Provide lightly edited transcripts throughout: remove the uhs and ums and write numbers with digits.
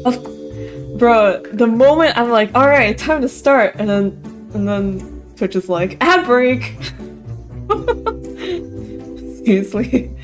Of, bro, the moment I'm like, all right, time to start, and then Twitch is like, ad break. Seriously.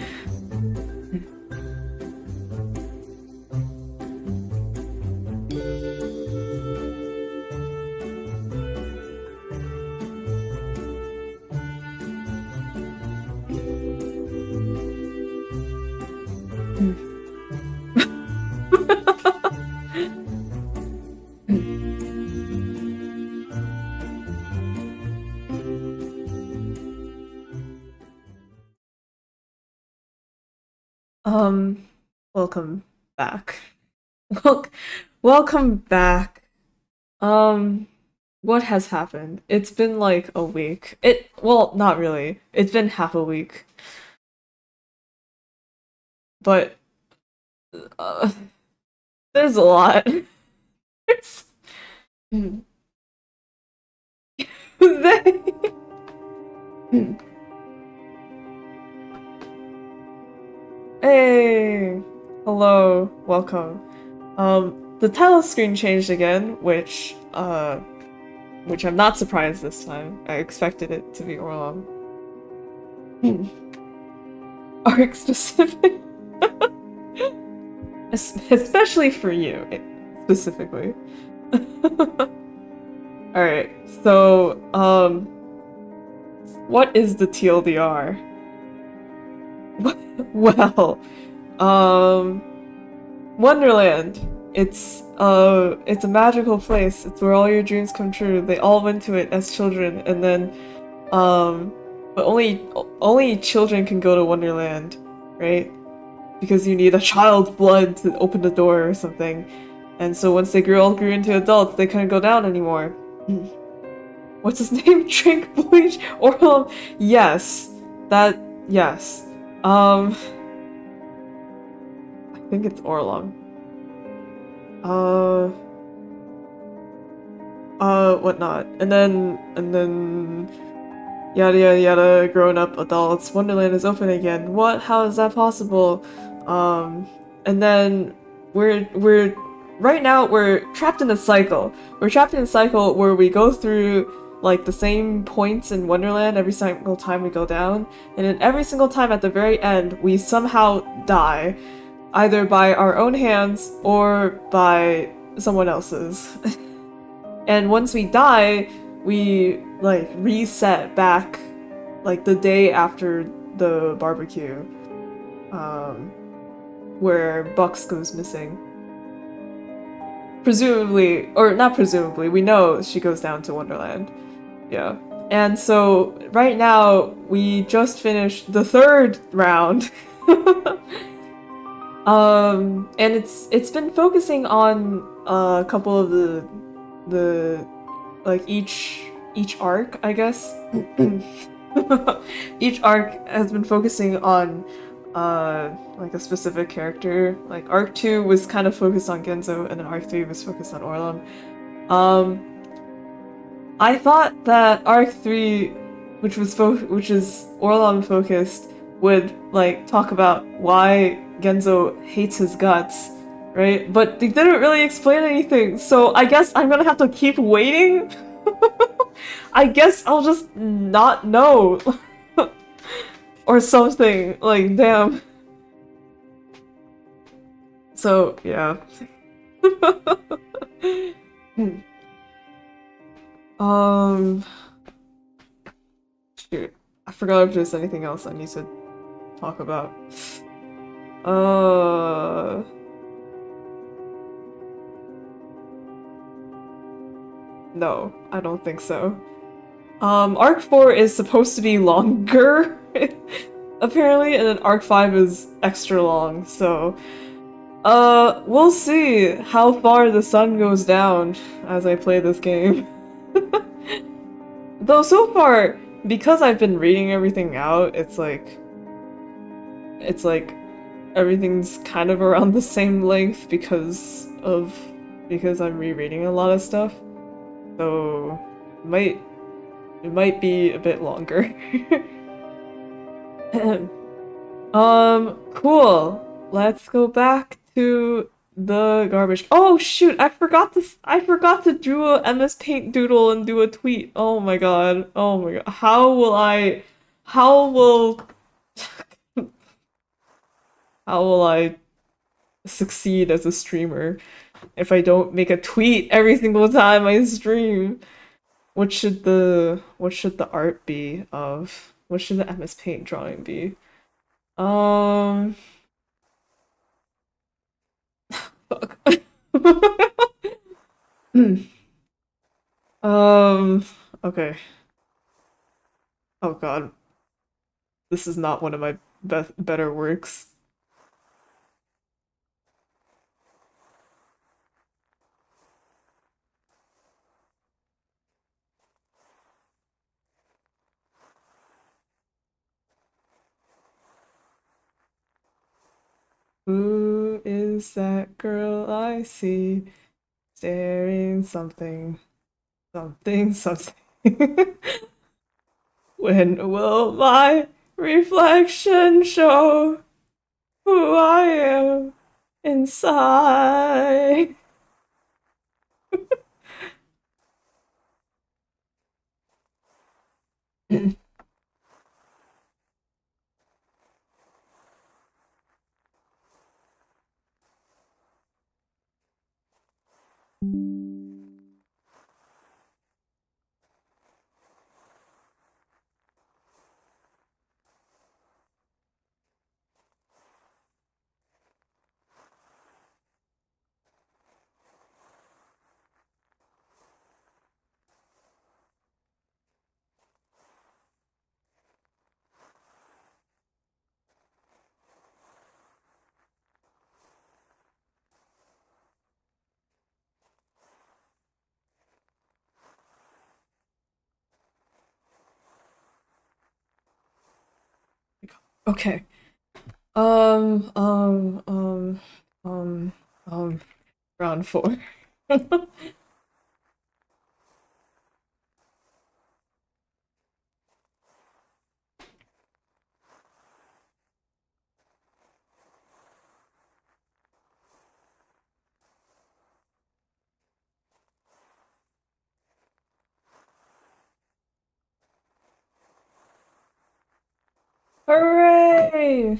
Welcome back. Wel- Welcome back. What has happened? It's been like a week. Well, not really. It's been half a week. But, uh, there's a lot. There's... Who's they? Hey! Hello, welcome. The title screen changed again, which I'm not surprised this time. I expected it to be Orlom. Arc specific. Especially for you, specifically. Alright, so, what is the TLDR? Well, Wonderland. It's a magical place. It's where all your dreams come true. They all went to it as children, and then, but only children can go to Wonderland, right? Because you need a child's blood to open the door or something. And so once they all grew into adults, they couldn't go down anymore. What's his name? Drink bleach? Orlom? Yes. Yes. I think it's Orlom. Whatnot. And then, yada yada yada, grown up adults, Wonderland is open again. What? How is that possible? And then right now we're trapped in a cycle. We're trapped in a cycle where we go through like the same points in Wonderland every single time we go down, and then every single time at the very end we somehow die, either by our own hands or by someone else's. And once we die, we like reset back like the day after the barbecue, um, where Bucks goes missing. Presumably, or not presumably, we know she goes down to Wonderland. Yeah. And so right now we just finished the third round. And it's been focusing on a couple of the like each arc, I guess. Each arc has been focusing on like a specific character. Like arc 2 was kind of focused on Genzo and then arc 3 was focused on Orlon. Um I thought that arc 3 which is Orlon focused would like talk about why Genzo hates his guts, right? But they didn't really explain anything. So I guess I'm going to have to keep waiting. I guess I'll just not know. Or something. Like, damn. So, yeah. um, shoot. I forgot if there's anything else I need to talk about. Uh, no, I don't think so. Arc 4 is supposed to be longer, apparently, and then Arc 5 is extra long, so we'll see how far the sun goes down as I play this game. Though so far, because I've been reading everything out, it's like everything's kind of around the same length because I'm rereading a lot of stuff. So might it might be a bit longer. Cool. Let's go back to the garbage. Oh shoot, I forgot to do a MS Paint doodle and do a tweet. Oh my god. Oh my god. How will how will I succeed as a streamer if I don't make a tweet every single time I stream? What should the art be of? What should the MS Paint drawing be? Um Fuck. Um, okay. Oh god, this is not one of my better works. Who is that girl I see staring something, something, something? When will my reflection show who I am inside? Okay. Um, um, um, um, um, round four. Hooray!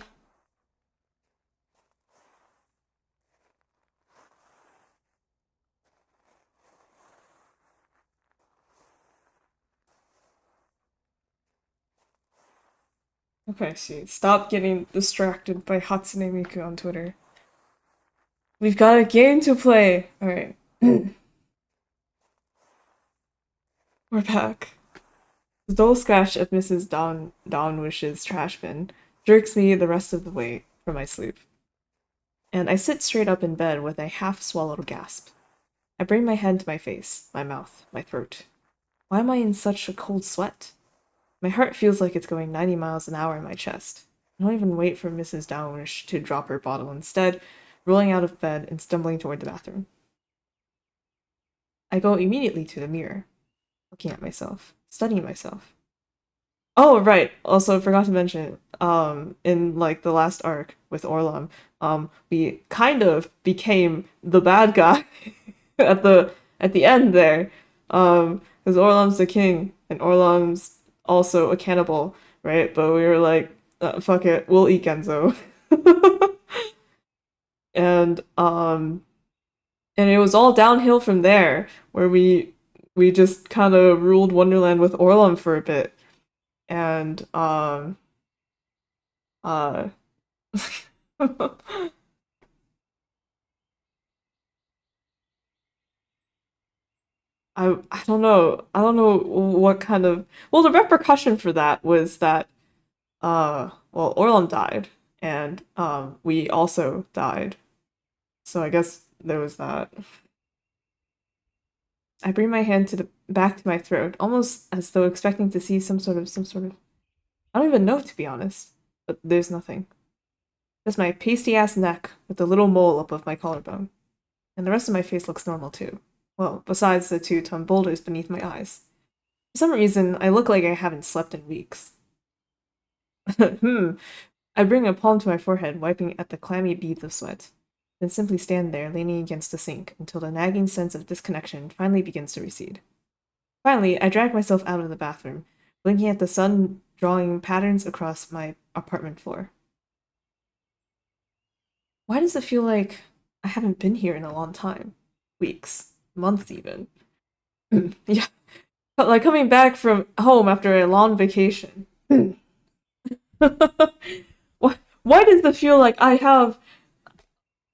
Okay, see. Stop getting distracted by Hatsune Miku on Twitter. We've got a game to play! Alright. We're back. The dull scratch of Mrs. Downwish's trash bin jerks me the rest of the way from my sleep, and I sit straight up in bed with a half-swallowed gasp. I bring my hand to my face, my mouth, my throat. Why am I in such a cold sweat? My heart feels like it's going 90 miles an hour in my chest. I don't even wait for Mrs. Downwish to drop her bottle, instead, rolling out of bed and stumbling toward the bathroom. I go immediately to the mirror, looking at myself, studying myself. Oh, right. Also, forgot to mention, in like the last arc with Orlam, we kind of became the bad guy at the end there. Because Orlam's the king and Orlam's also a cannibal, right? But we were like, fuck it, we'll eat Genzo. and and it was all downhill from there, where we just kind of ruled Wonderland with Orlam for a bit, and uh I don't know. I don't know what kind of, well, the repercussion for that was that well, Orlon died and we also died. So I guess there was that. I bring my hand to the back to my throat, almost as though expecting to see some sort of I don't even know, to be honest. But there's nothing. Just my pasty ass neck with a little mole above my collarbone. And the rest of my face looks normal too. Well, besides the two ton boulders beneath my eyes. For some reason, I look like I haven't slept in weeks. I bring a palm to my forehead, wiping at the clammy beads of sweat, then simply stand there, leaning against the sink, until the nagging sense of disconnection finally begins to recede. Finally, I drag myself out of the bathroom, blinking at the sun drawing patterns across my apartment floor. Why does it feel like I haven't been here in a long time? Weeks, months even. Yeah, but like coming back from home after a long vacation. Why does it feel like I have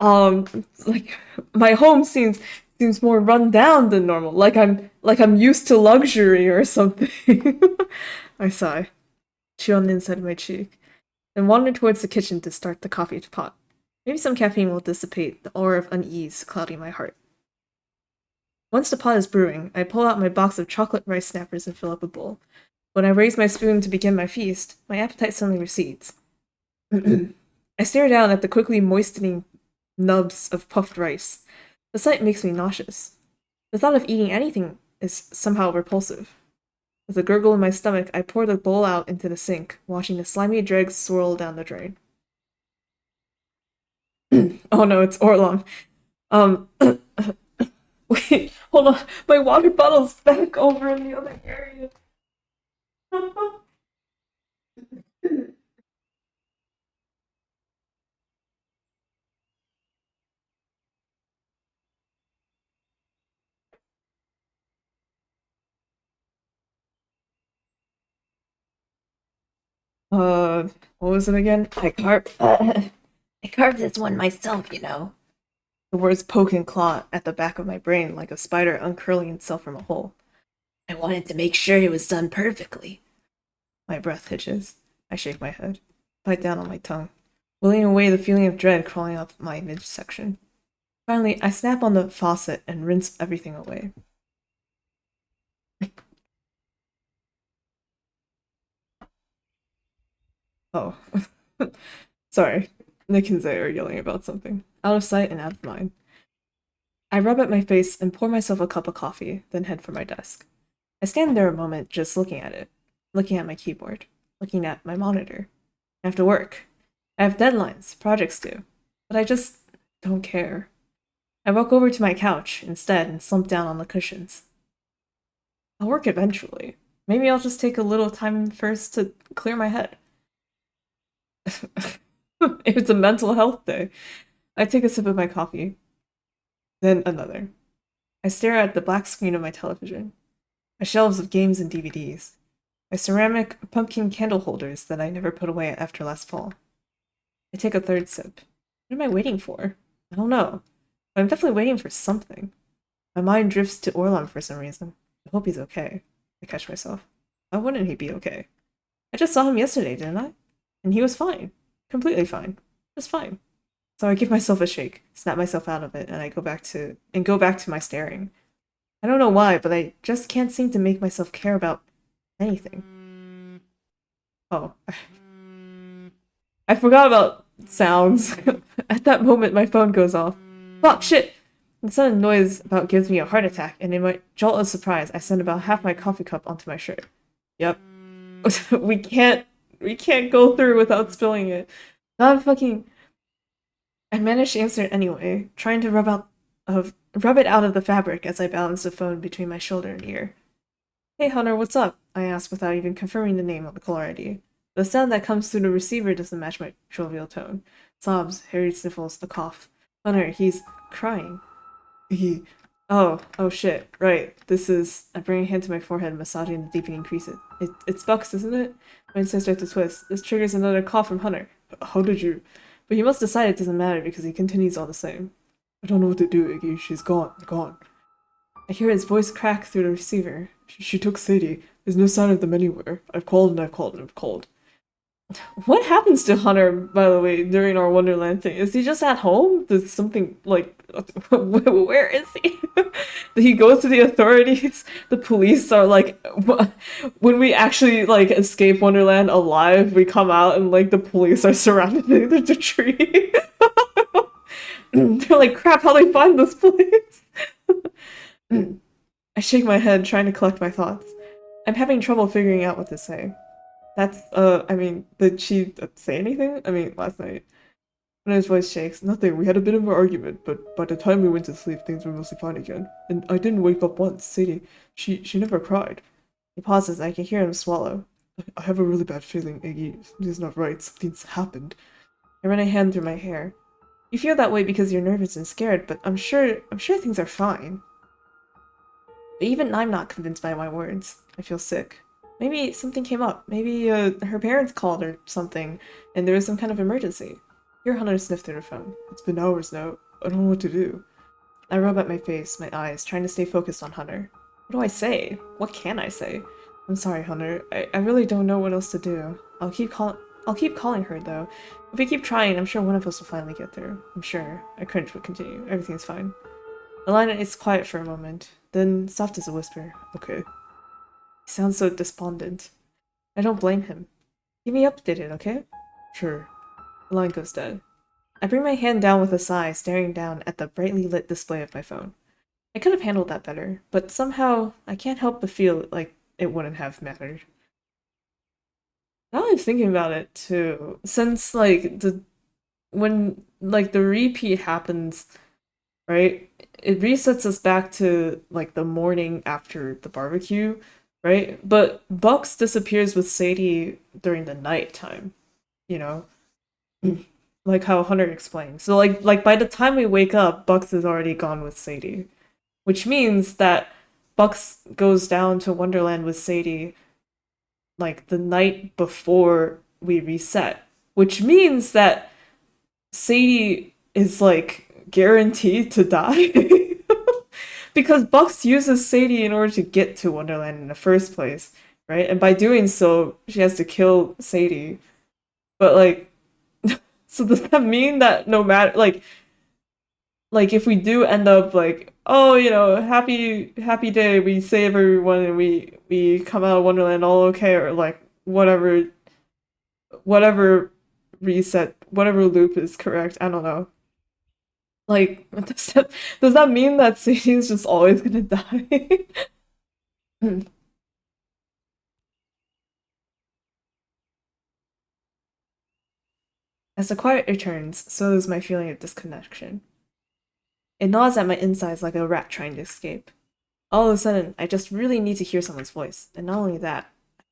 like my home seems more run down than normal, like I'm used to luxury or something. I sigh, chew on the inside of my cheek, and wander towards the kitchen to start the coffee pot. Maybe some caffeine will dissipate the aura of unease clouding my heart. Once the pot is brewing, I pull out my box of chocolate rice snappers and fill up a bowl. When I raise my spoon to begin my feast, my appetite suddenly recedes. I stare down at the quickly moistening nubs of puffed rice. The sight makes me nauseous. The thought of eating anything is somehow repulsive. With a gurgle in my stomach, I pour the bowl out into the sink, watching the slimy dregs swirl down the drain. Oh no, it's Orlom. Um, wait, hold on. My water bottle's back over in the other area. Uh, what was it again? I carved this one myself, you know. The words poke and claw at the back of my brain like a spider uncurling itself from a hole. I wanted to make sure it was done perfectly. My breath hitches. I shake my head, bite down on my tongue, willing away the feeling of dread crawling up my midsection. Finally, I snap on the faucet and rinse everything away. Oh, sorry. Nick and Zay are yelling about something. Out of sight and out of mind. I rub at my face and pour myself a cup of coffee, then head for my desk. I stand there a moment just looking at it, looking at my keyboard, looking at my monitor. I have to work. I have deadlines, projects due. But I just don't care. I walk over to my couch instead and slump down on the cushions. I'll work eventually. Maybe I'll just take a little time first to clear my head. It's a mental health day. I take a sip of my coffee, then another. I stare at the black screen of my television, my shelves of games and DVDs. My ceramic pumpkin candle holders that I never put away after last fall. I take a third sip. What am I waiting for? I don't know. But I'm definitely waiting for something. My mind drifts to Orlon for some reason. I hope he's okay. I catch myself. Why wouldn't he be okay? I just saw him yesterday, didn't I? And he was fine. Completely fine. Just fine. So I give myself a shake, snap myself out of it, and I go back to my staring. I don't know why, but I just can't seem to make myself care about anything. Oh. I forgot about sounds. At that moment, my phone goes off. Fuck, shit! The sudden noise about gives me a heart attack, and in my jolt of surprise, I send about half my coffee cup onto my shirt. Yep. we can't go through without spilling it. God fucking I managed to answer it anyway, trying to rub it out of the fabric as I balance the phone between my shoulder and ear. Hey Hunter, what's up? I ask without even confirming the name on the caller ID. The sound that comes through the receiver doesn't match my jovial tone. Sobs, hurried sniffles, a cough. Hunter, he's crying. He. Oh shit. Right. This is. I bring a hand to my forehead, massaging the deepening creases. It's Bucks, isn't it? My insides start to twist. This triggers another call from Hunter. How did you? But he must decide it doesn't matter because he continues all the same. I don't know what to do, Iggy. She's gone. I hear his voice crack through the receiver. She took Sadie. There's no sign of them anywhere. I've called and I've called and I've called. What happens to Hunter, by the way, during our Wonderland thing? Is he just at home? Does something, like, where is he? Did he go to the authorities? The police are like, when we actually, like, escape Wonderland alive, we come out and, like, the police are surrounding the tree. They're like, crap, how do they find this place? I shake my head, trying to collect my thoughts. I'm having trouble figuring out what to say. I mean, did she say anything? I mean, last night. When his voice shakes, nothing, we had a bit of an argument, but by the time we went to sleep, things were mostly fine again. And I didn't wake up once, Sadie. She never cried. He pauses, I can hear him swallow. I have a really bad feeling, Iggy. Something's not right, something's happened. I run a hand through my hair. You feel that way because you're nervous and scared, but I'm sure things are fine. But even I'm not convinced by my words. I feel sick. Maybe something came up. Maybe her parents called or something, and there was some kind of emergency. Here Hunter sniffed through her phone. It's been hours now. I don't know what to do. I rub at my face, my eyes, trying to stay focused on Hunter. What do I say? What can I say? I'm sorry, Hunter. I really don't know what else to do. I'll keep calling her, though. If we keep trying, I'm sure one of us will finally get through. I'm sure. I cringe but continue. Everything's fine. The line is quiet for a moment, then soft as a whisper. Okay. He sounds so despondent. I don't blame him. Keep me updated, okay? Sure. The line goes dead. I bring my hand down with a sigh, staring down at the brightly lit display of my phone. I could have handled that better, but somehow I can't help but feel like it wouldn't have mattered. Now I'm thinking about it too, since when the repeat happens, right? It resets us back to like the morning after the barbecue, right? But Bucks disappears with Sadie during the nighttime, you know? Like how Hunter explained. So like by the time we wake up, Bucks is already gone with Sadie. Which means that Bucks goes down to Wonderland with Sadie like the night before we reset. Which means that Sadie is like guaranteed to die. Because Bucks uses Sadie in order to get to Wonderland in the first place, right? And by doing so, she has to kill Sadie. But like, so does that mean that no matter like if we do end up like, oh, you know, happy day, we save everyone and we come out of Wonderland all okay, or like whatever reset, whatever loop is correct, I don't know. Like, does that mean that Sadie is just always gonna die? As the quiet returns, so does my feeling of disconnection. It gnaws at my insides like a rat trying to escape. All of a sudden, I just really need to hear someone's voice. And not only that,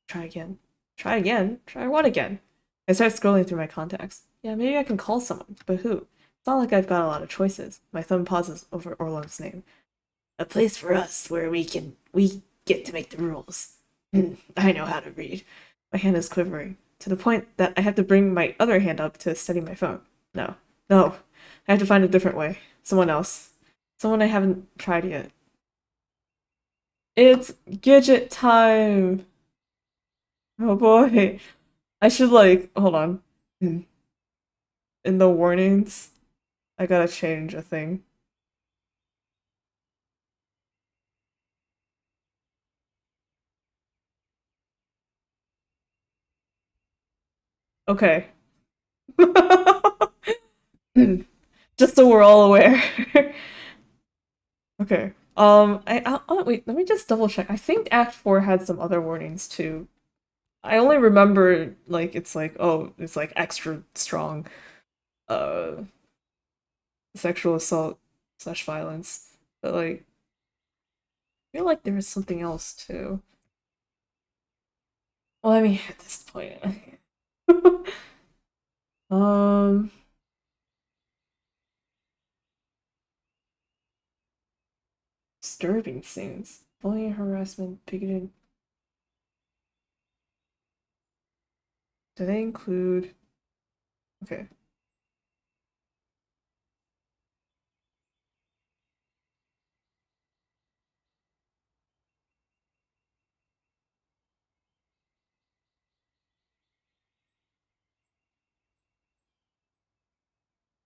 try again. Try again? Try what again? I start scrolling through my contacts. Yeah, maybe I can call someone, but who? It's not like I've got a lot of choices. My thumb pauses over Orlon's name. A place for us where we get to make the rules. I know how to read. My hand is quivering, to the point that I have to bring my other hand up to steady my phone. No, no. I have to find a different way. Someone else. Someone I haven't tried yet. It's gidget time! Oh boy. I should like, hold on. In the warnings, I gotta change a thing. Okay. Just so we're all aware. Okay. Oh, wait, let me just double check. I think Act 4 had some other warnings too. I only remember like it's like, oh, it's like extra strong uh sexual assault slash violence. But like I feel like there was something else too. Well, I mean at this point. um Disturbing scenes. Bullying, harassment, bigoted. Do they include okay.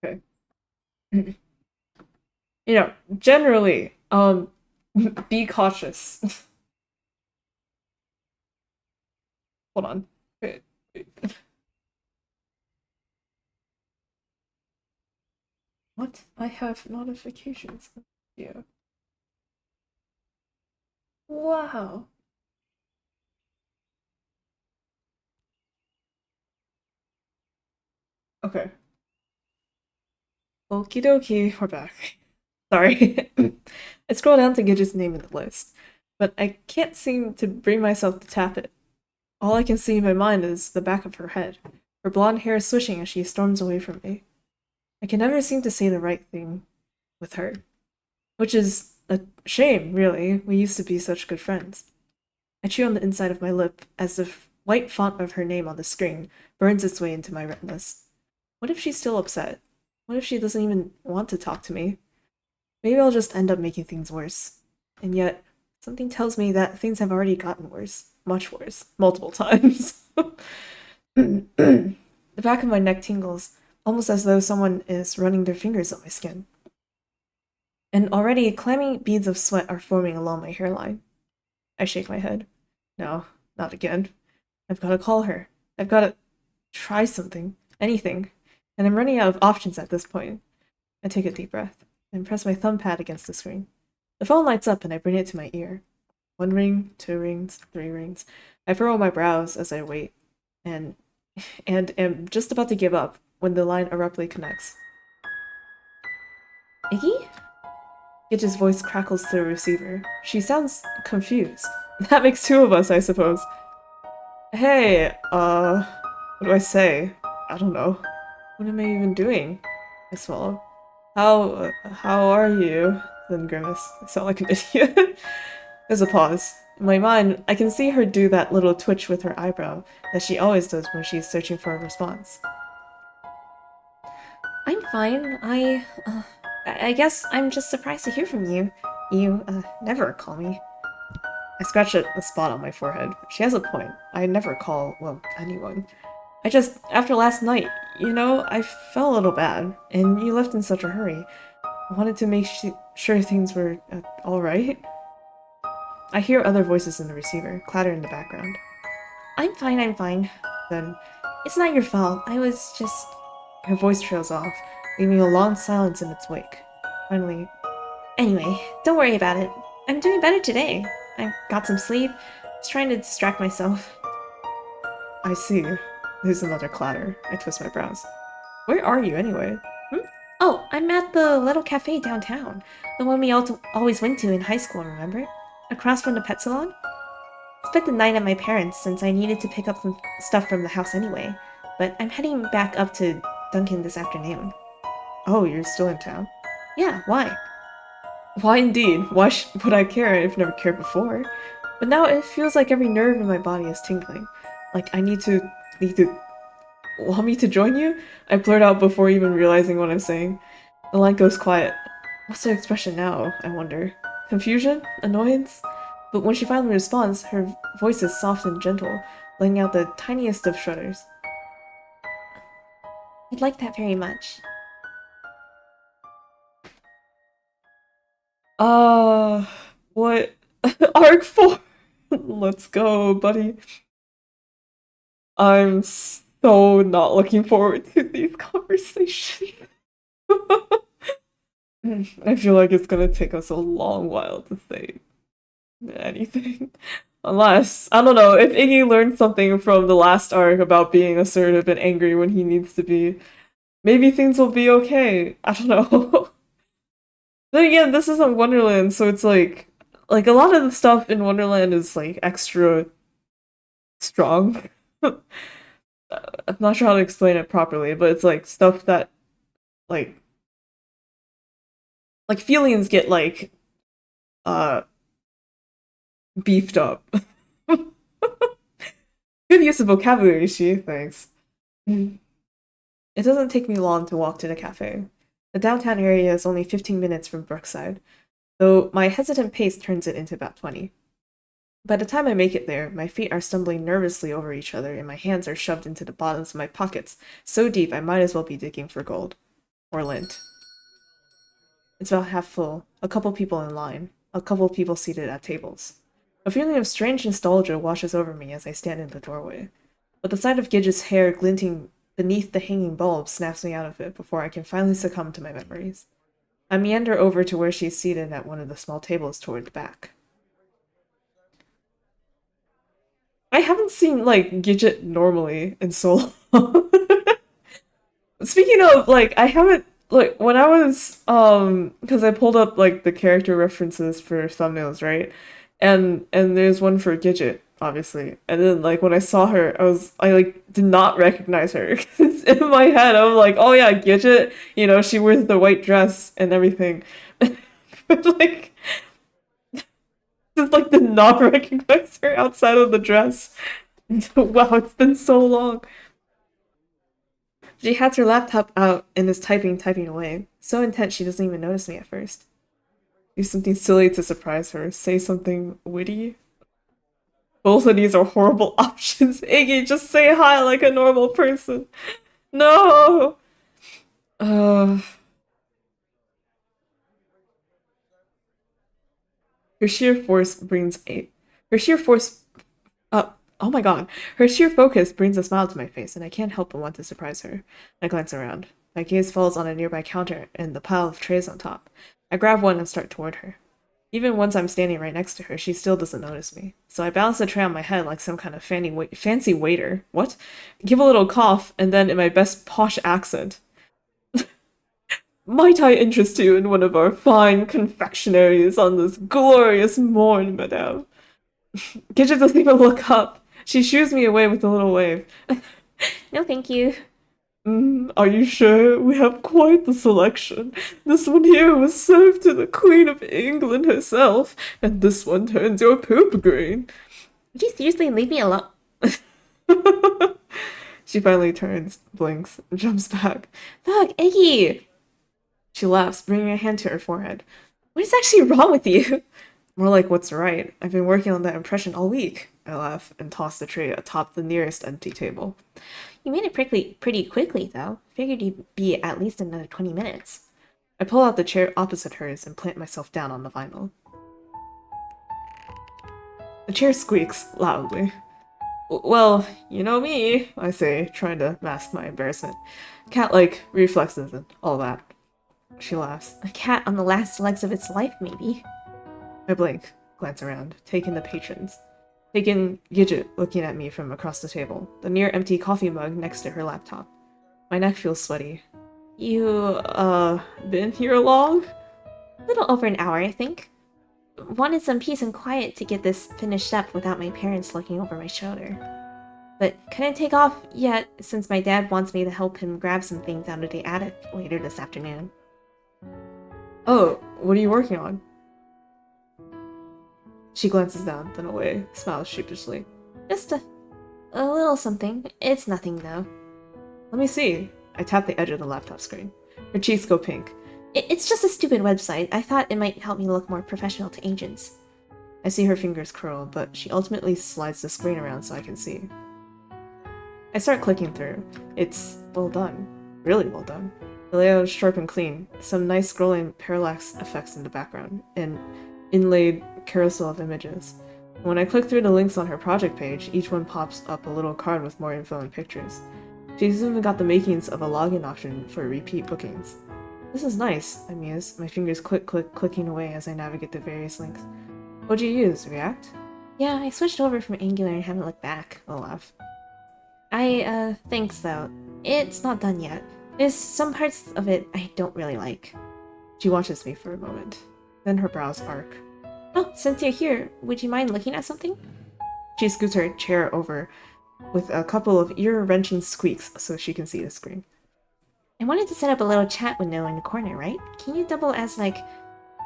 Okay. You know, generally, be cautious. Hold on. Wait, wait. What? I have notifications. Yeah. Wow. Okay. Okie dokie, we're back. Sorry. I scroll down to get his name in the list, but I can't seem to bring myself to tap it. All I can see in my mind is the back of her head, her blonde hair swishing as she storms away from me. I can never seem to say the right thing with her, which is a shame, really. We used to be such good friends. I chew on the inside of my lip as the white font of her name on the screen burns its way into my retinas. What if she's still upset? What if she doesn't even want to talk to me? Maybe I'll just end up making things worse. And yet, something tells me that things have already gotten worse. Much worse. Multiple times. The back of my neck tingles, almost as though someone is running their fingers on my skin. And already, clammy beads of sweat are forming along my hairline. I shake my head. No, not again. I've got to call her. I've got to try something. Anything. And I'm running out of options at this point. I take a deep breath and press my thumb pad against the screen. The phone lights up and I bring it to my ear. 1 ring, 2 rings, 3 rings. I furrow my brows as I wait, and am just about to give up when the line abruptly connects. Iggy? Gidget's voice crackles through the receiver. She sounds confused. That makes two of us, I suppose. Hey, what do I say? I don't know. What am I even doing? I swallow. How are you? Then grimace. I sound like an idiot. There's a pause. In my mind, I can see her do that little twitch with her eyebrow that she always does when she's searching for a response. I'm fine. I guess I'm just surprised to hear from you. You, never call me. I scratch at the spot on my forehead. She has a point. I never call, well, anyone. After last night, I felt a little bad, and you left in such a hurry. I wanted to make sure things were alright. I hear other voices in the receiver, clatter in the background. I'm fine. Then, it's not your fault. I was just. Her voice trails off, leaving a long silence in its wake. Finally, anyway, don't worry about it. I'm doing better today. I got some sleep, just trying to distract myself. I see. There's another clatter. I twist my brows. Where are you, anyway? Hmm? Oh, I'm at the little cafe downtown. The one we always went to in high school, remember? Across from the pet salon? Spent the night at my parents' since I needed to pick up some stuff from the house anyway. But I'm heading back up to Duncan this afternoon. Oh, you're still in town? Yeah, why? Why indeed? Why would I care? I've never cared before. But now it feels like every nerve in my body is tingling. Like I need to want me to join you? I blurt out before even realizing what I'm saying. The line goes quiet. What's her expression now, I wonder? Confusion? Annoyance? But when she finally responds, her voice is soft and gentle, letting out the tiniest of shudders. I'd like that very much. Uh, what? Arc 4? Let's go, buddy. I'm so not looking forward to these conversations. I feel like it's gonna take us a long while to say anything. Unless, I don't know, if Iggy learned something from the last arc about being assertive and angry when he needs to be, maybe things will be okay. I don't know. Then again, this isn't Wonderland, so it's like a lot of the stuff in Wonderland is like extra strong. I'm not sure how to explain it properly, but it's like stuff that like feelings get uh beefed up. Good use of vocabulary, she thanks. It doesn't take me long to walk to the cafe. The downtown area is only 15 minutes from Brookside, though my hesitant pace turns it into about 20. By the time I make it there, my feet are stumbling nervously over each other and my hands are shoved into the bottoms of my pockets, so deep I might as well be digging for gold. Or lint. It's about half full, a couple people in line, a couple people seated at tables. A feeling of strange nostalgia washes over me as I stand in the doorway, but the sight of Gidget's hair glinting beneath the hanging bulb snaps me out of it before I can finally succumb to my memories. I meander over to where she's seated at one of the small tables toward the back. I haven't seen, like, Gidget normally in so long. Speaking of, like, I haven't like when I was because I pulled up like the character references for thumbnails, right? And there's one for Gidget, obviously. And then like when I saw her, I like did not recognize her. 'Cause in my head, I was like, oh yeah, Gidget, you know, she wears the white dress and everything. But like just like did not recognize her outside of the dress. Wow, it's been so long. She has her laptop out and is typing away. So intent she doesn't even notice me at first. Do something silly to surprise her. Say something witty. Both of these are horrible options. Iggy, just say hi like a normal person. No! Uh, her sheer force brings a. Her sheer force. Oh my god. Her sheer focus brings a smile to my face, and I can't help but want to surprise her. I glance around. My gaze falls on a nearby counter and the pile of trays on top. I grab one and start toward her. Even once I'm standing right next to her, she still doesn't notice me. So I balance the tray on my head like some kind of fancy waiter. What? Give a little cough, and then in my best posh accent. Might I interest you in one of our fine confectionaries on this glorious morn, madame? Gidget doesn't even look up. She shoos me away with a little wave. No, thank you. Are you sure? We have quite the selection. This one here was served to the Queen of England herself, and this one turns your poop green. Would you seriously leave me alone? She finally turns, blinks, and jumps back. Fuck, Iggy! She laughs, bringing a hand to her forehead. What is actually wrong with you? More like what's right. I've been working on that impression all week. I laugh and toss the tray atop the nearest empty table. You made it pretty quickly, though. Figured you'd be at least another 20 minutes. I pull out the chair opposite hers and plant myself down on the vinyl. The chair squeaks loudly. Well, you know me, I say, trying to mask my embarrassment. Cat-like reflexes and all that. She laughs. A cat on the last legs of its life, maybe. I blink, glance around, taking the patrons. Taking Gidget looking at me from across the table, the near-empty coffee mug next to her laptop. My neck feels sweaty. You, been here long? A little over an hour, I think. Wanted some peace and quiet to get this finished up without my parents looking over my shoulder. But couldn't take off yet since my dad wants me to help him grab some things out of the attic later this afternoon. Oh, what are you working on? She glances down, then away, smiles sheepishly. Just a little something. It's nothing, though. Let me see. I tap the edge of the laptop screen. Her cheeks go pink. It's just a stupid website. I thought it might help me look more professional to agents. I see her fingers curl, but she ultimately slides the screen around so I can see. I start clicking through. It's well done. Really well done. The layout is sharp and clean, some nice scrolling parallax effects in the background, and inlaid carousel of images. When I click through the links on her project page, each one pops up a little card with more info and pictures. She's even got the makings of a login option for repeat bookings. This is nice, I muse, my fingers clicking away as I navigate the various links. What'd you use, React? Yeah, I switched over from Angular and haven't looked back. I'll laugh. Thanks though. It's not done yet. There's some parts of it I don't really like. She watches me for a moment. Then her brows arc. Oh, since you're here, would you mind looking at something? She scoots her chair over with a couple of ear-wrenching squeaks so she can see the screen. I wanted to set up a little chat window in the corner, right? Can double as like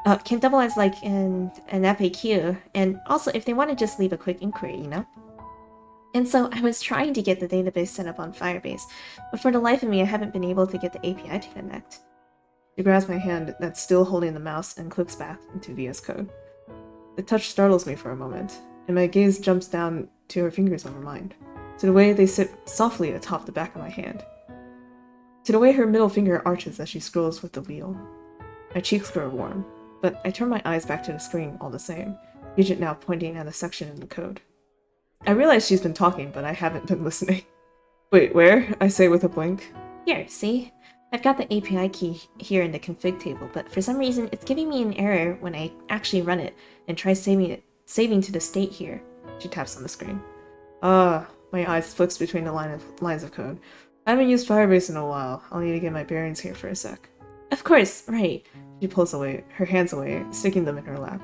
an FAQ, and also if they want to just leave a quick inquiry, you know? And so I was trying to get the database set up on Firebase, but for the life of me I haven't been able to get the API to connect. She grabs my hand that's still holding the mouse and clicks back into VS Code. The touch startles me for a moment, and my gaze jumps down to her fingers over mine, to the way they sit softly atop the back of my hand, to the way her middle finger arches as she scrolls with the wheel. My cheeks grow warm, but I turn my eyes back to the screen all the same, Gidget now pointing at a section in the code. I realize she's been talking, but I haven't been listening. Wait, where? I say with a blink. Here, see? I've got the API key here in the config table, but for some reason it's giving me an error when I actually run it and try saving to the state here. She taps on the screen. My eyes flicks between the lines of code. I haven't used Firebase in a while. I'll need to get my bearings here for a sec. Of course, right. She pulls away, her hands away, sticking them in her lap.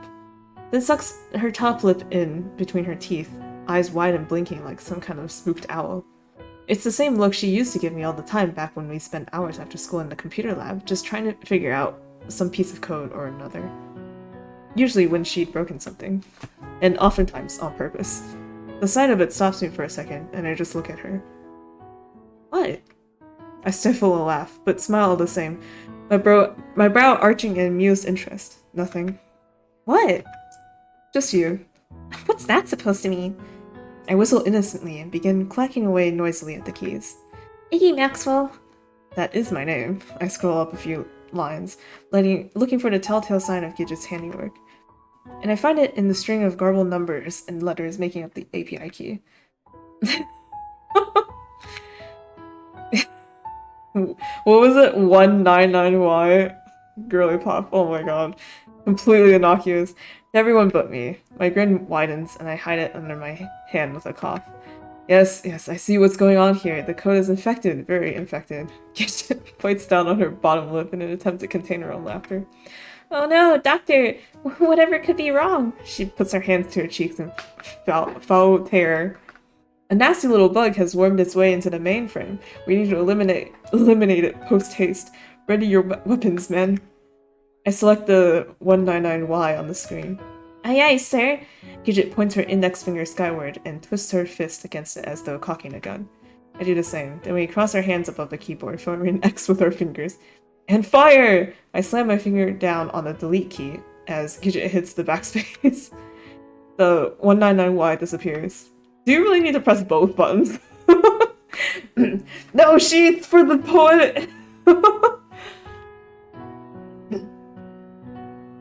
Then sucks her top lip in between her teeth, eyes wide and blinking like some kind of spooked owl. It's the same look she used to give me all the time back when we spent hours after school in the computer lab, just trying to figure out some piece of code or another. Usually when she'd broken something, and oftentimes on purpose. The sight of it stops me for a second, and I just look at her. What? I stifle a laugh, but smile all the same, my brow arching in amused interest. Nothing. What? Just you. What's that supposed to mean? I whistle innocently and begin clacking away noisily at the keys. Iggy Maxwell. That is my name. I scroll up a few lines, looking for the telltale sign of Gidget's handiwork. And I find it in the string of garbled numbers and letters making up the API key. What was it? 199Y? Girly pop. Oh my god. Completely innocuous. To everyone but me. My grin widens and I hide it under my hand with a cough. Yes, I see what's going on here. The code is infected. Very infected. Gidget bites down on her bottom lip in an attempt to contain her own laughter. Oh no, doctor! Whatever could be wrong? She puts her hands to her cheeks in foul terror. A nasty little bug has wormed its way into the mainframe. We need to eliminate it post-haste. Ready your weapons, men. I select the 199Y on the screen. Aye aye, sir. Gidget points her index finger skyward and twists her fist against it as though cocking a gun. I do the same. Then we cross our hands above the keyboard, forming an X with our fingers. And fire! I slam my finger down on the delete key as Gidget hits the backspace. The 199Y disappears. Do you really need to press both buttons? No, sheets for the poet!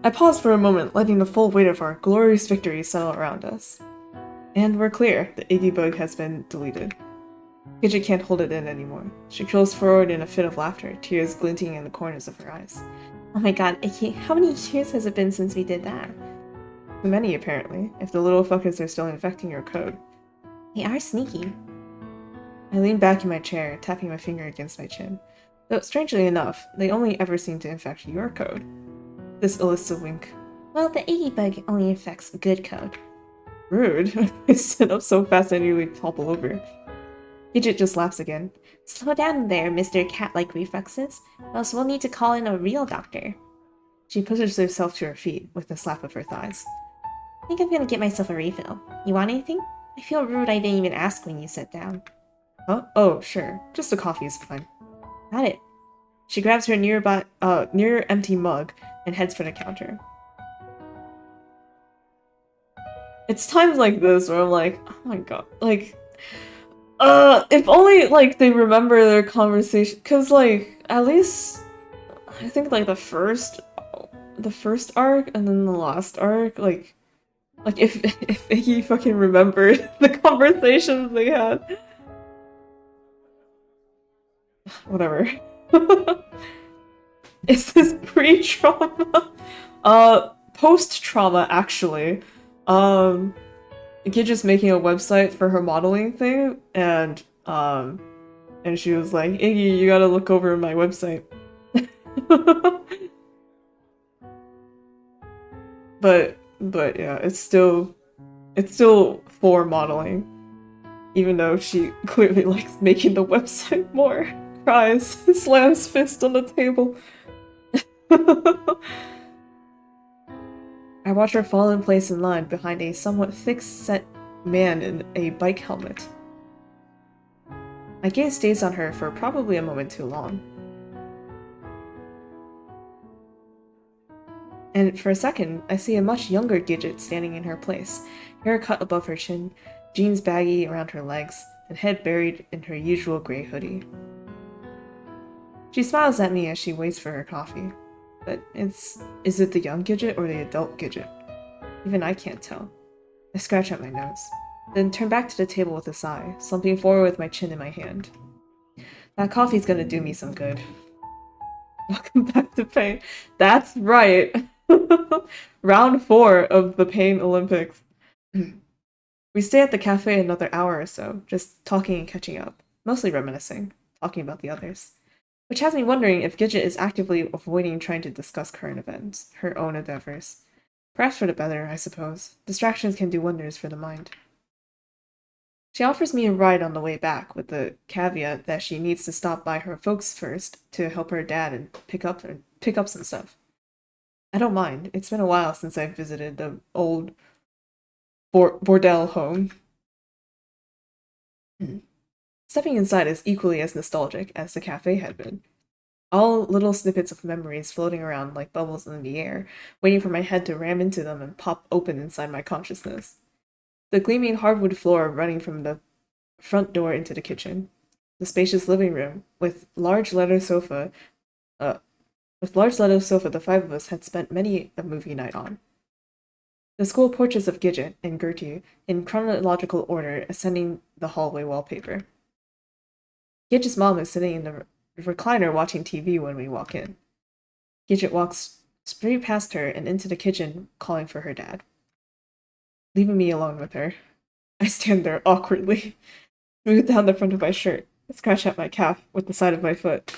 I pause for a moment, letting the full weight of our glorious victory settle around us. And we're clear. The Iggy bug has been deleted. Gidget can't hold it in anymore. She curls forward in a fit of laughter, tears glinting in the corners of her eyes. Oh my god, Iggy, how many years has it been since we did that? Too many, apparently, if the little fuckers are still infecting your code. They are sneaky. I lean back in my chair, tapping my finger against my chin. Though, strangely enough, they only ever seem to infect your code. This elicits a wink. Well, the Iggy bug only infects good code. Rude. I sit up so fast I nearly topple over. Gidget just laughs again. Slow down there, Mr. Cat-like Reflexes, else we'll need to call in a real doctor. She pushes herself to her feet with a slap of her thighs. I think I'm gonna get myself a refill. You want anything? I feel rude I didn't even ask when you sat down. Huh? Oh, sure. Just a coffee is fine. Got it. She grabs her near empty mug and heads for the counter. It's times like this where I'm like, oh my god, like, if only, like, they remember their conversation, cause, like, at least, I think, like, the first arc and then the last arc, like, if he fucking remembered the conversations they had. Whatever. Is this pre-trauma? Post-trauma, actually. Gidget's making a website for her modeling thing, and she was like, Iggy, you gotta look over my website. But yeah, it's still for modeling. Even though she clearly likes making the website more. Cries, slams fist on the table. I watch her fall in place in line behind a somewhat thick-set man in a bike helmet. My gaze stays on her for probably a moment too long. And for a second, I see a much younger Gidget standing in her place, hair cut above her chin, jeans baggy around her legs, and head buried in her usual grey hoodie. She smiles at me as she waits for her coffee. But is it the young Gidget or the adult Gidget? Even I can't tell. I scratch at my nose, then turn back to the table with a sigh, slumping forward with my chin in my hand. That coffee's gonna do me some good. Welcome back to Pain. That's right! Round 4 of the Pain Olympics. We stay at the cafe another hour or so, just talking and catching up. Mostly reminiscing, talking about the others. Which has me wondering if Gidget is actively avoiding trying to discuss current events, her own endeavors. Perhaps for the better, I suppose. Distractions can do wonders for the mind. She offers me a ride on the way back, with the caveat that she needs to stop by her folks first to help her dad and pick up some stuff. I don't mind. It's been a while since I've visited the old bordel home. Stepping inside is equally as nostalgic as the cafe had been. All little snippets of memories floating around like bubbles in the air, waiting for my head to ram into them and pop open inside my consciousness. The gleaming hardwood floor running from the front door into the kitchen. The spacious living room, with large leather sofa, the 5 of us had spent many a movie night on. The school portraits of Gidget and Gertie, in chronological order, ascending the hallway wallpaper. Gidget's mom is sitting in the recliner watching TV when we walk in. Gidget walks straight past her and into the kitchen, calling for her dad. Leaving me alone with her. I stand there awkwardly, smooth down the front of my shirt, scratch at my calf with the side of my foot.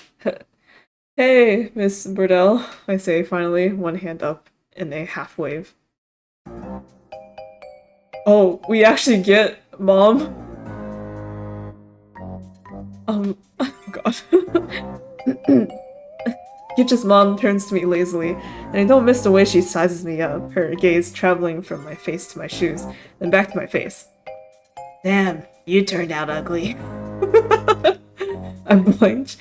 Hey, Miss Burdell, I say finally, one hand up in a half wave. Oh, we actually get Mom. Oh god. Gidget's mom turns to me lazily, and I don't miss the way she sizes me up, her gaze traveling from my face to my shoes, then back to my face. Damn, you turned out ugly. I blinked.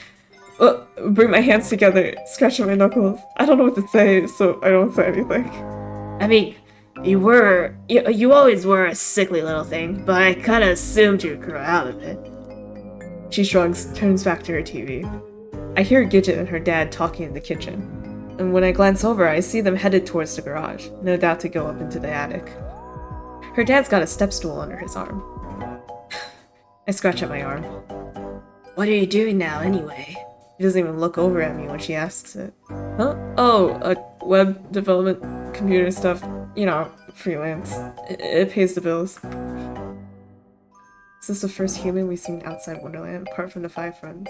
Bring my hands together, scratching my knuckles. I don't know what to say, so I don't say anything. I mean, you always were a sickly little thing, but I kinda assumed you'd grow out of it. She shrugs, turns back to her TV. I hear Gidget and her dad talking in the kitchen, and when I glance over, I see them headed towards the garage, no doubt to go up into the attic. Her dad's got a step stool under his arm. I scratch at my arm. What are you doing now, anyway? He doesn't even look over at me when she asks it. Huh? Oh, web development, computer stuff, you know, freelance. It pays the bills. Is this the first human we've seen outside Wonderland, apart from the 5 friends?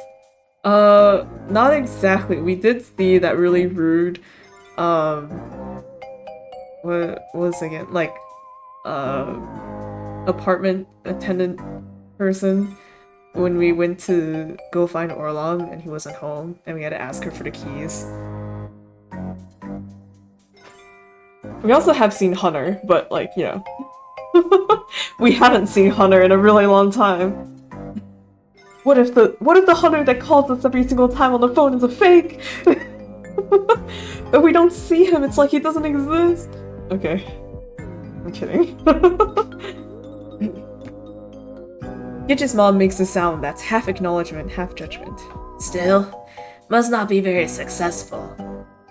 Not exactly. We did see that really rude, what was it again? Like, apartment attendant person when we went to go find Orlom and he wasn't home and we had to ask her for the keys. We also have seen Hunter, but like, you know. We haven't seen Hunter in a really long time. What if the Hunter that calls us every single time on the phone is a fake? But we don't see him, it's like he doesn't exist. Okay. I'm kidding. Gidget's mom makes a sound that's half acknowledgement, half judgment. Still, must not be very successful.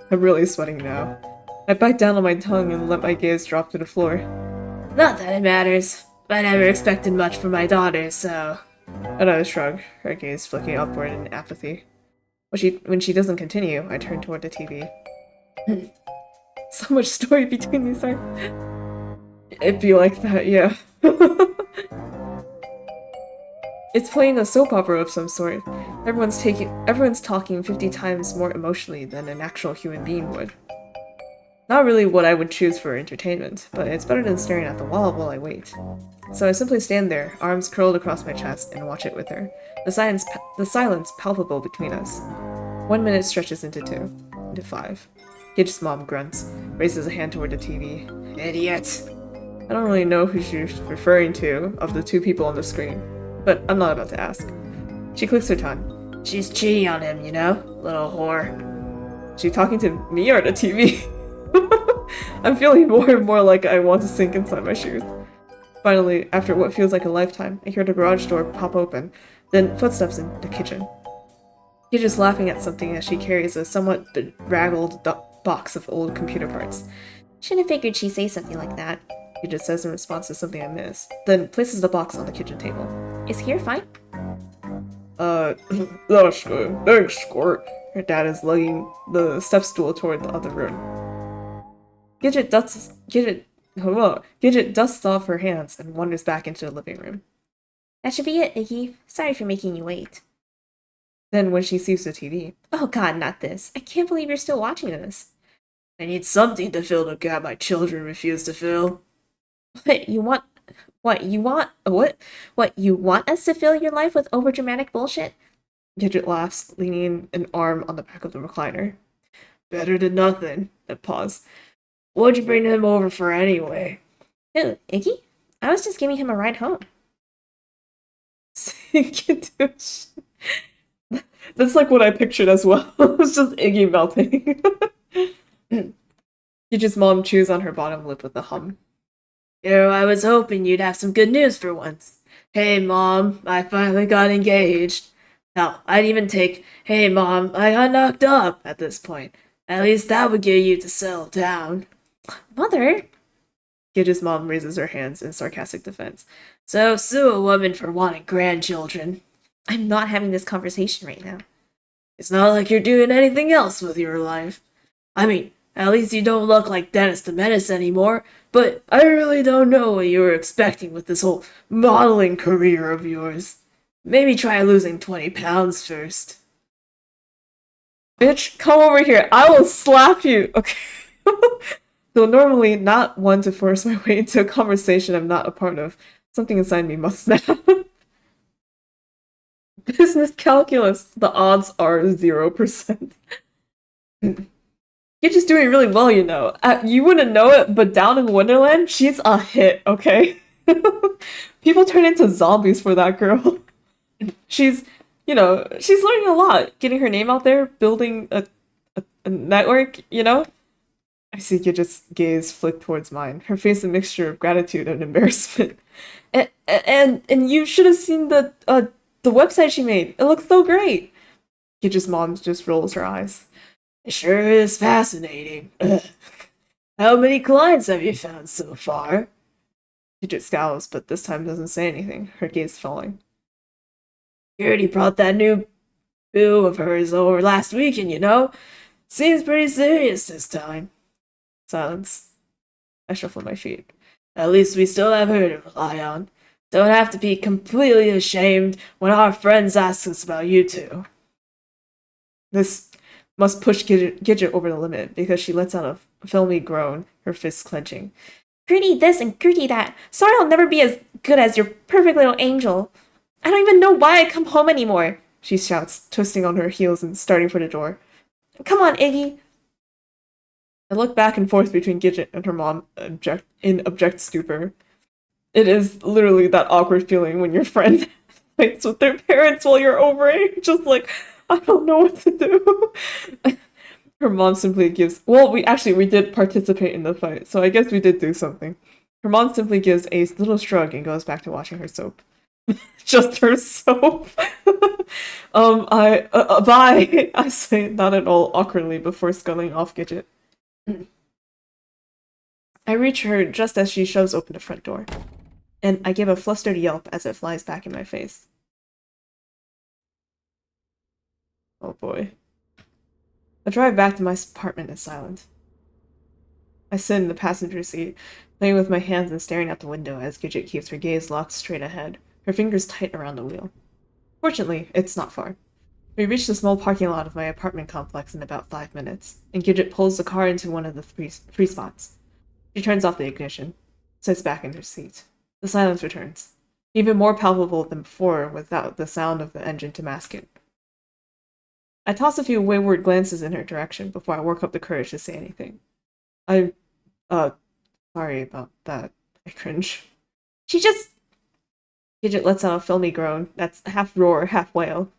I'm really sweating now. I bite down on my tongue and let my gaze drop to the floor. Not that it matters. I never expected much from my daughter, so... Another shrug, her gaze flicking upward in apathy. When she doesn't continue, I turn toward the TV. So much story between these are. It'd be like that, yeah. It's playing a soap opera of some sort. Everyone's talking 50 times more emotionally than an actual human being would. Not really what I would choose for entertainment, but it's better than staring at the wall while I wait. So I simply stand there, arms curled across my chest, and watch it with her. The silence palpable between us. 1 minute stretches into 2, into 5. Gidget's mom grunts, raises a hand toward the TV. Idiot! I don't really know who she's referring to of the two people on the screen, but I'm not about to ask. She clicks her tongue. She's cheating on him, you know? Little whore. She talking to me or the TV? I'm feeling more and more like I want to sink inside my shoes. Finally, after what feels like a lifetime, I hear the garage door pop open, then footsteps in the kitchen. Gidget's laughing at something as she carries a somewhat bedraggled box of old computer parts. Should have figured she'd say something like that. Gidget says in response to something I missed, then places the box on the kitchen table. Is here fine? That's good. Thanks, Squirt. Her dad is lugging the step stool toward the other room. Gidget dusts off her hands and wanders back into the living room. That should be it, Iggy. Sorry for making you wait. Then when she sees the TV. Oh god, not this. I can't believe you're still watching this. I need something to fill the gap my children refuse to fill. What, you want us to fill your life with overdramatic bullshit? Gidget laughs, leaning an arm on the back of the recliner. Better than nothing. A pause. What'd you bring him over for anyway? Who, Iggy? I was just giving him a ride home. That's like what I pictured as well. It's just Iggy melting. Gidget's mom chews on her bottom lip with a hum. I was hoping you'd have some good news for once. Hey, Mom, I finally got engaged. Hell, I'd even take, hey, Mom, I got knocked up at this point. At least that would get you to settle down. Mother? Gidget's mom raises her hands in sarcastic defense. So sue a woman for wanting grandchildren. I'm not having this conversation right now. It's not like you're doing anything else with your life. I mean, at least you don't look like Dennis the Menace anymore, but I really don't know what you were expecting with this whole modeling career of yours. Maybe try losing 20 pounds first. Bitch, come over here. I will slap you. Okay. Though normally not one to force my way into a conversation I'm not a part of, something inside me must snap. Business calculus. The odds are 0%. You're just doing really well, you know. You wouldn't know it, but down in Wonderland, she's a hit, okay? People turn into zombies for that girl. She's learning a lot, getting her name out there, building a network, you know? I see Gidget's gaze flick towards mine, her face a mixture of gratitude and embarrassment. And you should have seen the website she made. It looks so great. Gidget's mom just rolls her eyes. It sure is fascinating. How many clients have you found so far? Gidget scowls, but this time doesn't say anything, her gaze falling. You already brought that new boo of hers over last weekend, you know? Seems pretty serious this time. Silence. I shuffle my feet. At least we still have her to rely on. Don't have to be completely ashamed when our friends ask us about you two. This must push Gidget over the limit, because she lets out a filmy groan, her fists clenching. Gertie this and Gertie that. Sorry I'll never be as good as your perfect little angel. I don't even know why I come home anymore, she shouts, twisting on her heels and starting for the door. Come on, Iggy. I look back and forth between Gidget and her mom in abject stupor. It is literally that awkward feeling when your friend fights with their parents while you're over it. Just like, I don't know what to do. Her mom simply gives. Well, we did participate in the fight, so I guess we did do something. Her mom simply gives a little shrug and goes back to washing her soap. Just her soap. Bye. I say not at all awkwardly before scuttling off Gidget. I reach her just as she shoves open the front door, and I give a flustered yelp as it flies back in my face. Oh boy. The drive back to my apartment is silent. I sit in the passenger seat, playing with my hands and staring out the window as Gidget keeps her gaze locked straight ahead, her fingers tight around the wheel. Fortunately, it's not far. We reach the small parking lot of my apartment complex in about 5 minutes, and Gidget pulls the car into one of the free spots. She turns off the ignition, sits back in her seat. The silence returns, even more palpable than before without the sound of the engine to mask it. I toss a few wayward glances in her direction before I work up the courage to say anything. I'm, uh, sorry about that. I cringe. She just... Gidget lets out a filmy groan that's half roar, half wail.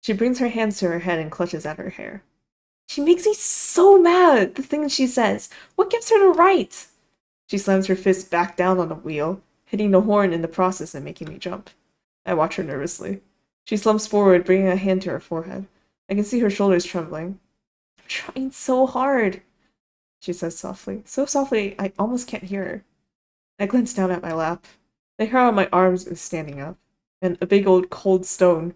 She brings her hands to her head and clutches at her hair. She makes me so mad, the things she says. What gives her the right? She slams her fist back down on the wheel, hitting the horn in the process and making me jump. I watch her nervously. She slumps forward, bringing a hand to her forehead. I can see her shoulders trembling. I'm trying so hard, she says softly. So softly, I almost can't hear her. I glance down at my lap. The hair on my arms is standing up, and a big cold stone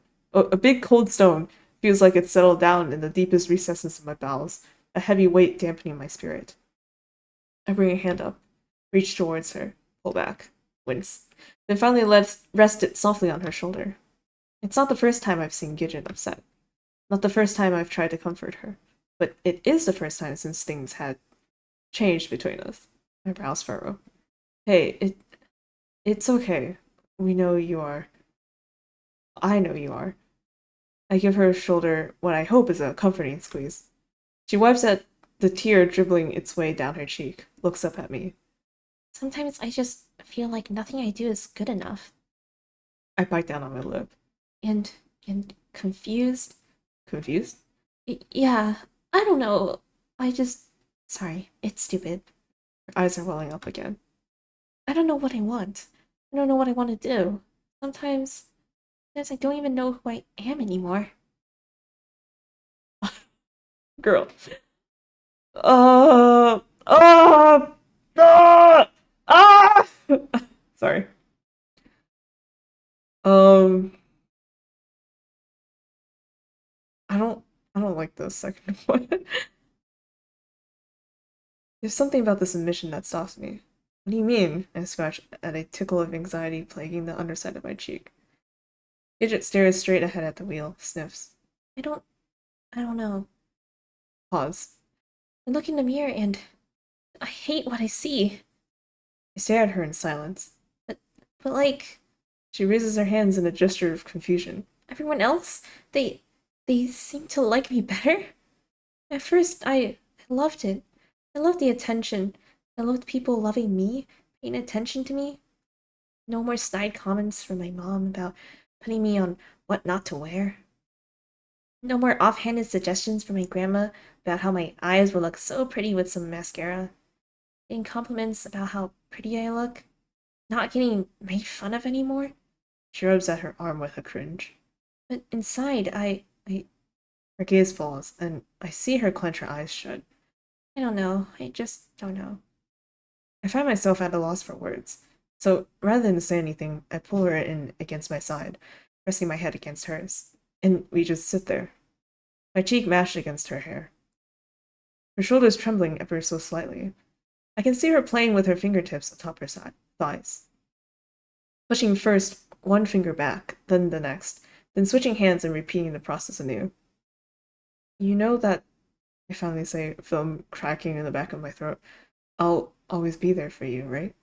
feels like it's settled down in the deepest recesses of my bowels, a heavy weight dampening my spirit. I bring a hand up, reach towards her, pull back, wince, then finally rest it softly on her shoulder. It's not the first time I've seen Gidget upset. Not the first time I've tried to comfort her, but it is the first time since things had changed between us. My brows furrow. Hey, it's okay. We know you are. I know you are. I give her a shoulder what I hope is a comforting squeeze. She wipes at the tear dribbling its way down her cheek, looks up at me. Sometimes I just feel like nothing I do is good enough. I bite down on my lip. And confused. Confused? Yeah, I don't know. Sorry, it's stupid. Her eyes are welling up again. I don't know what I want. I don't know what I want to do. Sometimes I don't even know who I am anymore. Girl. Uh, uh, ah! Sorry. Um, I don't like the second one. There's something about this admission that stops me. What do you mean? I scratch at a tickle of anxiety plaguing the underside of my cheek. Gidget stares straight ahead at the wheel, sniffs. I don't know. Pause. I look in the mirror and I hate what I see. I stare at her in silence. But like, She raises her hands in a gesture of confusion. everyone else, they seem to like me better. At first, I loved it. I loved the attention. I loved people loving me, paying attention to me. No more snide comments from my mom about putting me on what not to wear. No more offhanded suggestions from my grandma about how my eyes will look so pretty with some mascara. Getting compliments about how pretty I look. Not getting made fun of anymore. She rubs at her arm with a cringe. But inside, Her gaze falls, and I see her clench her eyes shut. I don't know. I just don't know. I find myself at a loss for words. So, rather than say anything, I pull her in against my side, pressing my head against hers. And we just sit there. My cheek mashed against her hair. Her shoulders trembling ever so slightly. I can see her playing with her fingertips atop her thighs. Pushing first one finger back, then the next, then switching hands and repeating the process anew. You know that, I finally say, film cracking in the back of my throat. I'll always be there for you, right?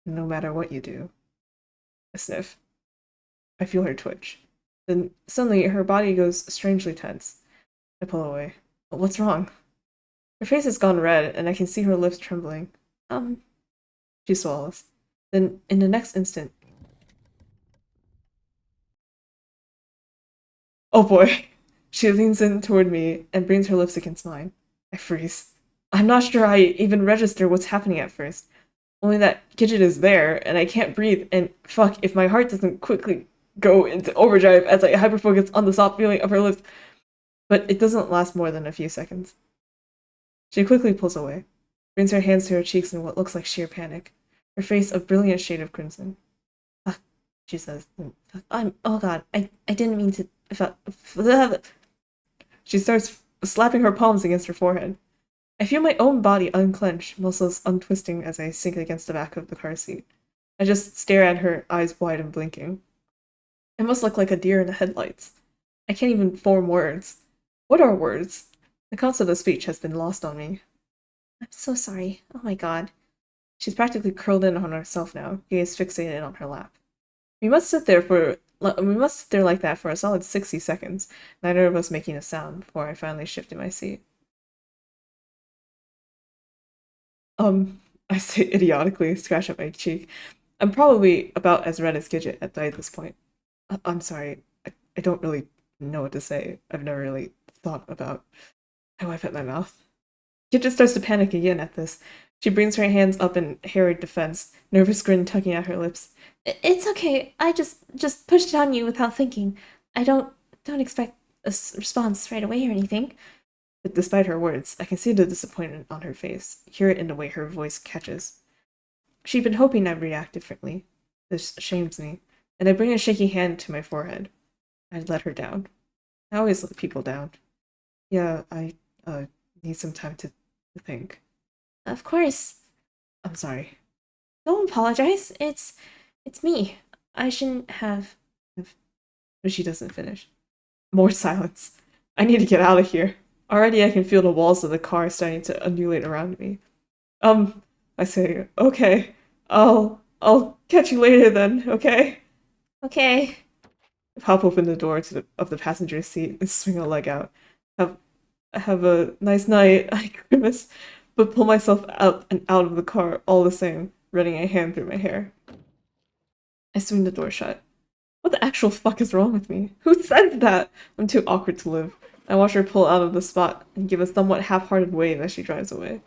No matter what you do. I sniff. I feel her twitch. Then suddenly her body goes strangely tense. I pull away. What's wrong? Her face has gone red, and I can see her lips trembling. She swallows. Then, in the next instant... Oh boy! She leans in toward me and brings her lips against mine. I freeze. I'm not sure I even register what's happening at first. Only that Gidget is there, and I can't breathe, and fuck, if my heart doesn't quickly go into overdrive as I hyperfocus on the soft feeling of her lips. But it doesn't last more than a few seconds. She quickly pulls away, brings her hands to her cheeks in what looks like sheer panic, her face a brilliant shade of crimson. Fuck, she says. Oh god, I didn't mean to... She starts slapping her palms against her forehead. I feel my own body unclench, muscles untwisting as I sink against the back of the car seat. I just stare at her, eyes wide and blinking. I must look like a deer in the headlights. I can't even form words. What are words? The concept of speech has been lost on me. I'm so sorry. Oh my god. She's practically curled in on herself now, gaze fixated on her lap. We must sit there like that for a solid 60 seconds, neither of us making a sound, before I finally shifted my seat. I say idiotically, scratch at my cheek. I'm probably about as red as Gidget at this point. I'm sorry. I don't really know what to say. I've never really thought about... I wipe at my mouth. Gidget starts to panic again at this. She brings her hands up in harried defense, nervous grin tugging at her lips. It's okay. I just pushed it on you without thinking. I don't expect a response right away or anything. But despite her words, I can see the disappointment on her face, hear it in the way her voice catches. She'd been hoping I'd react differently. This shames me, and I bring a shaky hand to my forehead. I'd let her down. I always let people down. Yeah, I need some time to think. Of course. I'm sorry. Don't apologize. It's me. I shouldn't have... But she doesn't finish. More silence. I need to get out of here. Already I can feel the walls of the car starting to undulate around me. I say, okay. I'll catch you later then, okay? Okay. I pop open the door of the passenger seat and swing a leg out. Have a nice night, I grimace, but pull myself up and out of the car all the same, running a hand through my hair. I swing the door shut. What the actual fuck is wrong with me? Who said that? I'm too awkward to live. I watch her pull out of the spot and give a somewhat half-hearted wave as she drives away,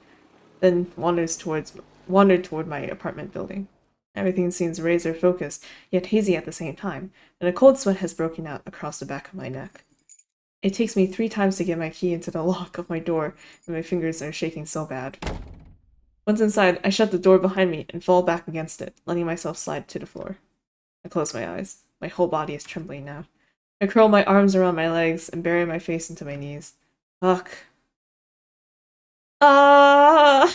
then wandered toward my apartment building. Everything seems razor-focused, yet hazy at the same time, and a cold sweat has broken out across the back of my neck. It takes me 3 times to get my key into the lock of my door, and my fingers are shaking so bad. Once inside, I shut the door behind me and fall back against it, letting myself slide to the floor. I close my eyes. My whole body is trembling now. I curl my arms around my legs and bury my face into my knees. Fuck. Ah!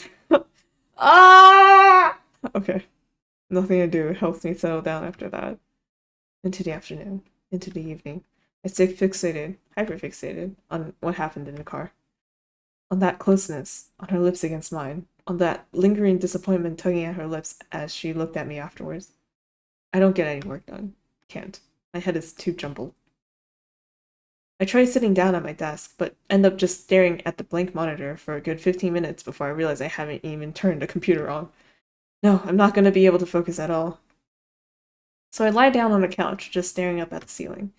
Ah! Okay. Nothing to do helps me settle down after that. Into the afternoon. Into the evening. I stay fixated, hyperfixated, on what happened in the car. On that closeness, on her lips against mine, on that lingering disappointment tugging at her lips as she looked at me afterwards. I don't get any work done. Can't. My head is too jumbled. I try sitting down at my desk, but end up just staring at the blank monitor for a good 15 minutes before I realize I haven't even turned the computer on. No, I'm not going to be able to focus at all. So I lie down on the couch, just staring up at the ceiling.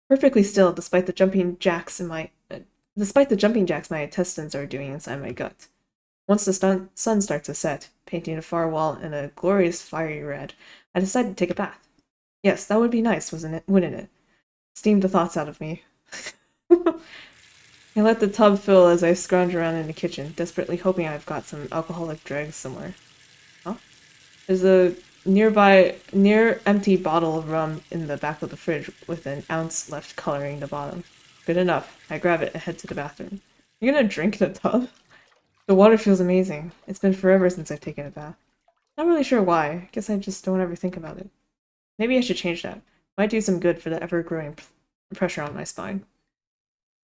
Perfectly still, despite the jumping jacks my intestines are doing inside my gut. Once the sun starts to set, painting a far wall in a glorious fiery red, I decide to take a bath. Yes, that would be nice, wouldn't it? Steam the thoughts out of me. I let the tub fill as I scrounge around in the kitchen, desperately hoping I've got some alcoholic dregs somewhere. Huh? There's a near empty bottle of rum in the back of the fridge with an ounce left coloring the bottom. Good enough. I grab it and head to the bathroom. You're gonna drink in the tub? The water feels amazing. It's been forever since I've taken a bath. Not really sure why. Guess I just don't ever think about it. Maybe I should change that. Might do some good for the ever-growing pressure on my spine.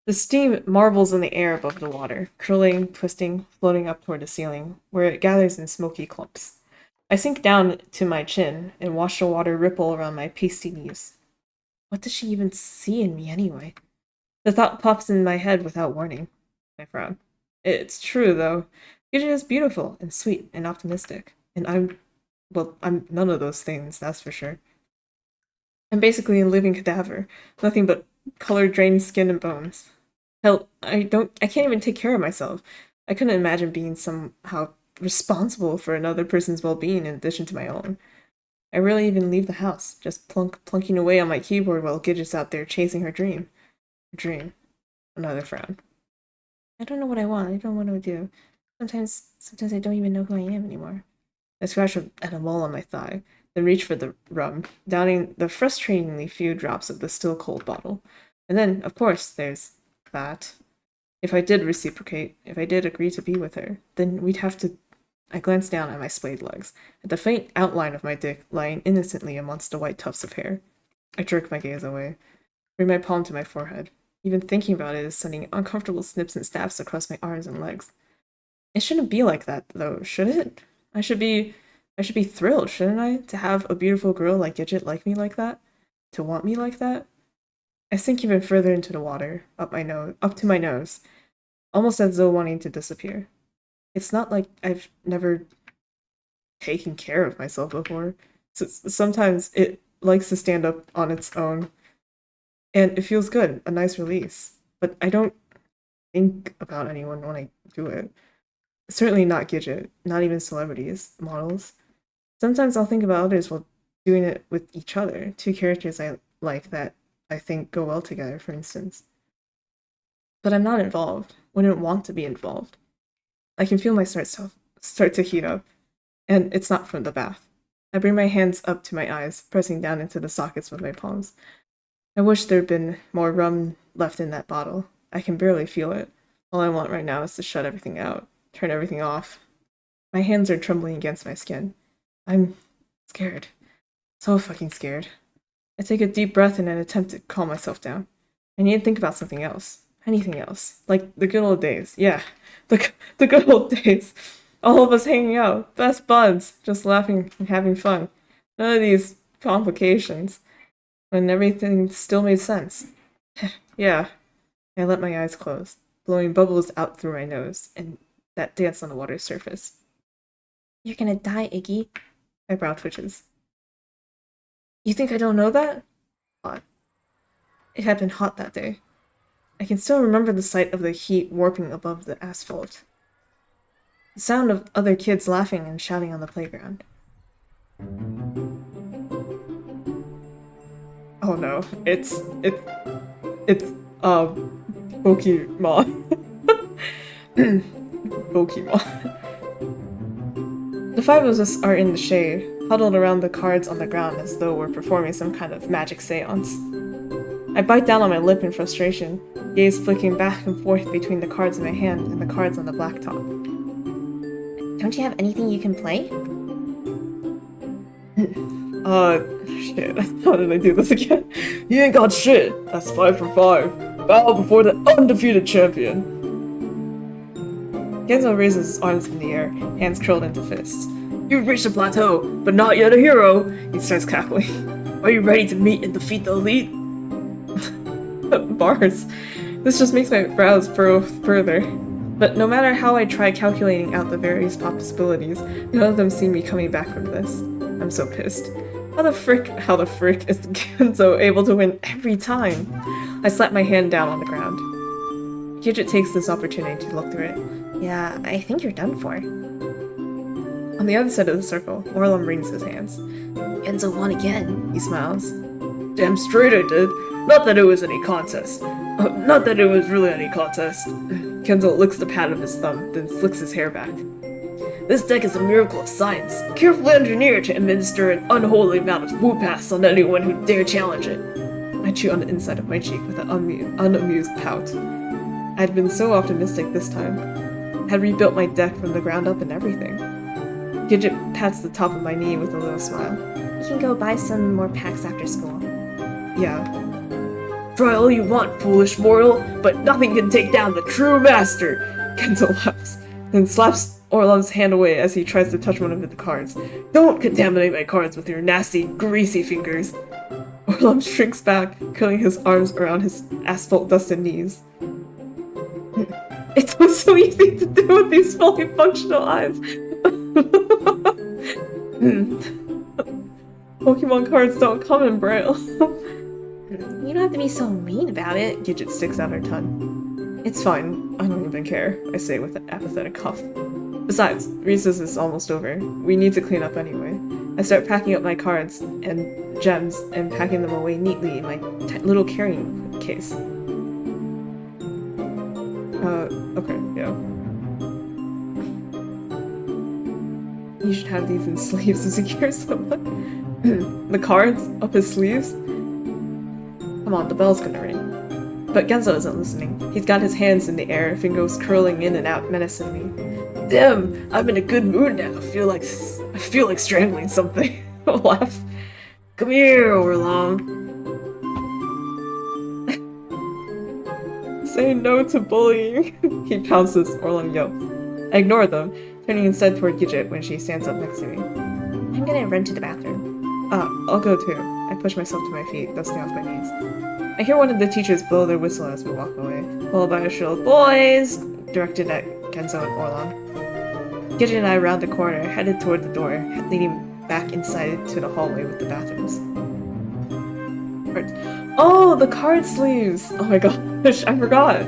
The steam marbles in the air above the water, curling, twisting, floating up toward the ceiling, where it gathers in smoky clumps. I sink down to my chin and watch the water ripple around my pasty knees. What does she even see in me anyway? The thought pops in my head without warning. I frown. It's true, though. Gidget is beautiful and sweet and optimistic. And I'm none of those things, that's for sure. I'm basically a living cadaver. Nothing but color-drained skin and bones. Hell, I can't even take care of myself. I couldn't imagine being somehow responsible for another person's well-being in addition to my own. I rarely even leave the house, just plunking away on my keyboard while Gidget's out there chasing her dream. Her dream. Another frown. I don't know what I want. I don't know what I do. Sometimes I don't even know who I am anymore. I scratch at a mole on my thigh, then reach for the rum, downing the frustratingly few drops of the still cold bottle. And then, of course, there's that. If I did reciprocate, if I did agree to be with her, then we'd have to. I glanced down at my splayed legs, at the faint outline of my dick lying innocently amongst the white tufts of hair. I jerked my gaze away, bring my palm to my forehead. Even thinking about it is sending uncomfortable snips and stabs across my arms and legs. It shouldn't be like that, though, should it? I should be thrilled, shouldn't I, to have a beautiful girl like Gidget like me like that? To want me like that? I sink even further into the water, up to my nose, almost as though wanting to disappear. It's not like I've never taken care of myself before. Sometimes it likes to stand up on its own, and it feels good, a nice release. But I don't think about anyone when I do it. Certainly not Gidget, not even celebrities, models. Sometimes I'll think about others while doing it with each other, two characters I like that I think go well together, for instance. But I'm not involved, wouldn't want to be involved. I can feel my start to heat up, and it's not from the bath. I bring my hands up to my eyes, pressing down into the sockets with my palms. I wish there'd been more rum left in that bottle. I can barely feel it. All I want right now is to shut everything out, turn everything off. My hands are trembling against my skin. I'm scared. So fucking scared. I take a deep breath in an attempt to calm myself down. I need to think about something else. Anything else. Like the good old days. Yeah, the good old days. All of us hanging out. Best buds. Just laughing and having fun. None of these complications. When everything still made sense. Yeah. I let my eyes close, blowing bubbles out through my nose, and that dance on the water's surface. You're gonna die, Iggy. My brow twitches. You think I don't know that? Hot. It had been hot that day. I can still remember the sight of the heat warping above the asphalt. The sound of other kids laughing and shouting on the playground. Oh no, it's Pokemon. Pokemon. The five of us are in the shade, huddled around the cards on the ground as though we're performing some kind of magic seance. I bite down on my lip in frustration, gaze flicking back and forth between the cards in my hand and the cards on the blacktop. Don't you have anything you can play? Shit. How did I do this again? You ain't got shit. That's 5 for 5. Bow before the undefeated champion. Genzo raises his arms in the air, hands curled into fists. You've reached a plateau, but not yet a hero, he starts cackling. Are you ready to meet and defeat the elite? Bars. This just makes my brows furrow further. But no matter how I try calculating out the various possibilities, none of them see me coming back from this. I'm so pissed. How the frick is Genzo able to win every time? I slap my hand down on the ground. Gidget takes this opportunity to look through it. Yeah, I think you're done for. On the other side of the circle, Orlum wrings his hands. Genzo won again. He smiles. Damn straight I did. Not that it was any contest. Not that it was really any contest. Genzo licks the pad of his thumb, then slicks his hair back. This deck is a miracle of science, carefully engineered to administer an unholy amount of whoop-ass on anyone who dare challenge it. I chew on the inside of my cheek with an unamused pout. I had been so optimistic this time. I had rebuilt my deck from the ground up and everything. Gidget pats the top of my knee with a little smile. You can go buy some more packs after school. Yeah. Try all you want, foolish mortal, but nothing can take down the true master! Genzo laughs, then slaps Orlum's hand away as he tries to touch one of the cards. Don't contaminate my cards with your nasty, greasy fingers! Orlum shrinks back, curling his arms around his asphalt-dusted knees. It's so easy to do with these fully functional eyes. Pokemon cards don't come in Braille. You don't have to be so mean about it. Gidget sticks out her tongue. It's fine. I don't even care, I say with an apathetic cough. Besides, recess is almost over. We need to clean up anyway. I start packing up my cards and gems and packing them away neatly in my little carrying case. Okay, yeah. You should have these in sleeves to secure someone. The cards up his sleeves? Come on, the bell's gonna ring. But Genzo isn't listening. He's got his hands in the air, fingers curling in and out menacingly. Damn, I'm in a good mood now. I feel like strangling something. Laugh. Come here, Orlong. Say no to bullying. He pounces, Orlong yelps. I ignore them, turning instead toward Gidget when she stands up next to me. I'm gonna run to the bathroom. I'll go too. I push myself to my feet, dusting off my knees. I hear one of the teachers blow their whistle as we walk away, followed by a shrill of boys directed at Genzo and Orlong. Gidget and I round the corner, headed toward the door, leading back inside to the hallway with the bathrooms. Oh, the card sleeves! Oh my gosh, I forgot!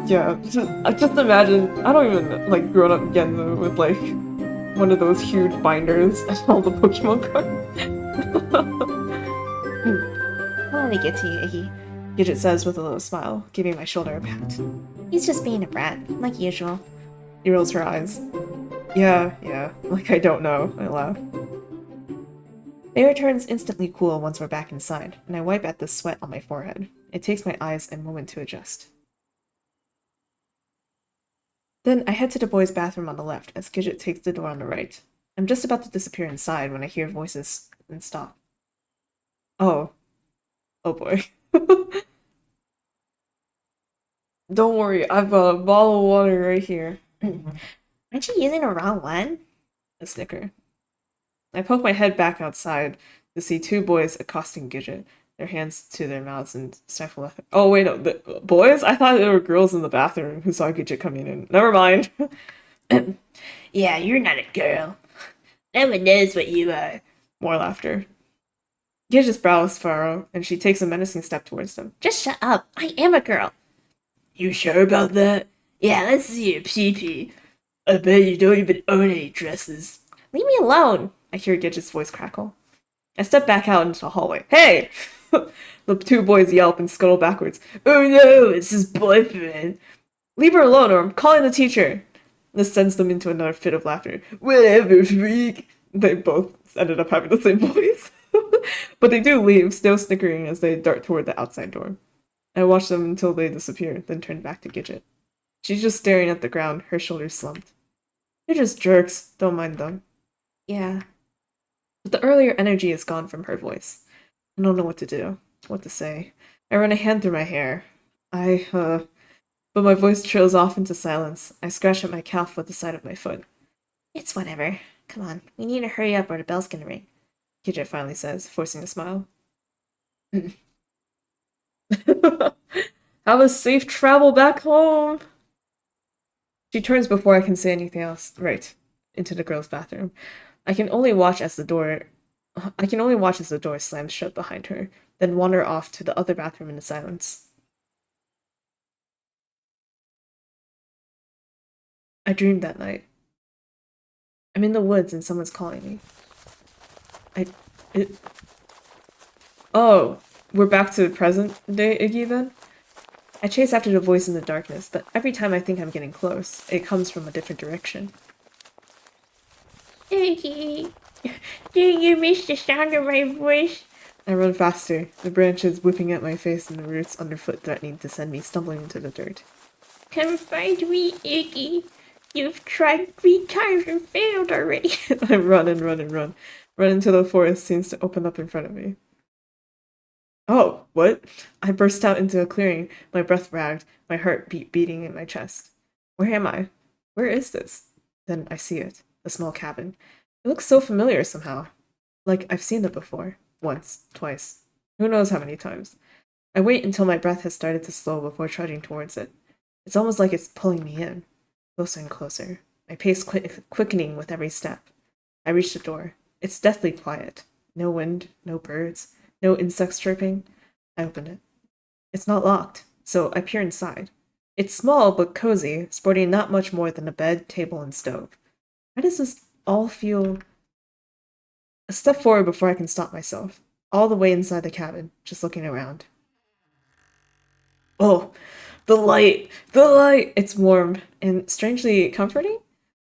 Yeah, just imagine, I don't even, like, grown up Genzo with, like, one of those huge binders and all the Pokemon cards. I'll only get to you, Iggy. Gidget says with a little smile, giving my shoulder a pat. He's just being a brat, like usual. He rolls her eyes. Yeah, like I don't know, I laugh. The air turns instantly cool once we're back inside, and I wipe at the sweat on my forehead. It takes my eyes a moment to adjust. Then I head to the boys' bathroom on the left as Gidget takes the door on the right. I'm just about to disappear inside when I hear voices and stop. Oh. Oh boy. Don't worry, I've got a bottle of water right here. Aren't you using the wrong one? A snicker. I poke my head back outside to see two boys accosting Gidget, their hands to their mouths and stifle laughter. Oh wait, no, the boys? I thought there were girls in the bathroom who saw Gidget coming in. Never mind. Yeah, you're not a girl. No one knows what you are. More laughter. Gidget's brows furrow, and she takes a menacing step towards them. Just shut up. I am a girl. You sure about that? Yeah, let's see your pee-pee. I bet you don't even own any dresses. Leave me alone. I hear Gidget's voice crackle. I step back out into the hallway. Hey! The two boys yelp and scuttle backwards. Oh no, it's his boyfriend. Leave her alone or I'm calling the teacher. This sends them into another fit of laughter. Whatever, freak. They both ended up having the same voice. But they do leave, still snickering as they dart toward the outside door. I watch them until they disappear, then turn back to Gidget. She's just staring at the ground, her shoulders slumped. They're just jerks, don't mind them. Yeah. But the earlier energy is gone from her voice. I don't know what to do, what to say. I run a hand through my hair. But my voice trails off into silence. I scratch at my calf with the side of my foot. It's whatever. Come on, we need to hurry up or the bell's gonna ring. Gidget finally says, forcing a smile. Have a safe travel back home! She turns before I can say anything else. Right, into the girls' bathroom. I can only watch as the door slams shut behind her, then wander off to the other bathroom in the silence. I dreamed that night. I'm in the woods and someone's calling me. Oh, we're back to present day, Iggy, then? I chase after the voice in the darkness, but every time I think I'm getting close, it comes from a different direction. Iggy, do you miss the sound of my voice? I run faster, the branches whipping at my face and the roots underfoot threatening to send me stumbling into the dirt. Come find me, Iggy. You've tried 3 times and failed already. I run and run and run. Run until the forest seems to open up in front of me. Oh, what? I burst out into a clearing, my breath ragged, my heart beating in my chest. Where am I? Where is this? Then I see it, the small cabin. It looks so familiar somehow. Like I've seen it before. Once, twice. Who knows how many times. I wait until my breath has started to slow before trudging towards it. It's almost like it's pulling me in, closer and closer, my pace quickening with every step. I reach the door. It's deathly quiet. No wind, no birds, no insects chirping. I open it. It's not locked, so I peer inside. It's small but cozy, sporting not much more than a bed, table, and stove. Why does this all feel... A step forward before I can stop myself, all the way inside the cabin, just looking around. Oh, the light! The light! It's warm and strangely comforting.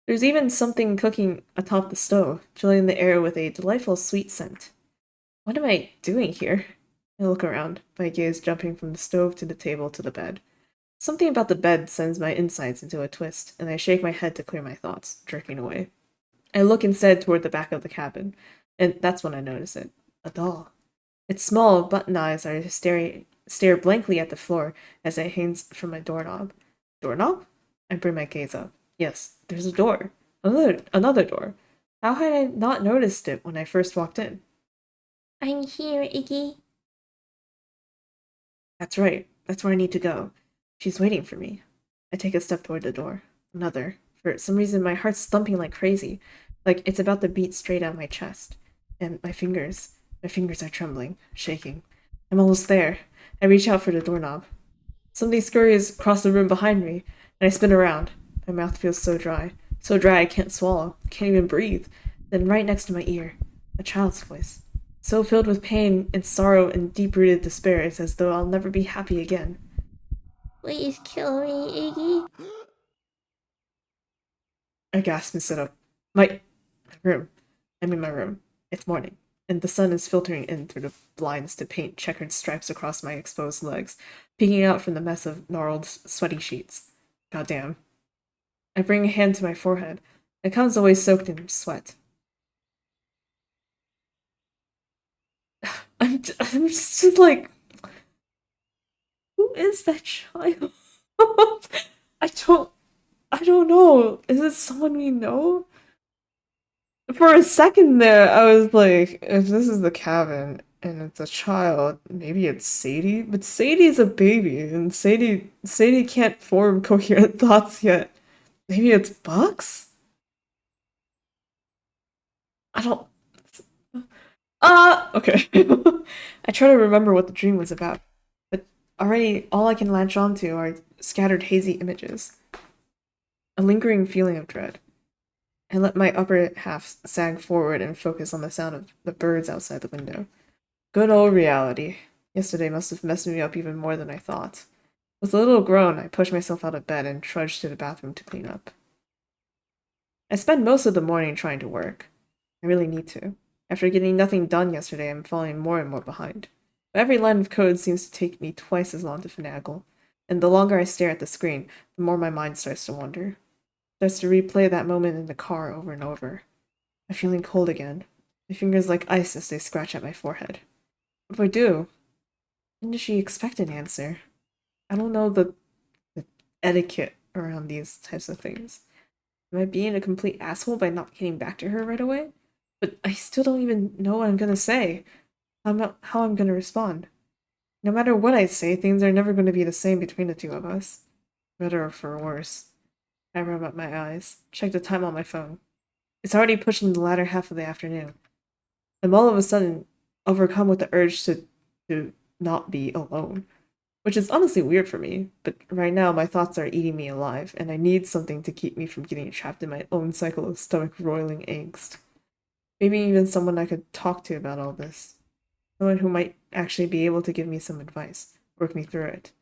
There's even something cooking atop the stove, filling the air with a delightful sweet scent. What am I doing here? I look around, my gaze jumping from the stove to the table to the bed. Something about the bed sends my insides into a twist, and I shake my head to clear my thoughts, jerking away. I look instead toward the back of the cabin, and that's when I notice it. A doll. Its small, button eyes are stare blankly at the floor as it hangs from my doorknob. Doorknob? I bring my gaze up. Yes, there's a door. Another door. How had I not noticed it when I first walked in? I'm here, Iggy. That's right. That's where I need to go. She's waiting for me. I take a step toward the door. Another. For some reason, my heart's thumping like crazy, like it's about to beat straight out of my chest. And my fingers are trembling, shaking. I'm almost there. I reach out for the doorknob. Something scurries across the room behind me, and I spin around. My mouth feels so dry I can't swallow, can't even breathe. Then right next to my ear, a child's voice. So filled with pain and sorrow and deep-rooted despair, it's as though I'll never be happy again. Please kill me, Iggy. I gasp and sit up. My room. I'm in my room. It's morning, and the sun is filtering in through the blinds to paint checkered stripes across my exposed legs, peeking out from the mess of gnarled, sweaty sheets. Goddamn. I bring a hand to my forehead. It comes away soaked in sweat. I'm just like, who is that child? I don't know. Is it someone we know? For a second there, I was like, if this is the cabin and it's a child, maybe it's Sadie. But Sadie's a baby, and Sadie can't form coherent thoughts yet. Maybe it's Bucks? I don't. Okay. I try to remember what the dream was about, but already all I can latch onto are scattered hazy images. A lingering feeling of dread. I let my upper half sag forward and focus on the sound of the birds outside the window. Good old reality. Yesterday must have messed me up even more than I thought. With a little groan, I pushed myself out of bed and trudged to the bathroom to clean up. I spend most of the morning trying to work. I really need to. After getting nothing done yesterday, I'm falling more and more behind. But every line of code seems to take me twice as long to finagle, and the longer I stare at the screen, the more my mind starts to wander. Starts to replay that moment in the car over and over. I'm feeling cold again. My fingers like ice as they scratch at my forehead. What do I do? When does she expect an answer? I don't know the etiquette around these types of things. Am I being a complete asshole by not getting back to her right away? But I still don't even know what I'm gonna say. How I'm gonna respond. No matter what I say, things are never gonna be the same between the two of us. Better or for worse. I rub up my eyes, check the time on my phone. It's already pushing the latter half of the afternoon. I'm all of a sudden overcome with the urge to not be alone. Which is honestly weird for me, but right now my thoughts are eating me alive, and I need something to keep me from getting trapped in my own cycle of stomach-roiling angst. Maybe even someone I could talk to about all this. Someone who might actually be able to give me some advice, work me through it.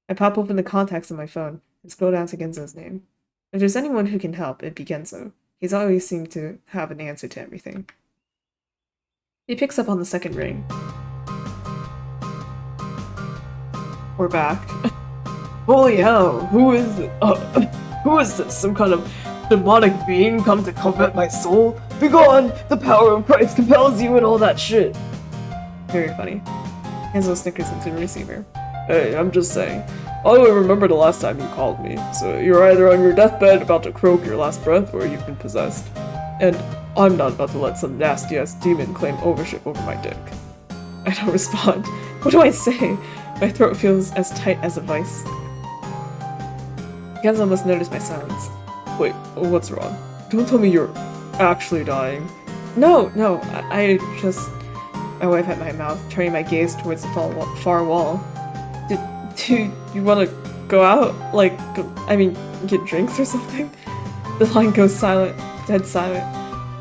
I pop open the contacts on my phone and scroll down to Genzo's name. If there's anyone who can help, it'd be Genzo. He's always seemed to have an answer to everything. He picks up on the second ring. We're back. Holy hell, who is it? Who is this? Some kind of demonic being come to comfort my soul? Begone! The power of Christ compels you and all that shit. Very funny. Genzo snickers into the receiver. Hey, I'm just saying. I don't remember the last time you called me, so you're either on your deathbed about to croak your last breath, or you've been possessed. And I'm not about to let some nasty-ass demon claim ownership over my dick. I don't respond. What do I say? My throat feels as tight as a vice. Genzo must notice my silence. Wait, what's wrong? Don't tell me you're actually dying. No, no, I just... My wife at my mouth, turning my gaze towards the far wall. Do you want to go out? Like, I mean, get drinks or something? The line goes silent, dead silent,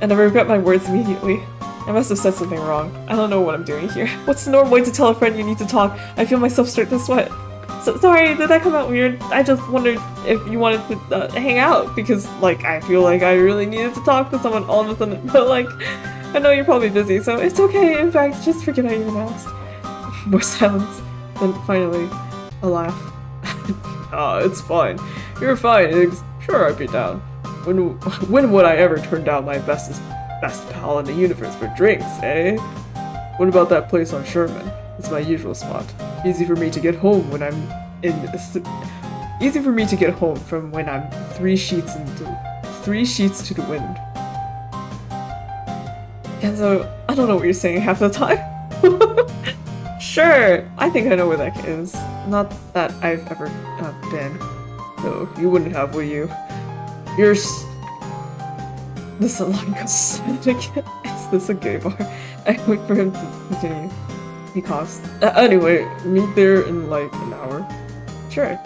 and I regret my words immediately. I must have said something wrong. I don't know what I'm doing here. What's the normal way to tell a friend you need to talk? I feel myself start to sweat. So sorry, did that come out weird? I just wondered if you wanted to hang out, because, like, I feel like I really needed to talk to someone all of a sudden, but, like, I know you're probably busy, so it's okay. In fact, just forget I even asked. More silence. Then finally, a laugh. Ah, it's fine. You're fine, Iggs. Sure, I'd be down. When would I ever turn down my best pal in the universe for drinks, eh? What about that place on Sherman? It's my usual spot. Easy for me to get home when I'm easy for me to get home from when I'm three sheets to the wind. Genzo, I don't know what you're saying half the time. Sure, I think I know where that is. Not that I've ever been. No, you wouldn't have, would you? This line goes silent again. Is this a gay bar? I wait for him to continue. He coughs. Anyway, meet there in like an hour. Sure.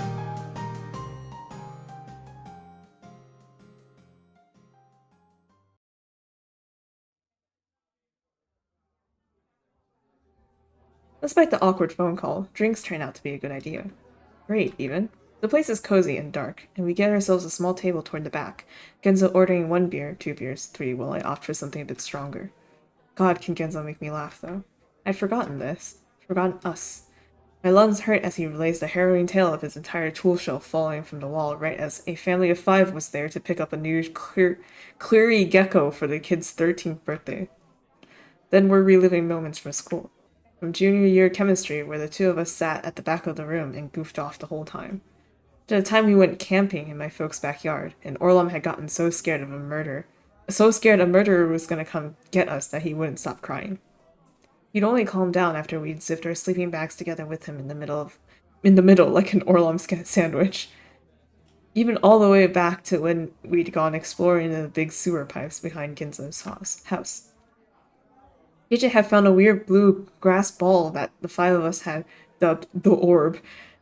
Despite the awkward phone call, drinks turn out to be a good idea. Great, even. The place is cozy and dark, and we get ourselves a small table toward the back, Genzo ordering 1 beer, 2 beers, 3 while I opt for something a bit stronger. God, can Genzo make me laugh, though. I'd forgotten this. Forgotten us. My lungs hurt as he relays the harrowing tale of his entire tool shelf falling from the wall right as a family of 5 was there to pick up a new cleary gecko for the kid's 13th birthday. Then we're reliving moments from school. From junior year chemistry, where the two of us sat at the back of the room and goofed off the whole time. To the time we went camping in my folks' backyard, and Orlom had gotten so scared a murderer was gonna come get us that he wouldn't stop crying. He'd only calm down after we'd zipped our sleeping bags together with him in the middle, like an Orlom sandwich. Even all the way back to when we'd gone exploring in the big sewer pipes behind Ginzo's house. Gidget had found a weird blue grass ball that the 5 of us had dubbed the Orb,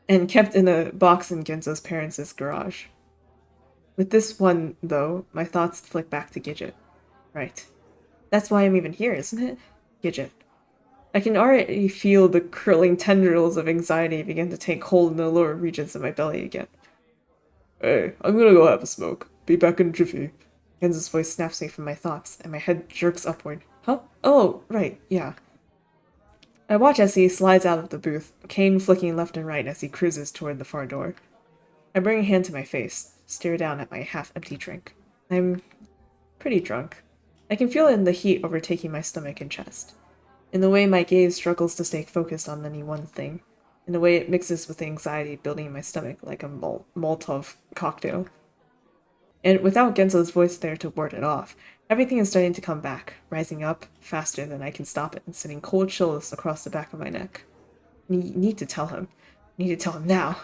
and kept in a box in Genzo's parents' garage. With this one, though, my thoughts flick back to Gidget. Right. That's why I'm even here, isn't it? Gidget. I can already feel the curling tendrils of anxiety begin to take hold in the lower regions of my belly again. Hey, I'm gonna go have a smoke. Be back in a jiffy. Genzo's voice snaps me from my thoughts, and my head jerks upward. Huh? Oh, right, yeah. I watch as he slides out of the booth, cane flicking left and right as he cruises toward the far door. I bring a hand to my face, stare down at my half-empty drink. I'm pretty drunk. I can feel it in the heat overtaking my stomach and chest. In the way my gaze struggles to stay focused on any one thing. In the way it mixes with the anxiety building in my stomach like a Molotov cocktail. And without Genzo's voice there to ward it off, everything is starting to come back, rising up faster than I can stop it and sending cold chills across the back of my neck. I need to tell him. I need to tell him now,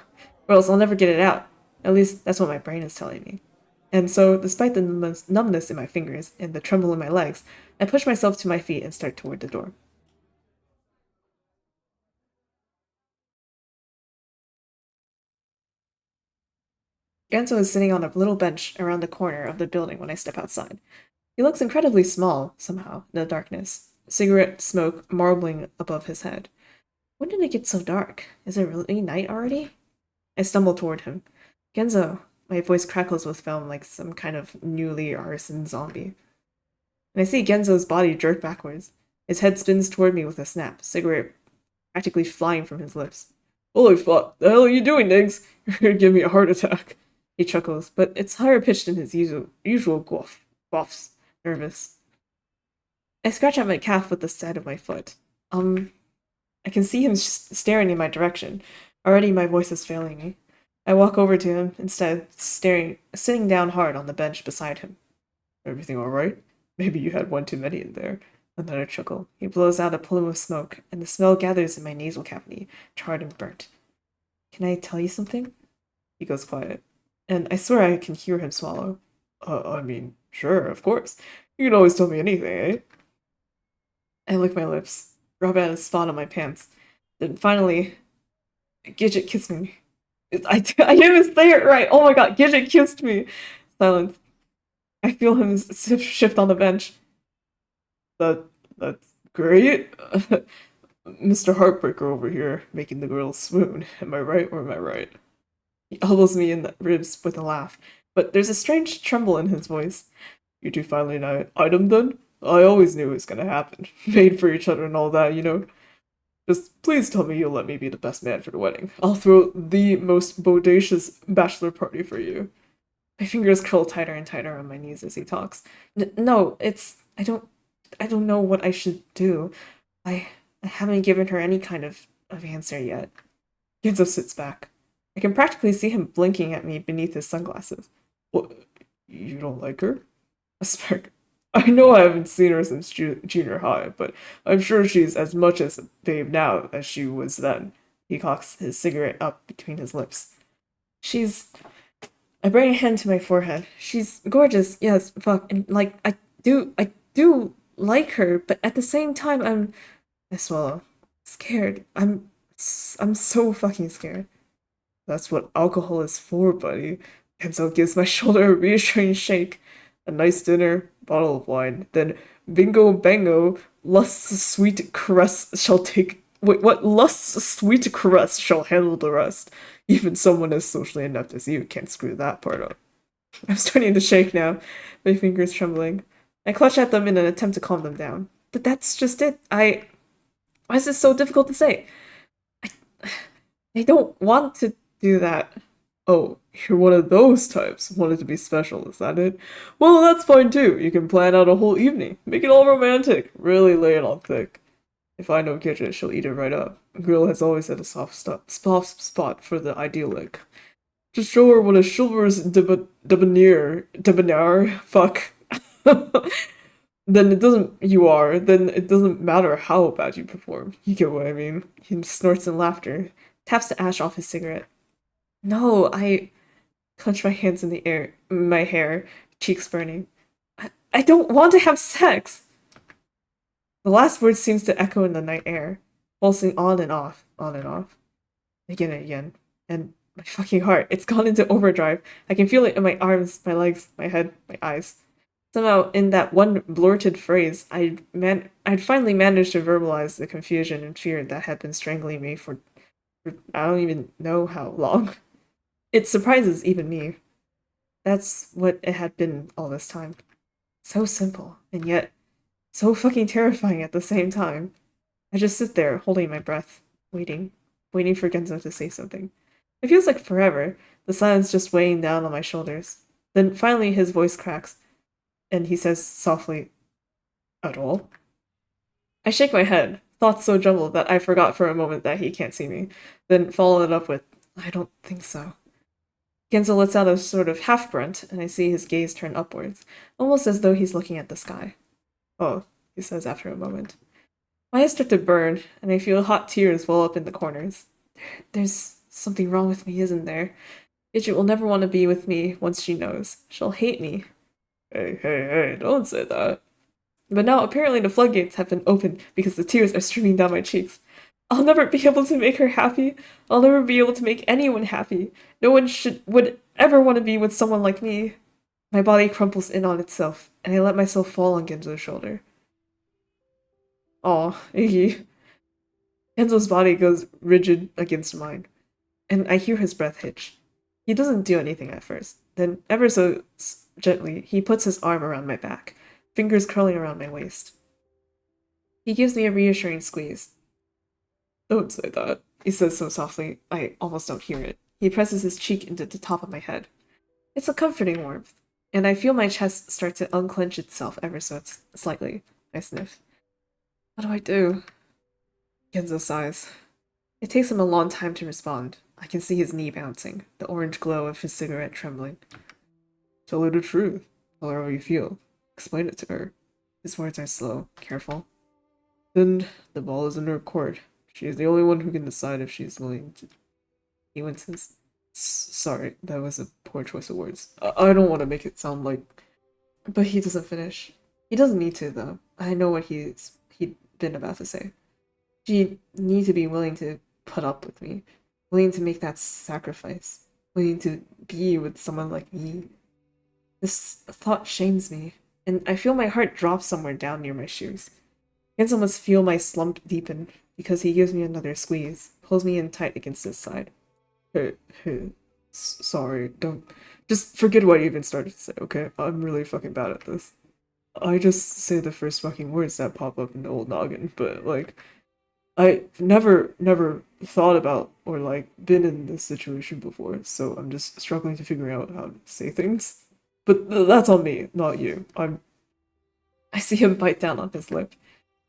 or else I'll never get it out. At least that's what my brain is telling me. And so, despite the numbness in my fingers and the tremble in my legs, I push myself to my feet and start toward the door. Genzo is sitting on a little bench around the corner of the building when I step outside. He looks incredibly small, somehow, in the darkness, cigarette smoke marbling above his head. When did it get so dark? Is it really night already? I stumble toward him. Genzo, my voice crackles with foam like some kind of newly arson zombie. And I see Genzo's body jerk backwards. His head spins toward me with a snap, cigarette practically flying from his lips. Holy fuck, the hell are you doing, Niggs? You're gonna give me a heart attack. He chuckles, but it's higher pitched than his usual goughs. Nervous. I scratch at my calf with the side of my foot. I can see him staring in my direction. Already my voice is failing me. I walk over to him, instead sitting down hard on the bench beside him. Everything alright? Maybe you had one too many in there. Another chuckle. He blows out a plume of smoke, and the smell gathers in my nasal cavity, charred and burnt. Can I tell you something? He goes quiet, and I swear I can hear him swallow. I mean, sure, of course. You can always tell me anything, eh? I lick my lips, rub out a spot on my pants. Then finally, Gidget kissed me. I can't even say it right. Oh my god, Gidget kissed me. Silence. I feel him shift on the bench. That's great. Mr. Heartbreaker over here, making the girls swoon. Am I right or am I right? He elbows me in the ribs with a laugh, but there's a strange tremble in his voice. You two finally an item then? I always knew it was gonna happen. Made for each other and all that, you know? Just please tell me you'll let me be the best man for the wedding. I'll throw the most bodacious bachelor party for you. My fingers curl tighter and tighter on my knees as he talks. No, I don't know what I should do. I haven't given her any kind of answer yet. Genzo sits back. I can practically see him blinking at me beneath his sunglasses. What? You don't like her? A smirk. I know I haven't seen her since junior high, but I'm sure she's as much as a babe now as she was then. He cocks his cigarette up between his lips. She's... I bring a hand to my forehead. She's gorgeous, yes, fuck, and like, I do like her, but at the same time, I swallow. Scared. I'm so fucking scared. That's what alcohol is for, buddy. Kenzo gives my shoulder a reassuring shake. A nice dinner, bottle of wine, then bingo bango, lust's sweet caress shall take. Wait, what? Lust's sweet caress shall handle the rest. Even someone as socially inept as you can't screw that part up. I'm starting to shake now, my fingers trembling. I clutch at them in an attempt to calm them down. But that's just it. Why is this so difficult to say? I, I don't want to do that. Oh, you're one of those types. Wanted to be special, is that it? Well, that's fine too. You can plan out a whole evening. Make it all romantic. Really lay it on thick. If I know Gidget, she'll eat it right up. A girl has always had a soft spot for the idyllic. Just show her what a chivalrous debonair, fuck. Then it doesn't matter how bad you perform. You get what I mean? He snorts in laughter, taps the ash off his cigarette. No, I clench my hands in the air, my hair, cheeks burning. I don't want to have sex! The last word seems to echo in the night air, pulsing on and off, again and again. And my fucking heart, it's gone into overdrive. I can feel it in my arms, my legs, my head, my eyes. Somehow, in that one blurted phrase, I'd finally managed to verbalize the confusion and fear that had been strangling me for I don't even know how long. It surprises even me. That's what it had been all this time. So simple, and yet so fucking terrifying at the same time. I just sit there, holding my breath, waiting for Genzo to say something. It feels like forever, the silence just weighing down on my shoulders. Then finally his voice cracks, and he says softly, "At all?" I shake my head, thoughts so jumbled that I forgot for a moment that he can't see me, then follow it up with, "I don't think so." Genzo lets out a sort of half grunt, and I see his gaze turn upwards, almost as though he's looking at the sky. "Oh," he says after a moment. My eyes start to burn, and I feel hot tears well up in the corners. There's something wrong with me, isn't there? Gidget will never want to be with me once she knows. She'll hate me. Hey, don't say that. But now apparently the floodgates have been opened because the tears are streaming down my cheeks. I'll never be able to make her happy. I'll never be able to make anyone happy. No one would ever want to be with someone like me. My body crumples in on itself, and I let myself fall on Genzo's shoulder. Aw, Iggy. Genzo's body goes rigid against mine, and I hear his breath hitch. He doesn't do anything at first. Then, ever so gently, he puts his arm around my back, fingers curling around my waist. He gives me a reassuring squeeze. Don't say that, he says so softly, I almost don't hear it. He presses his cheek into the top of my head. It's a comforting warmth, and I feel my chest start to unclench itself ever so slightly. I sniff. What do I do? Genzo sighs. It takes him a long time to respond. I can see his knee bouncing, the orange glow of his cigarette trembling. Tell her the truth. Tell her how you feel. Explain it to her. His words are slow, careful. Then the ball is in her court. She is the only one who can decide if she is willing to. He winces. Sorry, that was a poor choice of words. I don't want to make it sound like. But he doesn't finish. He doesn't need to, though. I know what he'd been about to say. She need to be willing to put up with me, willing to make that sacrifice, willing to be with someone like me. This thought shames me, and I feel my heart drop somewhere down near my shoes. I can almost feel my slump deepen because he gives me another squeeze, pulls me in tight against his side. Sorry, don't. Just forget what I even started to say, okay? I'm really fucking bad at this. I just say the first fucking words that pop up in the old noggin, but like, I never thought about or like been in this situation before, so I'm just struggling to figure out how to say things. But that's on me, not you. I see him bite down on his lip.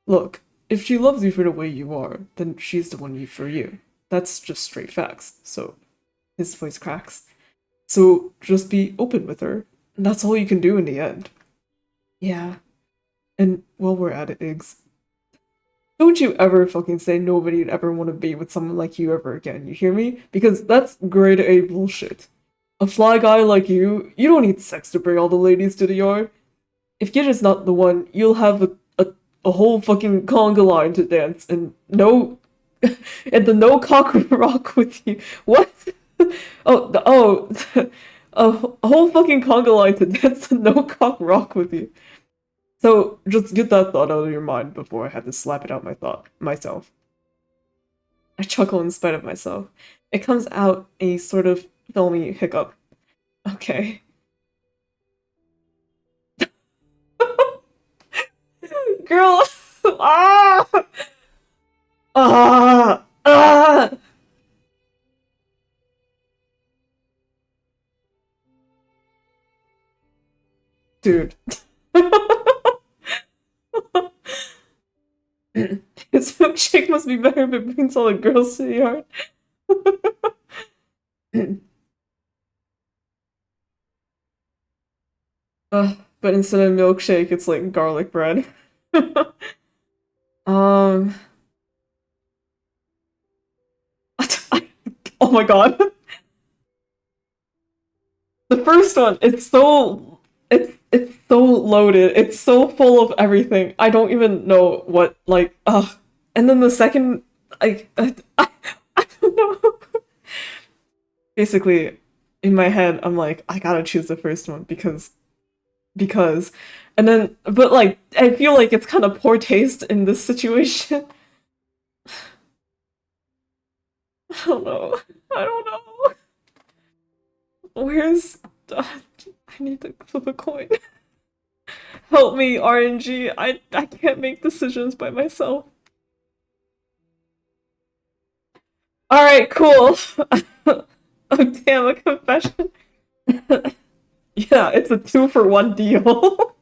Look, if she loves you for the way you are, then she's the one for you. That's just straight facts. So his voice cracks. So just be open with her. And that's all you can do in the end. Yeah. And while we're at it, Iggs, don't you ever fucking say nobody'd ever want to be with someone like you ever again, you hear me? Because that's grade A bullshit. A fly guy like you don't need sex to bring all the ladies to the yard. If Gidget's not the one, you'll have a whole fucking conga line to dance and no and the no cock rock with you. What? A whole fucking conga line to dance and no cock rock with you. So just get that thought out of your mind before I have to slap it out myself. I chuckle in spite of myself. It comes out a sort of filmy hiccup. Okay. Girl! Ah! Ah! Ah! Dude. His milkshake must be better if it brings all the girls to the yard. But instead of milkshake, it's like garlic bread. um. Oh my god. The first one, it's so loaded. It's so full of everything. I don't even know what like and then the second I don't know. Basically, in my head, I'm like, I gotta choose the first one because and then but like I feel like it's kind of poor taste in this situation. I don't know. I don't know. Where's I need to flip a coin. Help me, RNG. I can't make decisions by myself. Alright, cool. Oh damn, a confession. Yeah, it's a 2-for-1 deal.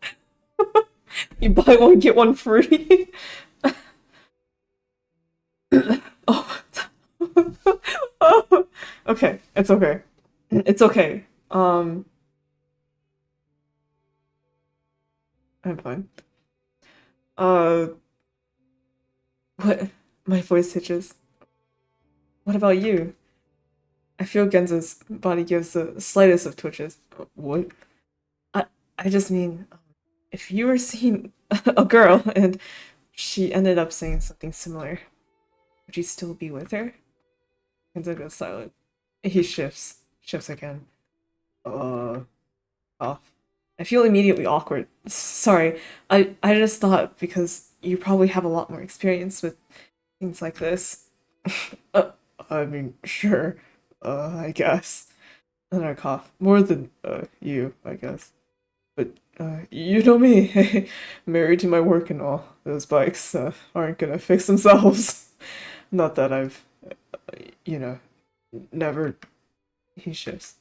You buy one, get one free. Oh. Oh. Okay, it's okay. It's okay. I'm fine. Uh, what? My voice hitches. What about you? I feel Genza's body gives the slightest of twitches. What? I I just mean, if you were seeing a girl and she ended up saying something similar, would you still be with her? Genza goes silent. He shifts again. Off. I feel immediately awkward. Sorry, I just thought because you probably have a lot more experience with things like this. uh, I mean, sure. I guess. And I cough. More than you, I guess. But you know me, married to my work and all. Those bikes aren't gonna fix themselves. Not that I've, you know, never. He shifts.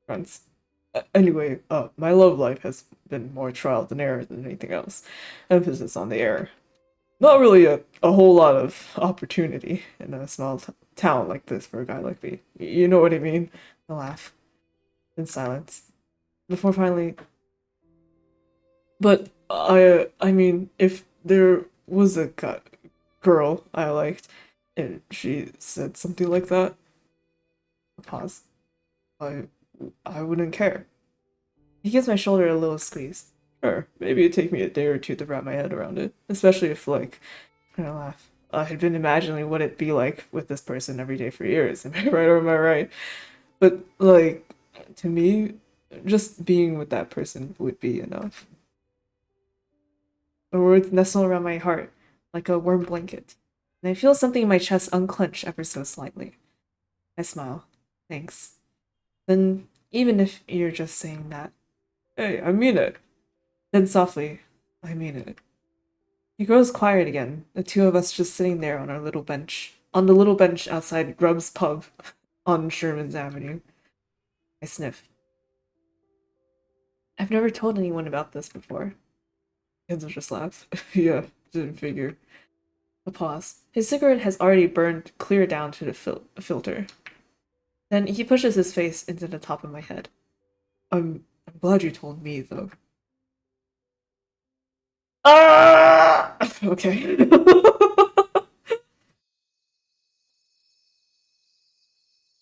Runs. Anyway, my love life has been more trial than error than anything else. Emphasis on the error. Not really a whole lot of opportunity in a small town like this for a guy like me. You know what I mean? I laugh. In silence. Before finally... But I mean, if there was a girl I liked, and she said something like that, pause. I I wouldn't care. He gives my shoulder a little squeeze. Sure, maybe it'd take me a day or two to wrap my head around it, especially if like I laugh. I had been imagining what it'd be like with this person every day for years. Am I right or am I right? But like to me, just being with that person would be enough. The words nestle around my heart like a warm blanket, and I feel something in my chest unclench ever so slightly. I smile. Thanks. Then, even if you're just saying that, hey, I mean it. Then softly, I mean it. He grows quiet again, the two of us just sitting there on our little bench, on the little bench outside Grubb's pub on Sherman's Avenue. I sniff. I've never told anyone about this before. Kenzo just laughs. Yeah, didn't figure. A pause. His cigarette has already burned clear down to the filter. Then he pushes his face into the top of my head. I'm glad you told me, though. Ah! Okay.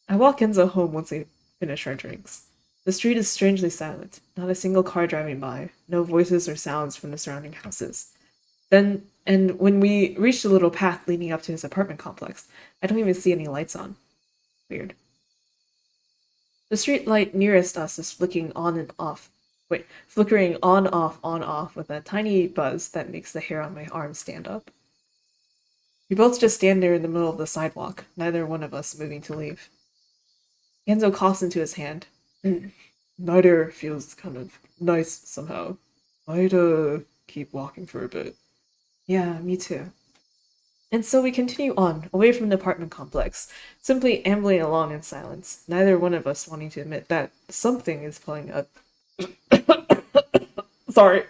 I walk Enzo home once we finish our drinks. The street is strangely silent, not a single car driving by, no voices or sounds from the surrounding houses. And when we reach the little path leading up to his apartment complex, I don't even see any lights on. Weird. The street light nearest us is flickering on and off. Wait, flickering on off with a tiny buzz that makes the hair on my arm stand up. We both just stand there in the middle of the sidewalk, neither one of us moving to leave. Enzo coughs into his hand. Night air feels kind of nice somehow. I'd keep walking for a bit. Yeah, me too. And so we continue on, away from the apartment complex, simply ambling along in silence, neither one of us wanting to admit that something is pulling up. Sorry.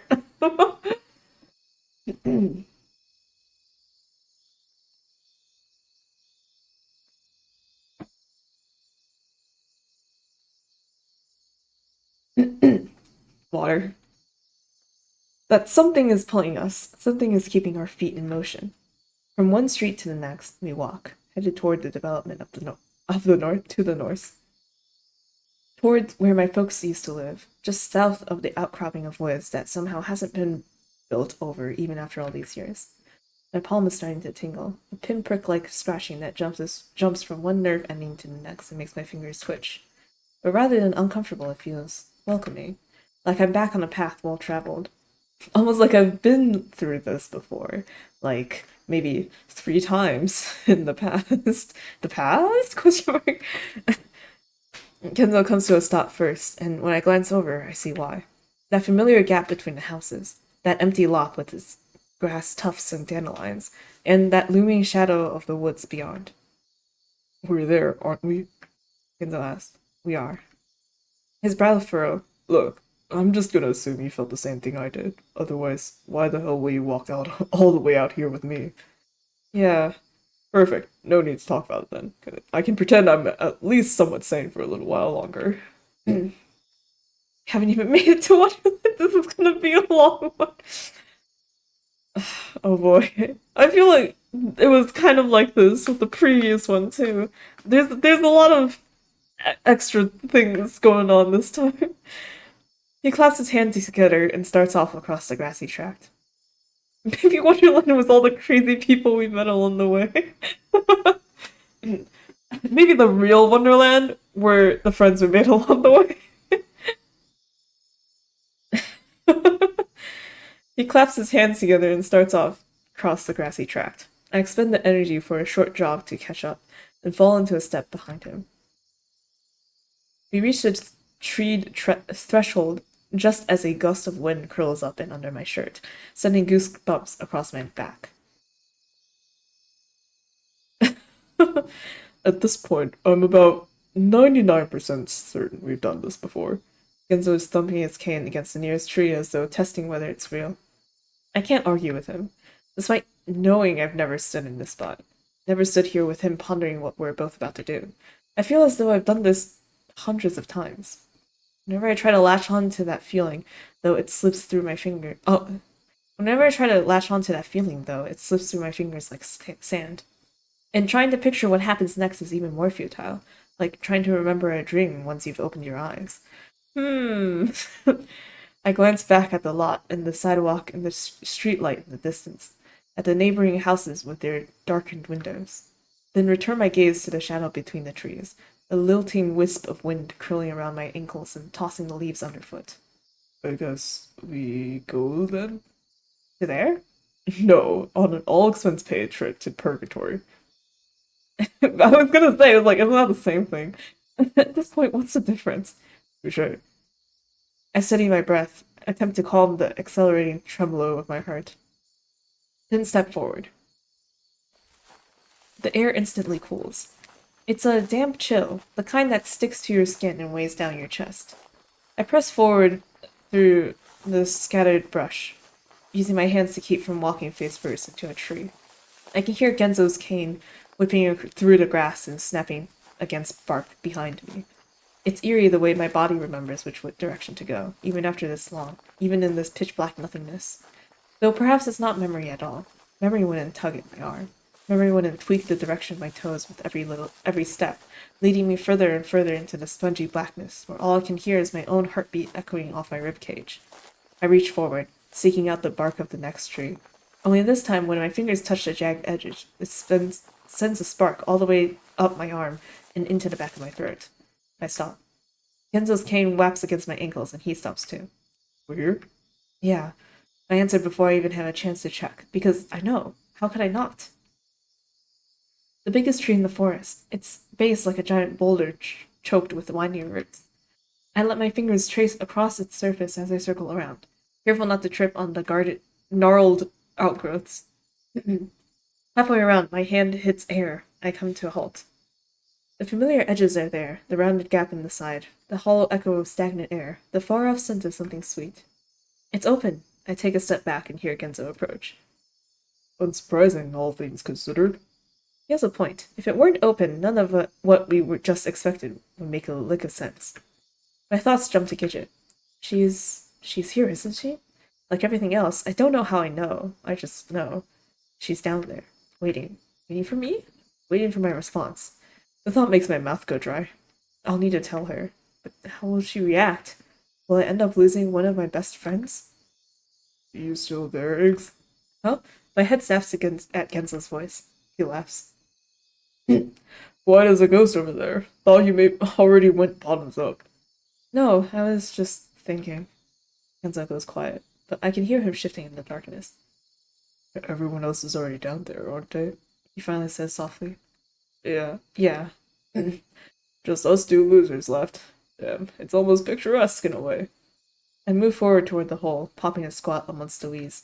Water. That something is pulling us, something is keeping our feet in motion. From one street to the next, we walk, headed toward the development of the north to the north. Towards where my folks used to live, just south of the outcropping of woods that somehow hasn't been built over even after all these years. My palm is starting to tingle, a pinprick-like scratching that jumps from one nerve ending to the next and makes my fingers twitch. But rather than uncomfortable, it feels welcoming, like I'm back on a path well traveled. Almost like I've been through this before, like maybe 3 times in the past. The past? Question mark. Kenzo comes to a stop first, and when I glance over, I see why. That familiar gap between the houses, that empty lot with its grass tufts and dandelions, and that looming shadow of the woods beyond. We're there, aren't we? Kenzo asks. We are. His brow furrow. Look, I'm just gonna assume you felt the same thing I did. Otherwise, why the hell will you walk out all the way out here with me? Yeah, perfect. No need to talk about it then. I can pretend I'm at least somewhat sane for a little while longer. Haven't even made it to Wonderland. This is gonna be a long one. Oh boy. I feel like it was kind of like this with the previous one too. There's a lot of extra things going on this time. He claps his hands together and starts off across the grassy tract. Maybe Wonderland was all the crazy people we met along the way. Maybe the real Wonderland were the friends we made along the way. He claps his hands together and starts off across the grassy tract. I expend the energy for a short jog to catch up and fall into a step behind him. We reach the treed threshold just as a gust of wind curls up and under my shirt, sending goosebumps across my back. At this point, I'm about 99% certain we've done this before. Genzo is thumping his cane against the nearest tree as though testing whether it's real. I can't argue with him, despite knowing I've never stood in this spot. Never stood here with him pondering what we're both about to do. I feel as though I've done this hundreds of times. Whenever I try to latch on to that feeling, though, it slips through my finger. Oh, whenever I try to latch on to that feeling, though, it slips through my fingers like sand. And trying to picture what happens next is even more futile, like trying to remember a dream once you've opened your eyes. I glance back at the lot and the sidewalk and the street light in the distance, at the neighboring houses with their darkened windows. Then return my gaze to the shadow between the trees, a lilting wisp of wind curling around my ankles and tossing the leaves underfoot. I guess we go then? To there? No, on an all-expense-paid trip to purgatory. I was gonna say, it's not the same thing. At this point, what's the difference? For sure. I steady my breath, attempt to calm the accelerating tremolo of my heart. Then step forward. The air instantly cools. It's a damp chill, the kind that sticks to your skin and weighs down your chest. I press forward through the scattered brush, using my hands to keep from walking face first into a tree. I can hear Genzo's cane whipping through the grass and snapping against bark behind me. It's eerie the way my body remembers which direction to go, even after this long, even in this pitch-black nothingness. Though perhaps it's not memory at all. Memory wouldn't tug at my arm. Memory wouldn't tweak the direction of my toes with every step, leading me further and further into the spongy blackness, where all I can hear is my own heartbeat echoing off my ribcage. I reach forward, seeking out the bark of the next tree. Only this time, when my fingers touch the jagged edges, it sends a spark all the way up my arm and into the back of my throat. I stop. Genzo's cane whaps against my ankles, and he stops too. Weird? Yeah. I answered before I even had a chance to check, because I know. How could I not? The biggest tree in the forest, its base like a giant boulder choked with winding roots. I let my fingers trace across its surface as I circle around, careful not to trip on the gnarled outgrowths. Halfway around, my hand hits air. I come to a halt. The familiar edges are there, the rounded gap in the side, the hollow echo of stagnant air, the far-off scent of something sweet. It's open. I take a step back and hear Genzo approach. Unsurprising, all things considered. He has a point. If it weren't open, none of what we were just expected would make a lick of sense. My thoughts jump to Gidget. She's here, isn't she? Like everything else, I don't know how I know. I just know. She's down there, waiting. Waiting for me? Waiting for my response. The thought makes my mouth go dry. I'll need to tell her. But how will she react? Will I end up losing one of my best friends? Are you still there, Eggs? Huh? My head snaps at Genzo's voice. He laughs. Why does a ghost over there? Thought you may already went bottoms up. No, I was just thinking. Genzo goes quiet, but I can hear him shifting in the darkness. Everyone else is already down there, aren't they? He finally says softly. Yeah. Just us two losers left. Damn, it's almost picturesque in a way. I move forward toward the hole, popping a squat amongst the weeds.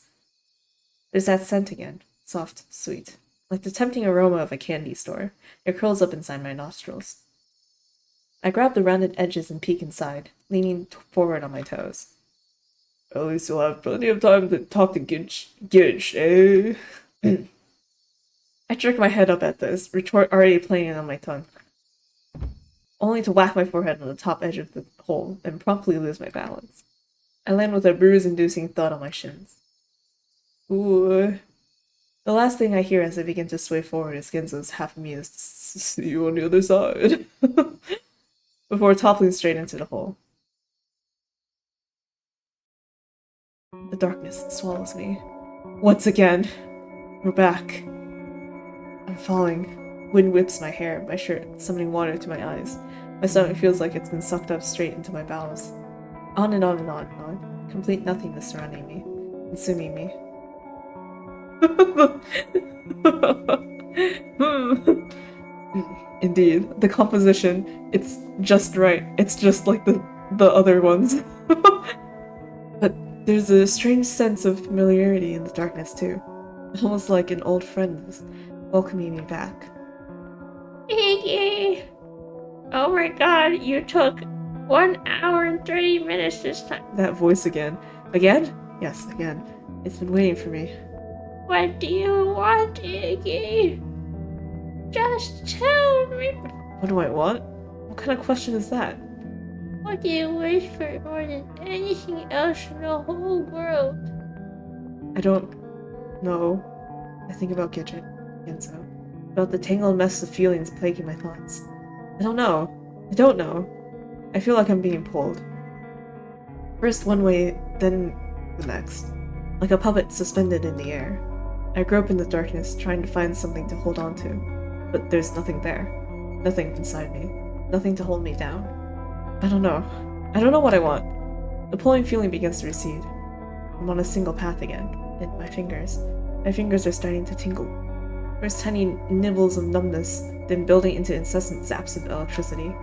There's that scent again. Soft, sweet. Like the tempting aroma of a candy store. It curls up inside my nostrils. I grab the rounded edges and peek inside, leaning forward on my toes. At least you'll have plenty of time to talk to Gidge, eh? I jerk my head up at this, retort already playing on my tongue, only to whack my forehead on the top edge of the hole and promptly lose my balance. I land with a bruise-inducing thud on my shins. Ooh. The last thing I hear as I begin to sway forward is Genzo's half-amused, see you on the other side, before toppling straight into the hole. The darkness swallows me. Once again. We're back. I'm falling. Wind whips my hair, my shirt, summoning water to my eyes. My stomach feels like it's been sucked up straight into my bowels. On and on and on and on. Complete nothingness surrounding me. Consuming me. Indeed. The composition, it's just right. It's just like the other ones. But there's a strange sense of familiarity in the darkness too. Almost like an old friend is welcoming me back. Iggy! Oh my god, you took 1 hour and 30 minutes this time. That voice again. Again? Yes, again. It's been waiting for me. What do you want, Iggy? Just tell me. What do I want? What kind of question is that? What do you wish for more than anything else in the whole world? I don't know. I think about Gidget, Genzo. About the tangled mess of feelings plaguing my thoughts. I don't know. I don't know. I feel like I'm being pulled. First one way, then the next. Like a puppet suspended in the air. I grope in the darkness, trying to find something to hold on to. But there's nothing there. Nothing inside me. Nothing to hold me down. I don't know. I don't know what I want. The pulling feeling begins to recede. I'm on a single path again, and my fingers are starting to tingle. First tiny nibbles of numbness, then building into incessant zaps of electricity.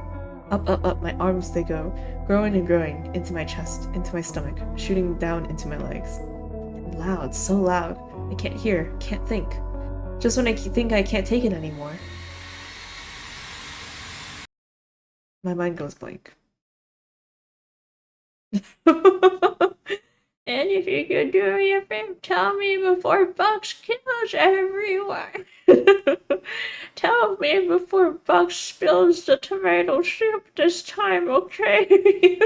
Up, up, up, my arms they go, growing and growing, into my chest, into my stomach, shooting down into my legs. Loud, so loud. I can't hear, can't think. Just when I think I can't take it anymore. My mind goes blank. And if you could do me a favor, tell me before Bugs kills everyone. Tell me before Bugs spills the tomato soup this time, okay?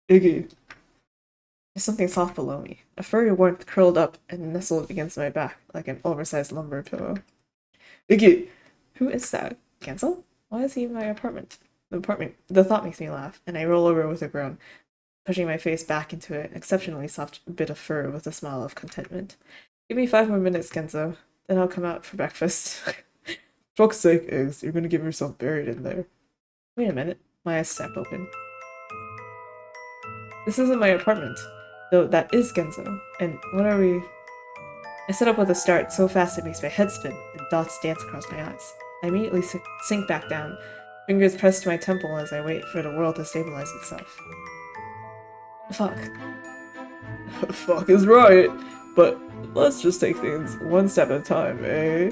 Iggy. There's something soft below me. A furry warmth curled up and nestled against my back like an oversized lumber pillow. Iggy! Who is that? Cancel? Why is he in my apartment? The thought makes me laugh, and I roll over with a groan, pushing my face back into an exceptionally soft bit of fur with a smile of contentment. Give me 5 more minutes, Genzo. Then I'll come out for breakfast. Fuck's sake, Eggs, you're gonna get yourself buried in there. Wait a minute. My eyes snap open. This isn't my apartment, though that is Genzo. And what are we... I sit up with a start so fast it makes my head spin, and dots dance across my eyes. I immediately sink back down, fingers pressed to my temple as I wait for the world to stabilize itself. Fuck. Fuck is right, but let's just take things one step at a time, eh?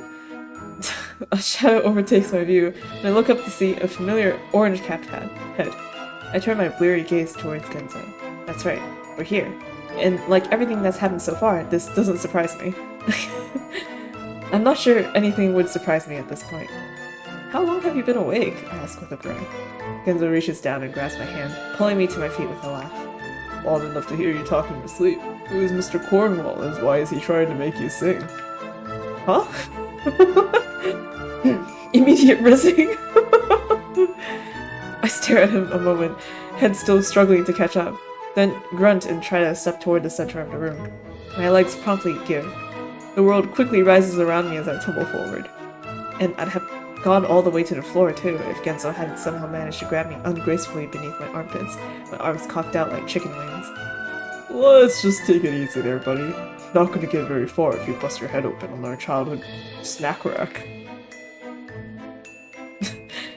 A shadow overtakes my view, and I look up to see a familiar orange-capped head. I turn my bleary gaze towards Genzo. That's right, we're here. And like everything that's happened so far, this doesn't surprise me. I'm not sure anything would surprise me at this point. How long have you been awake? I ask with a groan. Genzo reaches down and grabs my hand, pulling me to my feet with a laugh. Long enough to hear you talk in your sleep. Who is Mr. Cornwall, and why is he trying to make you sing? Huh? Immediate rizzing. I stare at him a moment, head still struggling to catch up, then grunt and try to step toward the center of the room. My legs promptly give. The world quickly rises around me as I tumble forward. And I'd have gone all the way to the floor too if Genzo hadn't somehow managed to grab me ungracefully beneath my armpits, my arms cocked out like chicken wings. Let's just take it easy there, buddy. Not gonna get very far if you bust your head open on our childhood snack rack.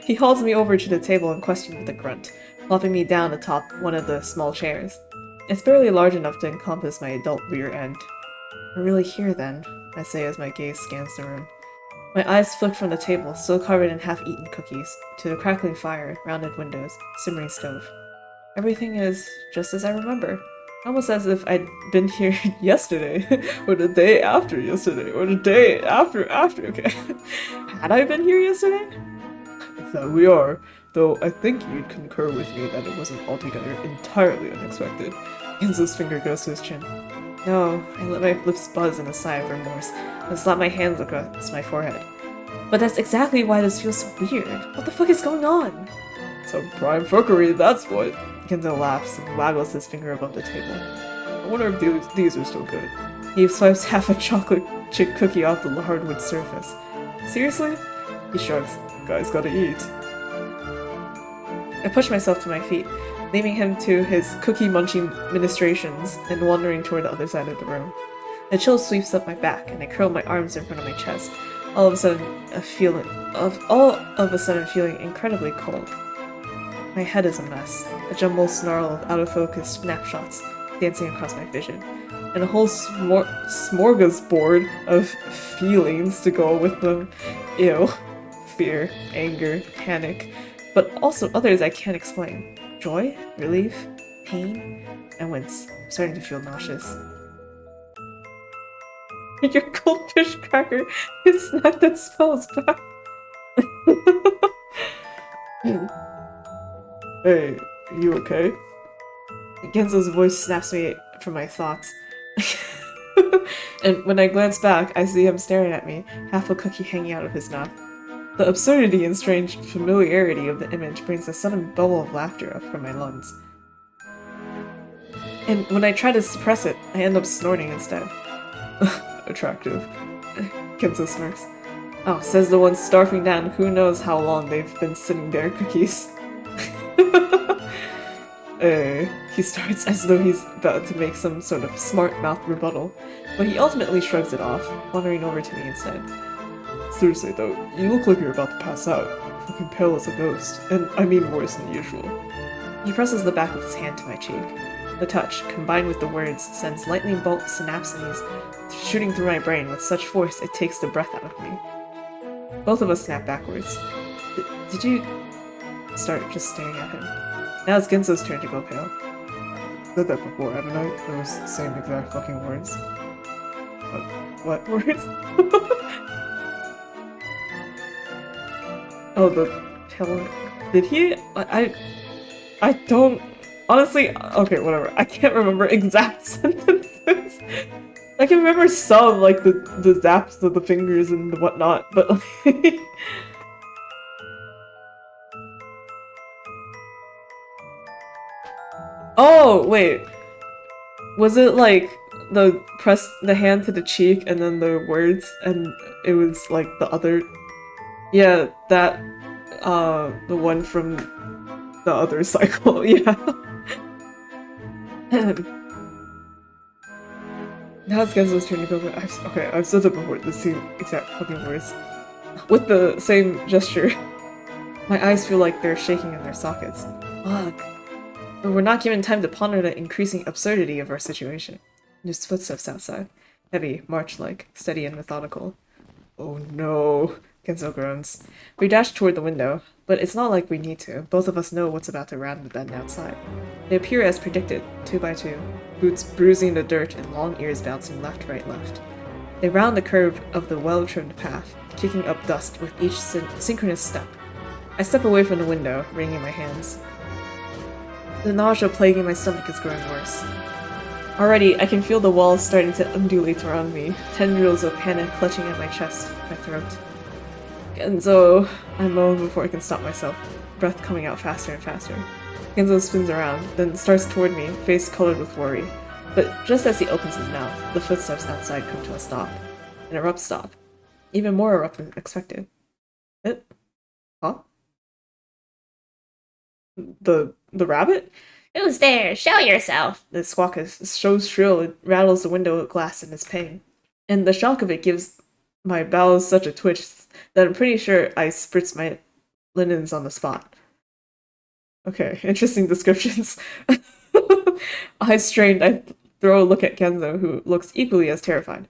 He hauls me over to the table in question with a grunt, plopping me down atop one of the small chairs. It's barely large enough to encompass my adult rear end. We're really here then, I say as my gaze scans the room. My eyes flick from the table, still covered in half-eaten cookies, to the crackling fire, rounded windows, simmering stove. Everything is just as I remember. Almost as if I'd been here yesterday, or the day after yesterday, or the day after, okay. Had I been here yesterday? That we are, though I think you'd concur with me that it wasn't altogether entirely unexpected. Genzo's finger goes to his chin. No, I let my lips buzz in a sigh of remorse, and slap my hands across my forehead. But that's exactly why this feels so weird. What the fuck is going on? Some prime fuckery, that's what. Genzo laughs and waggles his finger above the table. I wonder if these are still good. He swipes half a chocolate chip cookie off the hardwood surface. Seriously? He shrugs. Guy's gotta eat. I push myself to my feet, leaving him to his cookie-munching ministrations and wandering toward the other side of the room. A chill sweeps up my back, and I curl my arms in front of my chest, all of a sudden feeling incredibly cold. My head is a mess, a jumbled snarl of out-of-focus snapshots dancing across my vision, and a whole smorgasbord of feelings to go with them. Ew. Fear, anger, panic, but also others I can't explain. Joy, relief, pain. I wince. I'm starting to feel nauseous. Your goldfish cracker is snack that smells back. Hey, you okay? Genzo's voice snaps me from my thoughts. And when I glance back, I see him staring at me, half a cookie hanging out of his mouth. The absurdity and strange familiarity of the image brings a sudden bubble of laughter up from my lungs. And when I try to suppress it, I end up snorting instead. Attractive. Kenzo smirks. Oh, says the one starving down who knows how long they've been sitting there, cookies. He starts as though he's about to make some sort of smart mouth rebuttal, but he ultimately shrugs it off, wandering over to me instead. Seriously though, you look like you're about to pass out. Fucking pale as a ghost, and I mean worse than usual. He presses the back of his hand to my cheek. The touch, combined with the words, sends lightning bolt synapses shooting through my brain with such force it takes the breath out of me. Both of us snap backwards. Did you... start just staring at him. Now it's Genzo's turn to go pale. Said that before, haven't I? Those same exact fucking words. What words? Oh, the pale... Did he? I don't... Honestly, okay, whatever. I can't remember exact sentences. I can remember some, like the zaps of the fingers and the whatnot, but like... Oh, wait. Was it like the press the hand to the cheek and then the words and it was like the other... Yeah, that, the one from the other cycle, yeah. Now it's Genzo's turn to go, but I've said it before, the same exact fucking words. With the same gesture. My eyes feel like they're shaking in their sockets. Fuck. But we're not given time to ponder the increasing absurdity of our situation. There's footsteps outside. Heavy, march-like, steady and methodical. Oh no, Genzo groans. We dash toward the window, but it's not like we need to. Both of us know what's about to round the bend outside. They appear as predicted, 2 by 2, boots bruising the dirt and long ears bouncing left, right, left. They round the curve of the well-trimmed path, kicking up dust with each synchronous step. I step away from the window, wringing my hands. The nausea plaguing my stomach is growing worse. Already, I can feel the walls starting to undulate around me, tendrils of panic clutching at my chest, my throat. Genzo, I moan before I can stop myself, breath coming out faster and faster. Genzo spins around, then starts toward me, face colored with worry. But just as he opens his mouth, the footsteps outside come to a stop. An abrupt stop. Even more abrupt than expected. It? Huh? The rabbit? Who's there? Show yourself! The squawk is so shrill it rattles the window glass in its pain. And the shock of it gives my bowels such a twitch that I'm pretty sure I spritz my linens on the spot. Okay, interesting descriptions. Eyes strained, I throw a look at Genzo, who looks equally as terrified.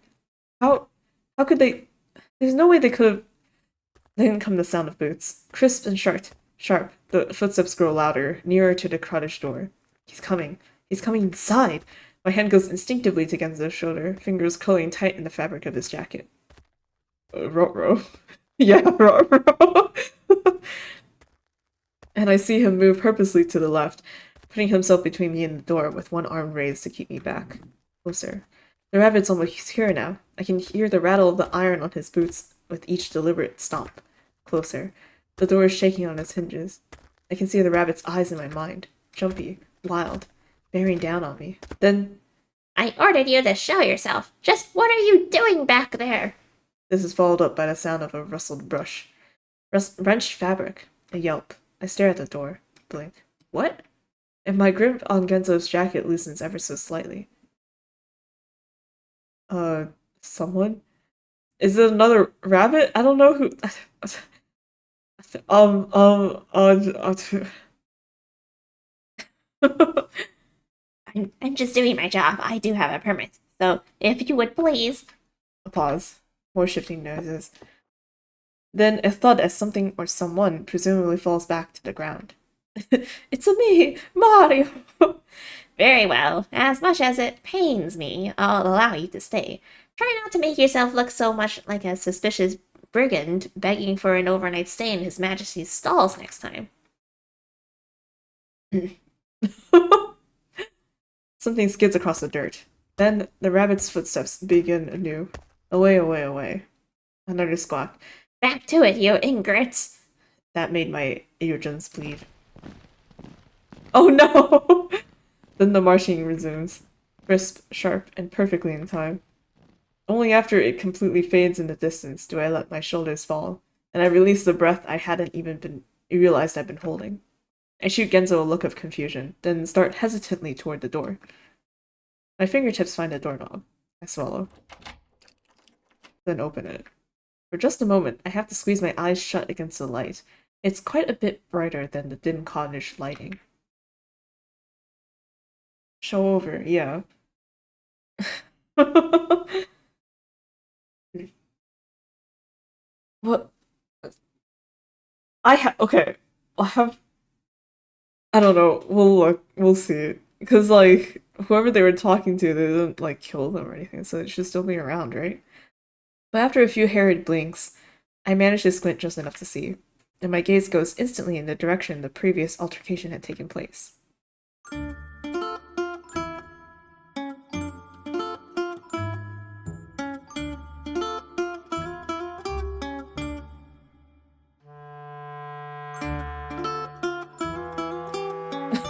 How could they... There's no way they could have... Then come the sound of boots. Crisp and sharp. The footsteps grow louder, nearer to the cottage door. He's coming. He's coming inside! My hand goes instinctively to Genzo's shoulder, fingers curling tight in the fabric of his jacket. Ruh-roh. Yeah, ruh-roh. And I see him move purposely to the left, putting himself between me and the door with one arm raised to keep me back. Closer. The rabbit's almost here now. I can hear the rattle of the iron on his boots with each deliberate stomp. Closer. The door is shaking on its hinges. I can see the rabbit's eyes in my mind. Jumpy, wild, bearing down on me. Then... I ordered you to show yourself. Just what are you doing back there? This is followed up by the sound of a rustled brush. Wrenched fabric. A yelp. I stare at the door. Blink. What? And my grip on Genzo's jacket loosens ever so slightly. Someone? Is it another rabbit? I don't know who... I'm just doing my job. I do have a permit. So, if you would please... A pause. More shifting noises. Then a thud as something or someone presumably falls back to the ground. It's me, Mario! Very well. As much as it pains me, I'll allow you to stay. Try not to make yourself look so much like a suspicious brigand begging for an overnight stay in His Majesty's stalls next time. Something skids across the dirt. Then the rabbit's footsteps begin anew. Away, away, away. Another squawk. Back to it, you ingrates! That made my eardrums bleed. Oh no! Then the marching resumes. Crisp, sharp, and perfectly in time. Only after it completely fades in the distance do I let my shoulders fall, and I release the breath I hadn't even realized I'd been holding. I shoot Genzo a look of confusion, then start hesitantly toward the door. My fingertips find a doorknob. I swallow. Then open it. For just a moment, I have to squeeze my eyes shut against the light. It's quite a bit brighter than the dim cottage lighting. Show over, yeah. What? Okay. I don't know. We'll look. We'll see. Because, like, whoever they were talking to, they didn't, like, kill them or anything, so it should still be around, right? But after a few harried blinks, I manage to squint just enough to see, and my gaze goes instantly in the direction the previous altercation had taken place.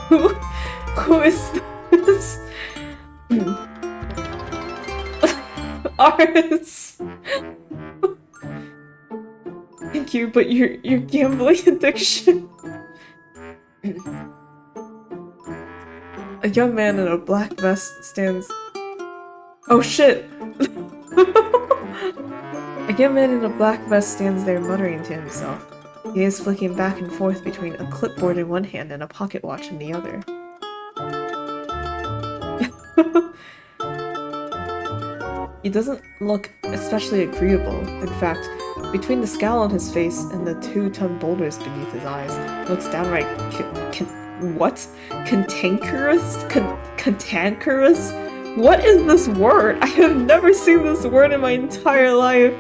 Who is this? Aris! Thank you, but your gambling addiction. A young man in a black vest stands. Oh shit! A young man in a black vest stands there muttering to himself. He is flicking back and forth between a clipboard in one hand and a pocket watch in the other. He doesn't look especially agreeable. In fact, between the scowl on his face and the 2-ton boulders beneath his eyes, he looks downright what? Cantankerous? Cantankerous? What is this word? I have never seen this word in my entire life.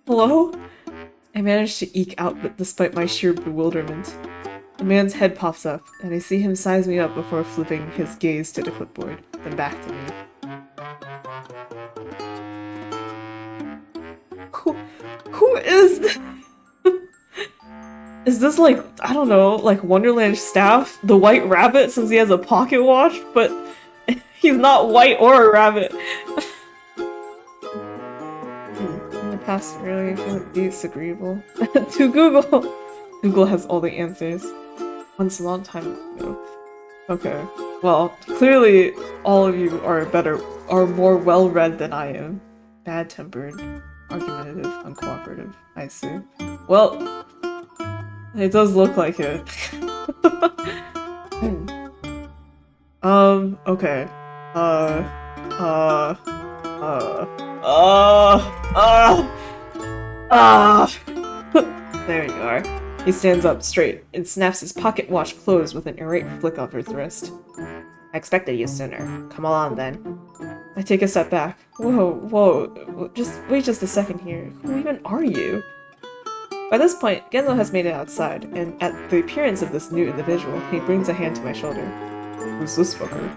Hello? I managed to eke out, but despite my sheer bewilderment. The man's head pops up, and I see him size me up before flipping his gaze to the clipboard, then back to me. Who is this? Is this like, I don't know, like Wonderland staff? The white rabbit since he has a pocket watch? But he's not white or a rabbit. In the past, really feel disagreeable. To Google! Google has all the answers. Once a long time ago. Okay. Well, clearly all of you are more well-read than I am. Bad-tempered, argumentative, uncooperative. I see. Well, it does look like it. Okay. There you are. He stands up straight and snaps his pocket watch closed with an irate flick of his wrist. I expected you sooner. Come along then. I take a step back. Whoa. Wait just a second here. Who even are you? By this point, Genzo has made it outside, and at the appearance of this new individual, he brings a hand to my shoulder. Who's this fucker?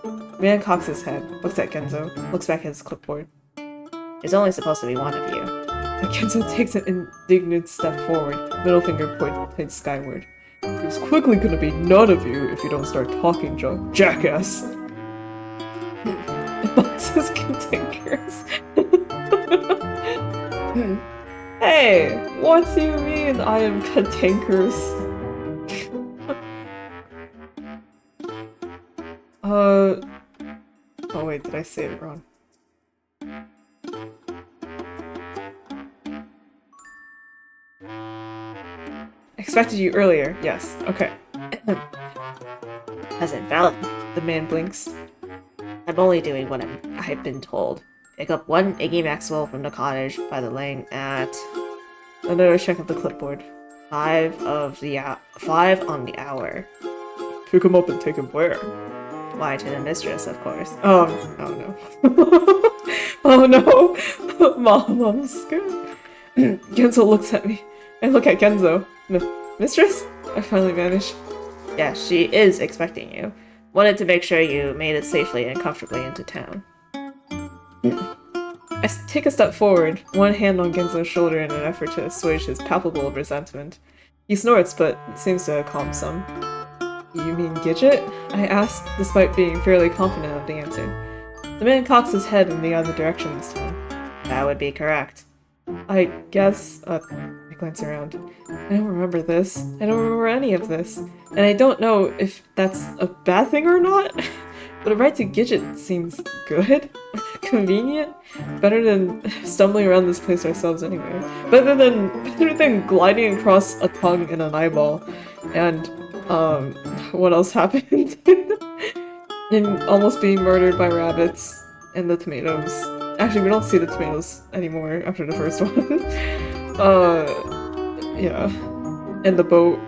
The man cocks his head, looks at Genzo, looks back at his clipboard. There's only supposed to be one of you. And Genzo takes an indignant step forward, middle finger pointed skyward. There's quickly gonna be none of you if you don't start talking, jackass. The box is cantankerous. Hey, what do you mean I am cantankerous? Oh wait, did I say it wrong? Expected you earlier, yes, okay. Hasn't valid. The man blinks. I'm only doing what I've been told. Pick up one Iggy Maxwell from the cottage by the lane at... Another check of the clipboard. 5 on the hour. Pick him up and take him where? Why, to the mistress, of course. Oh no. Oh no! Mom's scared. Genzo looks at me. I look at Genzo. Mistress? I finally managed. Yeah, she is expecting you. Wanted to make sure you made it safely and comfortably into town. I take a step forward, one hand on Genzo's shoulder in an effort to assuage his palpable resentment. He snorts, but seems to have calmed some. You mean Gidget? I asked, despite being fairly confident of the answer. The man cocks his head in the other direction this time. That would be correct. I guess, I glance around. I don't remember this. I don't remember any of this. And I don't know if that's a bad thing or not. But a ride to Gidget seems good. Convenient. Better than stumbling around this place ourselves anyway. Better than gliding across a tongue and an eyeball. And, what else happened? And almost being murdered by rabbits and the tomatoes. Actually, we don't see the tomatoes anymore after the first one. Yeah. And the boat.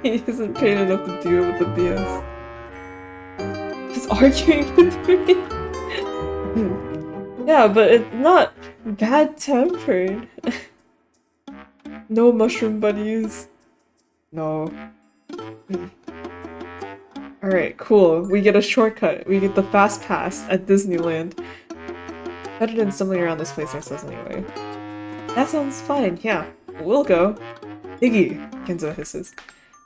He isn't paid enough to deal with the BS. Just arguing with me. Yeah, but it's not bad-tempered. No mushroom buddies. No. Alright, cool. We get a shortcut. We get the fast pass at Disneyland. Better than stumbling around this place ourselves anyway. That sounds fine, yeah. We'll go. Iggy, Kenzo hisses.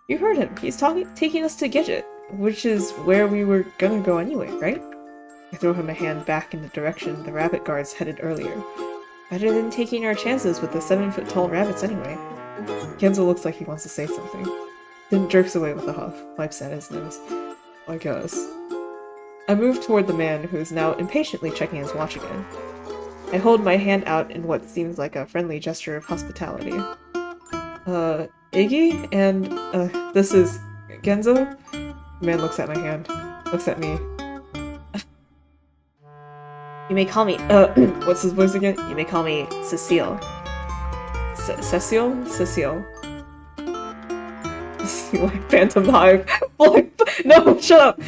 You heard him. He's taking us to Gidget, which is where we were gonna go anyway, right? I throw him a hand back in the direction the rabbit guards headed earlier. Better than taking our chances with the 7-foot-tall rabbits anyway. Kenzo looks like he wants to say something, then jerks away with a huff, wipes at his nose. I guess. I move toward the man who is now impatiently checking his watch again. I hold my hand out in what seems like a friendly gesture of hospitality. Iggy? And, this is Genzo? The man looks at my hand. Looks at me. You may call me, what's his voice again? You may call me Cecile. Cecile? Cecile. Like Phantom Hive. Like, no, shut up!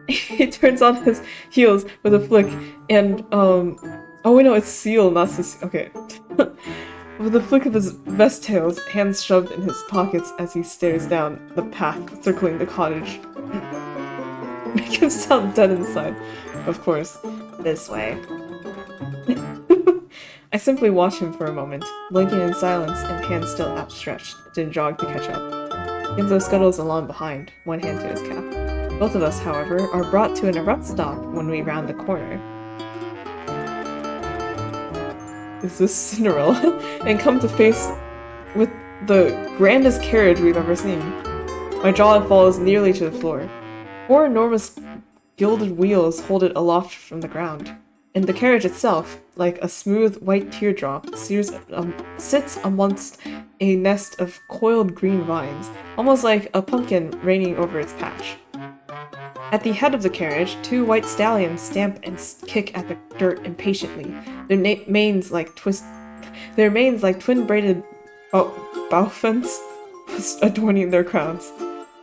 He turns on his heels with a flick, and, oh wait, no, it's Seal, not Cecile. Okay. With a flick of his vest tails, hands shoved in his pockets as he stares down the path circling the cottage. Make him sound dead inside. Of course. This way. I simply watch him for a moment, blinking in silence and hands still outstretched, then jog to catch up. Genzo scuttles along behind, one hand to his cap. Both of us, however, are brought to an abrupt stop when we round the corner. Is this Cinderella? And come to face with the grandest carriage we've ever seen. My jaw falls nearly to the floor. 4 enormous gilded wheels hold it aloft from the ground. And the carriage itself, like a smooth white teardrop, sits amongst a nest of coiled green vines, almost like a pumpkin reigning over its patch. At the head of the carriage, 2 white stallions stamp and kick at the dirt impatiently, their manes like twin-braided bouffants adorning their crowns.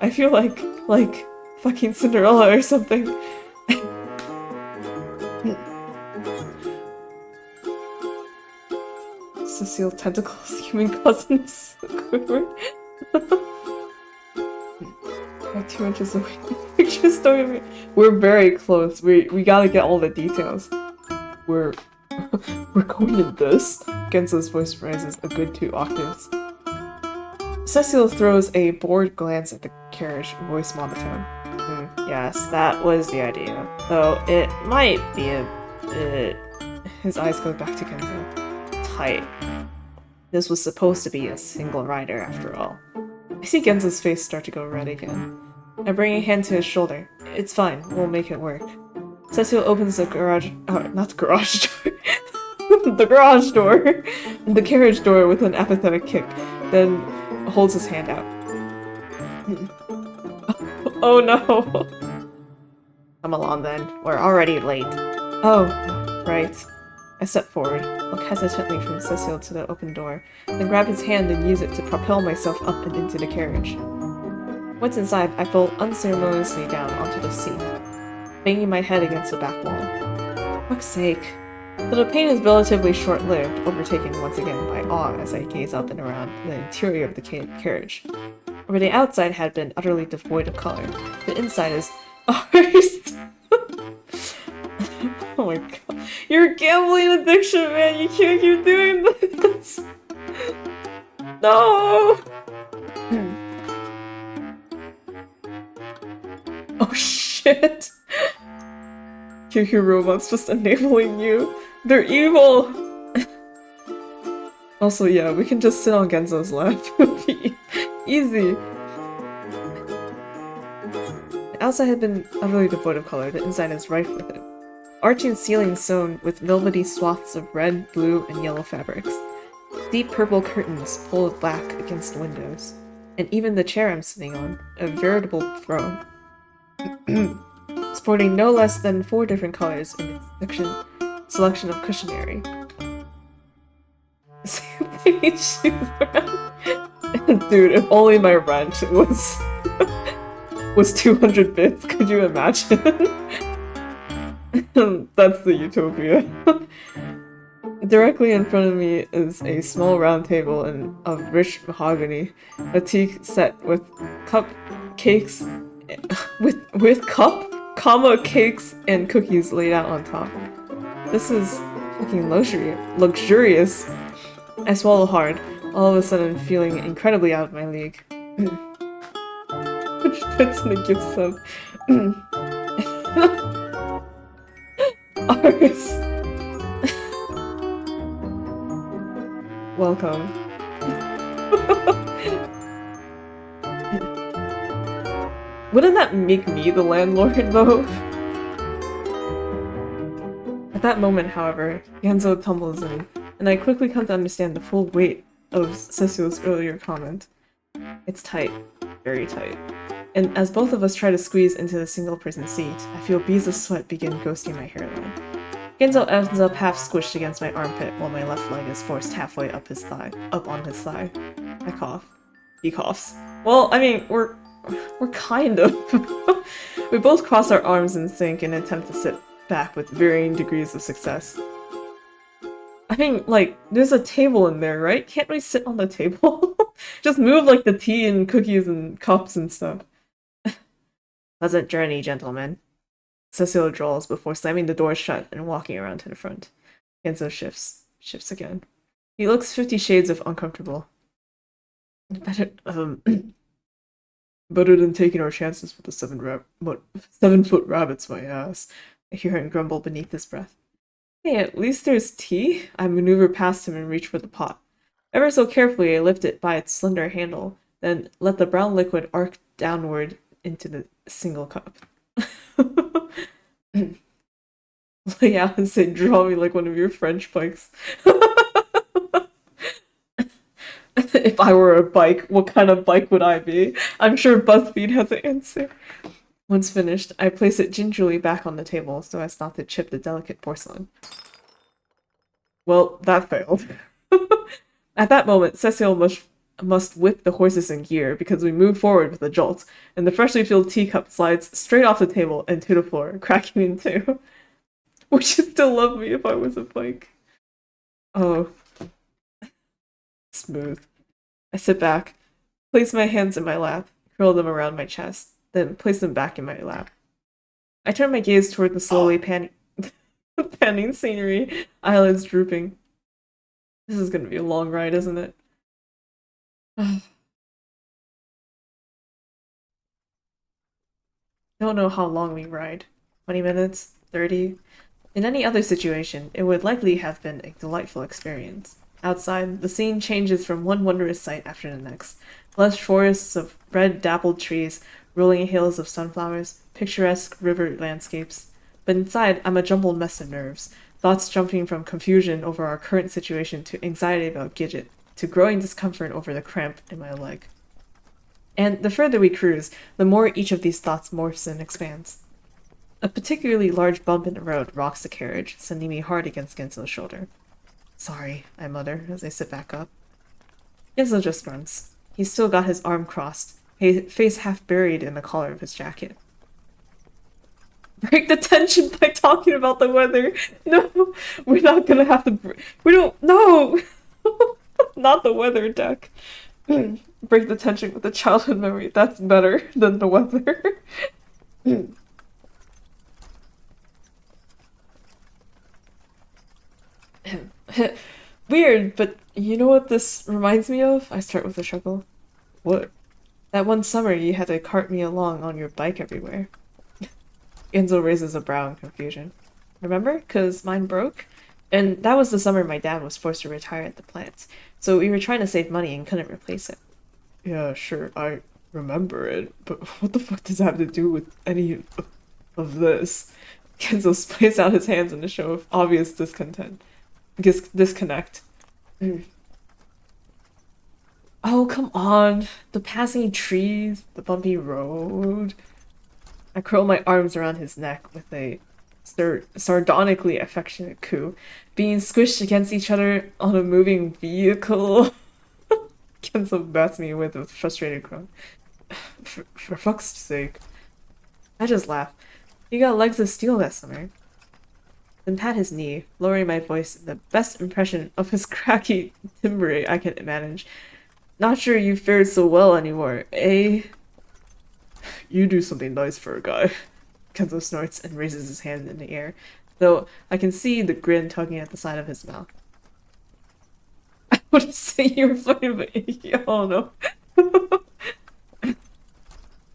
I feel like fucking Cinderella or something. Cecile Tentacles, human cousins. Like 2 inches away. Pictures don't even. We're very close. We gotta get all the details. We're going in this. Genzo's voice rises a good 2 octaves. Cecile throws a bored glance at the carriage, voice monotone. Yes, that was the idea. Though it might be a bit... His eyes go back to Genzo. Tight. This was supposed to be a single rider after all. I see Genzo's face start to go red again. I bring a hand to his shoulder. It's fine, we'll make it work. Cecile opens the garage... not the garage door. The garage door! The carriage door with an apathetic kick, then holds his hand out. Oh no! Come along then, we're already late. Oh, right. I step forward, look hesitantly from Cecile to the open door, then grab his hand and use it to propel myself up and into the carriage. Once inside, I fall unceremoniously down onto the seat, banging my head against the back wall. For fuck's sake. But the pain is relatively short-lived, overtaken once again by awe as I gaze up and around the interior of the carriage. Where the outside had been utterly devoid of color, the inside is ours. Oh my god. Your gambling addiction, man! You can't keep doing this! No! Oh shit! QQ robots just enabling you. They're evil! Also, yeah, we can just sit on Genzo's lap. Easy. The outside had been utterly devoid of color, the inside is rife with it. Arching ceilings sewn with velvety swaths of red, blue, and yellow fabrics. Deep purple curtains pulled back against the windows. And even the chair I'm sitting on, a veritable throne. Sporting no less than 4 different colors in its selection of cushionary. Dude, if only my rent was 200 bits, could you imagine? That's the utopia. Directly in front of me is a small round table of rich mahogany, a tea set with cakes cakes and cookies laid out on top. This is fucking luxurious. I swallow hard, all of a sudden feeling incredibly out of my league. Which fits in a gift set. Ours. Welcome. Wouldn't that make me the landlord, though? At that moment, however, Genzo tumbles in, and I quickly come to understand the full weight of Sesuo's earlier comment. It's tight. Very tight. And as both of us try to squeeze into the single-person seat, I feel beads of sweat begin ghosting my hairline. Genzo ends up half squished against my armpit while my left leg is forced halfway up on his thigh. I cough. He coughs. Well, I mean, we're kind of. We both cross our arms in sync and attempt to sit back with varying degrees of success. I mean, like, there's a table in there, right? Can't we sit on the table? Just move, like, the tea and cookies and cups and stuff. Pleasant journey, gentlemen. Cecile drawls before slamming the door shut and walking around to the front. Genzo shifts again. He looks 50 shades of uncomfortable. Better than taking our chances with the 7-foot rabbits, my ass. I hear him grumble beneath his breath. Hey, at least there's tea? I maneuver past him and reach for the pot. Ever so carefully, I lift it by its slender handle, then let the brown liquid arc downward into the single cup. Lay out and say, draw me like one of your French bikes. If I were a bike, what kind of bike would I be? I'm sure BuzzFeed has an answer. Once finished, I place it gingerly back on the table so as not to chip the delicate porcelain. Well, that failed. At that moment, Cecile must whip the horses in gear because we move forward with a jolt, and the freshly filled teacup slides straight off the table and to the floor, cracking in two. Would you still love me if I was a bike? Oh. Smooth. I sit back, place my hands in my lap, curl them around my chest, then place them back in my lap. I turn my gaze toward the slowly panning scenery, eyelids drooping. This is gonna be a long ride, isn't it? Don't know how long we ride. 20 minutes? 30? In any other situation, it would likely have been a delightful experience. Outside, the scene changes from one wondrous sight after the next. Lush forests of red dappled trees, rolling hills of sunflowers, picturesque river landscapes. But inside, I'm a jumbled mess of nerves, thoughts jumping from confusion over our current situation to anxiety about Gidget, to growing discomfort over the cramp in my leg. And the further we cruise, the more each of these thoughts morphs and expands. A particularly large bump in the road rocks the carriage, sending me hard against Genzo's shoulder. Sorry, I mutter as I sit back up. Genzo just grunts. He's still got his arm crossed, his face half buried in the collar of his jacket. break the tension by talking about the weather. No, we're not gonna have to. We don't. No, not the weather deck. Break the tension with a childhood memory. That's better than the weather. Weird, but you know what this reminds me of? I start with a chuckle. What? That one summer you had to cart me along on your bike everywhere. Enzo raises a brow in confusion. Remember? 'Cause mine broke? And that was the summer my dad was forced to retire at the plant. So we were trying to save money and couldn't replace it. Yeah, sure, I remember it, but what the fuck does that have to do with any of this? Kenzo splays out his hands in a show of obvious disconnect. Oh, come on. The passing trees, the bumpy road. I curl my arms around his neck with a sardonically affectionate coo, being squished against each other on a moving vehicle. Kenzo bats me with a frustrated groan. For fuck's sake. I just laugh. You got legs of steel that summer. Then pat his knee, lowering my voice in the best impression of his cracky timbre I can manage. Not sure you fared so well anymore, eh? You do something nice for a guy. Kenzo snorts and raises his hand in the air, though I can see the grin tugging at the side of his mouth. I would say you were funny, but Icky, oh no.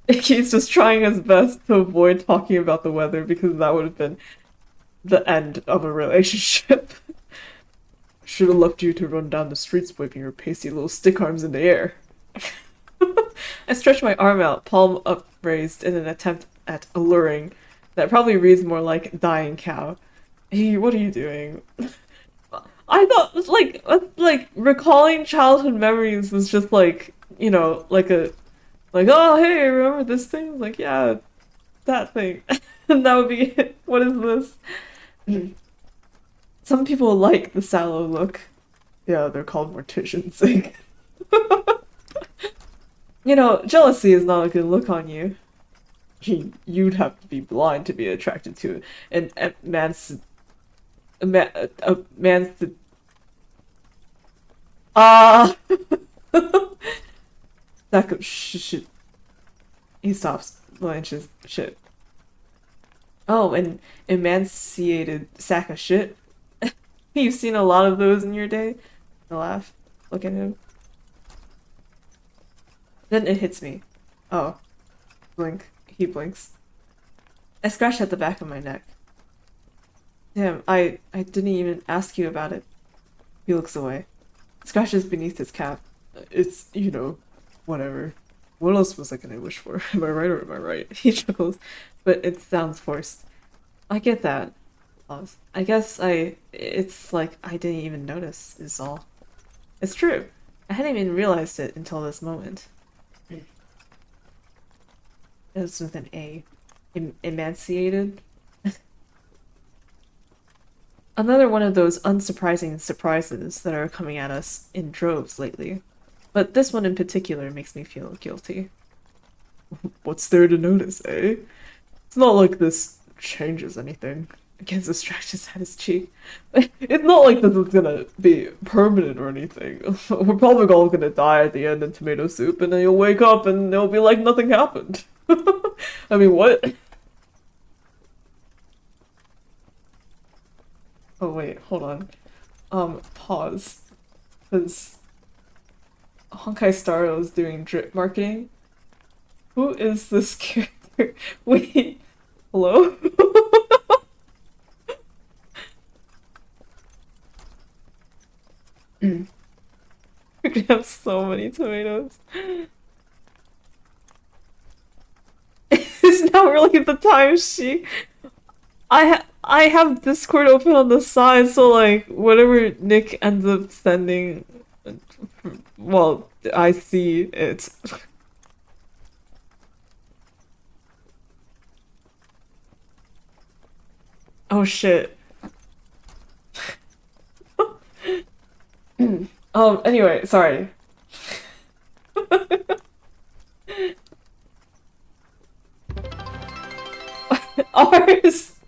Icky's just trying his best to avoid talking about the weather because that would have been the end of a relationship. Should have left you to run down the streets waving your pasty little stick arms in the air. I stretch my arm out, palm upraised in an attempt at alluring. That probably reads more like dying cow. Hey, what are you doing? I thought, like recalling childhood memories was just like, you know, like oh, hey, remember this thing? Like, yeah, that thing. And that would be it. What is this? Some people like the sallow look. Yeah, they're called morticians. You know, jealousy is not a good look on you. You'd have to be blind to be attracted to a man's ah. That could shit. He stops, blanches. Shit. Oh, an emaciated sack of shit. You've seen a lot of those in your day. I laugh. Look at him. Then it hits me. Oh. Blink. He blinks. I scratch at the back of my neck. Damn, I didn't even ask you about it. He looks away. Scratches beneath his cap. It's, you know, whatever. What else was I gonna wish for? Am I right or am I right? He chuckles, but it sounds forced. I get that. Pause. I guess it's like I didn't even notice is all. It's true. I hadn't even realized it until this moment. It's with an A. Emaciated? Another one of those unsurprising surprises that are coming at us in droves lately. But this one in particular makes me feel guilty. What's there to notice, eh? It's not like this changes anything. Kenzo scratches at his cheek. It's not like this is gonna be permanent or anything. We're probably all gonna die at the end in tomato soup, and then you'll wake up and it'll be like nothing happened. I mean, what? Oh wait, hold on. Pause. Because Honkai Star is doing drip marketing. Who is this character? Wait, hello? We're gonna have so many tomatoes. It's not really the time she. I have Discord open on the side, so like whatever Nick ends up sending, well, I see it. Oh shit. Anyway, sorry. Alright. Ours!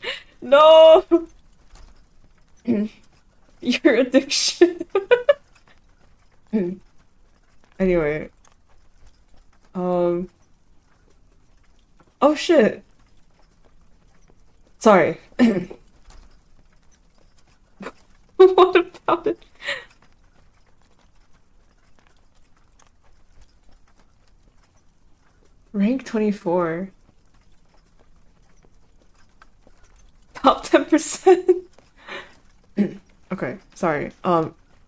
No! Your addiction. Anyway. Oh shit. Sorry. What about it? Rank 24. Top 10%. Okay, sorry.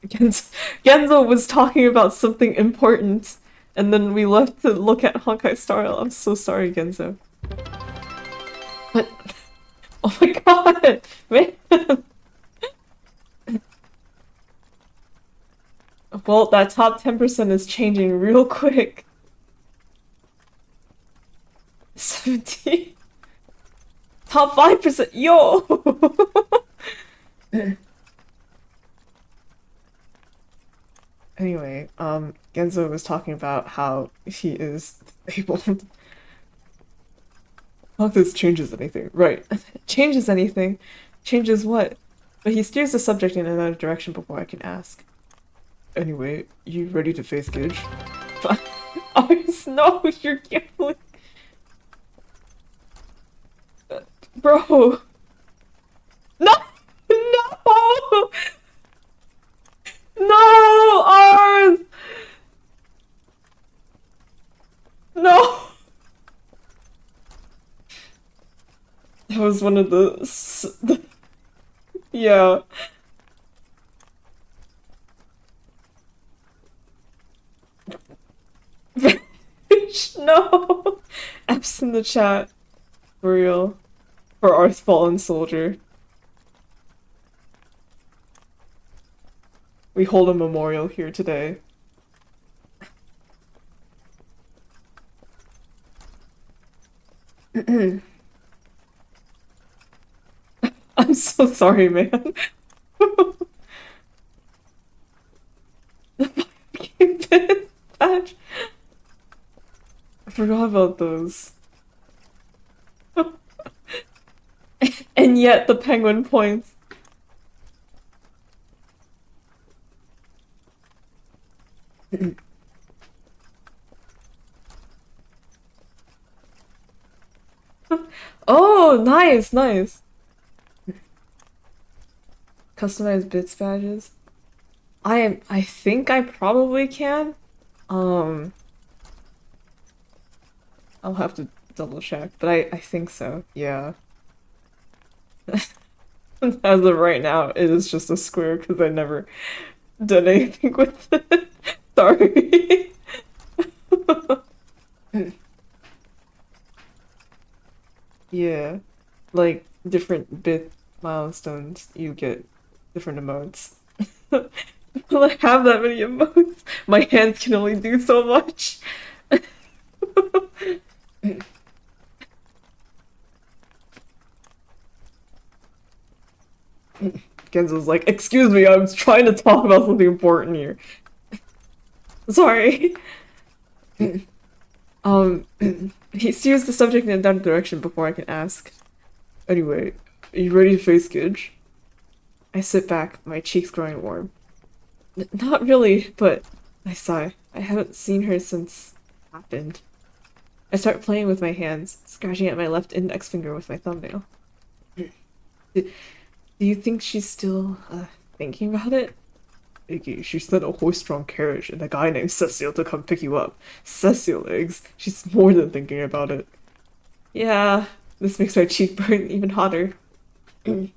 Genzo was talking about something important, and then we left to look at Honkai Star Rail. I'm so sorry, Genzo. But oh my god, man. Well, that top 10% is changing real quick. 17. Top 5%. Yo. Anyway, Genzo was talking about how he is disabled. Not that this changes anything. Right. Changes anything? Changes what? But he steers the subject in another direction before I can ask. Anyway, you ready to face Gidge? Ours, no, you're gambling. Bro. No! No! No! Ours! No! That was one of the yeah. No! F's in the chat. For real. For our fallen soldier. We hold a memorial here today. I'm so sorry, man. Badge. I forgot about those. And yet the penguin points. Oh, nice, nice. Customized bits badges. I think I probably can. Um, I'll have to double check, but I think so. Yeah. As of right now, it is just a square because I never done anything with it. Sorry. Yeah. Like different bit milestones, you get different emotes. Will I have that many emotes? My hands can only do so much. Genzo's like, excuse me, I was trying to talk about something important here. Sorry. He steers the subject in that direction before I can ask. Anyway, are you ready to face Gidge? I sit back, my cheeks growing warm. Not really, but I sigh. I haven't seen her since it happened. I start playing with my hands, scratching at my left index finger with my thumbnail. Do you think she's still, thinking about it? Iggy, she sent a horse-drawn carriage and a guy named Cecil to come pick you up. Cecil eggs. She's more than thinking about it. Yeah, this makes my cheek burn even hotter. The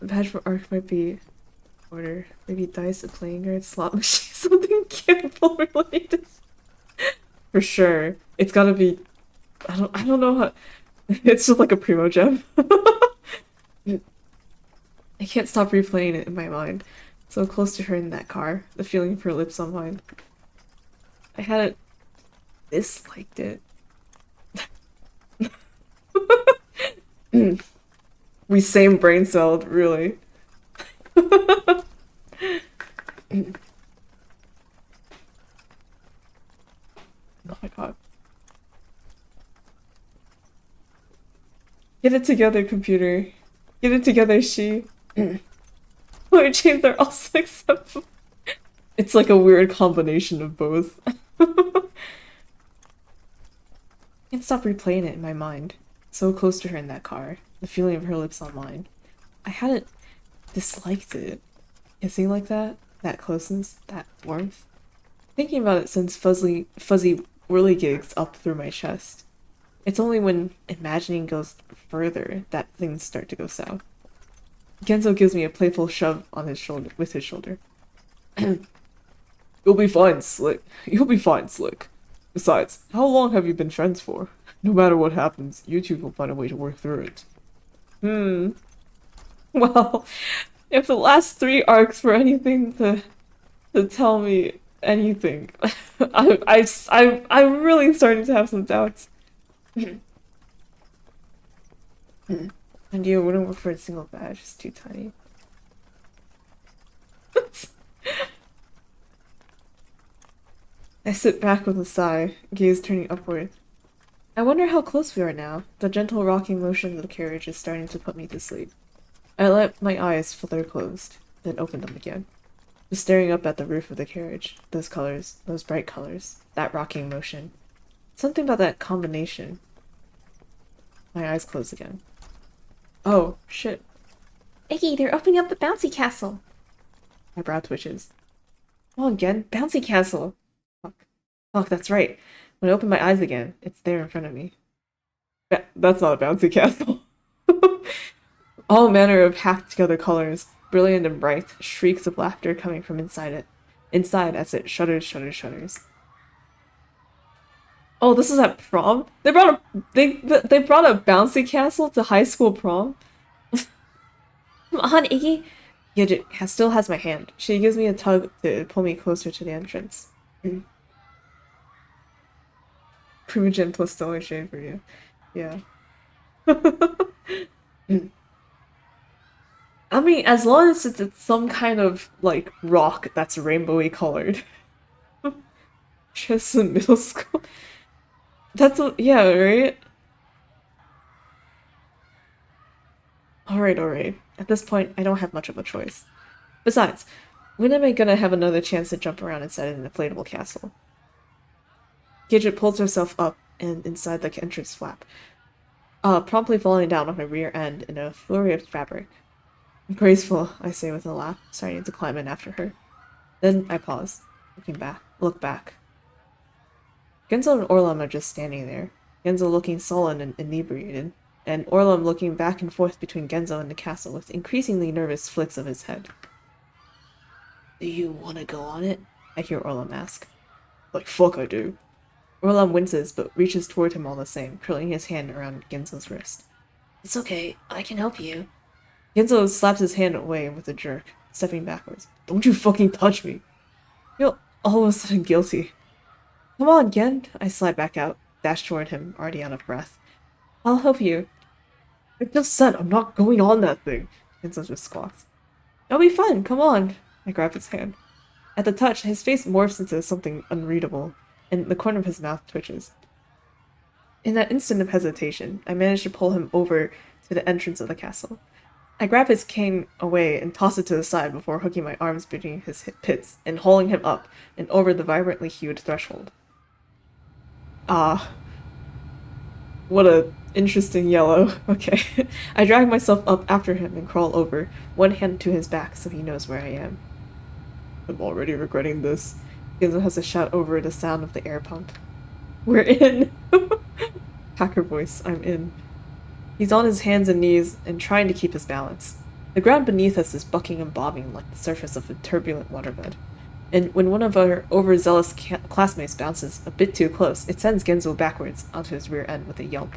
badge for Arc might be order. Maybe dice, a playing card, slot machine, something gamble related. For sure. It's gotta be I don't know how it's just like a primo gem. I can't stop replaying it in my mind. So close to her in that car, the feeling of her lips on mine. I hadn't disliked it. We same brain celled, really. Oh my god. Get it together, computer. Get it together, she. My dreams are also acceptable. It's like a weird combination of both. I can't stop replaying it in my mind. So close to her in that car. The feeling of her lips on mine. I hadn't disliked it. Kissing like that? That closeness? That warmth? Thinking about it sends fuzzy whirligigs up through my chest. It's only when imagining goes further that things start to go south. Genzo gives me a playful shove on his shoulder with his shoulder. You'll be fine, Slick. You'll be fine, Slick. Besides, how long have you been friends for? No matter what happens, you two will find a way to work through it. Well, if the last 3 arcs were anything to tell me anything, I'm really starting to have some doubts. And you wouldn't work for a single badge, it's too tiny. I sit back with a sigh, gaze turning upward. I wonder how close we are now. The gentle rocking motion of the carriage is starting to put me to sleep. I let my eyes flutter closed, then opened them again. Just staring up at the roof of the carriage. Those colors, those bright colors, that rocking motion. Something about that combination. My eyes closed again. Oh, shit. Iggy, they're opening up the bouncy castle. My brow twitches. Come on, Gen, bouncy castle! Fuck, that's right. When I open my eyes again, it's there in front of me. That's not a bouncy castle. All manner of hacked-together colors, brilliant and bright, shrieks of laughter coming from inside it. Inside as it shudders, shudders, shudders. Oh, this is at prom? They brought a bouncy castle to high school prom? Come on, Iggy. Gidget still has my hand. She gives me a tug to pull me closer to the entrance. Primogen plus stellar shade for you. Yeah. I mean, as long as it's some kind of, like, rock that's rainbowy colored. Just in middle school. That's what, yeah, right? Alright. At this point, I don't have much of a choice. Besides, when am I gonna have another chance to jump around inside an inflatable castle? Gidget pulls herself up and inside the entrance flap, promptly falling down on her rear end in a flurry of fabric. Graceful, I say with a laugh, starting to climb in after her. Then I pause, look back. Genzo and Orlam are just standing there, Genzo looking sullen and inebriated, and Orlam looking back and forth between Genzo and the castle with increasingly nervous flicks of his head. Do you want to go on it? I hear Orlam ask. Like fuck I do. Orlam winces but reaches toward him all the same, curling his hand around Genzo's wrist. It's okay, I can help you. Genzo slaps his hand away with a jerk, stepping backwards. Don't you fucking touch me! I feel all of a sudden guilty. Come on, Gen! I slide back out, dash toward him, already out of breath. I'll help you. I just said I'm not going on that thing. Genzo just squawks. It'll be fun, come on! I grab his hand. At the touch, his face morphs into something unreadable, and the corner of his mouth twitches. In that instant of hesitation, I manage to pull him over to the entrance of the castle. I grab his cane away and toss it to the side before hooking my arms between his pits and hauling him up and over the vibrantly hued threshold. What a interesting yellow. Okay. I drag myself up after him and crawl over, one hand to his back so he knows where I am. I'm already regretting this. Genzo has a shout over the sound of the air pump. We're in! Hacker voice, I'm in. He's on his hands and knees and trying to keep his balance. The ground beneath us is bucking and bobbing like the surface of a turbulent waterbed. And when one of our overzealous classmates bounces a bit too close, it sends Genzo backwards onto his rear end with a yelp.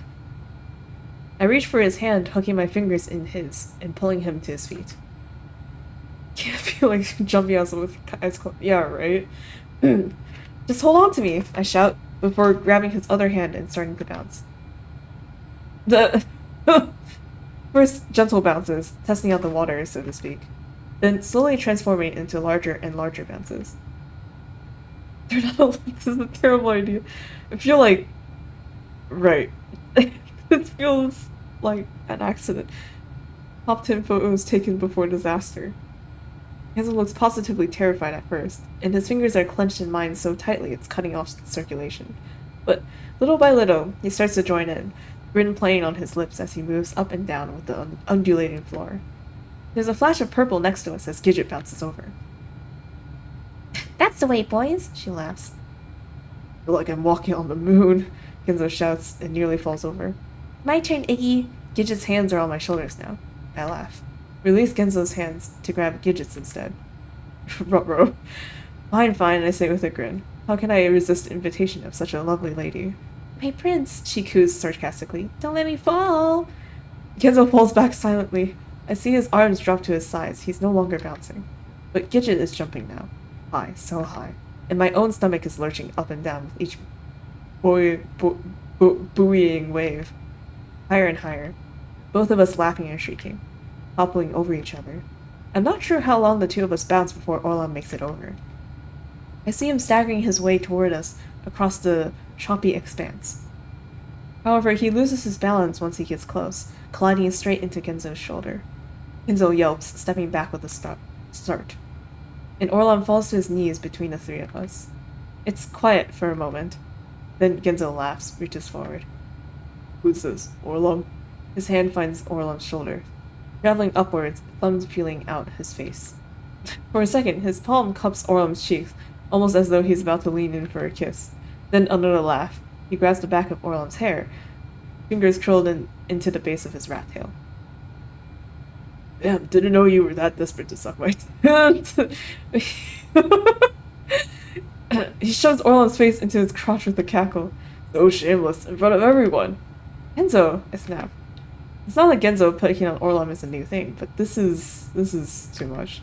I reach for his hand, hooking my fingers in his and pulling him to his feet. Can't feel like jumping out with eyes closed. Yeah, right? Just hold on to me, I shout, before grabbing his other hand and starting to bounce. First, gentle bounces, testing out the water, so to speak, then slowly transforming into larger and larger bounces. They're not this is a terrible idea. I feel like... Right. It feels like an accident. Top 10 photos taken before disaster. Kenzo looks positively terrified at first, and his fingers are clenched in mine so tightly it's cutting off circulation. But little by little, he starts to join in, grin playing on his lips as he moves up and down with the undulating floor. There's a flash of purple next to us as Gidget bounces over. That's the way, boys, she laughs. I feel like I'm walking on the moon, Genzo shouts and nearly falls over. My turn, Iggy. Gidget's hands are on my shoulders now. I laugh. Release Genzo's hands to grab Gidget's instead. Ruh-roh. Fine, I say with a grin. How can I resist the invitation of such a lovely lady? My prince, She coos sarcastically. don't let me fall. Genzo falls back silently. I see his arms drop to his sides. He's no longer bouncing. But Gidget is jumping now. High, so high. And my own stomach is lurching up and down with each buoying wave. Higher and higher. Both of us laughing and shrieking. Toppling over each other. I'm not sure how long the two of us bounce before Orlan makes it over. I see him staggering his way toward us across the choppy expanse. However, he loses his balance once he gets close, colliding straight into Genzo's shoulder. Genzo yelps, stepping back with a start. And Orlan falls to his knees between the three of us. It's quiet for a moment. Then Genzo laughs, reaches forward. Who's this, Orlan? His hand finds Orlan's shoulder. Traveling upwards, thumbs peeling out his face. For a second, his palm cups Orlan's cheeks, almost as though he's about to lean in for a kiss. Then, under a laugh, he grabs the back of Orlan's hair, fingers curled into the base of his rat tail. Damn, didn't know you were that desperate to suck my hand. He shoves Orlan's face into his crotch with a cackle. So shameless, in front of everyone. Genzo, I snap. It's not like Genzo picking on Orlan is a new thing, but this is too much.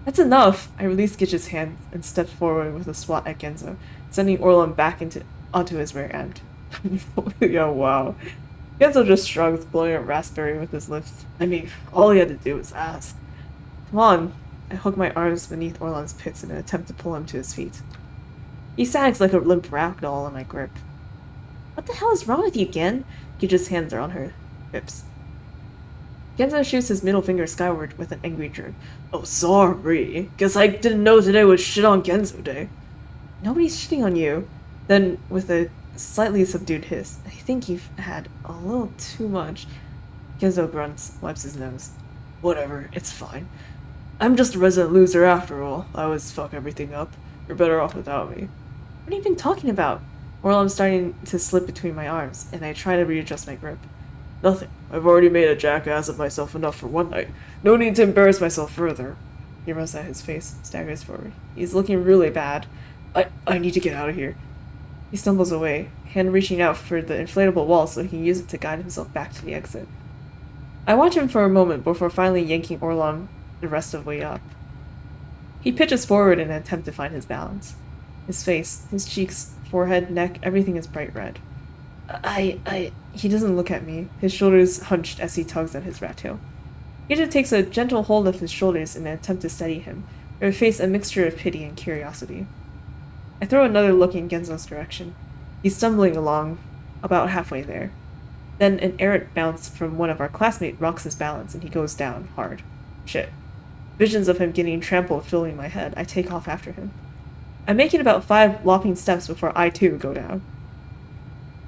That's enough! I release Gidget's hand and step forward with a swat at Genzo, sending Orlan back onto his rear end. Yo, wow. Genzo just shrugs, blowing a raspberry with his lips. I mean, all he had to do was ask. Come on. I hook my arms beneath Orlan's pits in an attempt to pull him to his feet. He sags like a limp rag doll in my grip. What the hell is wrong with you, Gen? Gidget's hands are on her hips. Genzo shoots his middle finger skyward with an angry jerk. Oh, sorry. Guess I didn't know today was shit on Genzo Day. Nobody's shitting on you. Then, with a slightly subdued hiss, I think you've had a little too much. Genzo grunts, wipes his nose. Whatever, it's fine. I'm just a resident loser after all. I always fuck everything up. You're better off without me. What are you even talking about? I'm starting to slip between my arms, and I try to readjust my grip. Nothing. I've already made a jackass of myself enough for one night. No need to embarrass myself further. He rubs at his face, staggers forward. He's looking really bad. I need to get out of here. He stumbles away, hand reaching out for the inflatable wall so he can use it to guide himself back to the exit. I watch him for a moment before finally yanking Orlan the rest of the way up. He pitches forward in an attempt to find his balance. His face, his cheeks, forehead, neck, everything is bright red. He doesn't look at me, his shoulders hunched as he tugs at his rat tail. Gidget takes a gentle hold of his shoulders in an attempt to steady him, her face a mixture of pity and curiosity. I throw another look in Genzo's direction. He's stumbling along, about halfway there. Then an errant bounce from one of our classmates rocks his balance and he goes down, hard. Shit. Visions of him getting trampled filling my head, I take off after him. I make it about 5 lopping steps before I too go down.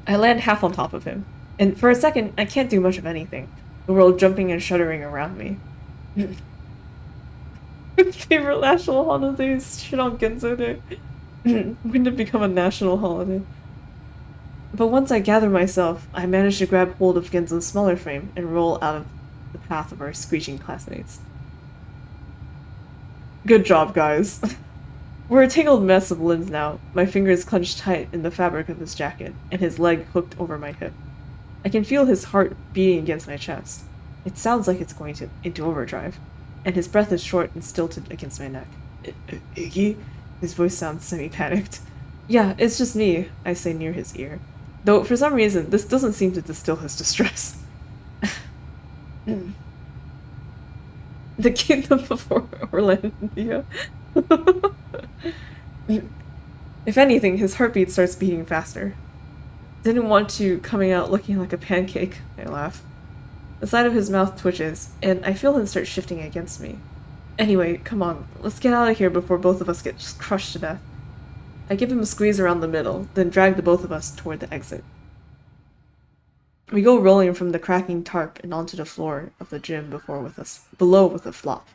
I land half on top of him, and for a second I can't do much of anything, the world jumping and shuddering around me. Favorite national holiday is shit on Genzo Day. When did it become a national holiday? But once I gather myself, I manage to grab hold of Genzo's smaller frame and roll out of the path of our screeching classmates. Good job, guys. We're a tangled mess of limbs now, my fingers clenched tight in the fabric of his jacket, and his leg hooked over my hip. I can feel his heart beating against my chest. It sounds like it's going into overdrive, and his breath is short and stilted against my neck. Iggy? His voice sounds semi-panicked. Yeah, it's just me, I say near his ear. Though, for some reason, this doesn't seem to distill his distress. The kingdom of Orlandia. If anything, his heartbeat starts beating faster. Didn't want you coming out looking like a pancake, I laugh. The side of his mouth twitches, and I feel him start shifting against me. Anyway, come on, let's get out of here before both of us get just crushed to death. I give him a squeeze around the middle, then drag the both of us toward the exit. We go rolling from the cracking tarp and onto the floor of the gym below with a flop.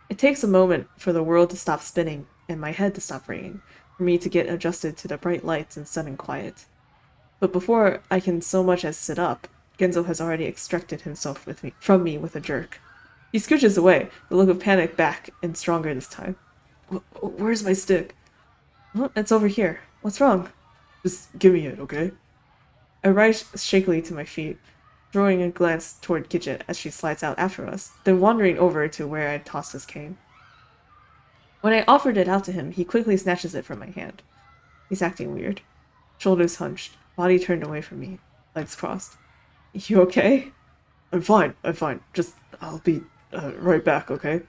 It takes a moment for the world to stop spinning and my head to stop ringing, for me to get adjusted to the bright lights and sudden quiet. But before I can so much as sit up, Genzo has already extracted himself from me with a jerk. He scooches away, the look of panic back and stronger this time. Where's my stick? Well, it's over here. What's wrong? Just give me it, okay? I rise shakily to my feet, throwing a glance toward Gidget as she slides out after us, then wandering over to where I tossed his cane. When I offered it out to him, he quickly snatches it from my hand. He's acting weird. Shoulders hunched, body turned away from me, legs crossed. You okay? I'm fine. Just, I'll be right back, okay?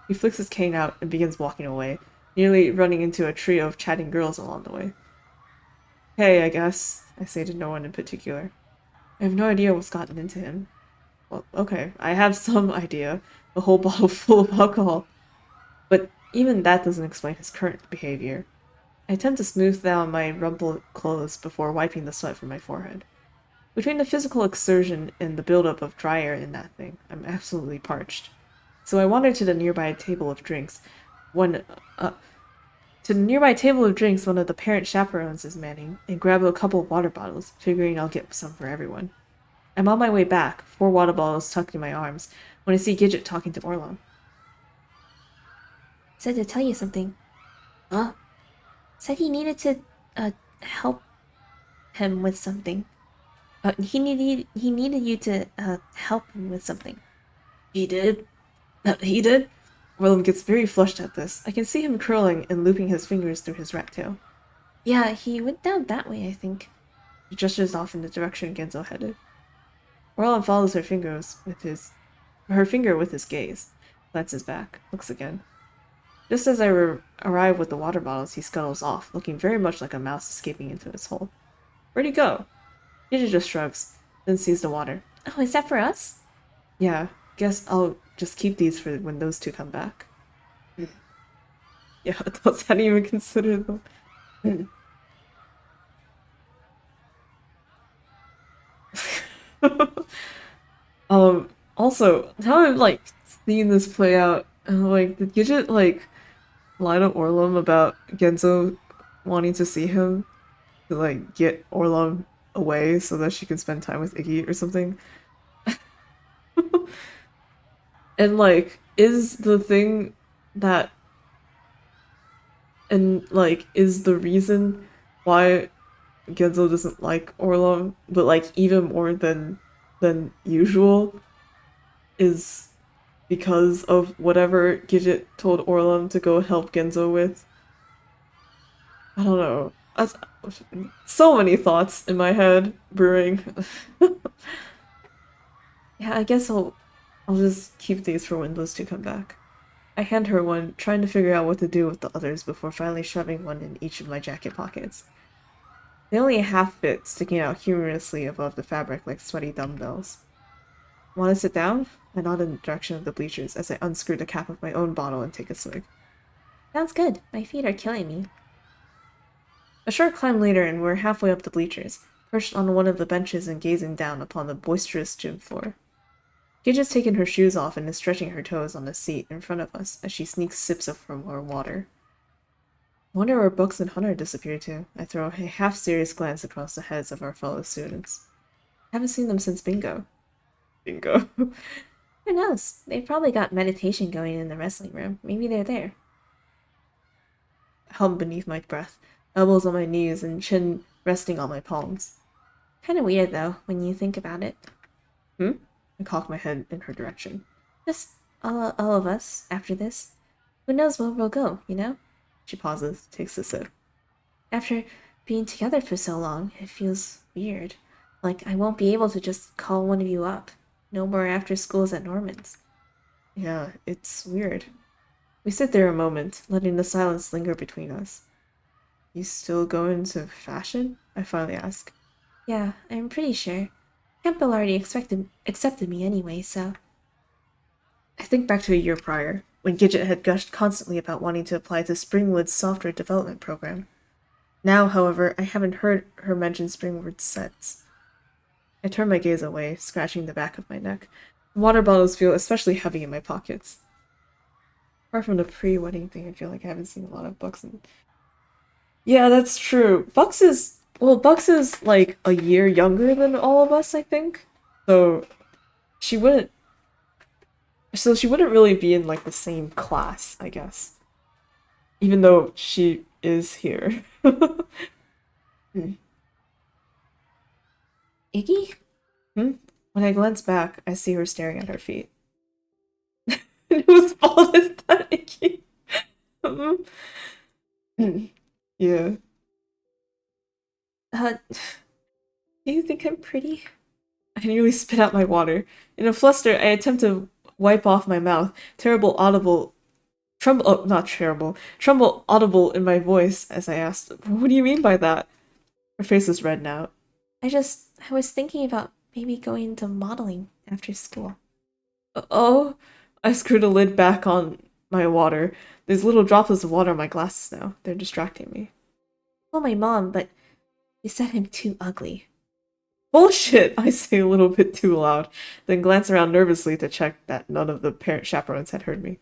He flicks his cane out and begins walking away, nearly running into a trio of chatting girls along the way. Hey, I guess, I say to no one in particular. I have no idea what's gotten into him. Well, okay, I have some idea. A whole bottle full of alcohol. But even that doesn't explain his current behavior. I attempt to smooth down my rumpled clothes before wiping the sweat from my forehead. Between the physical exertion and the buildup of dry air in that thing, I'm absolutely parched. So I wander to the nearby table of drinks. One of the parent chaperones is manning, and grab a couple of water bottles, figuring I'll get some for everyone. I'm on my way back, 4 water bottles tucked in my arms, when I see Gidget talking to Orlon. Said to tell you something. Huh? Said he needed to, help him with something. He needed you to, help him with something. He did? He did? Orlon gets very flushed at this. I can see him curling and looping his fingers through his rat tail. Yeah, he went down that way, I think. He gestures off in the direction Genzo headed. Orlon follows her finger with his gaze, glances back, looks again. Just as I arrive with the water bottles, he scuttles off, looking very much like a mouse escaping into its hole. Where'd he go? Gidget just shrugs, then sees the water. Oh, is that for us? Yeah, guess I'll just keep these for when those two come back. Yeah, adults hadn't even considered them. Also, now I'm like seeing this play out, and like, did Gidget like lie to Orlum about Genzo wanting to see him to like get Orlum away so that she can spend time with Iggy or something? And like, is the thing that is the reason why Genzo doesn't like Orlum, but like even more than usual, is because of whatever Gidget told Orlum to go help Genzo with. I don't know. So many thoughts in my head brewing. Yeah, I guess I'll just keep these for when those two come back. I hand her one, trying to figure out what to do with the others before finally shoving one in each of my jacket pockets. They only half fit, sticking out humorously above the fabric like sweaty dumbbells. Want to sit down? I nod in the direction of the bleachers as I unscrew the cap of my own bottle and take a swig. Sounds good. My feet are killing me. A short climb later and we're halfway up the bleachers, perched on one of the benches and gazing down upon the boisterous gym floor. Gidget's taken her shoes off and is stretching her toes on the seat in front of us as she sneaks sips from her water. I wonder where Bucks and Hunter disappeared to. I throw a half-serious glance across the heads of our fellow students. I haven't seen them since bingo. Bingo. Who knows? They've probably got meditation going in the wrestling room. Maybe they're there. I hum beneath my breath, elbows on my knees and chin resting on my palms. Kinda weird, though, when you think about it. I cock my head in her direction. Just all of us, after this. Who knows where we'll go, you know? She pauses, takes a sip. After being together for so long, it feels weird. Like I won't be able to just call one of you up. No more after schools at Norman's. Yeah, it's weird. We sit there a moment, letting the silence linger between us. You still go into fashion? I finally ask. Yeah, I'm pretty sure. Campbell already accepted me anyway, so. I think back to a year prior, when Gidget had gushed constantly about wanting to apply to Springwood's software development program. Now, however, I haven't heard her mention Springwood since. I turn my gaze away, scratching the back of my neck. Water bottles feel especially heavy in my pockets. Apart from the pre-wedding thing, I feel like I haven't seen a lot of Bucks. Yeah, that's true. Bucks is like a year younger than all of us, I think. So she wouldn't she wouldn't really be in like the same class, I guess. Even though she is here. Hmm. Iggy? Hmm? When I glance back, I see her staring at her feet. Whose fault is that, Icky? Yeah. Do you think I'm pretty? I nearly spit out my water. In a fluster, I attempt to wipe off my mouth. Terrible audible tremble oh, not terrible. Tremble audible in my voice as I asked, "What do you mean by that?" Her face is red now. I was thinking about maybe going into modeling after school. Oh, I screwed a lid back on my water. There's little droplets of water on my glasses now. They're distracting me. Well, my mom, but she said I'm too ugly. Bullshit, I say a little bit too loud, then glance around nervously to check that none of the parent chaperones had heard me.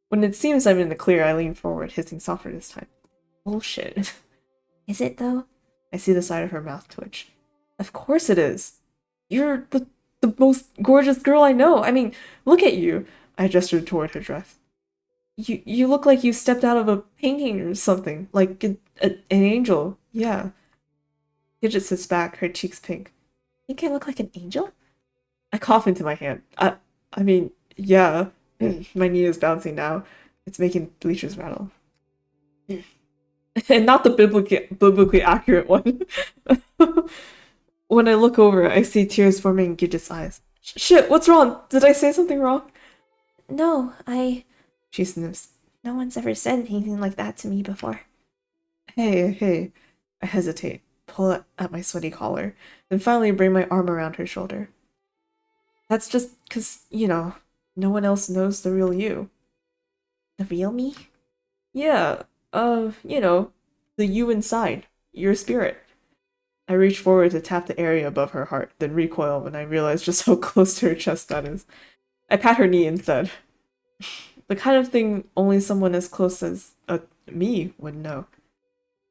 When it seems I'm in the clear, I lean forward, hissing softer this time. Bullshit. Is it though? I see the side of her mouth twitch. Of course it is. You're the most gorgeous girl I know. I mean, look at you. I gestured toward her dress. You look like you stepped out of a painting or something, like an angel. Yeah. Gidget sits back, her cheeks pink. Think I look like an angel? I cough into my hand. I mean, yeah. My knee is bouncing now. It's making bleachers rattle. And not the biblically accurate one. When I look over, I see tears forming in Gidget's eyes. Shit, what's wrong? Did I say something wrong? No, She sniffs. no one's ever said anything like that to me before. Hey. I hesitate, pull at my sweaty collar, then finally bring my arm around her shoulder. That's just because, no one else knows the real you. The real me? Yeah, the you inside, your spirit. I reach forward to tap the area above her heart, then recoil when I realize just how close to her chest that is. I pat her knee instead. The kind of thing only someone as close as me would know.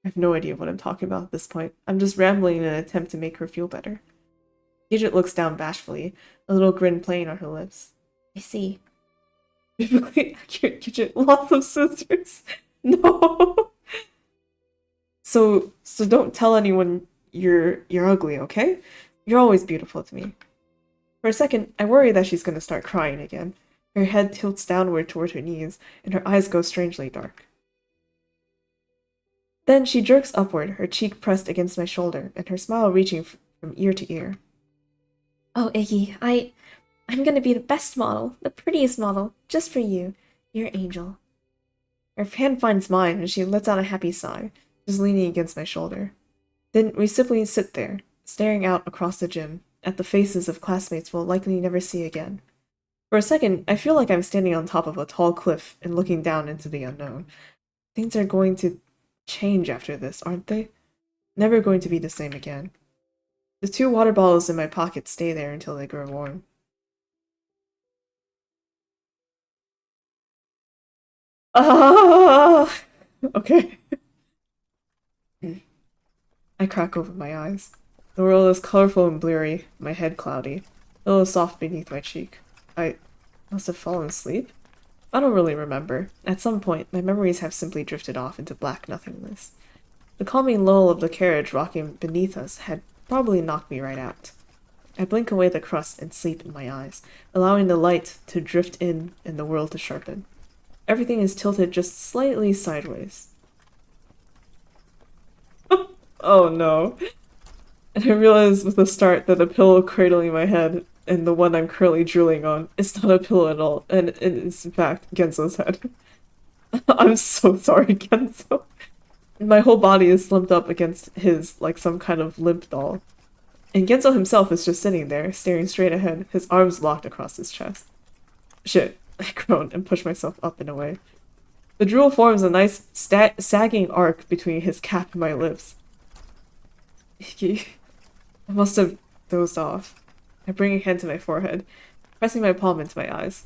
I have no idea what I'm talking about at this point. I'm just rambling in an attempt to make her feel better. Gidget looks down bashfully, a little grin playing on her lips. I see. Biblically accurate, Gidget. Lots of scissors. No. So don't tell anyone you're ugly, okay? You're always beautiful to me. For a second, I worry that she's gonna start crying again. Her head tilts downward toward her knees, and her eyes go strangely dark. Then she jerks upward, her cheek pressed against my shoulder, and her smile reaching from ear to ear. Oh, Iggy, I'm gonna be the best model, the prettiest model, just for you, your angel. Her hand finds mine, and she lets out a happy sigh, just leaning against my shoulder. Then we simply sit there, staring out across the gym, at the faces of classmates we'll likely never see again. For a second, I feel like I'm standing on top of a tall cliff and looking down into the unknown. Things are going to change after this, aren't they? Never going to be the same again. The 2 water bottles in my pocket stay there until they grow warm. Ah! Okay. I crack open my eyes. The world is colorful and bleary, my head cloudy, a little soft beneath my cheek. I must have fallen asleep? I don't really remember. At some point, my memories have simply drifted off into black nothingness. The calming lull of the carriage rocking beneath us had probably knocked me right out. I blink away the crust and sleep in my eyes, allowing the light to drift in and the world to sharpen. Everything is tilted just slightly sideways. Oh no. And I realize with a start that the pillow cradling my head and the one I'm currently drooling on is not a pillow at all, and it is in fact Genzo's head. I'm so sorry, Genzo. My whole body is slumped up against his like some kind of limp doll. And Genzo himself is just sitting there, staring straight ahead, his arms locked across his chest. Shit, I groaned and pushed myself up and away. The drool forms a nice sagging arc between his cap and my lips. Icky. I must have dozed off. I bring a hand to my forehead, pressing my palm into my eyes.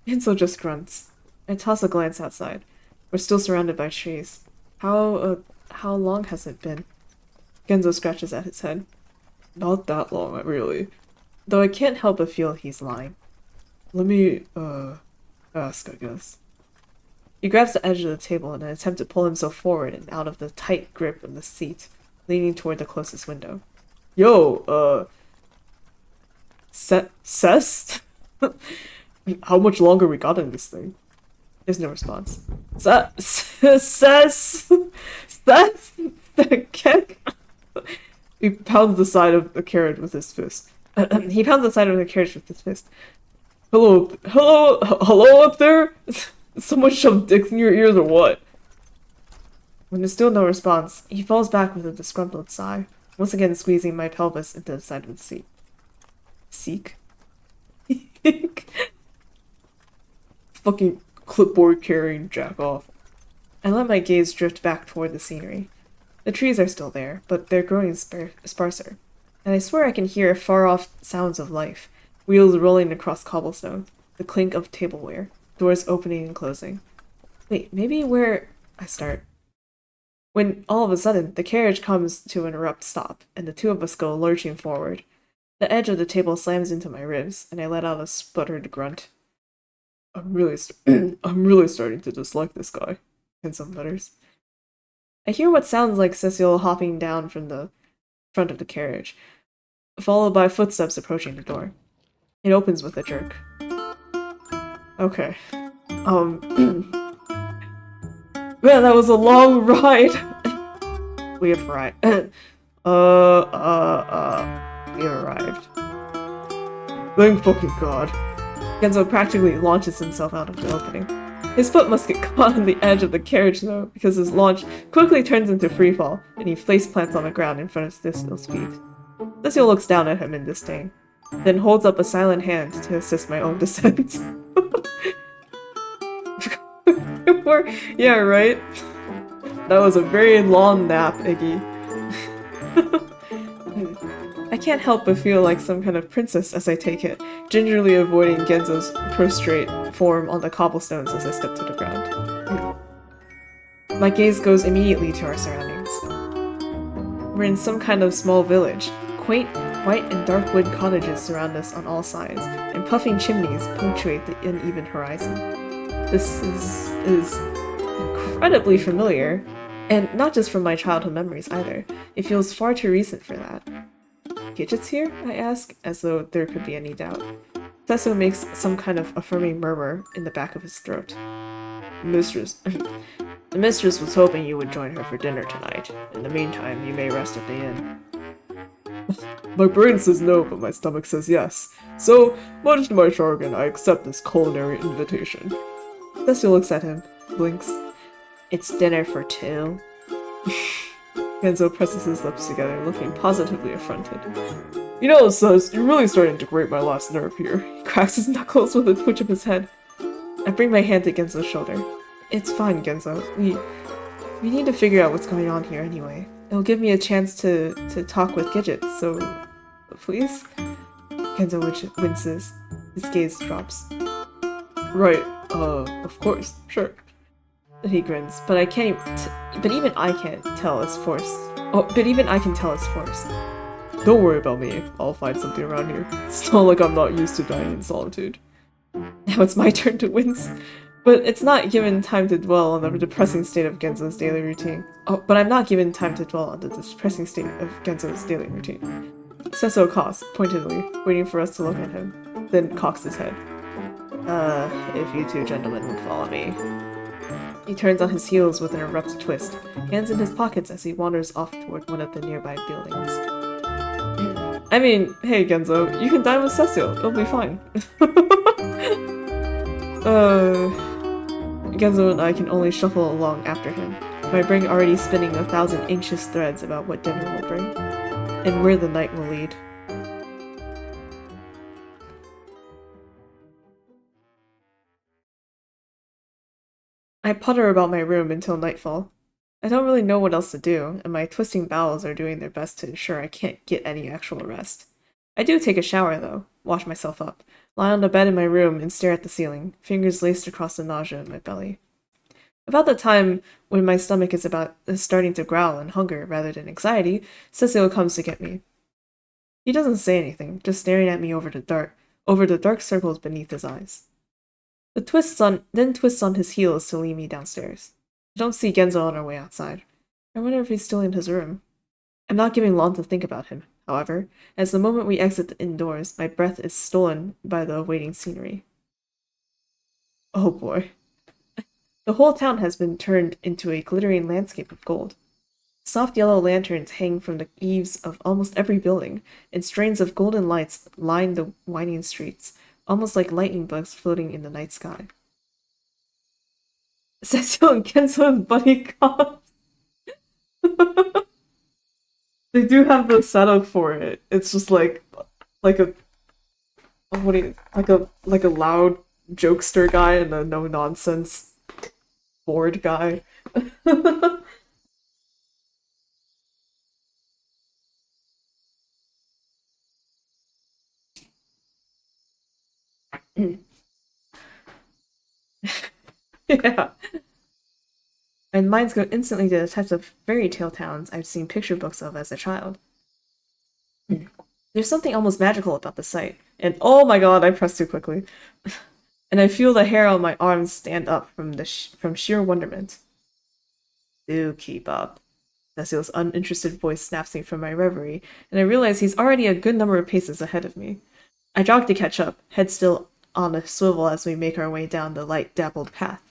Genzo just grunts. I toss a glance outside. We're still surrounded by trees. How long has it been? Genzo scratches at his head. Not that long, really. Though I can't help but feel he's lying. Let me, ask, I guess. He grabs the edge of the table in an attempt to pull himself forward and out of the tight grip of the seat, leaning toward the closest window. Yo, Cess? How much longer we got in this thing? There's no response. Cess? The kick? He pounds the side of the carriage with his fist. He pounds the side of the carriage with his fist. Hello up there? Someone shoved dicks in your ears or what? When there's still no response, he falls back with a disgruntled sigh, once again squeezing my pelvis into the side of the seat. Seek? Fucking clipboard carrying jack off. I let my gaze drift back toward the scenery. The trees are still there, but they're growing sparser, and I swear I can hear far-off sounds of life, wheels rolling across cobblestone, the clink of tableware, doors opening and closing. Wait, maybe where I start. When, all of a sudden, the carriage comes to an abrupt stop, and the two of us go lurching forward. The edge of the table slams into my ribs, and I let out a sputtered grunt. I'm really starting to dislike this guy, Genzo mutters. I hear what sounds like Cecile hopping down from the front of the carriage, followed by footsteps approaching the door. It opens with a jerk. Okay. Man, that was a long ride! We have arrived. We have arrived. Thank fucking God. Genzo practically launches himself out of the opening. His foot must get caught on the edge of the carriage though, because his launch quickly turns into freefall, and he face plants on the ground in front of Cecile's feet. Cecile looks down at him in disdain, then holds up a silent hand to assist my own descent. Yeah, right? That was a very long nap, Iggy. I can't help but feel like some kind of princess as I take it, gingerly avoiding Genzo's prostrate form on the cobblestones as I step to the ground. My gaze goes immediately to our surroundings. We're in some kind of small village. Quaint, white and dark wood cottages surround us on all sides, and puffing chimneys punctuate the uneven horizon. This is incredibly familiar, and not just from my childhood memories either. It feels far too recent for that. Gidget's here? I ask, as though there could be any doubt. Cecil makes some kind of affirming murmur in the back of his throat. Mistress. The mistress was hoping you would join her for dinner tonight. In the meantime, you may rest at the inn. My brain says no, but my stomach says yes. So, much to my chagrin, I accept this culinary invitation. Cecil looks at him, blinks. It's dinner for two. Genzo presses his lips together, looking positively affronted. You know, Sus, you're really starting to grate my last nerve here. He cracks his knuckles with a twitch of his head. I bring my hand to Genzo's shoulder. It's fine, Genzo. We need to figure out what's going on here anyway. It'll give me a chance to talk with Gidget, so... please? Genzo winces. His gaze drops. Right, of course, sure. He grins, but I can't but even I can't tell it's forced. Oh, but even I can tell it's forced. Don't worry about me, I'll find something around here. It's not like I'm not used to dying in solitude. Now it's my turn to wince. But it's not given time to dwell on the depressing state of Genzo's daily routine. Oh, but I'm not given time to dwell on the depressing state of Genzo's daily routine. Cecil coughs, pointedly, waiting for us to look at him, then cocks his head. If you two gentlemen would follow me. He turns on his heels with an abrupt twist, hands in his pockets as he wanders off toward one of the nearby buildings. I mean, hey Genzo, you can dine with Cecil, it'll be fine. Genzo and I can only shuffle along after him, my brain already spinning 1,000 anxious threads about what dinner will bring, and where the night will lead. I putter about my room until nightfall. I don't really know what else to do, and my twisting bowels are doing their best to ensure I can't get any actual rest. I do take a shower, though, wash myself up, lie on the bed in my room, and stare at the ceiling, fingers laced across the nausea in my belly. About the time when my stomach is starting to growl in hunger rather than anxiety, Cecil comes to get me. He doesn't say anything, just staring at me over the dark circles beneath his eyes. Then twists on his heels to lead me downstairs. I don't see Genzo on our way outside. I wonder if he's still in his room. I'm not giving long to think about him, however, as the moment we exit the indoors, my breath is stolen by the awaiting scenery. Oh boy. The whole town has been turned into a glittering landscape of gold. Soft yellow lanterns hang from the eaves of almost every building, and strains of golden lights line the winding streets, almost like lightning bugs floating in the night sky. Cecil and Kenzo's buddy cop. They do have the setup for it. It's just like a like a loud jokester guy and a no nonsense bored guy. Yeah. And minds go instantly to the types of fairy tale towns I've seen picture books of as a child. There's something almost magical about the sight, and oh my god, I pressed too quickly. And I feel the hair on my arms stand up from sheer wonderment. Do keep up. Cecil's uninterested voice snaps me from my reverie, and I realize he's already a good number of paces ahead of me. I jog to catch up, head still on a swivel as we make our way down the light-dappled path.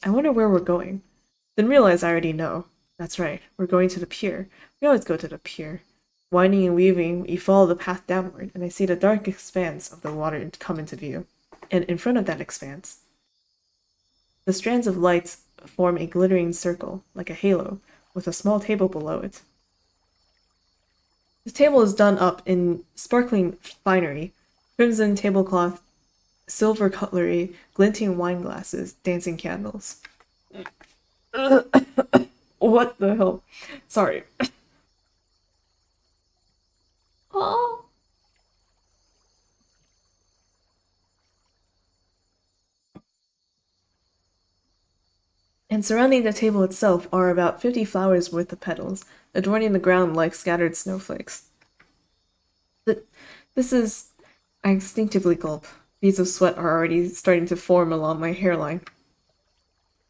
I wonder where we're going. Then realize I already know. That's right, we're going to the pier. We always go to the pier. Winding and weaving, we follow the path downward, and I see the dark expanse of the water come into view. And in front of that expanse, the strands of lights form a glittering circle, like a halo, with a small table below it. The table is done up in sparkling finery, crimson tablecloth, silver cutlery, glinting wine glasses, dancing candles. What the hell? Sorry. Oh. And surrounding the table itself are about 50 flowers worth of petals, adorning the ground like scattered snowflakes. This is... I instinctively gulp. Beads of sweat are already starting to form along my hairline.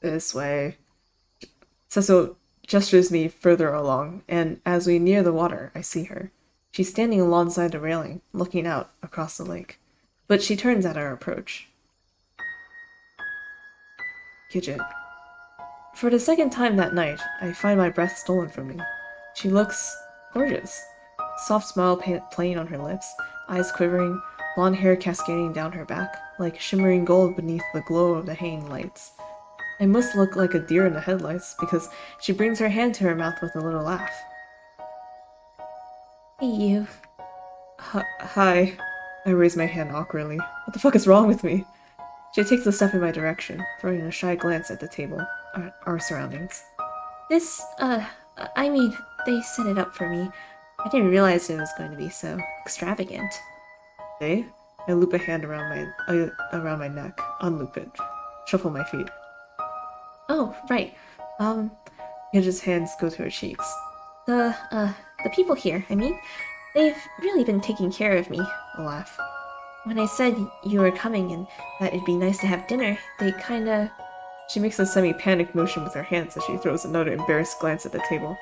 This way. Cecil gestures me further along, and as we near the water, I see her. She's standing alongside the railing, looking out across the lake. But she turns at our approach. Gidget. For the second time that night, I find my breath stolen from me. She looks gorgeous. Soft smile playing on her lips, eyes quivering, blonde hair cascading down her back, like shimmering gold beneath the glow of the hanging lights. I must look like a deer in the headlights, because she brings her hand to her mouth with a little laugh. Hey, you. Hi. I raise my hand awkwardly. What the fuck is wrong with me? She takes a step in my direction, throwing a shy glance at the table, our surroundings. This, I mean, they set it up for me. I didn't realize it was going to be so extravagant. They? I loop a hand around my neck, unloop it, shuffle my feet. Oh, right. Gidget's hands go to her cheeks. The people here, I mean, they've really been taking care of me. A laugh. When I said you were coming and that it'd be nice to have dinner, they kinda... She makes a semi-panicked motion with her hands as she throws another embarrassed glance at the table.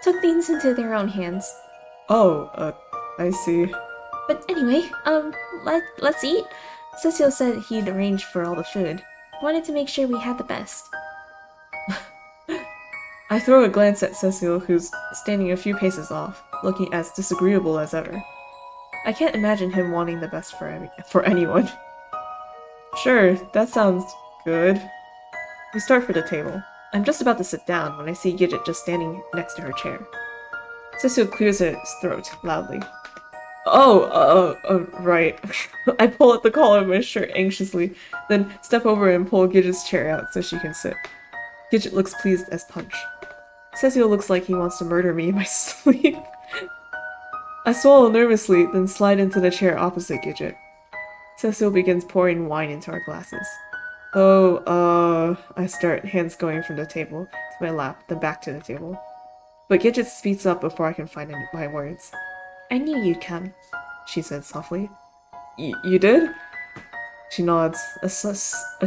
took things into their own hands. Oh, I see. But anyway, let's eat. Cecil said he'd arranged for all the food. Wanted to make sure we had the best. I throw a glance at Cecil, who's standing a few paces off, looking as disagreeable as ever. I can't imagine him wanting the best for anyone. Sure, that sounds good. We start for the table. I'm just about to sit down when I see Gidget just standing next to her chair. Cecil clears his throat loudly. Oh, right. I pull at the collar of my shirt anxiously, then step over and pull Gidget's chair out so she can sit. Gidget looks pleased as punch. Cecil looks like he wants to murder me in my sleep. I swallow nervously, then slide into the chair opposite Gidget. Cecil begins pouring wine into our glasses. I start, hands going from the table to my lap, then back to the table. But Gidget speeds up before I can find my words. I knew you'd come, she said softly. You did? She nods, a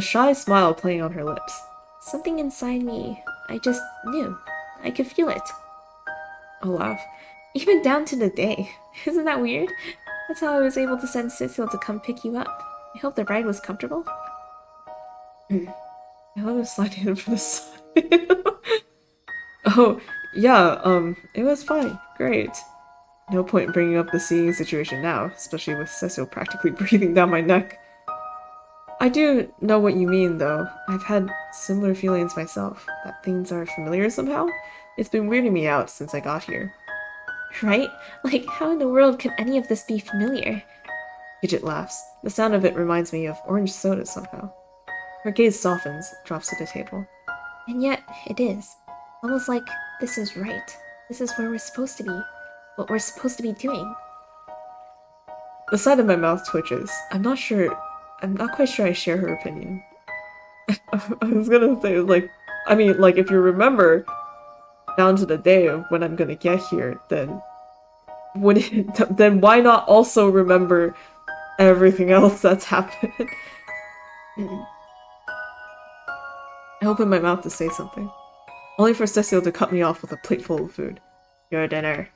shy smile playing on her lips. Something inside me, I just knew. I could feel it. A laugh. Even down to the day. Isn't that weird? That's how I was able to send Cecil to come pick you up. I hope the ride was comfortable. I love him sliding in from the side. Oh, yeah, it was fine. Great. No point in bringing up the seeing situation now, especially with Cecil practically breathing down my neck. I do know what you mean, though. I've had similar feelings myself, that things are familiar somehow. It's been weirding me out since I got here. Right? Like, how in the world can any of this be familiar? Gidget laughs. The sound of it reminds me of orange soda somehow. Her gaze softens, drops to the table. And yet, it is. Almost like this is right. This is where we're supposed to be. What we're supposed to be doing. The side of my mouth twitches. I'm not quite sure I share her opinion. I was gonna say, if you remember down to the day of when I'm gonna get here, then why not also remember everything else that's happened? I open my mouth to say something, only for Cecil to cut me off with a plate full of food. Your dinner.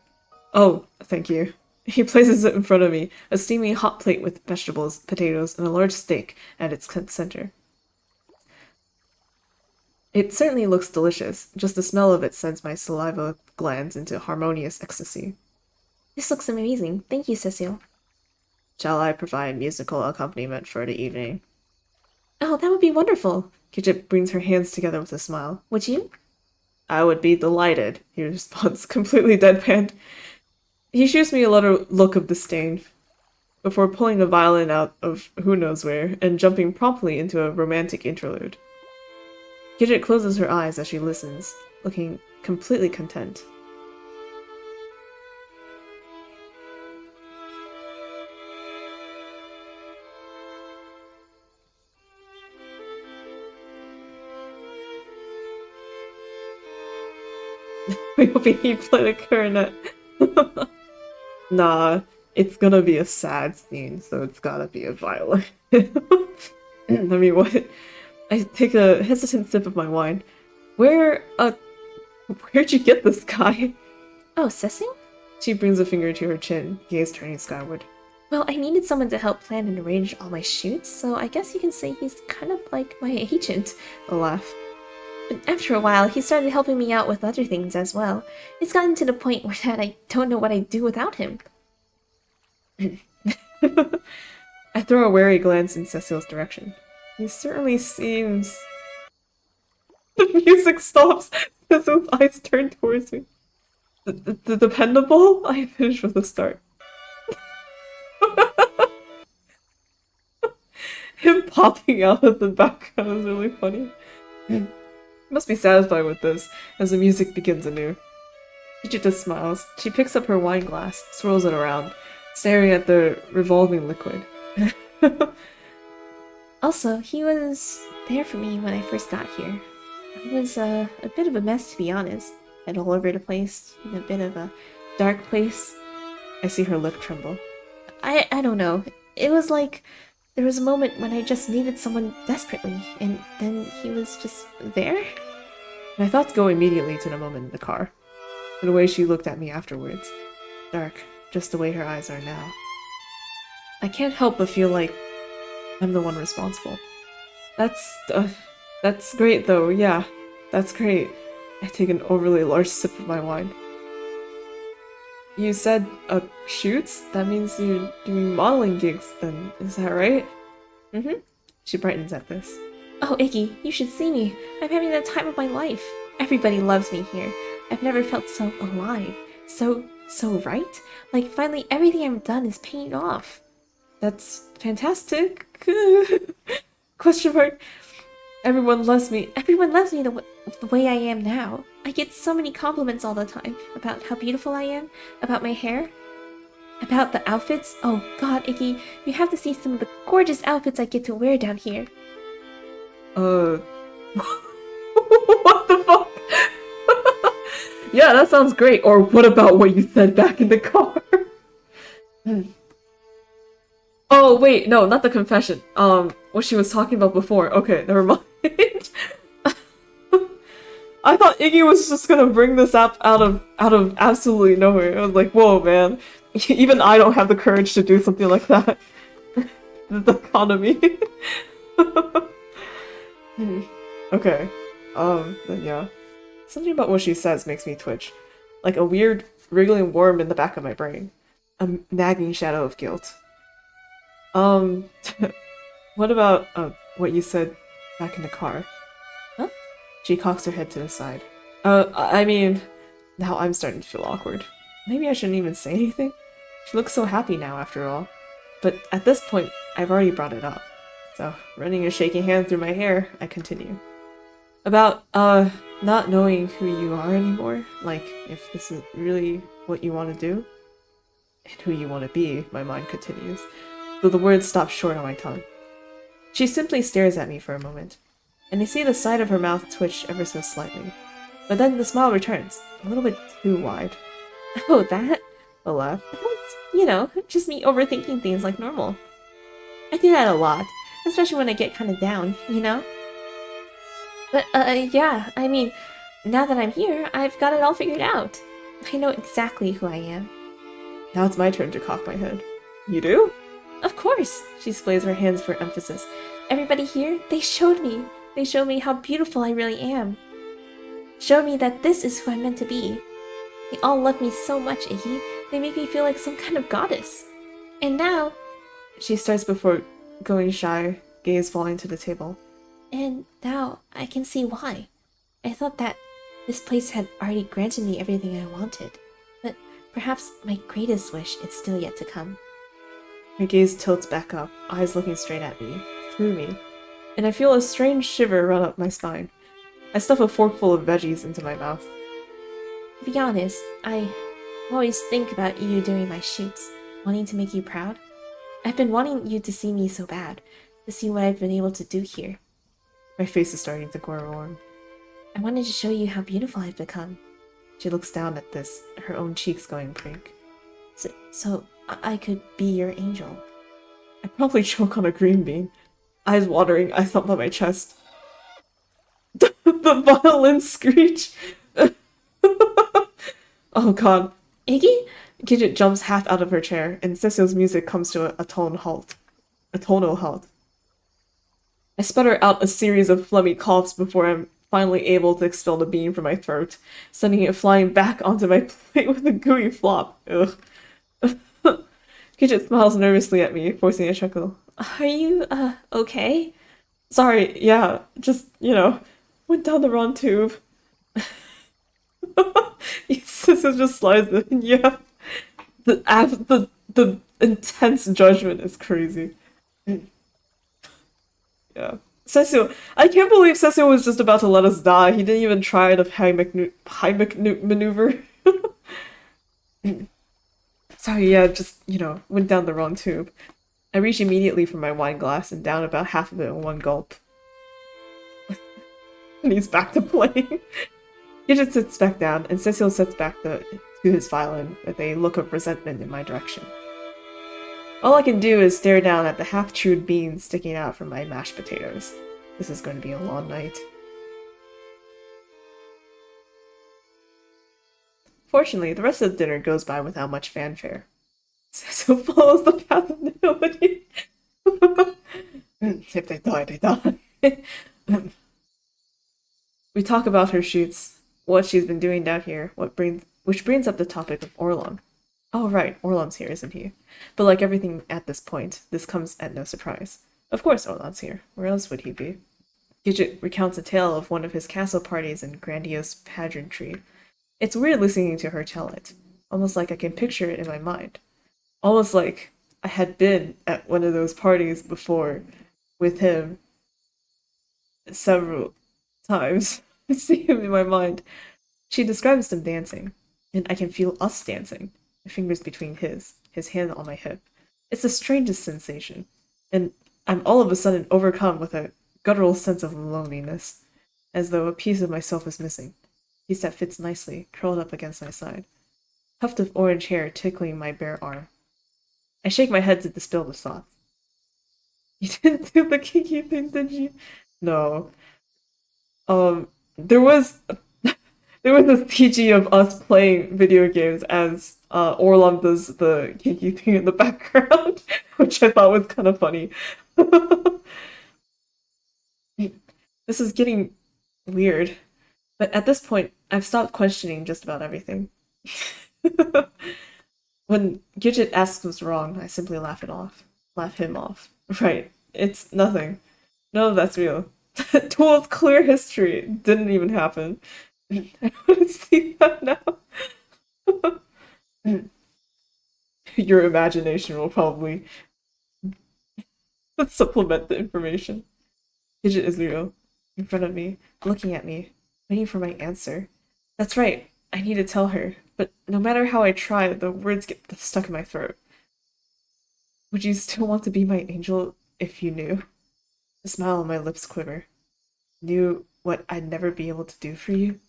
Oh, thank you. He places it in front of me, a steaming hot plate with vegetables, potatoes, and a large steak at its center. It certainly looks delicious. Just the smell of it sends my saliva glands into harmonious ecstasy. This looks amazing. Thank you, Cecile. Shall I provide musical accompaniment for the evening? Oh, that would be wonderful. Gidget brings her hands together with a smile. Would you? I would be delighted, he responds, completely deadpanned. He shoots me a look of disdain before pulling the violin out of who knows where and jumping promptly into a romantic interlude. Gidget closes her eyes as she listens, looking completely content. We hope he played a clarinet. Nah, it's gonna be a sad scene, so it's gotta be a violin. I mean, what? I take a hesitant sip of my wine. Where'd you get this guy? Oh, Cecil? She brings a finger to her chin, gaze turning skyward. Well, I needed someone to help plan and arrange all my shoots, so I guess you can say he's kind of like my agent. A laugh. But after a while, he started helping me out with other things as well. It's gotten to the point where I don't know what I'd do without him. I throw a wary glance in Cecil's direction. He certainly seems... The music stops. Cecil's eyes turn towards me. The dependable? I finish with a start. Him popping out of the background is really funny. Must be satisfied with this, as the music begins anew. Gidget just smiles. She picks up her wine glass, swirls it around, staring at the revolving liquid. Also, he was there for me when I first got here. It was a bit of a mess, to be honest. And all over the place, in a bit of a dark place. I see her lip tremble. I don't know. It was like there was a moment when I just needed someone desperately, and then he was just there? My thoughts go immediately to the moment in the car. To the way she looked at me afterwards. Dark, just the way her eyes are now. I can't help but feel like I'm the one responsible. That's great though, yeah. That's great. I take an overly large sip of my wine. You said, shoots? That means you're doing modeling gigs then, is that right? Mm-hmm. She brightens at this. Oh, Iggy, you should see me. I'm having the time of my life. Everybody loves me here. I've never felt so alive. So right? Like, finally everything I've done is paying off. That's fantastic. Question mark. Everyone loves me. Everyone loves me the way I am now. I get so many compliments all the time about how beautiful I am, about my hair, about the outfits. Oh god, Iggy, you have to see some of the gorgeous outfits I get to wear down here. What the fuck? Yeah, that sounds great. Or what about what you said back in the car? Oh, wait, no, not the confession. What she was talking about before. Okay, never mind. I thought Iggy was just gonna bring this up out of absolutely nowhere. I was like, whoa, man. Even I don't have the courage to do something like that. The economy. Okay. Then yeah. Something about what she says makes me twitch. Like a weird, wriggling worm in the back of my brain. A nagging shadow of guilt. What about, what you said back in the car? Huh? She cocks her head to the side. I mean, now I'm starting to feel awkward. Maybe I shouldn't even say anything? She looks so happy now, after all. But at this point, I've already brought it up. So, running a shaky hand through my hair, I continue. About, not knowing who you are anymore. Like, if this is really what you want to do. And who you want to be, my mind continues. Though the words stop short on my tongue. She simply stares at me for a moment. And I see the side of her mouth twitch ever so slightly. But then the smile returns, a little bit too wide. Oh, that? A laugh. That's, just me overthinking things like normal. I do that a lot, especially when I get kind of down, But, yeah, I mean, now that I'm here, I've got it all figured out. I know exactly who I am. Now it's my turn to cock my head. You do? Of course! She displays her hands for emphasis. Everybody here, they showed me. They showed me how beautiful I really am. Showed me that this is who I'm meant to be. They all love me so much, Iggy. They make me feel like some kind of goddess. And now... She starts before going shy, gaze falling to the table. And now I can see why. I thought that this place had already granted me everything I wanted. But perhaps my greatest wish is still yet to come. Her gaze tilts back up, eyes looking straight at me, through me, and I feel a strange shiver run up my spine. I stuff a forkful of veggies into my mouth. To be honest, I always think about you during my shoots, wanting to make you proud. I've been wanting you to see me so bad, to see what I've been able to do here. My face is starting to grow warm. I wanted to show you how beautiful I've become. She looks down at this, her own cheeks going pink. So I could be your angel. I probably choke on a green bean. Eyes watering, I thump on my chest. The violin screech! Oh god. Iggy? Gidget jumps half out of her chair, and Cecil's music comes to a tonal halt. I sputter out a series of phlegmy coughs before I'm finally able to expel the bean from my throat, sending it flying back onto my plate with a gooey flop. Ugh. Gidget smiles nervously at me, forcing a chuckle. Are you, okay? Sorry, yeah, just, went down the wrong tube. Cecil just slides in, yeah. The intense judgment is crazy. Yeah. Cecil, I can't believe Cecil was just about to let us die. He didn't even try the Heimlich maneuver. Sorry, yeah, just, went down the wrong tube. I reach immediately for my wine glass and down about half of it in one gulp. And he's back to playing. He just sits back down, and Cecil sits back to his violin with a look of resentment in my direction. All I can do is stare down at the half-chewed beans sticking out from my mashed potatoes. This is going to be a long night. Fortunately, the rest of the dinner goes by without much fanfare. Cecil follows the path of nobility. If they die, they die. We talk about her shoots, what she's been doing down here, which brings up the topic of Orlom. Oh right, Orlom's here, isn't he? But like everything at this point, this comes at no surprise. Of course Orlom's here. Where else would he be? Gidget recounts a tale of one of his castle parties and grandiose pageantry. It's weird listening to her tell it, almost like I can picture it in my mind. Almost like I had been at one of those parties before with him several times. I see him in my mind. She describes them dancing, and I can feel us dancing, my fingers between his hand on my hip. It's the strangest sensation, and I'm all of a sudden overcome with a guttural sense of loneliness, as though a piece of myself is missing. Piece that fits nicely, curled up against my side. Tuft of orange hair tickling my bare arm. I shake my head to dispel the thought. You didn't do the kinky thing, did you? No. There was there was this PG of us playing video games as Orlom does the kinky thing in the background, which I thought was kind of funny. This is getting weird, but at this point, I've stopped questioning just about everything. When Gidget asks what's wrong, I simply laugh it off. Laugh him off. Right. It's nothing. None of that's real. Tool's clear history didn't even happen. I want to see that now. Your imagination will probably supplement the information. Gidget is real. In front of me, looking at me, waiting for my answer. That's right. I need to tell her, but no matter how I try, the words get stuck in my throat. Would you still want to be my angel if you knew? The smile on my lips quiver. Knew what I'd never be able to do for you?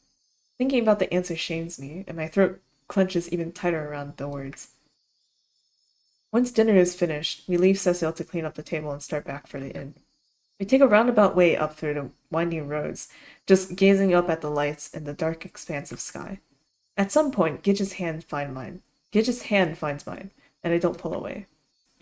Thinking about the answer shames me, and my throat clenches even tighter around the words. Once dinner is finished, we leave Cecile to clean up the table and start back for the inn. We take a roundabout way up through the winding roads, just gazing up at the lights and the dark expanse of sky. At some point, Gidget's hand finds mine. Gidget's hand finds mine, and I don't pull away.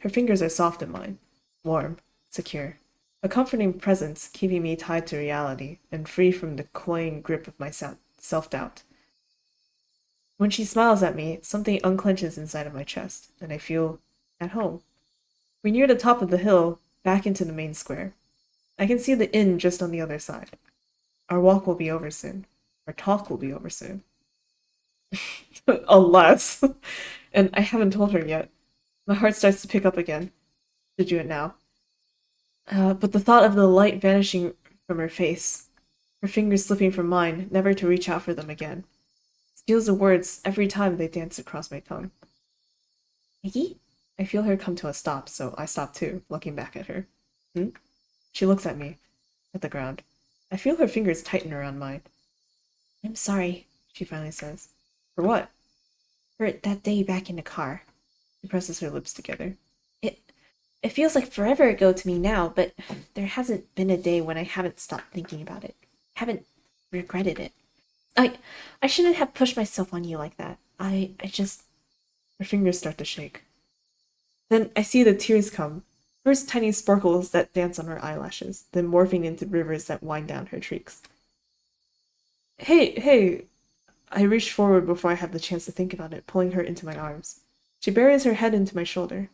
Her fingers are soft in mine, warm, secure. A comforting presence keeping me tied to reality and free from the cloying grip of my self-doubt. When she smiles at me, something unclenches inside of my chest, and I feel at home. We near the top of the hill, back into the main square. I can see the inn just on the other side. Our walk will be over soon. Our talk will be over soon. Unless. And I haven't told her yet. My heart starts to pick up again. To do it now. But the thought of the light vanishing from her face, her fingers slipping from mine, never to reach out for them again, steals the words every time they dance across my tongue. Iggy? I feel her come to a stop, so I stop too, looking back at her. She looks at me, at the ground. I feel her fingers tighten around mine. I'm sorry, she finally says. For what? For that day back in the car. She presses her lips together. It feels like forever ago to me now, but there hasn't been a day when I haven't stopped thinking about it. Haven't regretted it. I shouldn't have pushed myself on you like that. I just... Her fingers start to shake. Then I see the tears come. First tiny sparkles that dance on her eyelashes, then morphing into rivers that wind down her cheeks. Hey. I reach forward before I have the chance to think about it, pulling her into my arms. She buries her head into my shoulder.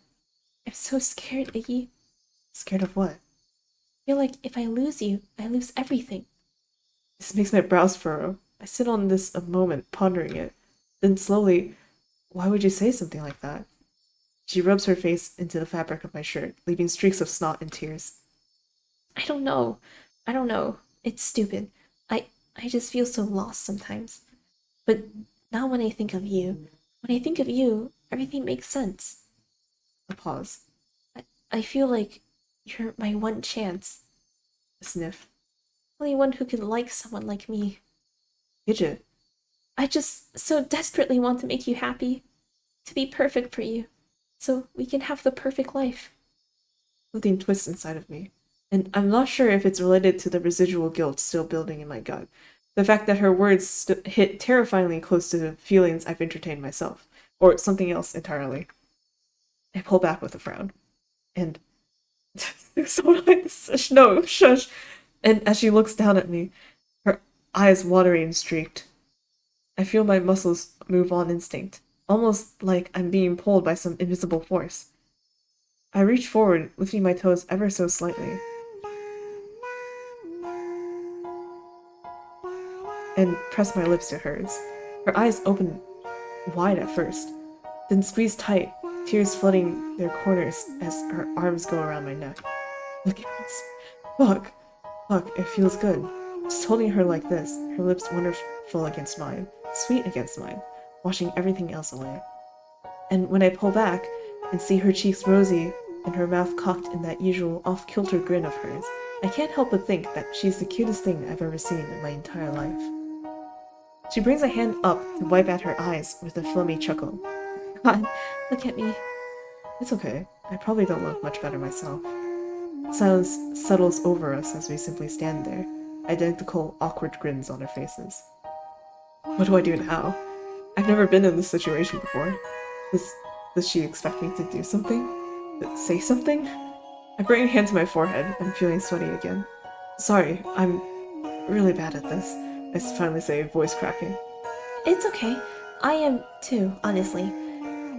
I'm so scared, Iggy. Scared of what? I feel like if I lose you, I lose everything. This makes my brows furrow. I sit on this a moment, pondering it. Then slowly, why would you say something like that? She rubs her face into the fabric of my shirt, leaving streaks of snot and tears. I don't know. It's stupid. I just feel so lost sometimes. But now when I think of you, everything makes sense. A pause. I feel like you're my one chance. A sniff. Only one who can like someone like me. Gidget. I just so desperately want to make you happy. To be perfect for you. So we can have the perfect life. Something twists inside of me. And I'm not sure if it's related to the residual guilt still building in my gut. The fact that her words hit terrifyingly close to the feelings I've entertained myself. Or something else entirely. I pull back with a frown. And... No, shush! And as she looks down at me, her eyes watery and streaked. I feel my muscles move on instinct, almost like I'm being pulled by some invisible force. I reach forward, lifting my toes ever so slightly. and press my lips to hers. Her eyes open wide at first, then squeeze tight, tears flooding their corners as her arms go around my neck. Look at this. Fuck. Fuck, it feels good. Just holding her like this, her lips wonderful against mine, sweet against mine, washing everything else away. And when I pull back and see her cheeks rosy and her mouth cocked in that usual off-kilter grin of hers, I can't help but think that she's the cutest thing I've ever seen in my entire life. She brings a hand up to wipe at her eyes with a flummy chuckle. God, look at me. It's okay. I probably don't look much better myself. Silence settles over us as we simply stand there, identical awkward grins on our faces. What do I do now? I've never been in this situation before. Does she expect me to do something? Say something? I bring a hand to my forehead. I'm feeling sweaty again. Sorry, I'm really bad at this, I finally say, voice cracking. It's okay. I am too, honestly.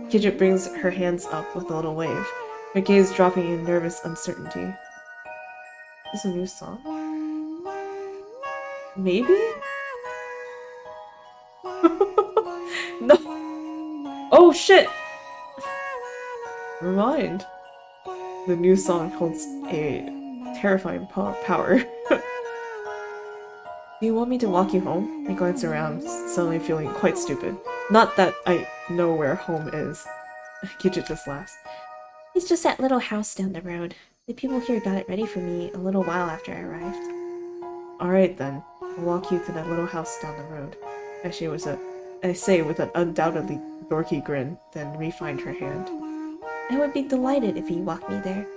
Gidget brings her hands up with a little wave, her gaze dropping in nervous uncertainty. Is this a new song? Maybe? No! Oh shit! Never mind. The new song holds a terrifying power. Do you want me to walk you home? I glance around, suddenly feeling quite stupid. Not that I know where home is. Gidget just laughs. It's just that little house down the road. The people here got it ready for me a little while after I arrived. Alright then, I'll walk you to that little house down the road. I say with an undoubtedly dorky grin, then re-find her hand. I would be delighted if you walk me there.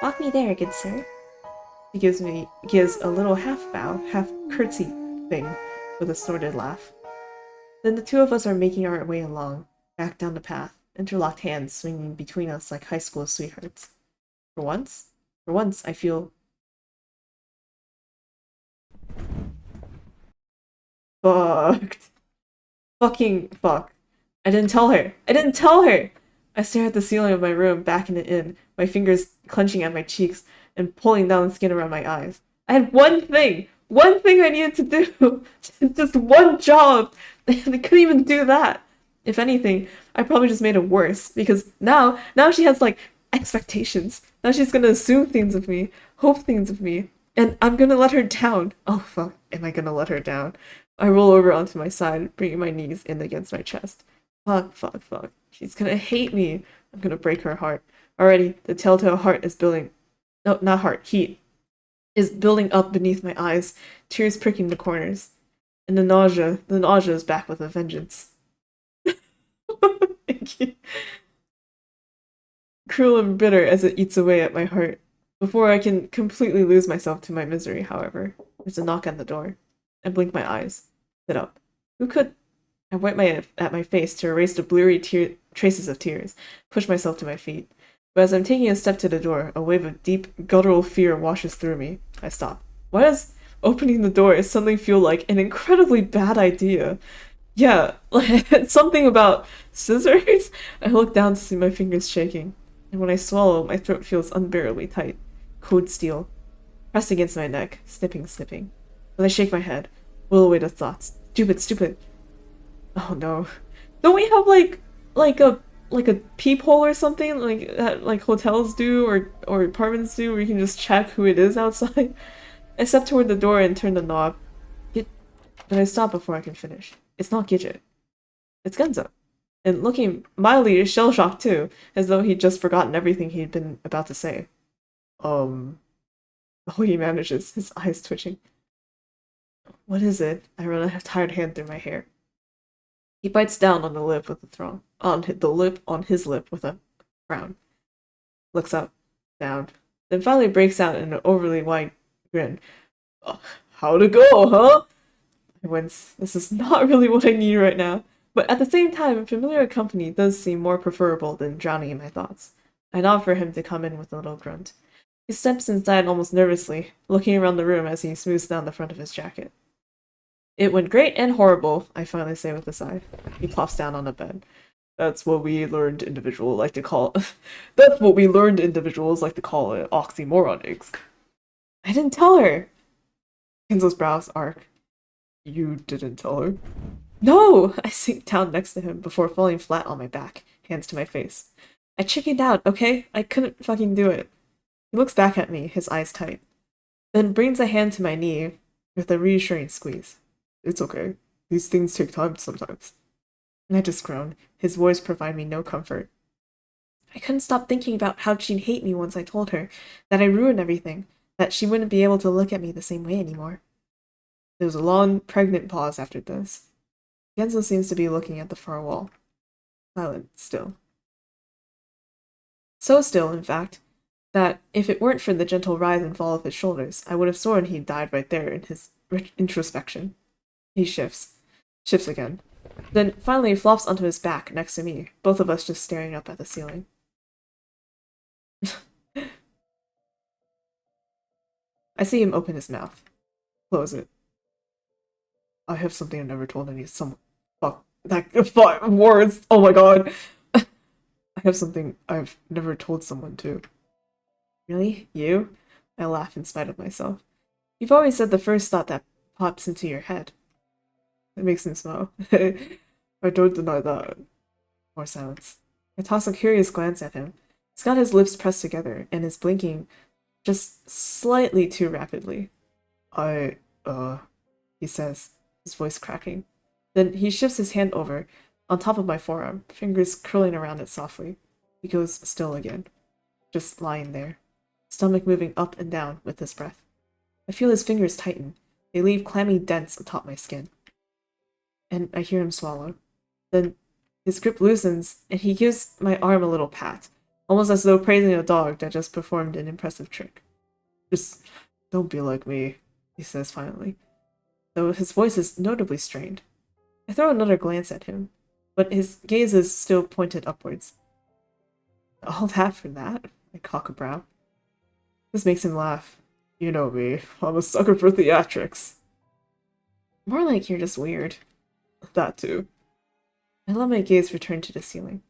Walk me there, good sir. He gives a little half bow, half curtsy thing with a snorted laugh. Then the two of us are making our way along, back down the path, interlocked hands swinging between us like high school sweethearts. For once, I feel fucked. Fucking fuck. I didn't tell her. I stare at the ceiling of my room back in the inn, my fingers clenching at my cheeks and pulling down the skin around my eyes. I had one thing I needed to do. Just one job. And I couldn't even do that. If anything, I probably just made it worse because now she has like expectations. Now she's gonna assume things of me, hope things of me, and I'm gonna let her down. Oh fuck, am I gonna let her down? I roll over onto my side, bringing my knees in against my chest. Fuck. She's gonna hate me. I'm gonna break her heart. Already, the telltale heart is building. No, not heart, heat. Is building up beneath my eyes, tears pricking the corners. And the nausea is back with a vengeance. Thank you. Cruel and bitter as it eats away at my heart. Before I can completely lose myself to my misery, however, there's a knock on the door. I blink my eyes. Sit up. Who could? I wipe at my face to erase the blurry traces of tears, push myself to my feet. But as I'm taking a step to the door, a wave of deep, guttural fear washes through me. I stop. Why does opening the door suddenly feel like an incredibly bad idea? Yeah, like something about scissors? I look down to see my fingers shaking. And when I swallow, my throat feels unbearably tight. Cold steel. Pressed against my neck. Snipping. But I shake my head. Will away the thoughts. Stupid. Oh no. Don't we have like a peephole or something like that, like hotels do or apartments do, where you can just check who it is outside? I step toward the door and turn the knob. But I stop before I can finish. It's not Gidget. It's Genzo. And looking mildly shell-shocked too, as though he'd just forgotten everything he'd been about to say. Oh, he manages, his eyes twitching. What is it? I run a tired hand through my hair. He bites down on the lip with on his lip with a frown. Looks up, down, then finally breaks out in an overly wide grin. How'd it go, huh? I wince. This is not really what I need right now. But at the same time, familiar company does seem more preferable than drowning in my thoughts. I nod for him to come in with a little grunt. He steps inside almost nervously, looking around the room as he smooths down the front of his jacket. It went great and horrible, I finally say with a sigh. He plops down on the bed. That's what we learned individuals like to call it oxymoronics. I didn't tell her. Kenzo's brows arc. You didn't tell her? No! I sink down next to him before falling flat on my back, hands to my face. I chickened out, okay? I couldn't fucking do it. He looks back at me, his eyes tight, then brings a hand to my knee with a reassuring squeeze. It's okay. These things take time sometimes. I just groaned. His voice provided me no comfort. I couldn't stop thinking about how she'd hate me once I told her that I ruined everything, that she wouldn't be able to look at me the same way anymore. There was a long, pregnant pause after this. Genzo seems to be looking at the far wall. Silent, still. So still, in fact, that if it weren't for the gentle rise and fall of his shoulders, I would have sworn he'd died right there in his introspection. He shifts again. Then finally flops onto his back next to me, both of us just staring up at the ceiling. I see him open his mouth. Close it. I have something I've never told someone. Fuck. Fuck. Words. Oh my god. I have something I've never told someone too. Really? You? I laugh in spite of myself. You've always said the first thought that pops into your head. It makes him smile. I don't deny that. More silence. I toss a curious glance at him. He's got his lips pressed together and is blinking just slightly too rapidly. He says, his voice cracking. Then he shifts his hand over, on top of my forearm, fingers curling around it softly. He goes still again, just lying there, stomach moving up and down with his breath. I feel his fingers tighten. They leave clammy dents atop my skin. And I hear him swallow. Then his grip loosens, and he gives my arm a little pat, almost as though praising a dog that just performed an impressive trick. Just don't be like me, he says finally, though his voice is notably strained. I throw another glance at him, but his gaze is still pointed upwards. All that for that? I cock a brow. This makes him laugh. You know me, I'm a sucker for theatrics. More like you're just weird. That too. I let my gaze return to the ceiling.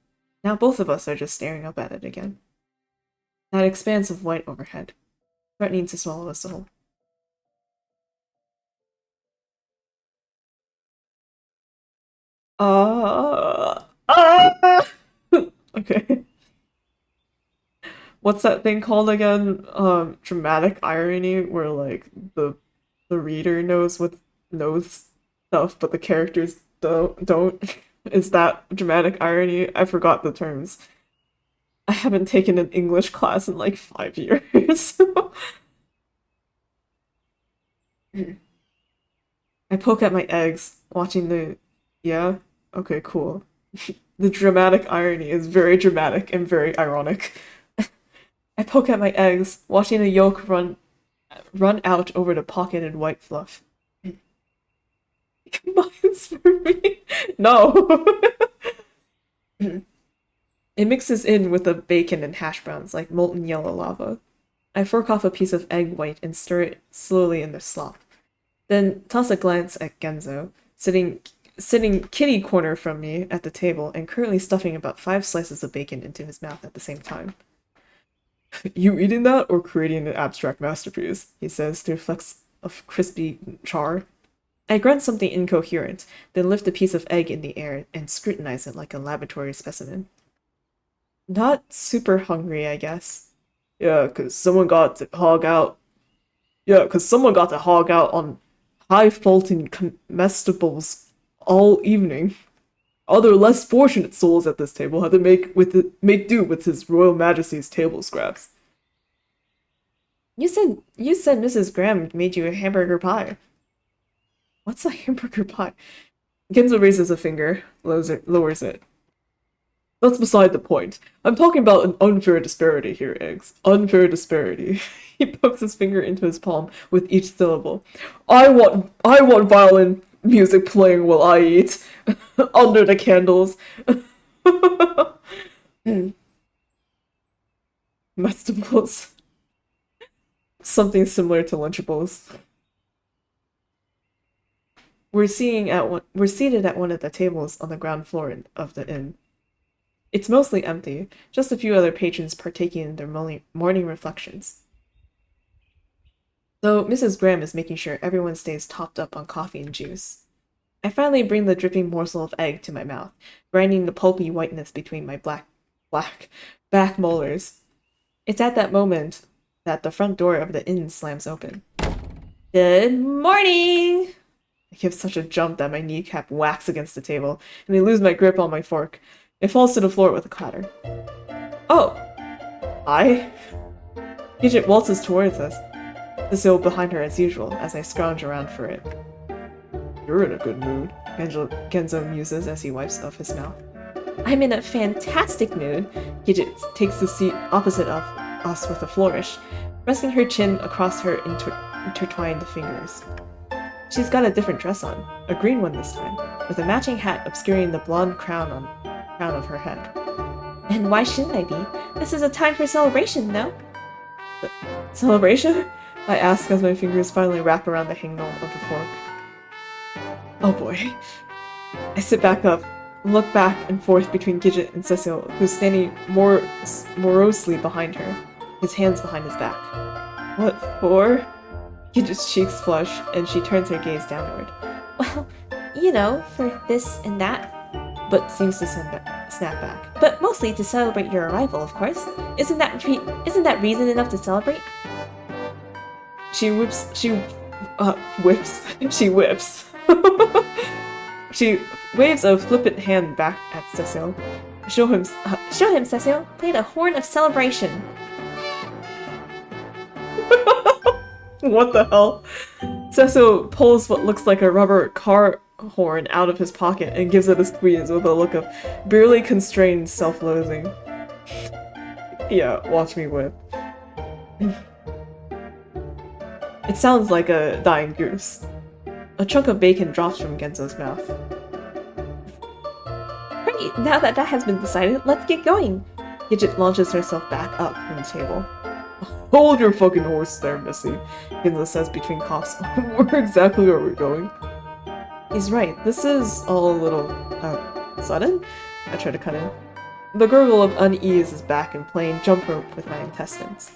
Now both of us are just staring up at it again. That expanse of white overhead, threatening to swallow us whole. Okay. What's that thing called again? Dramatic irony, where like the reader knows stuff, but the characters don't. Is that dramatic irony? I forgot the terms. I haven't taken an English class in like 5 years. I poke at my eggs, watching the. Yeah? Okay, cool. The dramatic irony is very dramatic and very ironic. I poke at my eggs, watching the yolk run out over the pocketed white fluff. Combines for me? No! It mixes in with the bacon and hash browns like molten yellow lava. I fork off a piece of egg white and stir it slowly in the slop. Then toss a glance at Genzo, sitting kitty corner from me at the table and currently stuffing about 5 slices of bacon into his mouth at the same time. You eating that or creating an abstract masterpiece? He says through flecks of crispy char. I grunt something incoherent, then lift a piece of egg in the air and scrutinize it like a laboratory specimen. Not super hungry, I guess. Yeah, 'cause someone got to hog out. Yeah, 'cause someone got to hog out on high-faulting comestibles all evening. Other less fortunate souls at this table had to make do with His Royal Majesty's table scraps. You said Mrs. Graham made you a hamburger pie. What's a hamburger pie? Genzo raises a finger, lowers it. That's beside the point. I'm talking about an unfair disparity here, Eggs. Unfair disparity. He pokes his finger into his palm with each syllable. I want violin music playing while I eat. Under the candles. Vegetables. Something similar to Lunchables. We're seated at one of the tables on the ground floor of the inn. It's mostly empty, just a few other patrons partaking in their morning reflections. though Mrs. Graham is making sure everyone stays topped up on coffee and juice. I finally bring the dripping morsel of egg to my mouth, grinding the pulpy whiteness between my black back molars. It's at that moment that the front door of the inn slams open. Good morning! I give such a jump that my kneecap whacks against the table, and I lose my grip on my fork. It falls to the floor with a clatter. Oh! Hi? Gidget waltzes towards us, Cecile behind her as usual, as I scrounge around for it. You're in a good mood, Genzo muses as he wipes off his mouth. I'm in a fantastic mood. Gidget takes the seat opposite of us with a flourish, resting her chin across her intertwined fingers. She's got a different dress on, a green one this time, with a matching hat obscuring the blonde crown of her head. And why shouldn't I be? This is a time for celebration, no? Celebration? I ask as my fingers finally wrap around the handle of the fork. Oh boy. I sit back up, and look back and forth between Gidget and Cecile, who's standing more morosely behind her, his hands behind his back. What for? Gidget's cheeks flush, and she turns her gaze downward. Well, you know, for this and that. But seems to snap back. But mostly to celebrate your arrival, of course. Isn't that reason enough to celebrate? She whips. She waves a flippant hand back at Cecile. Show him, Cecile. Play the horn of celebration. What the hell? Cecile pulls what looks like a rubber car horn out of his pocket and gives it a squeeze with a look of barely constrained self-loathing. Yeah, watch me whip. It sounds like a dying goose. A chunk of bacon drops from Genzo's mouth. Great, now that has been decided, let's get going. Gidget launches herself back up from the table. Hold your fucking horse there, Missy, Genzo says between coughs. Where exactly are we going? He's right, this is all a little, sudden? I try to cut in. The gurgle of unease is back and playing jump rope with my intestines.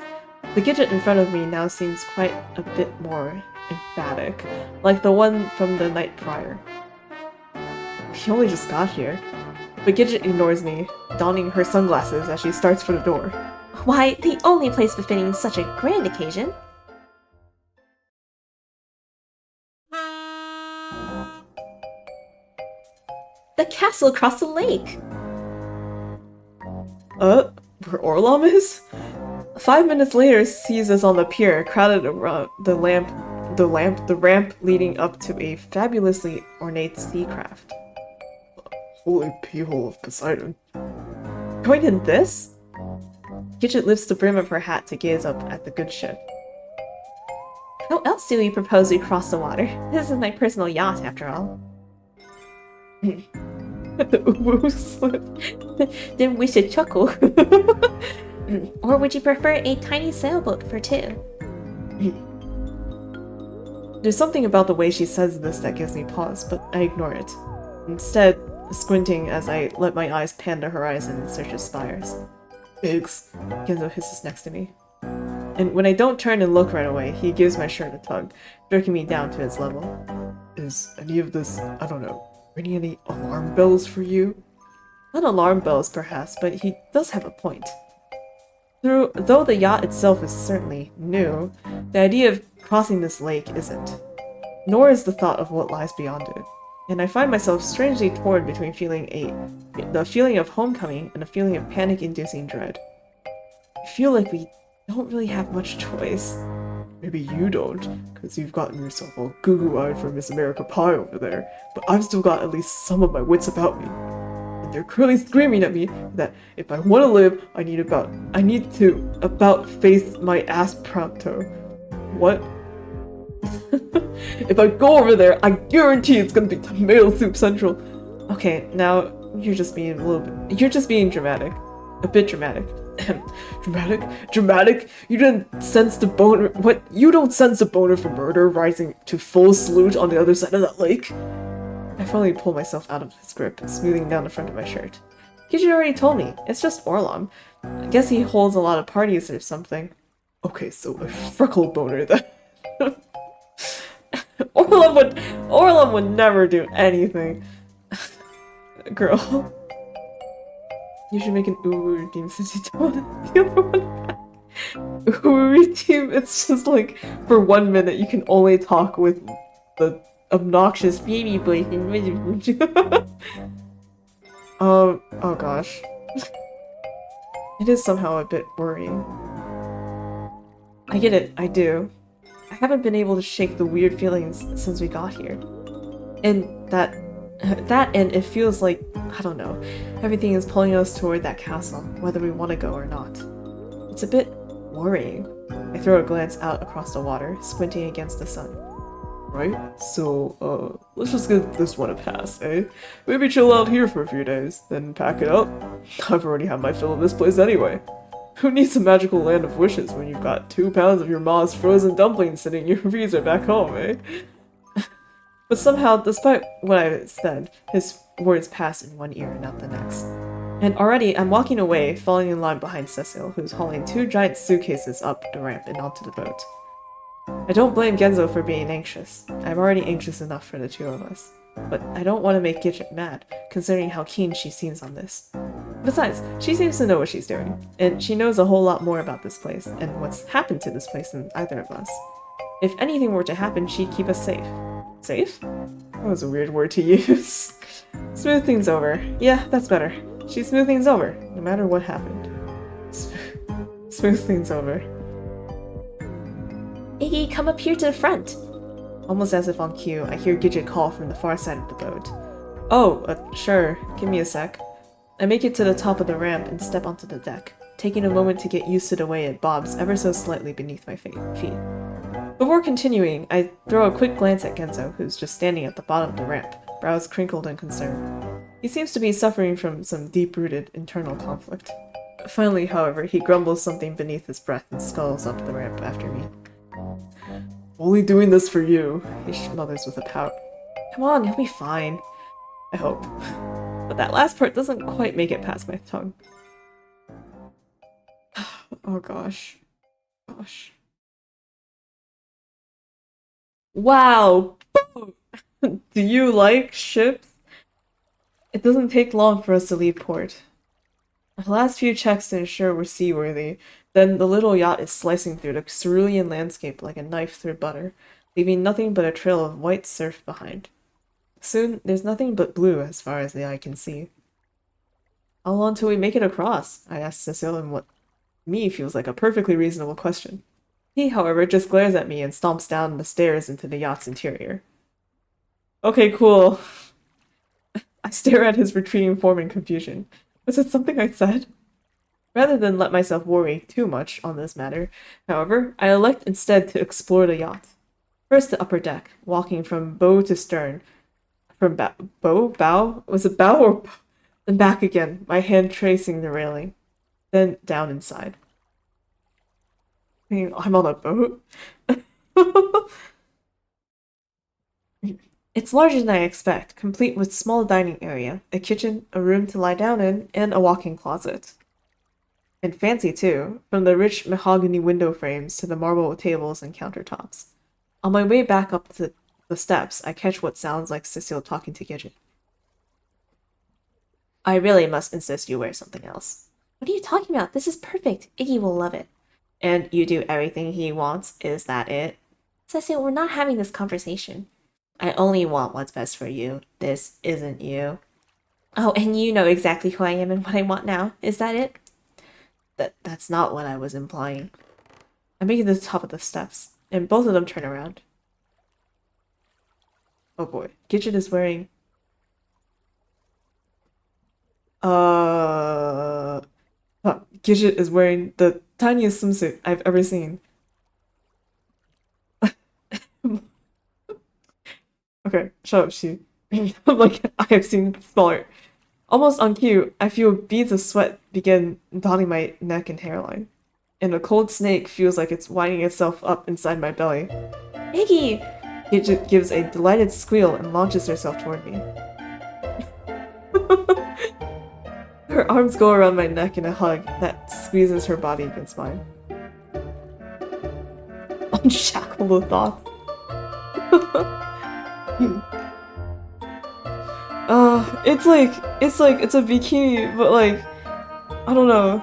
The Gidget in front of me now seems quite a bit more emphatic, like the one from the night prior. He only just got here. But Gidget ignores me, donning her sunglasses as she starts for the door. Why, the only place befitting such a grand occasion. The castle across the lake! Where Orlom is? 5 minutes later sees us on the pier, crowded around the ramp leading up to a fabulously ornate sea craft. Holy pee-hole of Poseidon. Going in this? Gidget lifts the brim of her hat to gaze up at the good ship. How else do we propose we cross the water? This is my personal yacht, after all. Then we should chuckle. Or would you prefer a tiny sailboat for two? There's something about the way she says this that gives me pause, but I ignore it. Instead, squinting as I let my eyes pan the horizon in search of spires. Biggs, Genzo hisses next to me. And when I don't turn and look right away, he gives my shirt a tug, jerking me down to his level. Is any of this, I don't know, ringing any alarm bells for you? Not alarm bells, perhaps, but he does have a point. Though the yacht itself is certainly new, the idea of crossing this lake isn't. Nor is the thought of what lies beyond it. And I find myself strangely torn between the feeling of homecoming and a feeling of panic-inducing dread. I feel like we don't really have much choice. Maybe you don't, because you've gotten yourself all goo-goo-eyed for Miss America Pie over there, but I've still got at least some of my wits about me. And they're currently screaming at me that if I want to live, I need to face my ass pronto. What? If I go over there, I guarantee it's gonna be tomato soup central. Okay, now you're just being dramatic. A bit dramatic. Dramatic? You didn't sense the boner. What? You don't sense the boner for murder rising to full salute on the other side of that lake? I finally pull myself out of his grip, smoothing down the front of my shirt. Gidget already told me. It's just Orlom. I guess he holds a lot of parties or something. Okay, so a freckle boner then. Orlov would never do anything. Girl. You should make an Uwu team since you don't want the other one. Uwu team, it's just like, for 1 minute you can only talk with the obnoxious baby voice. Oh gosh. It is somehow a bit worrying. I get it, I do. I haven't been able to shake the weird feelings since we got here. And that and it feels like, I don't know, everything is pulling us toward that castle, whether we want to go or not. It's a bit worrying. I throw a glance out across the water, squinting against the sun. Right? So, let's just give this one a pass, eh? Maybe chill out here for a few days, then pack it up. I've already had my fill of this place anyway. Who needs a magical land of wishes when you've got 2 pounds of your mom's frozen dumplings sitting in your freezer back home, eh? But somehow, despite what I said, his words passed in one ear and out the next. And already, I'm walking away, falling in line behind Cecil, who's hauling 2 giant suitcases up the ramp and onto the boat. I don't blame Genzo for being anxious. I'm already anxious enough for the 2 of us. But I don't want to make Gidget mad, considering how keen she seems on this. Besides, she seems to know what she's doing, and she knows a whole lot more about this place and what's happened to this place than either of us. If anything were to happen, she'd keep us safe. Safe? That was a weird word to use. Smooth things over. Yeah, that's better. She'd smooth things over, no matter what happened. Smooth things over. Iggy, come up here to the front. Almost as if on cue, I hear Gidget call from the far side of the boat. Oh, sure. Give me a sec. I make it to the top of the ramp and step onto the deck, taking a moment to get used to the way it bobs ever so slightly beneath my feet. Before continuing, I throw a quick glance at Genzo, who's just standing at the bottom of the ramp, brows crinkled in concern. He seems to be suffering from some deep-rooted internal conflict. Finally, however, he grumbles something beneath his breath and scuttles up the ramp after me. Only doing this for you, he smothers with a pout. Come on, he'll be fine. I hope. But that last part doesn't quite make it past my tongue. Oh gosh. Gosh. Wow! Do you like ships? It doesn't take long for us to leave port. The last few checks to ensure we're seaworthy, then the little yacht is slicing through the cerulean landscape like a knife through butter, leaving nothing but a trail of white surf behind. Soon, there's nothing but blue as far as the eye can see. How long till we make it across? I asked Cecil in what me feels like a perfectly reasonable question. He, however, just glares at me and stomps down the stairs into the yacht's interior. Okay, cool. I stare at his retreating form in confusion. Was it something I said? Rather than let myself worry too much on this matter, however, I elect instead to explore the yacht. First the upper deck, walking from bow to stern. From bow? Was it bow or bow? Then back again, my hand tracing the railing. Then down inside. I mean, I'm on a boat? It's larger than I expect, complete with small dining area, a kitchen, a room to lie down in, and a walk-in closet. And fancy too, from the rich mahogany window frames to the marble tables and countertops. On my way back up the steps, I catch what sounds like Cecile talking to Gidget. I really must insist you wear something else. What are you talking about? This is perfect. Iggy will love it. And you do everything he wants, is that it? Cecile, we're not having this conversation. I only want what's best for you. This isn't you. Oh, and you know exactly who I am and what I want now. Is that it? That's not what I was implying. I make it to the top of the steps, and both of them turn around. Oh boy. Gidget is wearing... Gidget is wearing the tiniest swimsuit I've ever seen. Okay, shut up, she. I'm like, I have seen smaller. Almost on cue, I feel beads of sweat begin dotting my neck and hairline. And a cold snake feels like it's winding itself up inside my belly. Iggy! Gidget gives a delighted squeal and launches herself toward me. Her arms go around my neck in a hug that squeezes her body against mine. Unshackle the thoughts. It's a bikini, but like, I don't know.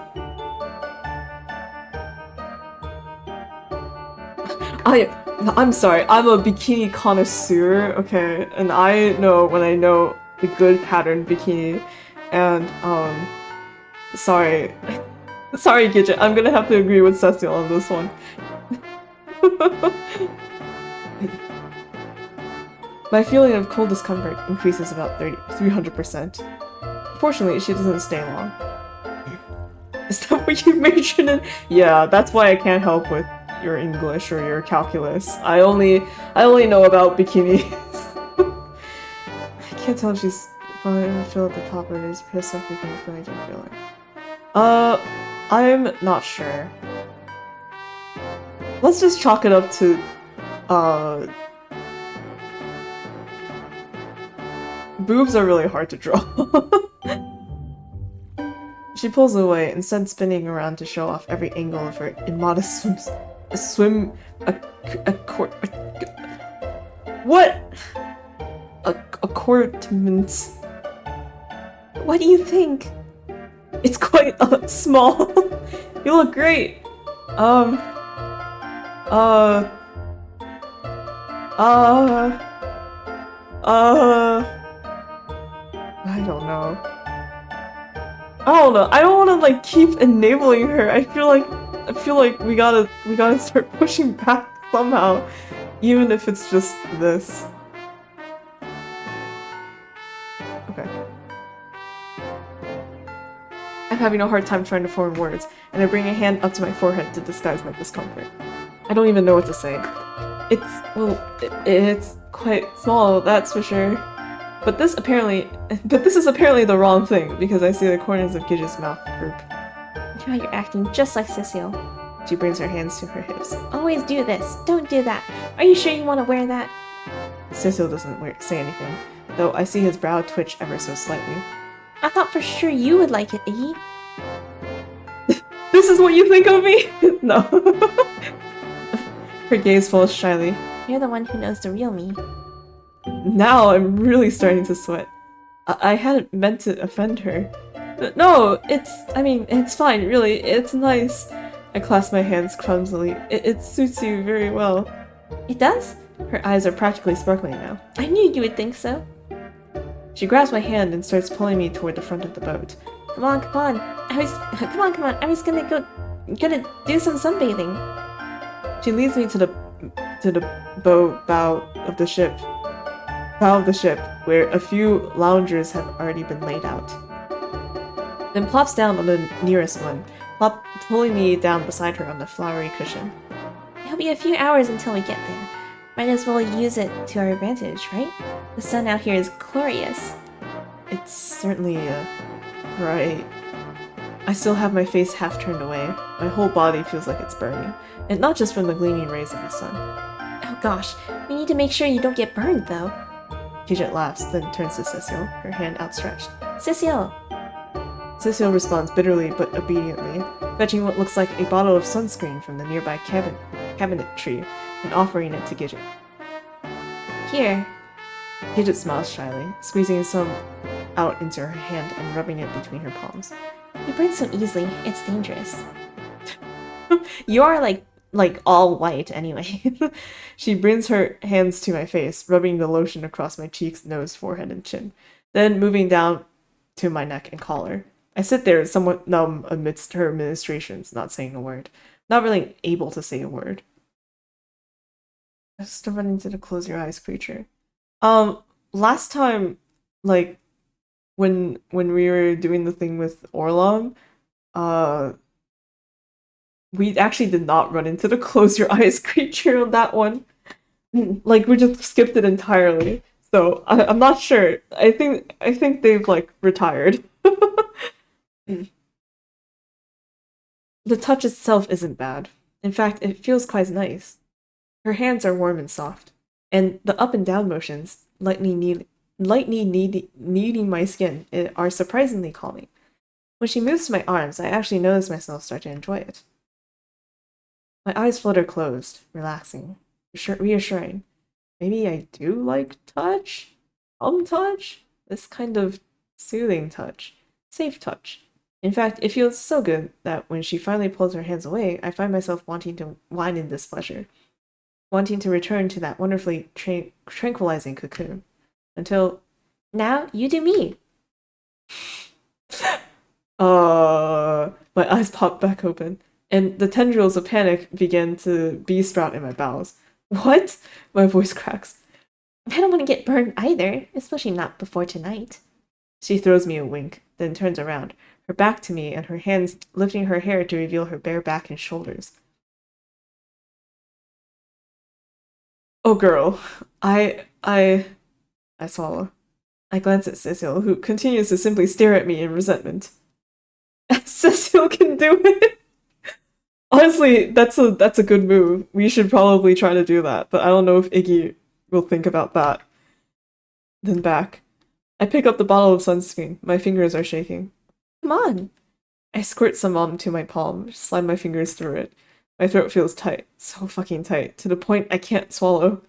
I'm sorry, I'm a bikini connoisseur, okay, and I know when I know the good pattern bikini, and sorry, sorry, Gidget, I'm gonna have to agree with Cecil on this one. My feeling of cold discomfort increases about 300%. Fortunately, she doesn't stay long. Is that what you majored in? Yeah, that's why I can't help with your English or your calculus. I only know about bikinis. I can't tell if she's fine fill at the top or it is pissed off with me feeling don't feel like. I'm not sure. Let's just chalk it up to boobs are really hard to draw. She pulls away, instead spinning around to show off every angle of her immodest accoutrements. What do you think? It's quite small. You look great. I don't know. I don't want to like keep enabling her. I feel like we gotta start pushing back somehow, even if it's just this. Okay. I'm having a hard time trying to form words, and I bring a hand up to my forehead to disguise my discomfort. I don't even know what to say. It's quite small, that's for sure. But this is apparently the wrong thing, because I see the corners of Gidget's mouth droop. Now you're acting just like Cecile. She brings her hands to her hips. Always do this. Don't do that. Are you sure you want to wear that? Cecile doesn't say anything, though I see his brow twitch ever so slightly. I thought for sure you would like it, Iggy. This is what you think of me? No. Her gaze falls shyly. You're the one who knows the real me. Now I'm really starting to sweat. I hadn't meant to offend her. No, it's fine, really. It's nice. I clasp my hands clumsily. It suits you very well. It does? Her eyes are practically sparkling now. I knew you would think so. She grabs my hand and starts pulling me toward the front of the boat. Come on. Come on. I was gonna do some sunbathing. She leads me to the bow of the ship. Bow of the ship, where a few loungers have already been laid out. Then plops down on the nearest one, pulling me down beside her on the flowery cushion. It'll be a few hours until we get there. Might as well use it to our advantage, right? The sun out here is glorious. It's certainly, bright. I still have my face half turned away. My whole body feels like it's burning, and not just from the gleaming rays of the sun. Oh gosh, we need to make sure you don't get burned, though. Gidget laughs, then turns to Cecile, her hand outstretched. Cecile! Cecile responds bitterly but obediently, fetching what looks like a bottle of sunscreen from the nearby cabinetry and offering it to Gidget. Here. Gidget smiles shyly, squeezing some out into her hand and rubbing it between her palms. You burn so easily, it's dangerous. You are like all white anyway. She brings her hands to my face, rubbing the lotion across my cheeks, nose, forehead, and chin, then moving down to my neck and collar. I sit there somewhat numb amidst her ministrations, not saying a word. Not really able to say a word. Just to run into the close your eyes creature. Last time, like, when we were doing the thing with Orlom, we actually did not run into the close your eyes creature on that one. Like, we just skipped it entirely. So I'm not sure. I think they've like retired. The touch itself isn't bad. In fact, it feels quite nice. Her hands are warm and soft, and the up and down motions, lightly kneading my skin, are surprisingly calming. When she moves to my arms, I actually notice myself start to enjoy it. My eyes flutter closed, relaxing, reassuring. Maybe I do like touch? Touch? This kind of soothing touch. Safe touch. In fact, it feels so good that when she finally pulls her hands away, I find myself wanting to whine in displeasure, wanting to return to that wonderfully tranquilizing cocoon. Until, now you do me. My eyes popped back open, and the tendrils of panic began to bee sprout in my bowels. What? My voice cracks. I don't want to get burned either, especially not before tonight. She throws me a wink, then turns around, her back to me and her hands lifting her hair to reveal her bare back and shoulders. Oh, girl. I swallow. I glance at Cecile, who continues to simply stare at me in resentment. Cecile can do it! Honestly, that's a good move. We should probably try to do that, but I don't know if Iggy will think about that. Then back. I pick up the bottle of sunscreen. My fingers are shaking. Come on! I squirt some onto my palm, slide my fingers through it. My throat feels tight. So fucking tight. To the point I can't swallow.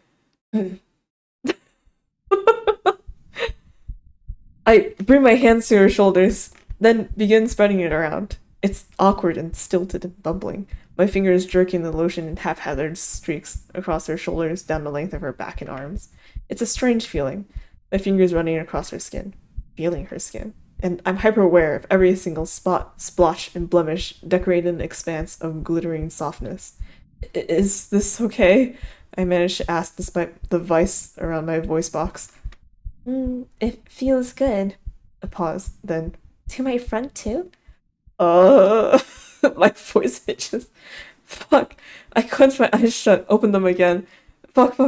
I bring my hands to her shoulders, then begin spreading it around. It's awkward and stilted and bumbling, my fingers jerking the lotion in haphazard streaks across her shoulders down the length of her back and arms. It's a strange feeling, my fingers running across her skin, feeling her skin, and I'm hyper aware of every single spot, splotch, and blemish decorated an expanse of glittering softness. Is this okay? I managed to ask despite the vice around my voice box. It feels good. A pause, then, To my front too? my voice itches. Fuck. I clenched my eyes shut, opened them again. Fuck.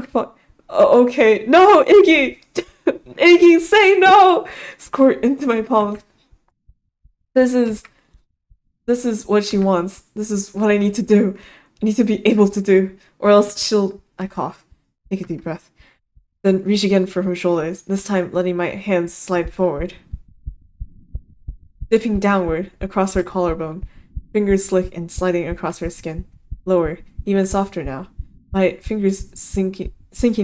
Okay. No, Iggy! Iggy, say no! Squirt into my palms. This is what she wants. This is what I need to do. I need to be able to do. Or else she'll... I cough. Take a deep breath. Then reach again for her shoulders, this time letting my hands slide forward. Dipping downward, across her collarbone, fingers slick and sliding across her skin. Lower, even softer now. My fingers sinking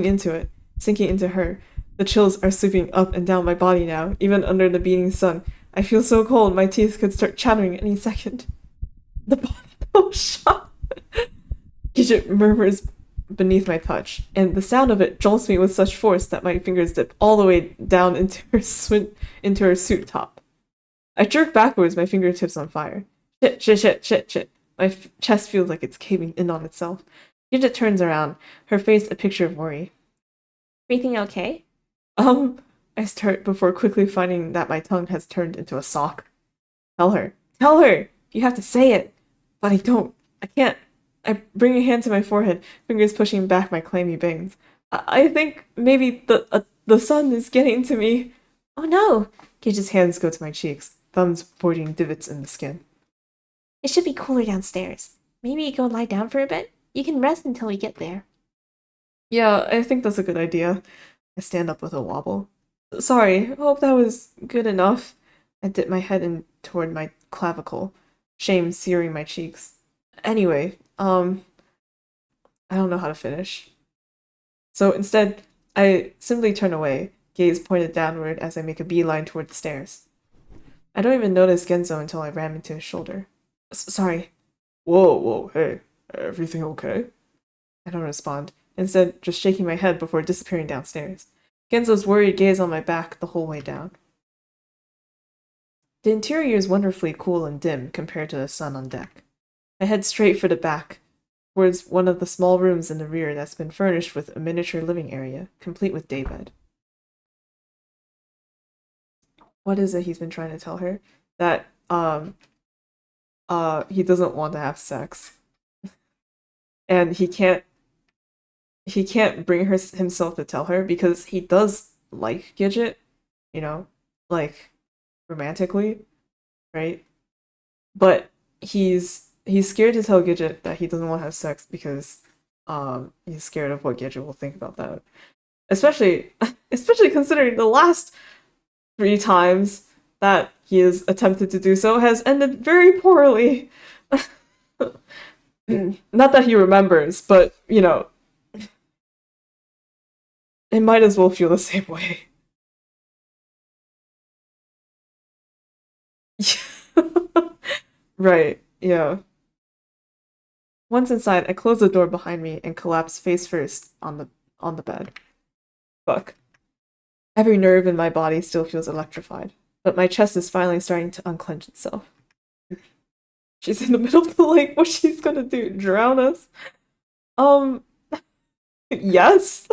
into it, sinking into her. The chills are sweeping up and down my body now, even under the beating sun. I feel so cold, my teeth could start chattering any second. The bottle shot. Gidget murmurs beneath my touch, and the sound of it jolts me with such force that my fingers dip all the way down into her suit top. I jerk backwards, my fingertips on fire. Shit. My chest feels like it's caving in on itself. Gidget turns around, her face a picture of worry. Everything okay? I start before quickly finding that my tongue has turned into a sock. Tell her! You have to say it! But I don't. I can't. I bring a hand to my forehead, fingers pushing back my clammy bangs. I think maybe the sun is getting to me. Oh no! Gage's hands go to my cheeks, thumbs forging divots in the skin. It should be cooler downstairs. Maybe go lie down for a bit? You can rest until we get there. Yeah, I think that's a good idea. I stand up with a wobble. Sorry, hope that was good enough. I dip my head in toward my clavicle, shame searing my cheeks. Anyway, I don't know how to finish. So instead, I simply turn away, gaze pointed downward as I make a beeline toward the stairs. I don't even notice Genzo until I ram into his shoulder. Sorry. Whoa, hey, everything okay? I don't respond, instead just shaking my head before disappearing downstairs. Genzo's worried gaze on my back the whole way down. The interior is wonderfully cool and dim compared to the sun on deck. I head straight for the back, towards one of the small rooms in the rear that's been furnished with a miniature living area, complete with daybed. What is it he's been trying to tell her? That, he doesn't want to have sex. And he can't bring himself to tell her because he does like Gidget, you know, like romantically, right? But he's scared to tell Gidget that he doesn't want to have sex because he's scared of what Gidget will think about that. Especially considering the last 3 times that he has attempted to do so has ended very poorly. Not that he remembers, but, you know, it might as well feel the same way. Right, yeah. Once inside, I close the door behind me and collapse face first on the bed. Fuck. Every nerve in my body still feels electrified, but my chest is finally starting to unclench itself. She's in the middle of the lake. What she's gonna do? Drown us? Um, yes.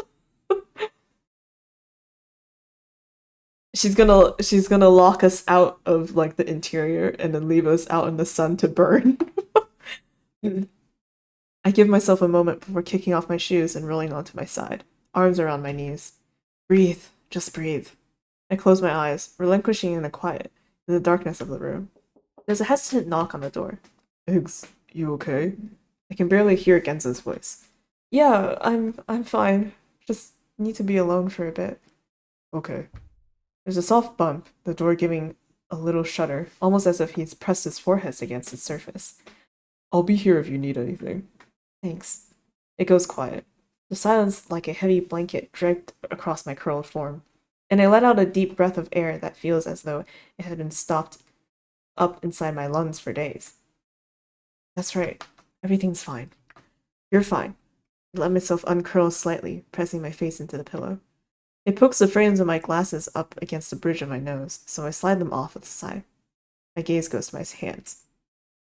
She's gonna lock us out of like the interior and then leave us out in the sun to burn. I give myself a moment before kicking off my shoes and rolling onto my side, arms around my knees. Breathe, just breathe. I close my eyes, relinquishing in the quiet, in the darkness of the room. There's a hesitant knock on the door. Eggs, you okay? I can barely hear Genza's voice. Yeah, I'm fine. Just need to be alone for a bit. Okay. There's a soft bump, the door giving a little shudder, almost as if he's pressed his forehead against its surface. I'll be here if you need anything. Thanks. It goes quiet. The silence like a heavy blanket draped across my curled form, and I let out a deep breath of air that feels as though it had been stopped up inside my lungs for days. That's right. Everything's fine. You're fine. I let myself uncurl slightly, pressing my face into the pillow. It pokes the frames of my glasses up against the bridge of my nose, so I slide them off with a sigh. My gaze goes to my hands.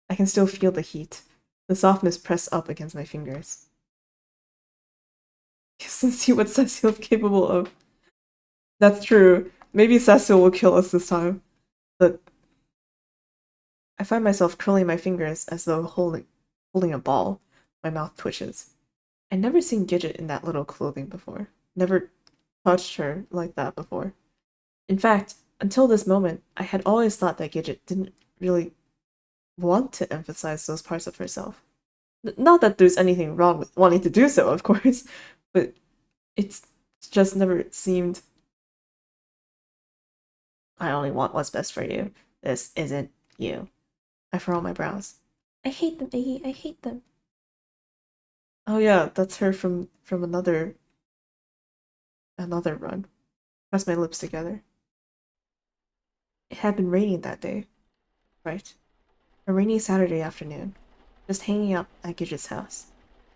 I can still feel the heat, the softness press up against my fingers. Guess and see what Cecil's capable of. That's true. Maybe Cecil will kill us this time. But I find myself curling my fingers as though holding a ball. My mouth twitches. I'd never seen Gidget in that little clothing before. Never touched her like that before. In fact, until this moment, I had always thought that Gidget didn't really want to emphasize those parts of herself. Not that there's anything wrong with wanting to do so, of course, but it's just never seemed. I only want what's best for you. This isn't you. I furrow my brows. I hate them, Iggy. I hate them. Oh yeah, that's her from another run. Press my lips together. It had been raining that day, right? A rainy Saturday afternoon, just hanging out at Gidget's house,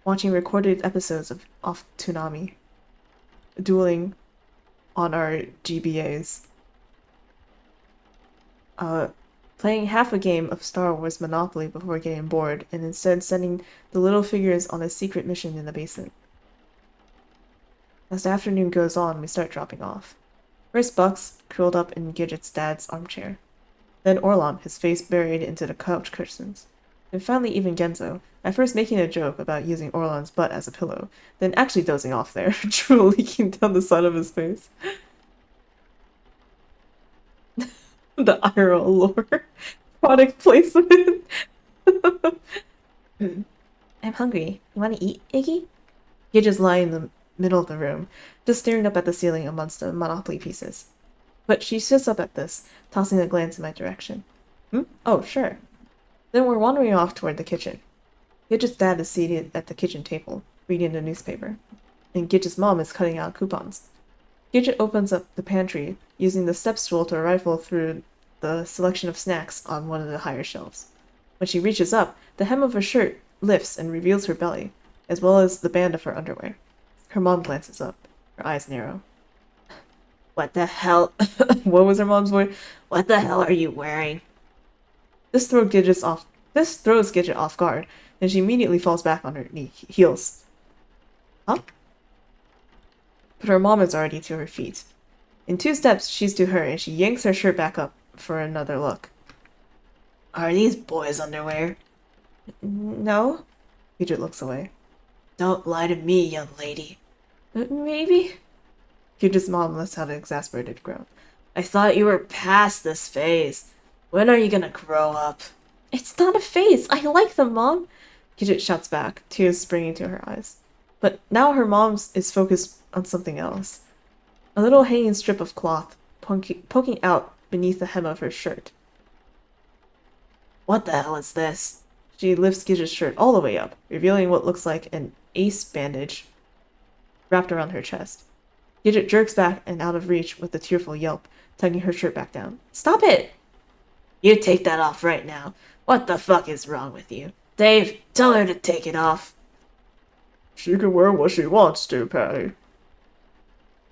watching recorded episodes of Toonami, dueling on our GBAs, playing half a game of Star Wars Monopoly before getting bored, and instead sending the little figures on a secret mission in the basement. As the afternoon goes on, we start dropping off. First Bucks, curled up in Gidget's dad's armchair. Then Orlam, his face buried into the couch cushions. And finally even Genzo, at first making a joke about using Orlan's butt as a pillow, then actually dozing off there, drool leaking down the side of his face. The IRL lore. Product placement. I'm hungry. You want to eat, Iggy? Gidget's lying in the middle of the room, just staring up at the ceiling amongst the Monopoly pieces. But she sits up at this, tossing a glance in my direction. Oh, sure. Then we're wandering off toward the kitchen. Gidget's dad is seated at the kitchen table, reading the newspaper, and Gidget's mom is cutting out coupons. Gidget opens up the pantry, using the step stool to rifle through the selection of snacks on one of the higher shelves. When she reaches up, the hem of her shirt lifts and reveals her belly, as well as the band of her underwear. Her mom glances up, her eyes narrow. What the hell? What was her mom's voice? What the hell are you wearing? This throws Gidget off guard, and she immediately falls back on her heels. Huh? But her mom is already to her feet. In 2 steps, she's to her, and she yanks her shirt back up for another look. Are these boys' underwear? No. Gidget looks away. Don't lie to me, young lady. Maybe? Gidget's mom lets out an exasperated groan. I thought you were past this phase. When are you gonna grow up? It's not a phase. I like them, Mom. Gidget shouts back, tears springing to her eyes. But now her mom is focused on something else. A little hanging strip of cloth poking out beneath the hem of her shirt. What the hell is this? She lifts Gidget's shirt all the way up, revealing what looks like an ace bandage wrapped around her chest. Gidget jerks back and out of reach with a tearful yelp, tugging her shirt back down. Stop it! You take that off right now. What the fuck is wrong with you? Dave, tell her to take it off. She can wear what she wants to, Patty.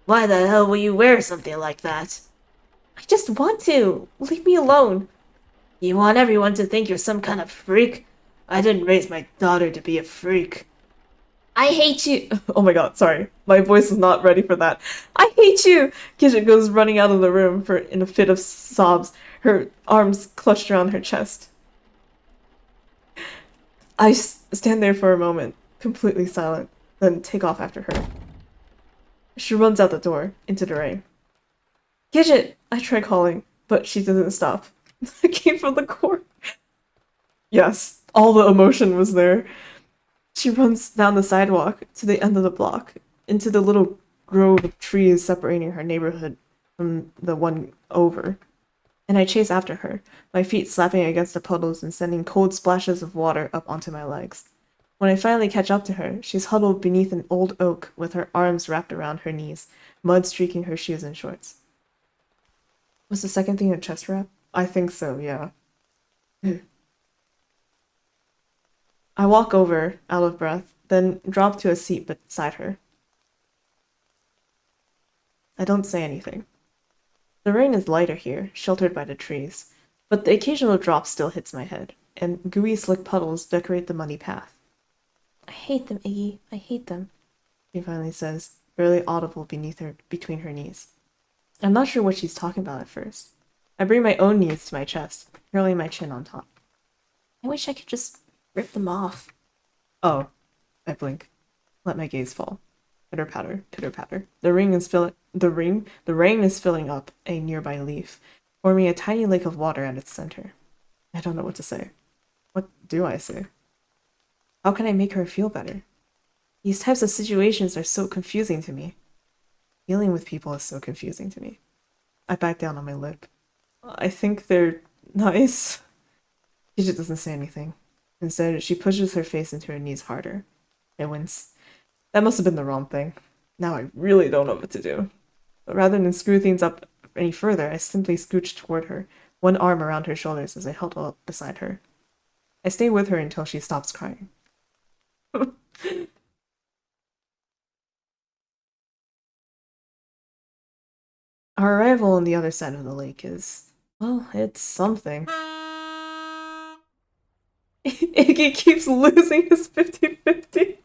Why the hell will you wear something like that? I just want to. Leave me alone. You want everyone to think you're some kind of freak? I didn't raise my daughter to be a freak. I hate you. Oh my god, sorry. My voice was not ready for that. I hate you! Gidget goes running out of the room in a fit of sobs, her arms clutched around her chest. I stand there for a moment, completely silent, then take off after her. She runs out the door, into the rain. Gidget! I try calling, but she doesn't stop. I came from the core. Yes, all the emotion was there. She runs down the sidewalk to the end of the block, into the little grove of trees separating her neighborhood from the one over. And I chase after her, my feet slapping against the puddles and sending cold splashes of water up onto my legs. When I finally catch up to her, she's huddled beneath an old oak with her arms wrapped around her knees, mud streaking her shoes and shorts. Was the second thing a chest wrap? I think so, yeah. I walk over, out of breath, then drop to a seat beside her. I don't say anything. The rain is lighter here, sheltered by the trees, but the occasional drop still hits my head, and gooey slick puddles decorate the muddy path. I hate them, Iggy. I hate them. She finally says, barely audible between her knees. I'm not sure what she's talking about at first. I bring my own knees to my chest, curling my chin on top. I wish I could just rip them off. Oh, I blink. Let my gaze fall. Pitter patter, pitter patter. The rain is filling up a nearby leaf, forming a tiny lake of water at its center. I don't know what to say. What do I say? How can I make her feel better? These types of situations are so confusing to me. Dealing with people is so confusing to me. I back down on my lip. I think they're nice. She just doesn't say anything. Instead, she pushes her face into her knees harder. I wince. That must have been the wrong thing. Now I really don't know what to do. But rather than screw things up any further, I simply scooch toward her, one arm around her shoulders as I huddle up beside her. I stay with her until she stops crying. Our arrival on the other side of the lake is, well, it's something. Iggy keeps losing his 50-50.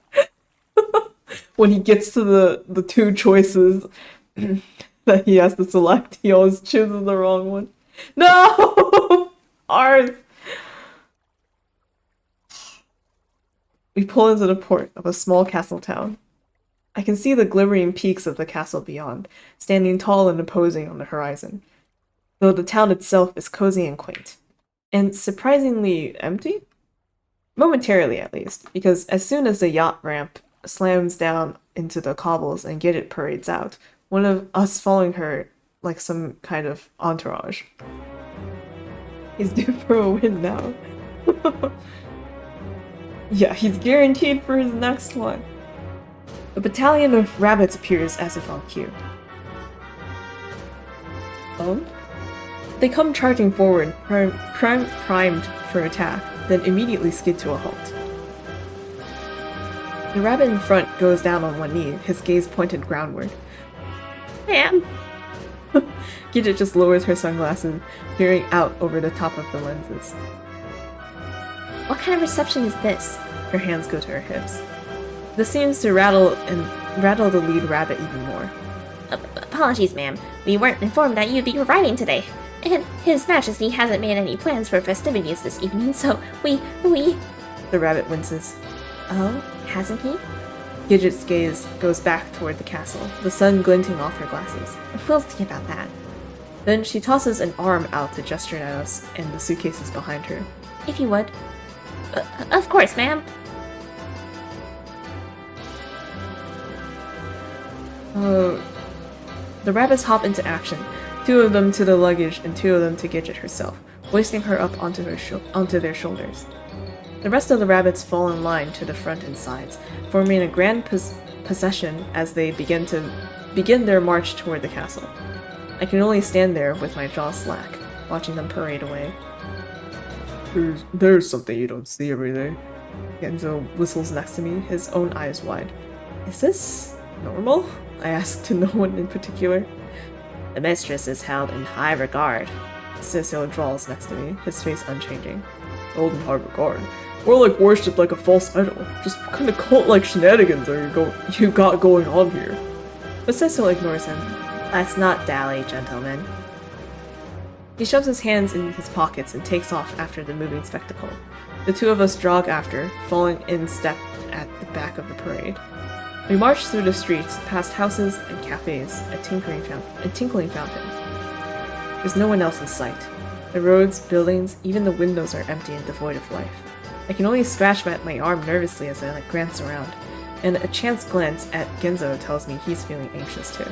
When he gets to the two choices that he has to select, he always chooses the wrong one. No! Ours! We pull into the port of a small castle town. I can see the glimmering peaks of the castle beyond, standing tall and imposing on the horizon, though the town itself is cozy and quaint. And surprisingly empty? Momentarily, at least, because as soon as the yacht ramp slams down into the cobbles and Gidget parades out, one of us following her like some kind of entourage. He's due for a win now. Yeah, he's guaranteed for his next one. A battalion of rabbits appears as if on cue. They come charging forward, primed for attack, then immediately skid to a halt. The rabbit in front goes down on one knee, his gaze pointed groundward. Ma'am! Gidget just lowers her sunglasses, peering out over the top of the lenses. What kind of reception is this? Her hands go to her hips. This seems to rattle the lead rabbit even more. Apologies, ma'am. We weren't informed that you'd be arriving today. And His Majesty hasn't made any plans for festivities this evening, so we... The rabbit winces. Oh, hasn't he? Gidget's gaze goes back toward the castle, the sun glinting off her glasses. We'll see about that. Then she tosses an arm out to gesture at us and the suitcases behind her. If you would. Of course, ma'am. The rabbits hop into action, 2 of them to the luggage and 2 of them to Gidget herself, hoisting her up onto their shoulders. The rest of the rabbits fall in line to the front and sides, forming a grand procession as they begin their march toward the castle. I can only stand there with my jaw slack, watching them parade away. There's something you don't see every day. Genzo whistles next to me, his own eyes wide. Is this normal? I ask to no one in particular. The mistress is held in high regard. Cecil drawls next to me, his face unchanging. Held in high regard? More like worshipped like a false idol. Just what kind of cult-like shenanigans are you got going on here? But Cecil ignores him. Let's not dally, gentlemen. He shoves his hands in his pockets and takes off after the moving spectacle. The two of us jog after, falling in step at the back of the parade. We march through the streets, past houses and cafes, a tinkling fountain. There's no one else in sight. The roads, buildings, even the windows are empty and devoid of life. I can only scratch my arm nervously as I glance around, and a chance glance at Genzo tells me he's feeling anxious too.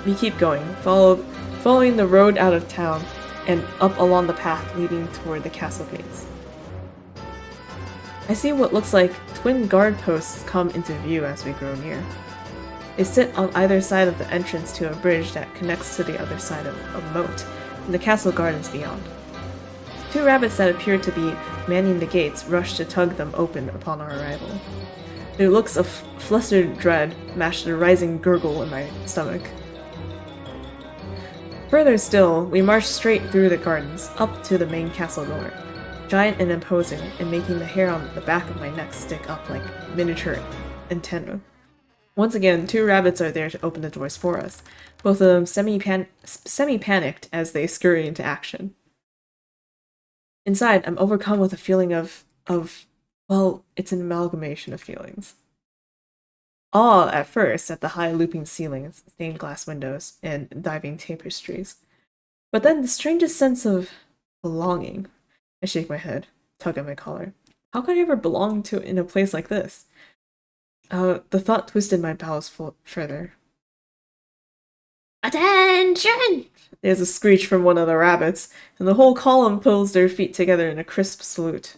We keep going, following the road out of town and up along the path leading toward the castle gates. I see what looks like twin guard posts come into view as we grow near. They sit on either side of the entrance to a bridge that connects to the other side of a moat, and the castle gardens beyond. Two rabbits that appear to be manning the gates rush to tug them open upon our arrival. Their looks of flustered dread match the rising gurgle in my stomach. Further still, we march straight through the gardens, up to the main castle door, giant and imposing, and making the hair on the back of my neck stick up like miniature antennae. Once again, two rabbits are there to open the doors for us, both of them semi-panicked as they scurry into action. Inside, I'm overcome with a feeling of, well, it's an amalgamation of feelings. Awe at first at the high looping ceilings, stained glass windows, and diving tapestries. But then the strangest sense of belonging. I shake my head, tug at my collar. How could I ever belong in a place like this? The thought twisted my bowels further. Attention! There's a screech from one of the rabbits, and the whole column pulls their feet together in a crisp salute.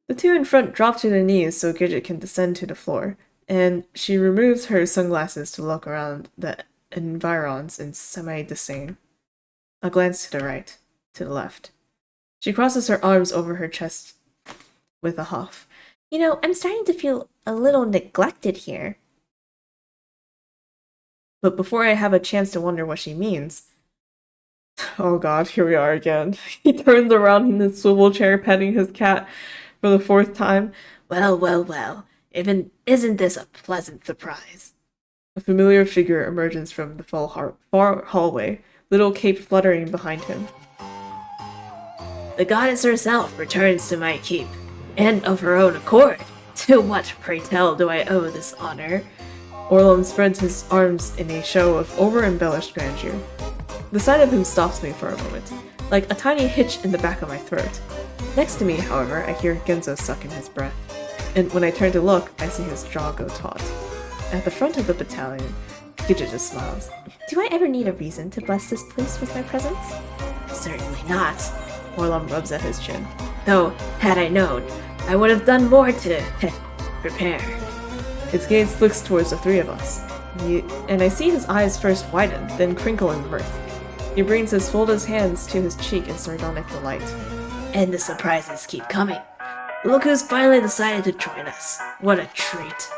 The two in front drop to their knees so Gidget can descend to the floor, and she removes her sunglasses to look around the environs in semi-disdain. A glance to the right, to the left. She crosses her arms over her chest with a huff. You know, I'm starting to feel a little neglected here. But before I have a chance to wonder what she means... Oh god, here we are again. He turns around in his swivel chair, petting his cat for the fourth time. Well, well, well. Isn't this a pleasant surprise? A familiar figure emerges from the far hallway, little cape fluttering behind him. The goddess herself returns to my keep, and of her own accord. To what, pray tell, do I owe this honor? Orlom spreads his arms in a show of over-embellished grandeur. The sight of him stops me for a moment, like a tiny hitch in the back of my throat. Next to me, however, I hear Genzo suck in his breath, and when I turn to look, I see his jaw go taut. At the front of the battalion, Gidget just smiles. Do I ever need a reason to bless this place with my presence? Certainly not. Orlom rubs at his chin. Though, had I known, I would have done more to prepare. His gaze flicks towards the three of us, and I see his eyes first widen, then crinkle in mirth. He brings his folded hands to his cheek in sardonic delight. And the surprises keep coming. Look who's finally decided to join us. What a treat.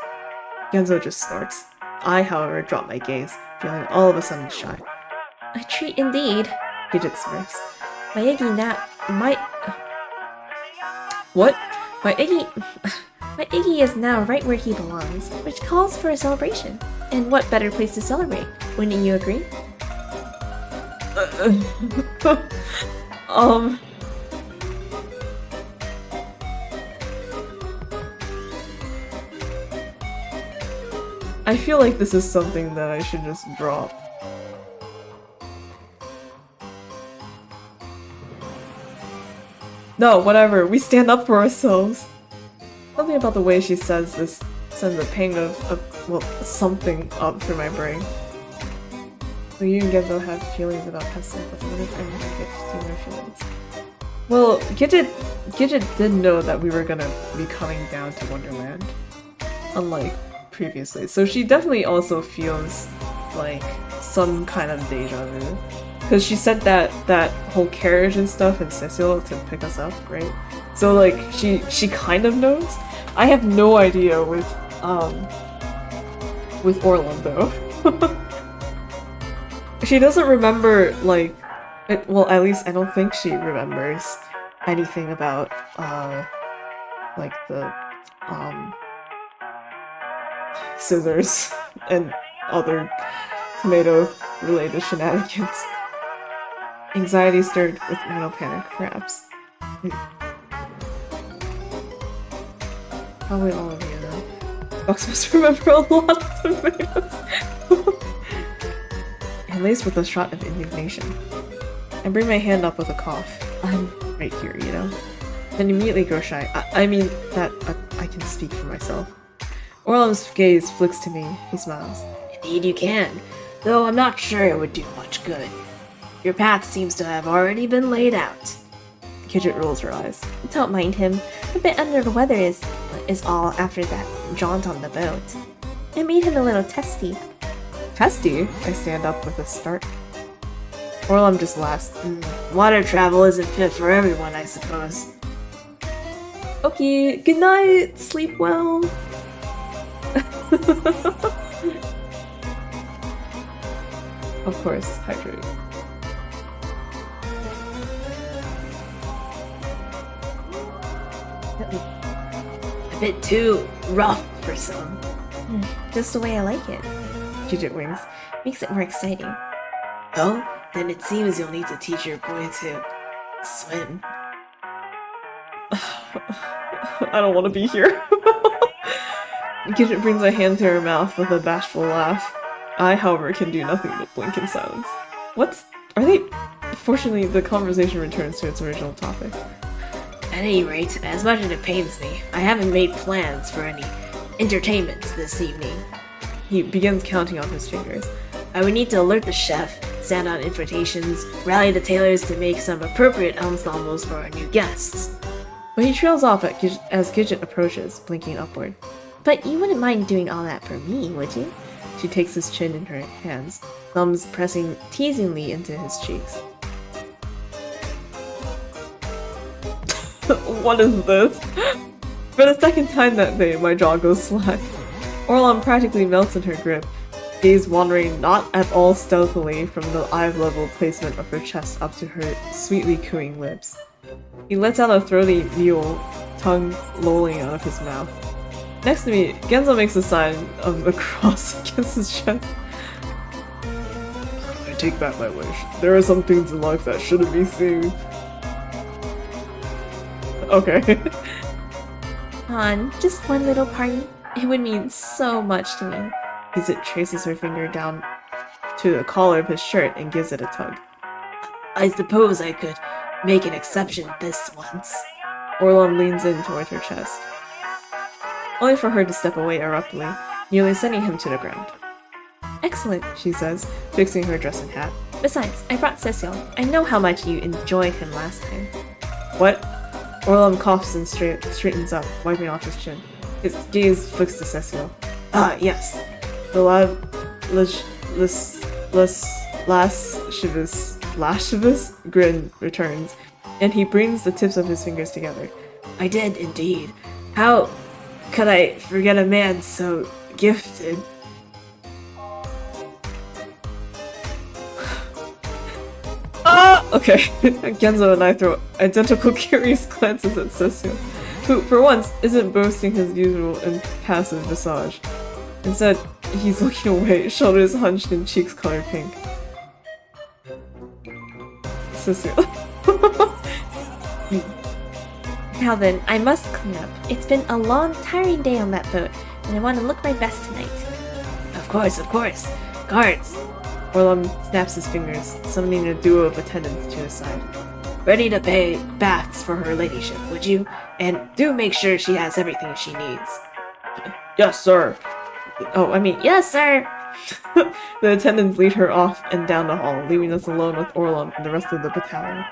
Genzo just snorts. I, however, drop my gaze, feeling all of a sudden shy. A treat indeed. Gidget smirks. My Iggy is now right where he belongs, which calls for a celebration. And what better place to celebrate? Wouldn't you agree? I feel like this is something that I should just drop. No, whatever, we stand up for ourselves. Something about the way she says this sends a pang well, something up through my brain. So you and Genzo have feelings about Hessa, but what if I never get to see their feelings? Well, Gidget did know that we were gonna be coming down to Wonderland, unlike previously. So she definitely also feels like some kind of deja vu, because she sent that whole carriage and stuff and Cecil to pick us up, right? So like she kind of knows. I have no idea with Orlando. She doesn't remember like well, at least I don't think she remembers anything about like the scissors and other tomato related shenanigans. Anxiety stirred with mental panic, perhaps. Probably all of you though. Bucks must remember a lot of tomatoes. And laced with a shot of indignation. I bring my hand up with a cough. I'm right here, you know? Then immediately grow shy. I mean that I can speak for myself. Orlam's gaze flicks to me. He smiles. Indeed you can, though I'm not sure it would do much good. Your path seems to have already been laid out. Gidget rolls her eyes. Don't mind him. A bit under the weather is all after that jaunt on the boat. It made him a little testy. Testy? I stand up with a start. Orlam just laughs. Water travel isn't fit for everyone, I suppose. Okay, good night. Sleep well. Of course, hydrate. A bit too rough for some. Just the way I like it. Gidget wings. Makes it more exciting. Oh, then it seems you'll need to teach your boy to swim. I don't want to be here. Gidget brings a hand to her mouth with a bashful laugh. I, however, can do nothing but blink in silence. Are they? Fortunately, the conversation returns to its original topic. At any rate, as much as it pains me, I haven't made plans for any entertainments this evening. He begins counting on his fingers. I would need to alert the chef, send out invitations, rally the tailors to make some appropriate ensembles for our new guests. But he trails off as Gidget approaches, blinking upward. But you wouldn't mind doing all that for me, would you? She takes his chin in her hands, thumbs pressing teasingly into his cheeks. What is this? For the second time that day, my jaw goes slack. Orlam practically melts in her grip, gaze wandering not at all stealthily from the eye-level placement of her chest up to her sweetly cooing lips. He lets out a throaty mewl, tongue lolling out of his mouth. Next to me, Genzo makes a sign of the cross against his chest. I take back my wish. There are some things in life that shouldn't be seen. Okay. On just one little party. It would mean so much to me. Gidget traces her finger down to the collar of his shirt and gives it a tug. I suppose I could make an exception this once. Orlam leans in toward her chest, only for her to step away abruptly, nearly sending him to the ground. Excellent, She says, fixing her dress and hat. Besides, I brought Cecil. I know how much you enjoyed him last time. What? Orlam coughs and straightens up, wiping off his chin. His gaze flicks to Cecil. Ah, yes. The lascivious grin returns, and he brings the tips of his fingers together. I did indeed. How could I forget a man so gifted? Okay, Genzo and I throw identical curious glances at Cecil, who, for once, isn't boasting his usual impassive visage. Instead, he's looking away, shoulders hunched and cheeks colored pink. Cecil. Now then, I must clean up. It's been a long, tiring day on that boat, and I want to look my best tonight. Of course, of course. Guards, Orlam snaps his fingers, summoning a duo of attendants to his side. ready to pay baths for her ladyship, would you? And do make sure she has everything she needs. Yes, sir. Oh, I mean, Yes, sir! the attendants lead her off and down the hall, leaving us alone with Orlam and the rest of the battalion.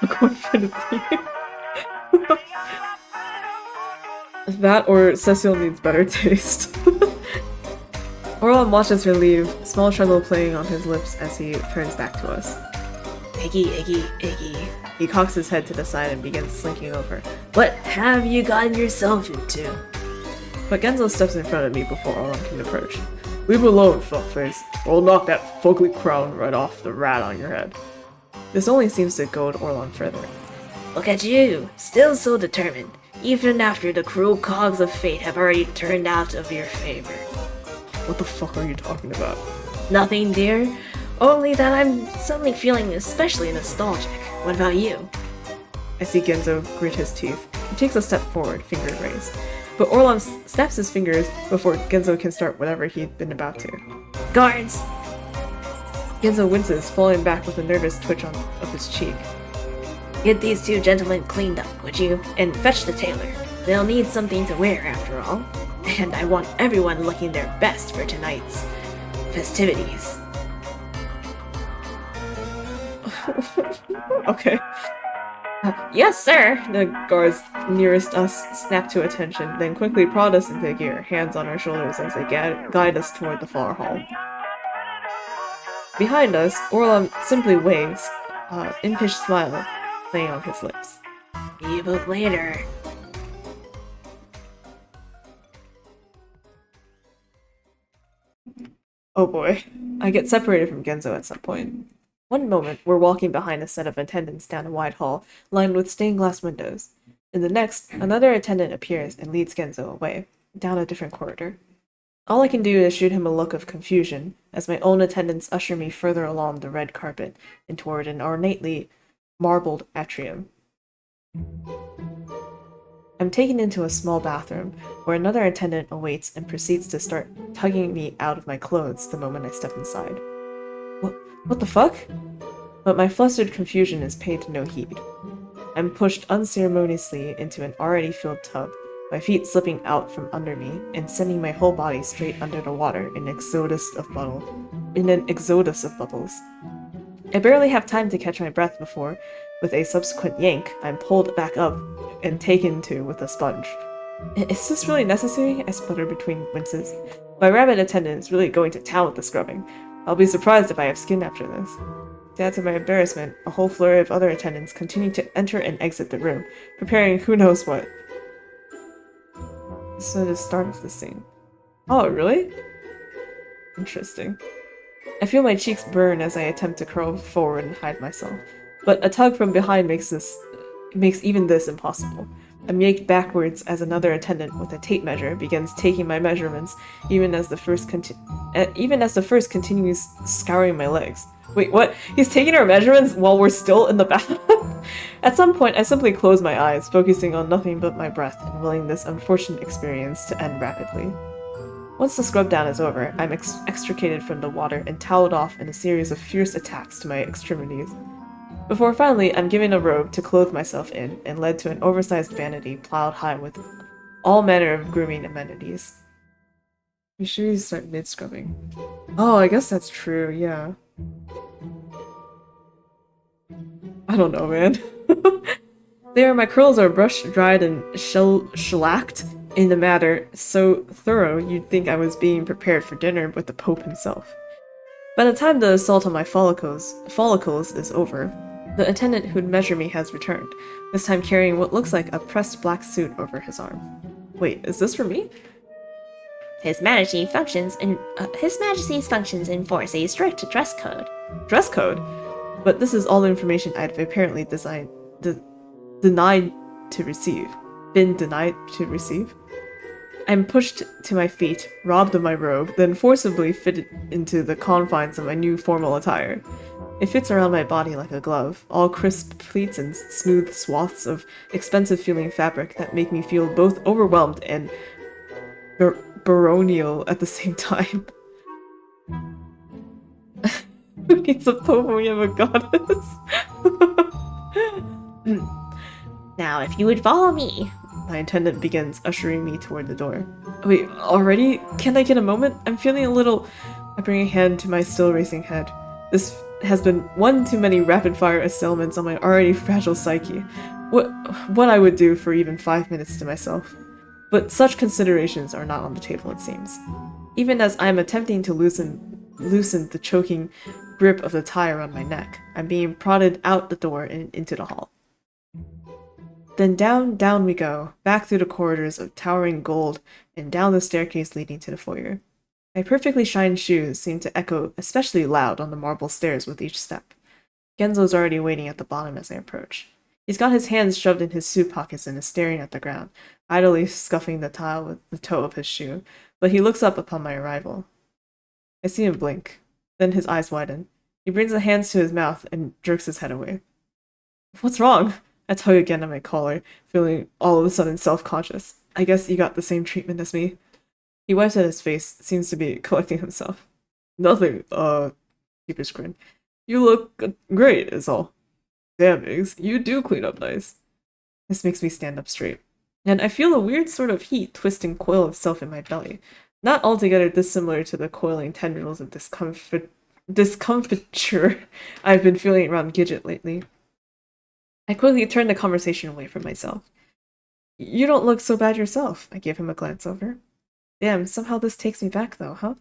Going for the theme. That or Cecile needs better taste. Orlon watches her leave, small tremble playing on his lips as he turns back to us. Iggy. He cocks his head to the side and begins slinking over. What have you gotten yourself into? But Genzo steps in front of me before Orlon can approach. Leave alone, fuckface, or I'll knock that fugly crown right off the rat on your head. This only seems to goad Orlon further. Look at you, still so determined, even after the cruel cogs of fate have already turned out of your favor. What the fuck are you talking about? Nothing, dear. Only that I'm suddenly feeling especially nostalgic. What about you? I see Genzo grit his teeth. He takes a step forward, finger raised. But Orlon snaps his fingers before Genzo can start whatever he'd been about to. Guards! Genzo winces, falling back with a nervous twitch of his cheek. Get these two gentlemen cleaned up, would you? And fetch the tailor. They'll need something to wear, after all. And I want everyone looking their best for tonight's festivities. Okay. Yes, sir! The guards nearest us snap to attention, then quickly prod us into gear, hands on our shoulders as they guide us toward the far hall. Behind us, Orlon simply waves, impish smile playing on his lips. See you both later. Oh boy. I get separated from Genzo at some point. One moment, we're walking behind a set of attendants down a wide hall, lined with stained glass windows. In the next, another attendant appears and leads Genzo away, down a different corridor. All I can do is shoot him a look of confusion, as my own attendants usher me further along the red carpet and toward an ornately marbled atrium. I'm taken into a small bathroom, where another attendant awaits and proceeds to start tugging me out of my clothes the moment I step inside. What the fuck? But my flustered confusion is paid no heed. I'm pushed unceremoniously into an already filled tub, my feet slipping out from under me and sending my whole body straight under the water in an exodus of bubbles. I barely have time to catch my breath before, with a subsequent yank, I'm pulled back up and taken to with a sponge. Is this really necessary? I sputter between winces. My rabbit attendant is really going to town with the scrubbing. I'll be surprised if I have skin after this. To add to my embarrassment, a whole flurry of other attendants continue to enter and exit the room, preparing who knows what. This is the start of the scene. Oh, really? Interesting. I feel my cheeks burn as I attempt to curl forward and hide myself, but a tug from behind makes even this impossible. I'm yanked backwards as another attendant with a tape measure begins taking my measurements, even as the first continues scouring my legs. Wait, what? He's taking our measurements while we're still in the bath? At some point, I simply close my eyes, focusing on nothing but my breath and willing this unfortunate experience to end rapidly. Once the scrub down is over, I'm extricated from the water and toweled off in a series of fierce attacks to my extremities. Before finally, I'm given a robe to clothe myself in and led to an oversized vanity plowed high with all manner of grooming amenities. We should start mid-scrubbing. Oh, I guess that's true, yeah. I don't know, man. My curls are brushed, dried, and shellacked in a manner so thorough you'd think I was being prepared for dinner with the Pope himself. By the time the assault on my follicles is over, the attendant who'd measure me has returned, this time carrying what looks like a pressed black suit over his arm. Wait, is this for me? His Majesty's functions enforce a strict dress code. Dress code? But this is all the information I'd apparently denied to receive. Been denied to receive? I'm pushed to my feet, robbed of my robe, then forcibly fitted into the confines of my new formal attire. It fits around my body like a glove, all crisp pleats and smooth swaths of expensive-feeling fabric that make me feel both overwhelmed and baronial at the same time. Who needs a pope when we have a goddess? Now, if you would follow me. My attendant begins ushering me toward the door. Wait, already? Can I get a moment? I'm feeling a little... I bring a hand to my still racing head. This has been one too many rapid-fire assailments on my already fragile psyche. What I would do for even 5 minutes to myself. But such considerations are not on the table, it seems. Even as I am attempting to loosen the choking grip of the tie around my neck, I'm being prodded out the door and into the hall. Then down we go, back through the corridors of towering gold and down the staircase leading to the foyer. My perfectly shined shoes seem to echo especially loud on the marble stairs with each step. Genzo's already waiting at the bottom as I approach. He's got his hands shoved in his suit pockets and is staring at the ground, idly scuffing the tile with the toe of his shoe, but he looks up upon my arrival. I see him blink. Then his eyes widen. He brings the hands to his mouth and jerks his head away. What's wrong? I tug again at my collar, feeling all of a sudden self-conscious. I guess you got the same treatment as me. He wipes at his face, seems to be collecting himself. Nothing, sheepish grin. You look great, is all. Damn, Iggs, you do clean up nice. This makes me stand up straight. And I feel a weird sort of heat twist and coil itself in my belly. Not altogether dissimilar to the coiling tendrils of discomfiture I've been feeling around Gidget lately. I quickly turn the conversation away from myself. You don't look so bad yourself, I give him a glance over. Damn, somehow this takes me back though, huh?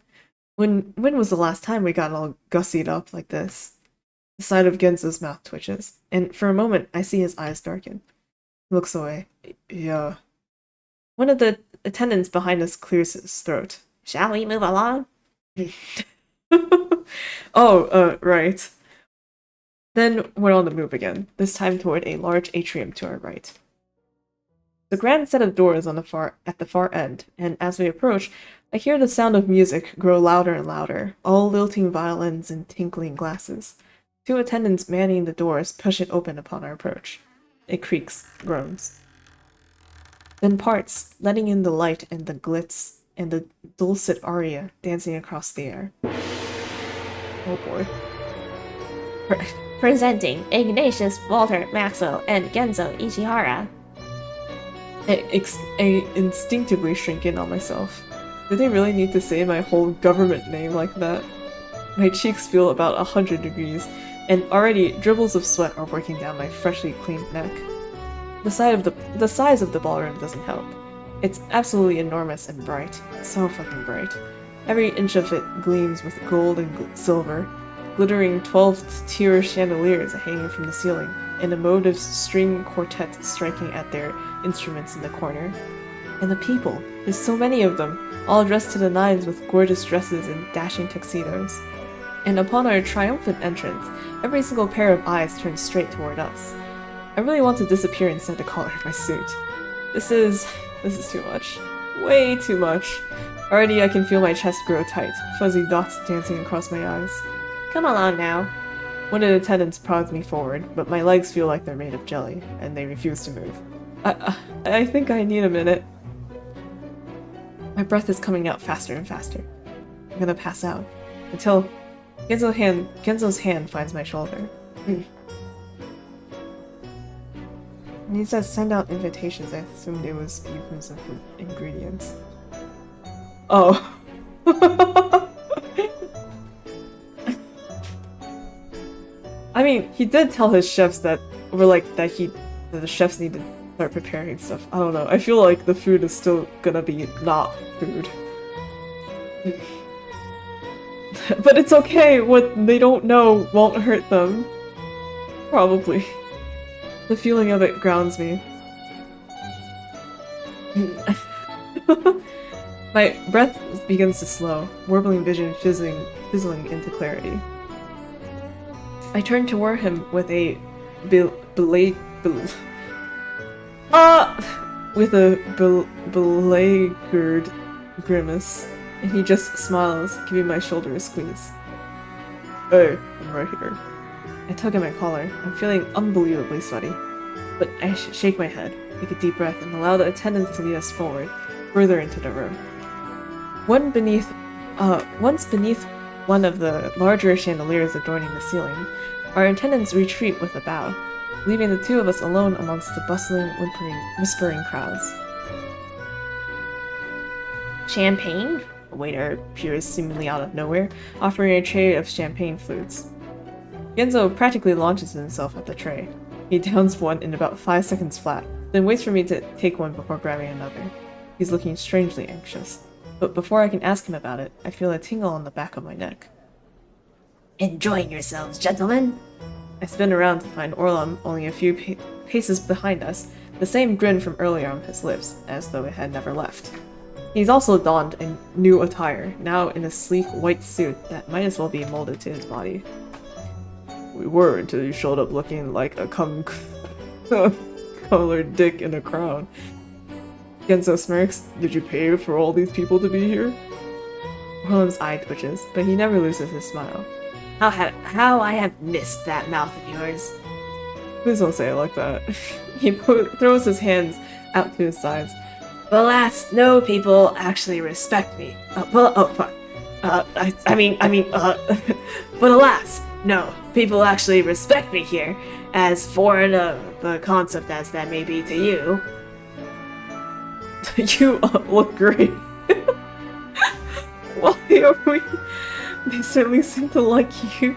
When was the last time we got all gussied up like this? The side of Genzo's mouth twitches, and for a moment I see his eyes darken. He looks away. Yeah. One of the attendants behind us clears his throat. Shall we move along? Oh, right. Then we're on the move again, this time toward a large atrium to our right. The grand set of doors at the far end, and as we approach, I hear the sound of music grow louder and louder, all lilting violins and tinkling glasses. 2 attendants manning the doors push it open upon our approach. It creaks, groans. Then parts, letting in the light and the glitz and the dulcet aria dancing across the air. Oh boy. Presenting Ignatius, Walter, Maxwell, and Genzo Ichihara. I instinctively shrink in on myself. Did they really need to say my whole government name like that? My cheeks feel about 100 degrees, and already dribbles of sweat are working down my freshly cleaned neck. The size of the ballroom doesn't help. It's absolutely enormous and bright. So fucking bright. Every inch of it gleams with gold and silver, glittering 12-tier chandeliers hanging from the ceiling, and a motive string quartet striking at their instruments in the corner. And the people, there's so many of them, all dressed to the nines with gorgeous dresses and dashing tuxedos. And upon our triumphant entrance, every single pair of eyes turns straight toward us. I really want to disappear inside the collar of my suit. This is too much. Way too much. Already I can feel my chest grow tight, fuzzy dots dancing across my eyes. Come along now. One of the attendants prods me forward, but my legs feel like they're made of jelly, and they refuse to move. I think I need a minute. My breath is coming out faster and faster. I'm gonna pass out. Until Genzo's hand finds my shoulder. And he says send out invitations. I assumed it was euphemism for ingredients. Oh. I mean, he did tell his chefs that the chefs need to start preparing stuff. I don't know. I feel like the food is still gonna be not food. But it's okay. What they don't know won't hurt them. Probably. The feeling of it grounds me. My breath begins to slow, warbling vision fizzling into clarity. I turn toward him with a belaguered grimace, and he just smiles, giving my shoulder a squeeze. Hey, I'm right here. I tug at my collar. I'm feeling unbelievably sweaty, but I shake my head, take a deep breath, and allow the attendants to lead us forward, further into the room. Once beneath one of the larger chandeliers adorning the ceiling, our attendants retreat with a bow, leaving the 2 of us alone amongst the bustling, whispering crowds. Champagne? A waiter appears seemingly out of nowhere, offering a tray of champagne flutes. Genzo practically launches himself at the tray. He downs one in about 5 seconds flat, then waits for me to take one before grabbing another. He's looking strangely anxious. But before I can ask him about it, I feel a tingle on the back of my neck. Enjoying yourselves, gentlemen? I spin around to find Orlam only a few paces behind us, the same grin from earlier on his lips, as though it had never left. He's also donned a new attire, now in a sleek white suit that might as well be molded to his body. We were until you showed up looking like a colored dick in a crown. Genzo smirks. Did you pay for all these people to be here? Orlam's eye twitches, but he never loses his smile. How I have missed that mouth of yours. Please don't say it like that. He throws his hands out to his sides. But alas, no people actually respect me. But alas, no people actually respect me here, as foreign of the concept as that may be to you. You look great. Why are we? They certainly seem to like you.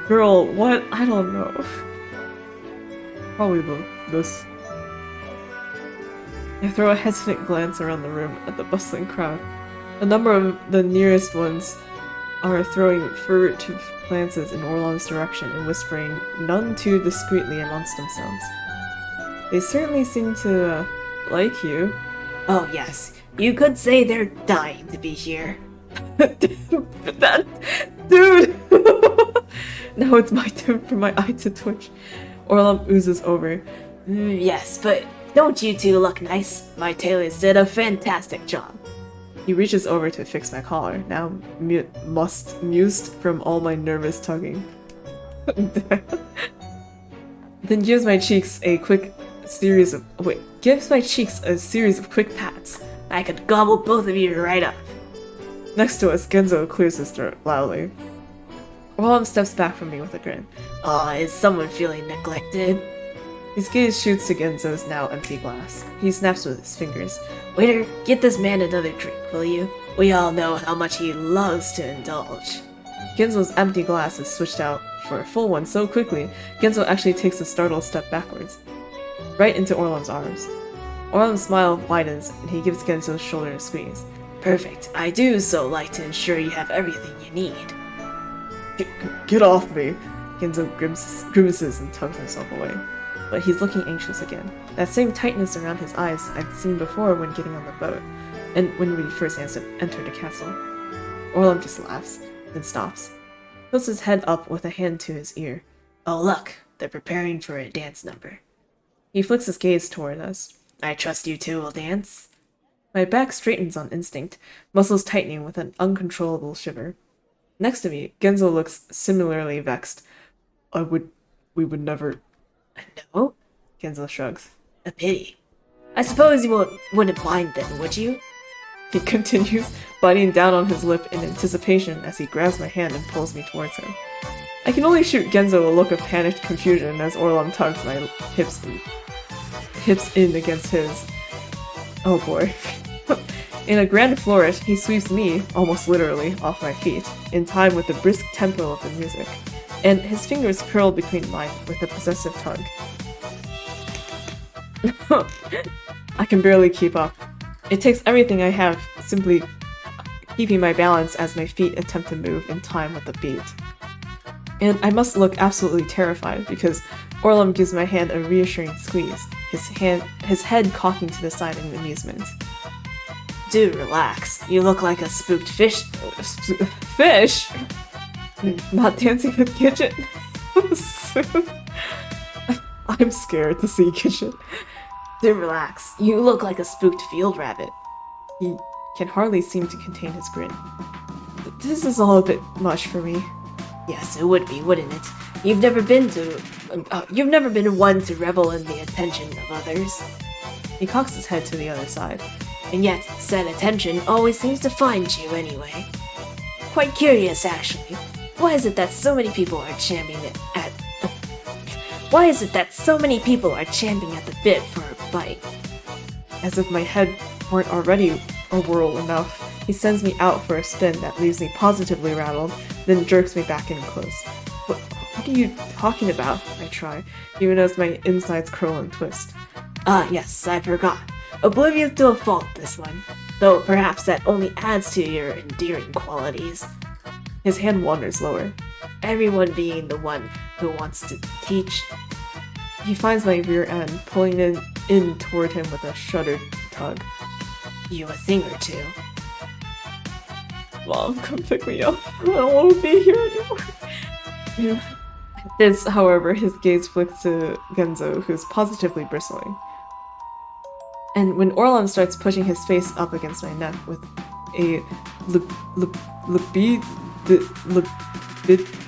Girl, what? I don't know. Probably this. I throw a hesitant glance around the room at the bustling crowd. A number of the nearest ones are throwing furtive glances in Orlam's direction and whispering none too discreetly amongst themselves. They certainly seem to like you. Oh yes, you could say they're dying to be here. Dude! Now it's my turn for my eye to twitch. Orlam oozes over. Yes, but don't you two look nice? My tailors did a fantastic job. He reaches over to fix my collar, now mused from all my nervous tugging. Then gives my cheeks a series of quick pats. I could gobble both of you right up. Next to us, Genzo clears his throat loudly. Orlam steps back from me with a grin. Aw, is someone feeling neglected? His gaze shoots to Genzo's now empty glass. He snaps with his fingers. Waiter, get this man another drink, will you? We all know how much he loves to indulge. Genzo's empty glass is switched out for a full one so quickly, Genzo actually takes a startled step backwards. Right into Orlam's arms. Orlam's smile widens, and he gives Genzo's shoulder a squeeze. Perfect. I do so like to ensure you have everything you need. Get off me! Genzo grimaces and tugs himself away. But he's looking anxious again. That same tightness around his eyes I'd seen before when getting on the boat, and when we first entered the castle. Orlam just laughs, then stops. Tilts his head up with a hand to his ear. Oh look, they're preparing for a dance number. He flicks his gaze toward us. I trust you two will dance? My back straightens on instinct, muscles tightening with an uncontrollable shiver. Next to me, Genzo looks similarly vexed. We would never... No? Genzo shrugs. A pity. I suppose you wouldn't mind then, would you? He continues, biting down on his lip in anticipation as he grabs my hand and pulls me towards him. I can only shoot Genzo a look of panicked confusion as Orlam tugs my hips in against his. Oh boy. In a grand flourish, he sweeps me, almost literally, off my feet, in time with the brisk tempo of the music, and his fingers curl between mine with a possessive tug. I can barely keep up. It takes everything I have, simply keeping my balance as my feet attempt to move in time with the beat. And I must look absolutely terrified because Orlam gives my hand a reassuring squeeze, his head cocking to the side in amusement. Do relax. You look like a spooked fish. Fish? Not dancing with Gidget? I'm scared to see Gidget. Do relax. You look like a spooked field rabbit. He can hardly seem to contain his grin. This is all a bit much for me. Yes, it would be, wouldn't it? You've never been one to revel in the attention of others. He cocks his head to the other side. And yet, said attention always seems to find you anyway. Quite curious, actually. Why is it that so many people are champing at the bit for a bite? As if my head weren't already a whirl enough, He sends me out for a spin that leaves me positively rattled, then jerks me back in close. What are you talking about? I try, even as my insides curl and twist. Ah, yes, I forgot. Oblivious to a fault, this one. Though perhaps that only adds to your endearing qualities. His hand wanders lower. Everyone being the one who wants to teach. He finds my rear end, pulling it in toward him with a shuddered tug. You a thing or two. Mom, come pick me up. I don't want to be here anymore. This, however, his gaze flicks to Genzo, who's positively bristling. And when Orlam starts pushing his face up against my neck with a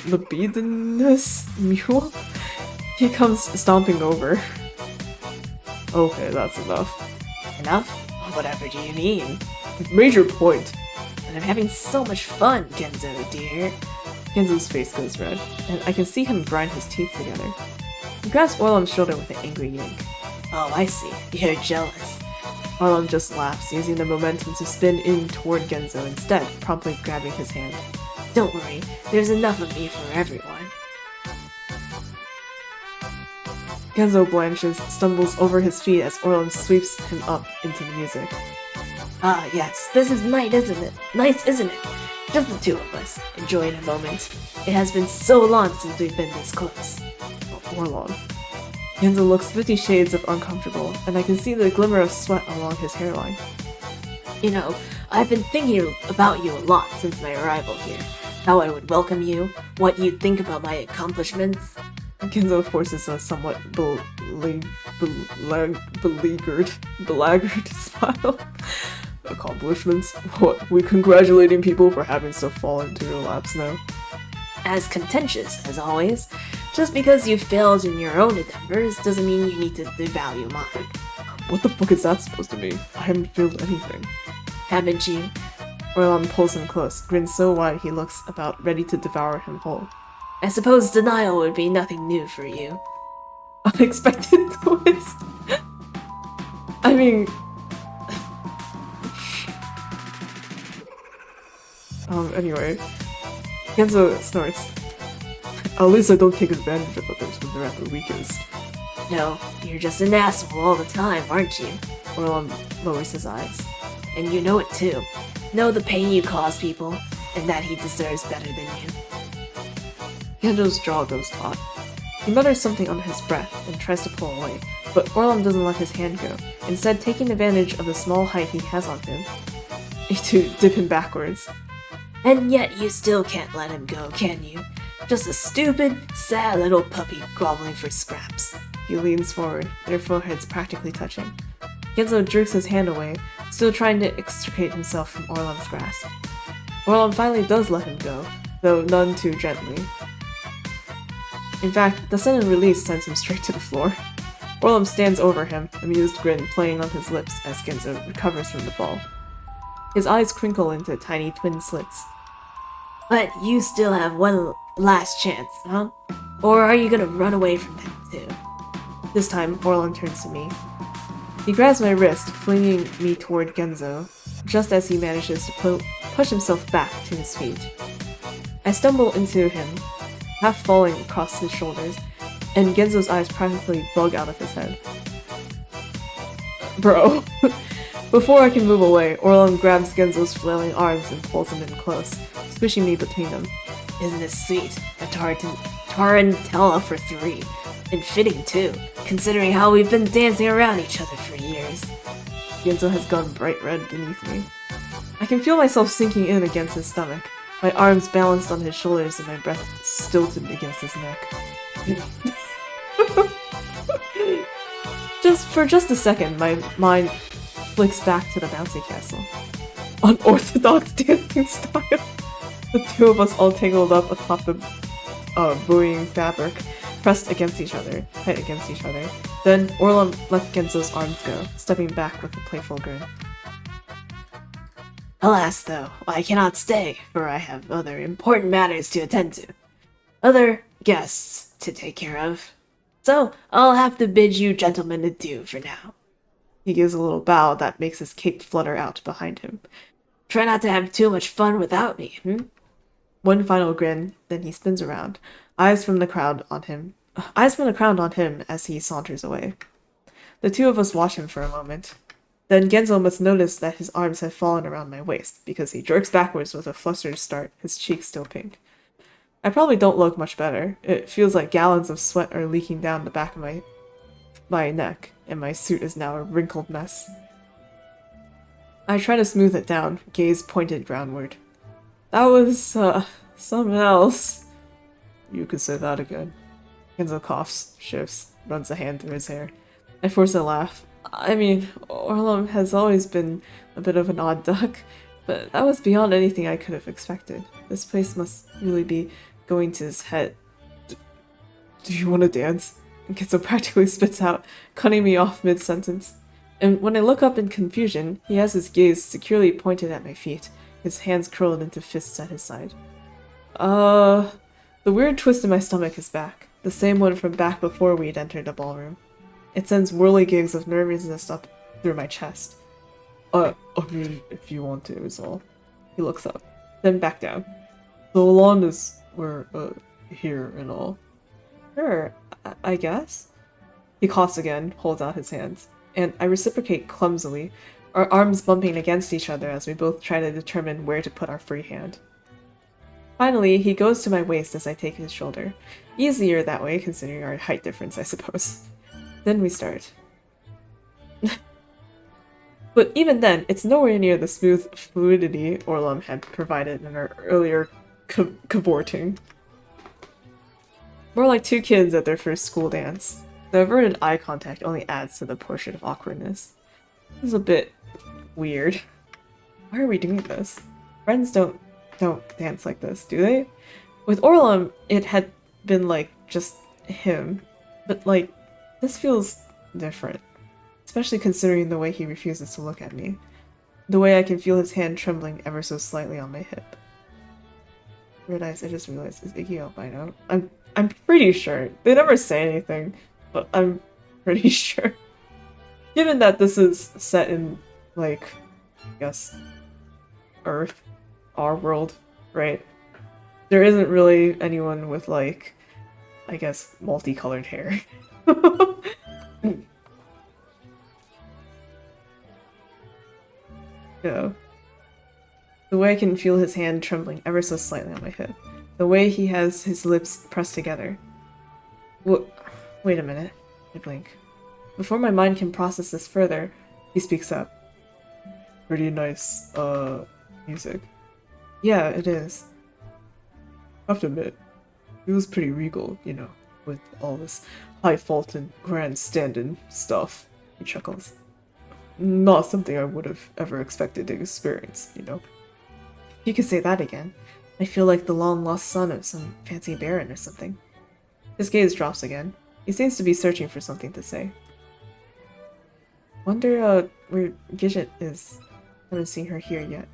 libidinous mule, he comes stomping over. Okay, that's enough. Enough? Whatever do you mean? Major point. And I'm having so much fun, Genzo, dear. Genzo's face goes red, and I can see him grind his teeth together. He grabs Orlam's shoulder with an angry yank. Oh, I see. You're jealous. Orlam just laughs, using the momentum to spin in toward Genzo instead, promptly grabbing his hand. Don't worry, there's enough of me for everyone. Genzo blanches, stumbles over his feet as Orlam sweeps him up into the music. Ah, yes, this is nice, isn't it? Nice, isn't it? Just the two of us, enjoying a moment. It has been so long since we've been this close. Or long. Genzo looks 50 shades of uncomfortable, and I can see the glimmer of sweat along his hairline. You know, I've been thinking about you a lot since my arrival here. How I would welcome you, what you'd think about my accomplishments. Genzo forces a somewhat beleaguered smile. Accomplishments? What, we congratulating people for having stuff fall into your laps now? As contentious as always. Just because you failed in your own endeavors doesn't mean you need to devalue mine. What the fuck is that supposed to mean? I haven't failed anything. Haven't you? Orlam pulls him close, grins so wide he looks about ready to devour him whole. I suppose denial would be nothing new for you. Unexpected twist. I mean... anyway. Genzo snorts. At least I don't take advantage of others when they're at their weakest. No, you're just an asshole all the time, aren't you? Orlam lowers his eyes. And you know it too. Know the pain you cause people, and that he deserves better than you. Genzo's jaw goes taut. He mutters something under his breath and tries to pull away, but Orlam doesn't let his hand go, instead taking advantage of the small height he has on him to dip him backwards. And yet you still can't let him go, can you? Just a stupid, sad little puppy groveling for scraps. He leans forward, their foreheads practically touching. Genzo jerks his hand away, still trying to extricate himself from Orlam's grasp. Orlam finally does let him go, though none too gently. In fact, the sudden release sends him straight to the floor. Orlam stands over him, amused grin playing on his lips as Genzo recovers from the fall. His eyes crinkle into tiny twin slits. But you still have one last chance, huh? Or are you gonna run away from them too? This time, Orlam turns to me. He grabs my wrist, flinging me toward Genzo, just as he manages to push himself back to his feet. I stumble into him, half falling across his shoulders, and Genzo's eyes practically bug out of his head. Bro. Before I can move away, Orlam grabs Genzo's flailing arms and pulls him in close, squishing me between them. Isn't it sweet? A tarantella for 3. And fitting too, considering how we've been dancing around each other for years. Genzo has gone bright red beneath me. I can feel myself sinking in against his stomach, my arms balanced on his shoulders and my breath stilted against his neck. Just a second, my mind flicks back to the bouncy castle. Unorthodox dancing style. The two of us all tangled up atop the buoying fabric, pressed against each other, tight against each other. Then Orlam lets Genzo's arms go, stepping back with a playful grin. Alas, though, I cannot stay, for I have other important matters to attend to. Other guests to take care of. So, I'll have to bid you gentlemen adieu for now. He gives a little bow that makes his cape flutter out behind him. Try not to have too much fun without me, One final grin, then he spins around, eyes from the crowd on him. Eyes from the crowd on him as he saunters away. The two of us watch him for a moment. Then Genzo must notice that his arms have fallen around my waist, because he jerks backwards with a flustered start, his cheeks still pink. I probably don't look much better. It feels like gallons of sweat are leaking down the back of my neck, and my suit is now a wrinkled mess. I try to smooth it down, gaze pointed groundward. That was, something else. You could say that again. Genzo coughs, shifts, runs a hand through his hair. I force a laugh. I mean, Orlum has always been a bit of an odd duck, but that was beyond anything I could have expected. This place must really be going to his head. Do you want to dance? Genzo practically spits out, cutting me off mid-sentence. And when I look up in confusion, he has his gaze securely pointed at my feet, his hands curled into fists at his side. The weird twist in my stomach is back, the same one from back before we'd entered the ballroom. It sends whirligigs of nervousness up through my chest. I mean, if you want to, is all. He looks up, then back down. So long as we're, here and all. Sure, I guess? He coughs again, holds out his hands, and I reciprocate clumsily, our arms bumping against each other as we both try to determine where to put our free hand. Finally, he goes to my waist as I take his shoulder. Easier that way, considering our height difference, I suppose. Then we start. But even then, it's nowhere near the smooth fluidity Orlum had provided in our earlier cavorting. More like two kids at their first school dance. The averted eye contact only adds to the portion of awkwardness. This is a bit weird. Why are we doing this? Friends don't dance like this, do they? With Orlum, it had been like just him, but like this feels different, especially considering the way he refuses to look at me, the way I can feel his hand trembling ever so slightly on my hip. Red Eyes, I just realized, is Iggy albino? I'm pretty sure. They never say anything, but I'm pretty sure. Given that this is set in, like, I guess, Earth, our world, right? There isn't really anyone with, like, I guess, multicolored hair. Yeah. The way I can feel his hand trembling ever so slightly on my hip. The way he has his lips pressed together. Wait a minute. I blink. Before my mind can process this further, he speaks up. Pretty nice, music. Yeah, it is. I have to admit, it was pretty regal, you know, with all this high-faulted, grandstanding stuff. He chuckles. Not something I would have ever expected to experience, you know? You could say that again. I feel like the long-lost son of some fancy baron or something. His gaze drops again. He seems to be searching for something to say. Wonder, where Gidget is. Haven't seen her here yet.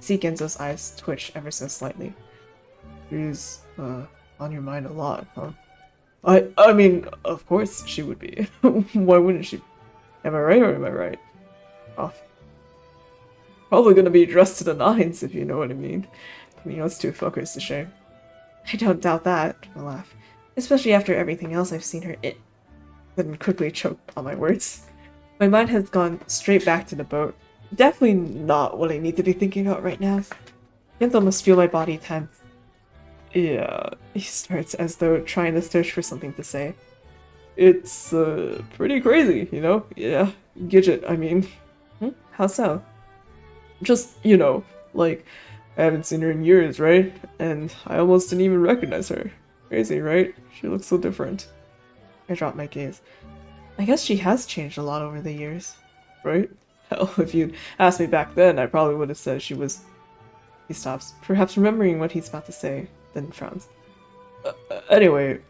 See Genzo's eyes twitch ever so slightly. She's, on your mind a lot, huh? I mean, of course she would be. Why wouldn't she? Am I right or am I right? Off. Probably gonna be dressed to the nines, if you know what I mean. Putting us two fuckers to shame. I don't doubt that, I laugh. Especially after everything else I've seen her then quickly choked on my words. My mind has gone straight back to the boat. Definitely not what I need to be thinking about right now. Genzo must feel my body tense. Yeah, he starts as though trying to search for something to say. It's, pretty crazy, you know? Yeah, Gidget, I mean. How so? Just, you know, like, I haven't seen her in years, right? And I almost didn't even recognize her. Crazy, right? She looks so different. I drop my gaze. I guess she has changed a lot over the years. Right? Hell, if you'd asked me back then, I probably would have said she was... He stops, perhaps remembering what he's about to say, then frowns. Anyway,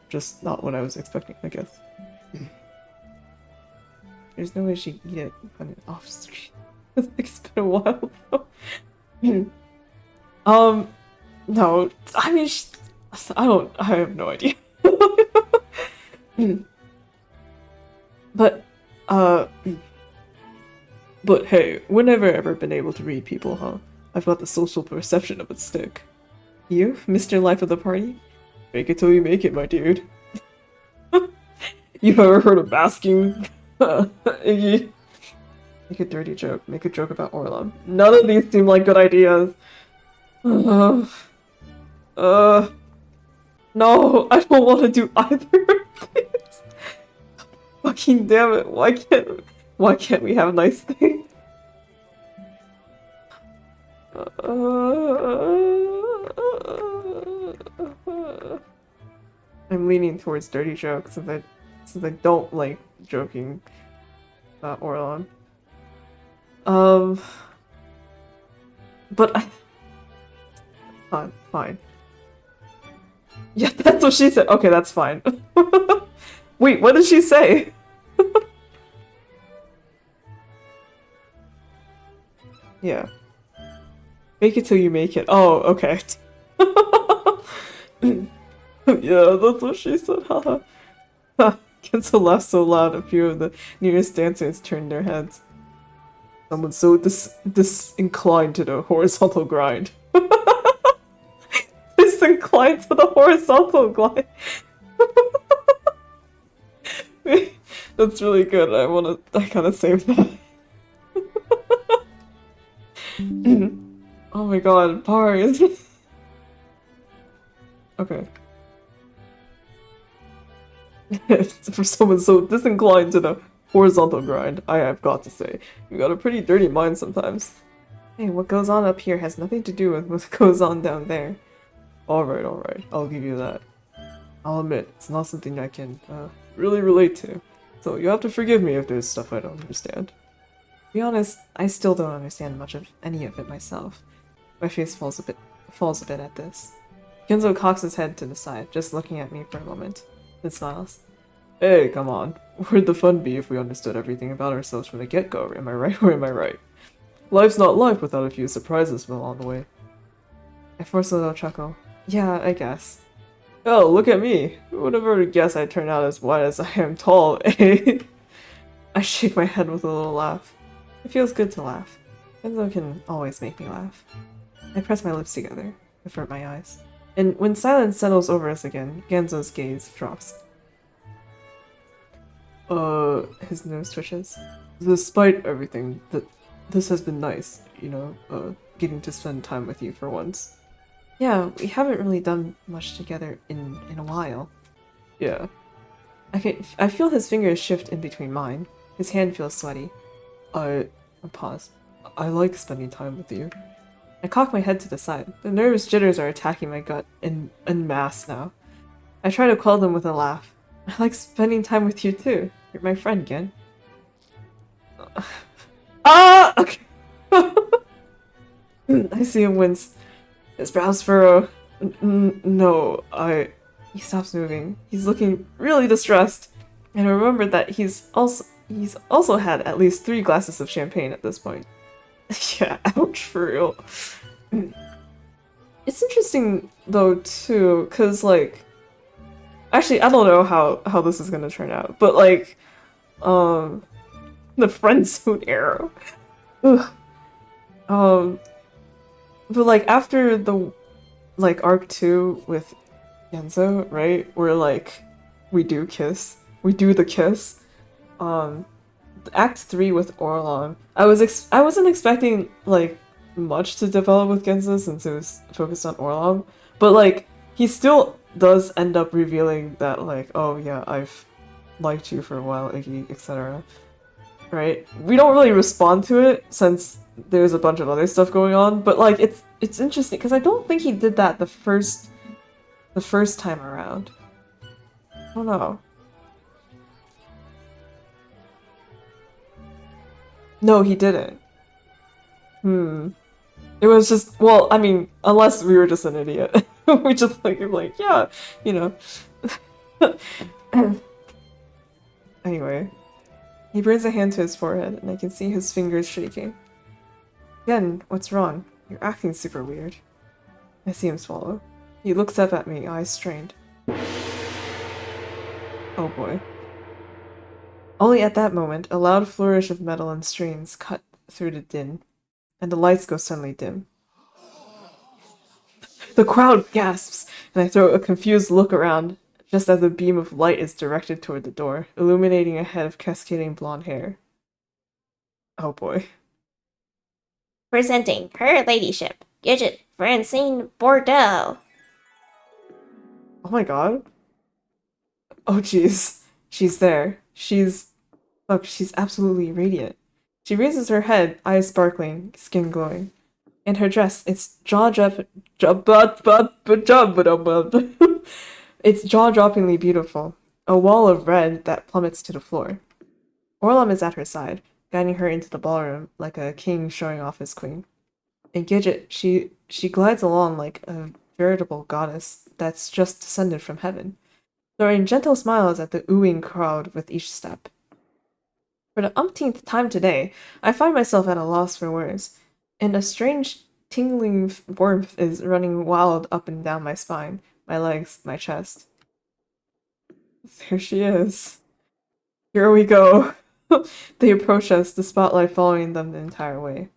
just not what I was expecting, I guess. There's no way she'd eat it on an off street. It's been a while, though. No, I mean, I have no idea. But, But hey, we've never ever been able to read people, huh? I've got the social perception of a stick. You, Mr. Life of the Party? Make it till you make it, my dude. You've ever heard of masking? Iggy? Make a dirty joke. Make a joke about Orlom. None of these seem like good ideas. Uh, no, I don't want to do either of these. Fucking damn it! Why can't we have nice things? I'm leaning towards dirty jokes since I don't like joking about Orlon. But fine. Yeah, that's what she said. Okay, that's fine. Wait, what did she say? Yeah. Make it till you make it. Oh, okay. Yeah, that's what she said. Haha. Kenzo laughed so loud, a few of the nearest dancers turned their heads. Someone so disinclined to the horizontal grind. Disinclined to the horizontal grind. That's really good. I gotta save that. Oh my god, bars. Okay. For someone so disinclined to the horizontal grind, I have got to say, you got a pretty dirty mind sometimes. Hey, what goes on up here has nothing to do with what goes on down there. Alright, I'll give you that. I'll admit, it's not something I can, really relate to. So you have to forgive me if there's stuff I don't understand. To be honest, I still don't understand much of any of it myself. My face falls a bit at this. Kenzo cocks his head to the side, just looking at me for a moment. Then smiles. Hey, come on. Where'd the fun be if we understood everything about ourselves from the get-go, am I right or am I right? Life's not life without a few surprises along the way. I force a little chuckle. Yeah, I guess. Oh, look at me. Who would have ever guessed I'd turn out as wide as I am tall, eh? I shake my head with a little laugh. It feels good to laugh. Kenzo can always make me laugh. I press my lips together, avert my eyes. And when silence settles over us again, Genzo's gaze drops. His nose twitches. Despite everything, this has been nice, getting to spend time with you for once. Yeah, we haven't really done much together in a while. Yeah. I feel his fingers shift in between mine. His hand feels sweaty. I pause. I like spending time with you. I cock my head to the side. The nervous jitters are attacking my gut en masse now. I try to quell them with a laugh. I like spending time with you too. You're my friend, Gen. Okay. I see him wince. His brows furrow. No, He stops moving. He's looking really distressed. And I remember that he's also had at least 3 glasses of champagne at this point. Yeah, ouch, for real. It's interesting, though, too, because, like... Actually, I don't know how this is gonna turn out, but, like... The friend zone arrow. Ugh. But, like, after the, like, arc 2 with Genzo, right? Where, like, we do kiss. We do the kiss. Act 3 with Orlon. I wasn't expecting, like, much to develop with Genzo since it was focused on Orlon. But, like, he still does end up revealing that, like, oh yeah, I've liked you for a while, Iggy, etc. Right? We don't really respond to it since there's a bunch of other stuff going on, but, like, it's interesting because I don't think he did that the first time around. I don't know. No, he didn't. It was just, well, I mean, unless we were just an idiot. We just like, yeah, Anyway. He brings a hand to his forehead, and I can see his fingers shaking. Again, what's wrong? You're acting super weird. I see him swallow. He looks up at me, eyes strained. Oh boy. Only at that moment, a loud flourish of metal and strings cut through the din, and the lights go suddenly dim. The crowd gasps, and I throw a confused look around just as a beam of light is directed toward the door, illuminating a head of cascading blonde hair. Oh boy. Presenting her ladyship, Gidget Francine Bordeaux. Oh my god. Oh jeez. She's there. Look, she's absolutely radiant. She raises her head, eyes sparkling, skin glowing. And her dress, it's it's jaw-droppingly beautiful. A wall of red that plummets to the floor. Orlam is at her side, guiding her into the ballroom like a king showing off his queen. And Gidget, she glides along like a veritable goddess that's just descended from heaven, throwing gentle smiles at the oohing crowd with each step. For the umpteenth time today, I find myself at a loss for words, and a strange tingling warmth is running wild up and down my spine, my legs, my chest. There she is. Here we go. They approach us, the spotlight following them the entire way.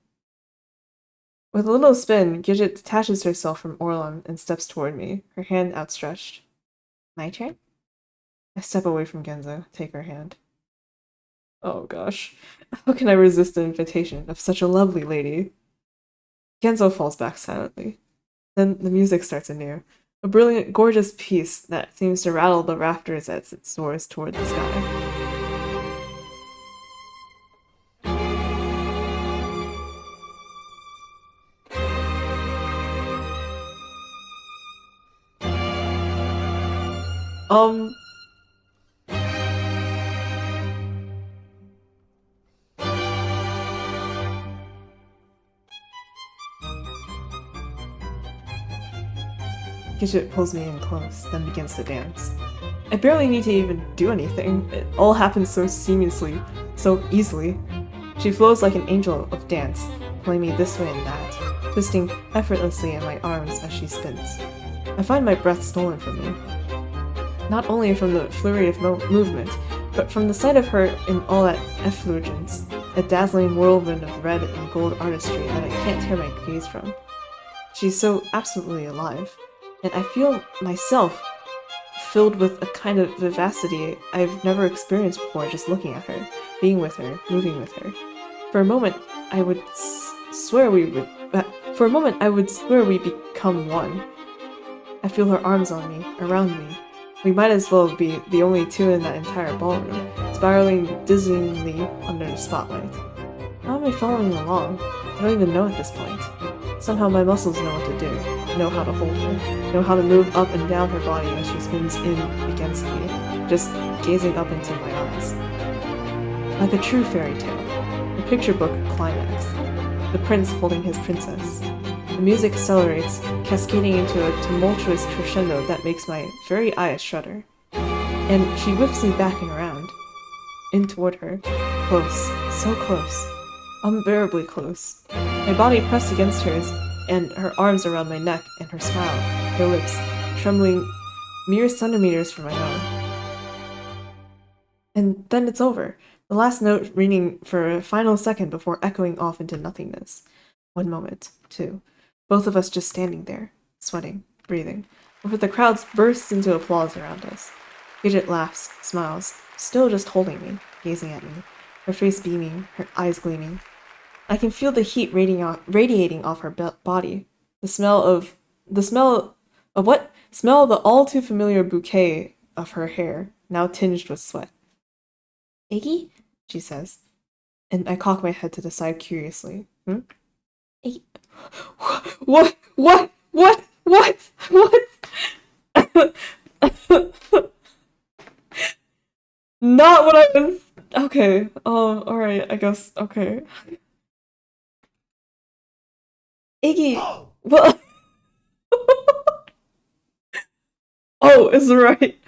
With a little spin, Gidget detaches herself from Orlam and steps toward me, her hand outstretched. My turn? I step away from Genzo, take her hand. Oh gosh, how can I resist the invitation of such a lovely lady? Genzo falls back silently. Then the music starts anew, a brilliant, gorgeous piece that seems to rattle the rafters as it soars toward the sky. Gidget pulls me in close, then begins to dance. I barely need to even do anything. It all happens so seamlessly, so easily. She flows like an angel of dance, pulling me this way and that, twisting effortlessly in my arms as she spins. I find my breath stolen from me. Not only from the flurry of movement, but from the sight of her in all that effulgence, a dazzling whirlwind of red and gold artistry that I can't tear my gaze from. She's so absolutely alive, and I feel myself filled with a kind of vivacity I've never experienced before just looking at her, being with her, moving with her. For a moment, I would swear we become one. I feel her arms on me, around me. We might as well be the only two in that entire ballroom, spiraling dizzyingly under the spotlight. How am I following along? I don't even know at this point. Somehow my muscles know what to do, know how to hold her, know how to move up and down her body as she spins in against me, just gazing up into my eyes. Like a true fairy tale, a picture book climax, the prince holding his princess. The music accelerates, cascading into a tumultuous crescendo that makes my very eyes shudder. And she whips me back and around, in toward her, close, so close, unbearably close. My body pressed against hers, and her arms around my neck, and her smile, her lips, trembling mere centimeters from my own. And then it's over, the last note ringing for a final second before echoing off into nothingness. 1 moment, 2. Both of us just standing there, sweating, breathing, before the crowd bursts into applause around us. Gidget laughs, smiles, still just holding me, gazing at me, her face beaming, her eyes gleaming. I can feel the heat radiating off her body. The smell of what? Smell the all too familiar bouquet of her hair, now tinged with sweat. Iggy? She says, and I cock my head to the side curiously. Iggy. What? Not what I was. Okay. Alright, I guess. Okay. Iggy. What? Oh, it's right.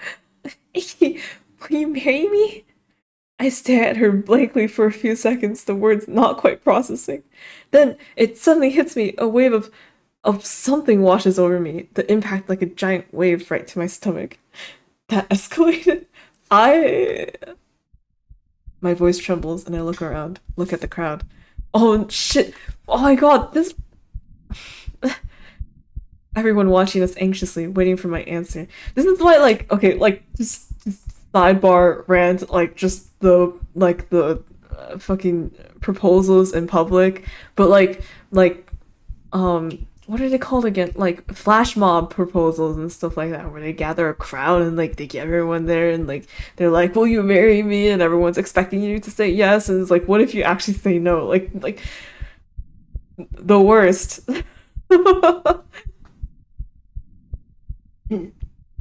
Iggy, will you marry me? I stare at her blankly for a few seconds, the words not quite processing. Then it suddenly hits me, a wave of something washes over me, the impact like a giant wave right to my stomach. That escalated. My voice trembles and I look around, look at the crowd. Oh shit! Oh my god, this. Everyone watching us anxiously, waiting for my answer. This is why, like, okay, like, just sidebar rant, like, just the fucking proposals in public, but what are they called again? Like, flash mob proposals and stuff like that, where they gather a crowd and, like, they get everyone there and, like, they're like, will you marry me? And everyone's expecting you to say yes, and it's like, what if you actually say no? Like, the worst.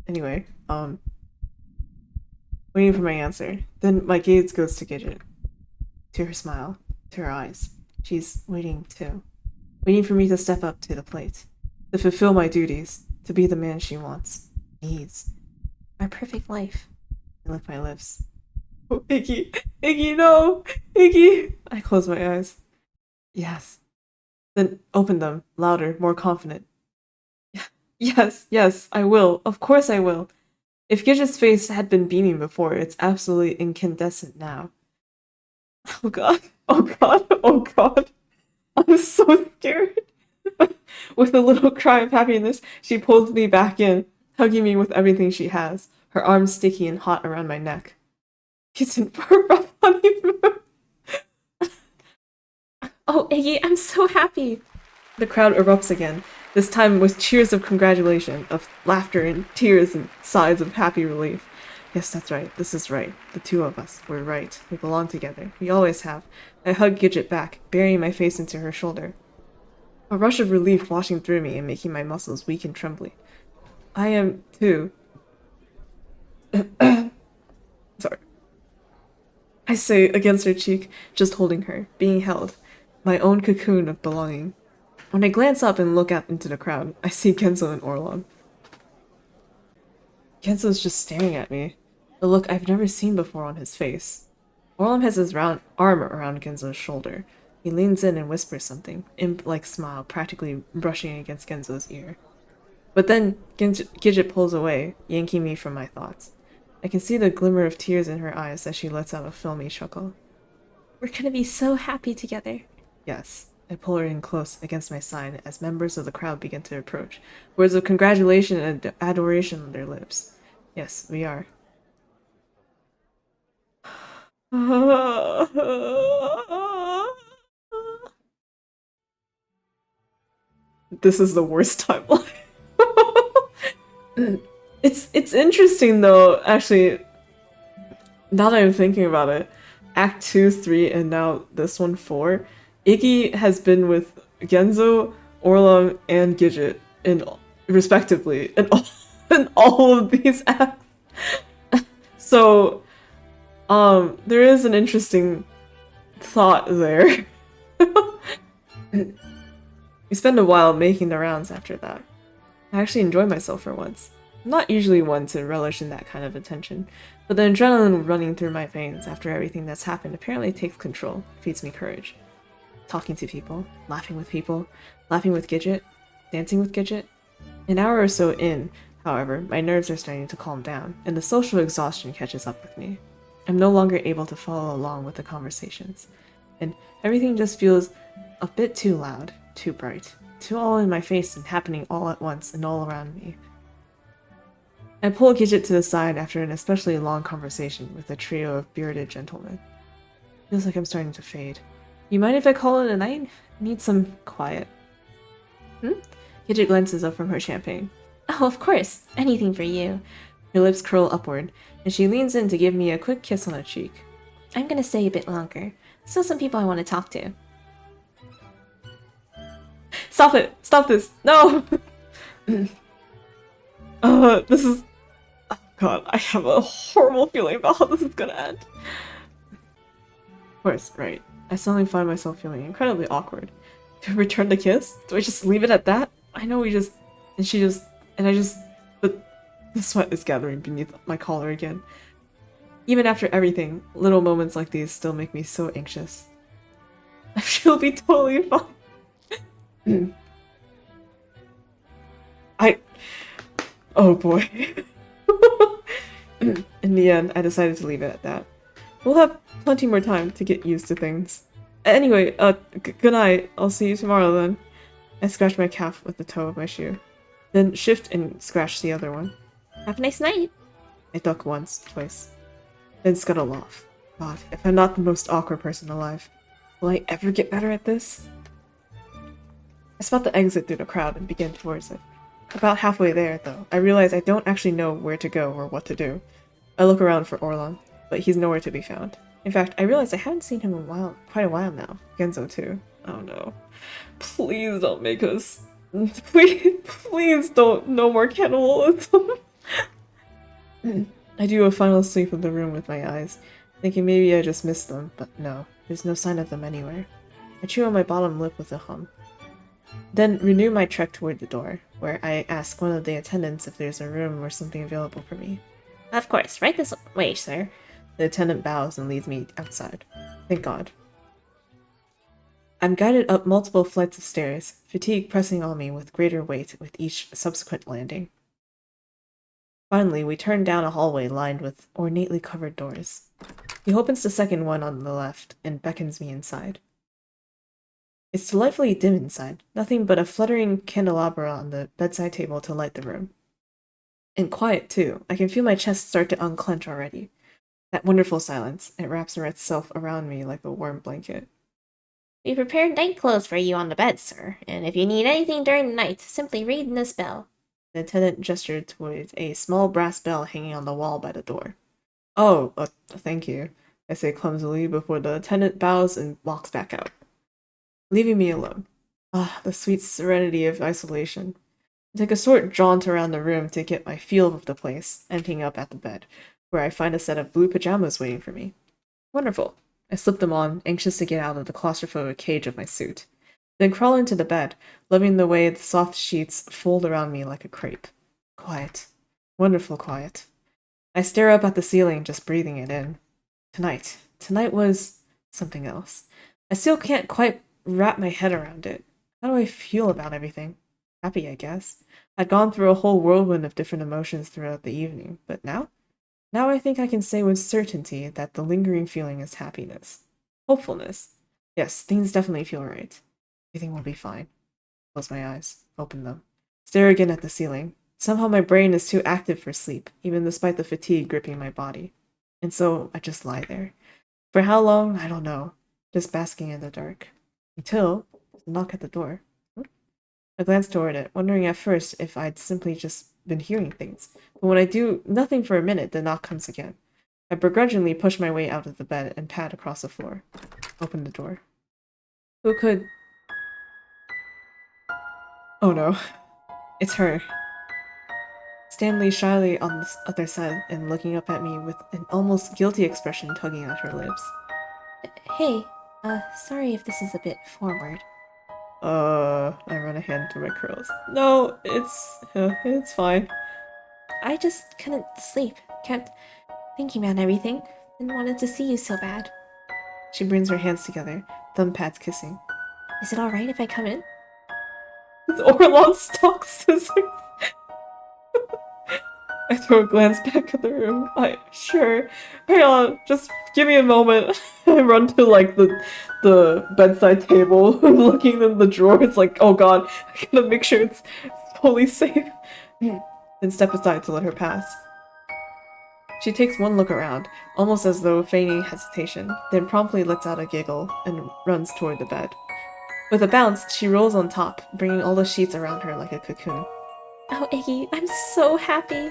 Anyway, waiting for my answer. Then my gaze goes to Gidget, to her smile, to her eyes. She's waiting too. Waiting for me to step up to the plate, to fulfill my duties, to be the man she wants, needs. Our perfect life. I lick my lips. Oh, Iggy! Iggy, no! Iggy! I close my eyes. Yes. Then open them, louder, more confident. Yes, yes, I will. Of course I will. If Gidget's face had been beaming before, it's absolutely incandescent now. Oh god. Oh god. Oh god. I'm so scared. With a little cry of happiness, she pulls me back in, hugging me with everything she has, her arms sticky and hot around my neck. He's in for a rough honeymoon. Oh, Iggy, I'm so happy. The crowd erupts again, this time with cheers of congratulation, of laughter and tears and sighs of happy relief. Yes, that's right. This is right. The two of us. We're right. We belong together. We always have. I hug Gidget back, burying my face into her shoulder. A rush of relief washing through me and making my muscles weak and trembly. I am, too. Sorry. I say against her cheek, just holding her, being held. My own cocoon of belonging. When I glance up and look out into the crowd, I see Genzo and Orlon. Genzo's just staring at me, a look I've never seen before on his face. Orlon has his round arm around Genzo's shoulder. He leans in and whispers something, imp-like smile practically brushing against Genzo's ear. But then Gidget pulls away, yanking me from my thoughts. I can see the glimmer of tears in her eyes as she lets out a filmy chuckle. We're gonna be so happy together. Yes. I pull her in close against my side as members of the crowd begin to approach, words of congratulation and adoration on their lips. Yes, we are. This is the worst timeline. It's interesting though, actually, now that I'm thinking about it. Act 2, 3, and now this one 4. Iggy has been with Genzo, Orlong, and Gidget respectively in all of these acts. So, there is an interesting thought there. We spend a while making the rounds after that. I actually enjoy myself for once. I'm not usually one to relish in that kind of attention, but the adrenaline running through my veins after everything that's happened apparently takes control, feeds me courage. Talking to people, laughing with Gidget, dancing with Gidget. An hour or so in, however, my nerves are starting to calm down, and the social exhaustion catches up with me. I'm no longer able to follow along with the conversations, and everything just feels a bit too loud, too bright, too all in my face and happening all at once and all around me. I pull Gidget to the side after an especially long conversation with a trio of bearded gentlemen. Feels like I'm starting to fade. You mind if I call it a night? Need some quiet. Gidget glances up from her champagne. Oh, of course. Anything for you. Her lips curl upward, and she leans in to give me a quick kiss on the cheek. I'm gonna stay a bit longer. Still some people I want to talk to. Stop it! Stop this! No! This is... Oh god, I have a horrible feeling about how this is gonna end. Of course, right. I suddenly find myself feeling incredibly awkward. Do I return the kiss? Do I just leave it at that? I know we just... And she just... And I just... But the sweat is gathering beneath my collar again. Even after everything, little moments like these still make me so anxious. I'm sure it'll be totally fine. Oh boy. In the end, I decided to leave it at that. We'll have plenty more time to get used to things. Anyway, good night. I'll see you tomorrow then. I scratch my calf with the toe of my shoe. Then shift and scratch the other one. Have a nice night. I duck once, twice. Then scuttle off. God, if I'm not the most awkward person alive, will I ever get better at this? I spot the exit through the crowd and begin towards it. About halfway there, though, I realize I don't actually know where to go or what to do. I look around for Orlon, but he's nowhere to be found. In fact, I realize I haven't seen him in quite a while now. Genzo too. Oh no. Please don't make us... Please don't... No more cannibalism. I do a final sweep of the room with my eyes, thinking maybe I just missed them, but no, there's no sign of them anywhere. I chew on my bottom lip with a hum. Then renew my trek toward the door, where I ask one of the attendants if there's a room or something available for me. Of course, right this way, sir. The attendant bows and leads me outside. Thank God. I'm guided up multiple flights of stairs, fatigue pressing on me with greater weight with each subsequent landing. Finally, we turn down a hallway lined with ornately covered doors. He opens the second one on the left and beckons me inside. It's delightfully dim inside, nothing but a fluttering candelabra on the bedside table to light the room. And quiet, too. I can feel my chest start to unclench already. That wonderful silence, it wraps itself around me like a warm blanket. We prepared night clothes for you on the bed, sir, and if you need anything during the night, simply read this bell. The attendant gestured towards a small brass bell hanging on the wall by the door. Oh, thank you, I say clumsily before the attendant bows and walks back out, leaving me alone. Ah, the sweet serenity of isolation. I take a short jaunt around the room to get my feel of the place, ending up at the bed, where I find a set of blue pajamas waiting for me. Wonderful. I slip them on, anxious to get out of the claustrophobic cage of my suit. Then crawl into the bed, loving the way the soft sheets fold around me like a crepe. Quiet. Wonderful quiet. I stare up at the ceiling, just breathing it in. Tonight. Tonight was something else. I still can't quite wrap my head around it. How do I feel about everything? Happy, I guess. I'd gone through a whole whirlwind of different emotions throughout the evening, but now? Now I think I can say with certainty that the lingering feeling is happiness. Hopefulness. Yes, things definitely feel right. Everything will be fine. Close my eyes. Open them. Stare again at the ceiling. Somehow my brain is too active for sleep, even despite the fatigue gripping my body. And so I just lie there. For how long, I don't know. Just basking in the dark. Until there's a knock at the door. I glance toward it, wondering at first if I'd simply just been hearing things. But when I do nothing for a minute, the knock comes again. I begrudgingly push my way out of the bed and pad across the floor. Open the door. Who could... Oh no. It's her. Stanley shyly on the other side and looking up at me with an almost guilty expression tugging at her lips. Hey, sorry if this is a bit forward. I run a hand through my curls. No, it's fine. I just couldn't sleep. Kept thinking about everything and wanted to see you so bad. She brings her hands together, thumb pads kissing. Is it alright if I come in? It's Orlon stock scissors. I throw a glance back at the room. Sure. Hang on, just give me a moment. I run to like the bedside table, looking in the drawer. It's like, oh god, I gotta make sure it's totally safe. Then step aside to let her pass. She takes one look around, almost as though feigning hesitation, then promptly lets out a giggle and runs toward the bed. With a bounce, she rolls on top, bringing all the sheets around her like a cocoon. Oh, Iggy, I'm so happy.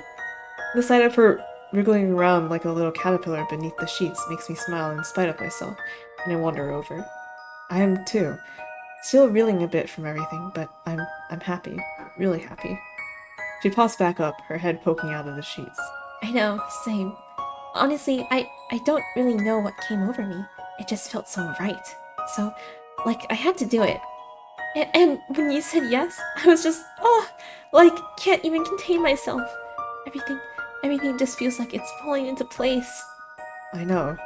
The sight of her wriggling around like a little caterpillar beneath the sheets makes me smile in spite of myself, and I wander over. I am too. Still reeling a bit from everything, but I'm happy. Really happy. She pops back up, her head poking out of the sheets. I know, same. Honestly, I don't really know what came over me. It just felt so right. So, like, I had to do it. And when you said yes, I was just, can't even contain myself. Everything just feels like it's falling into place. I know.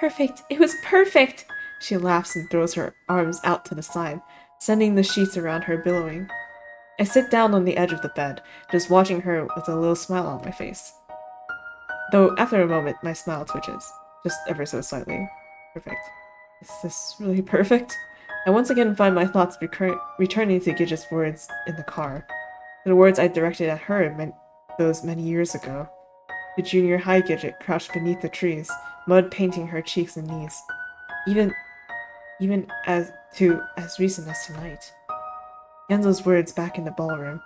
Perfect. It was perfect. She laughs and throws her arms out to the side, sending the sheets around her billowing. I sit down on the edge of the bed, just watching her with a little smile on my face. Though after a moment, my smile twitches, just ever so slightly. Perfect. Is this really perfect? I once again find my thoughts returning to Gidget's words in the car. The words I directed at her those many years ago. The junior high Gidget crouched beneath the trees, mud painting her cheeks and knees. Even as recent as tonight. Genzo's words back in the ballroom.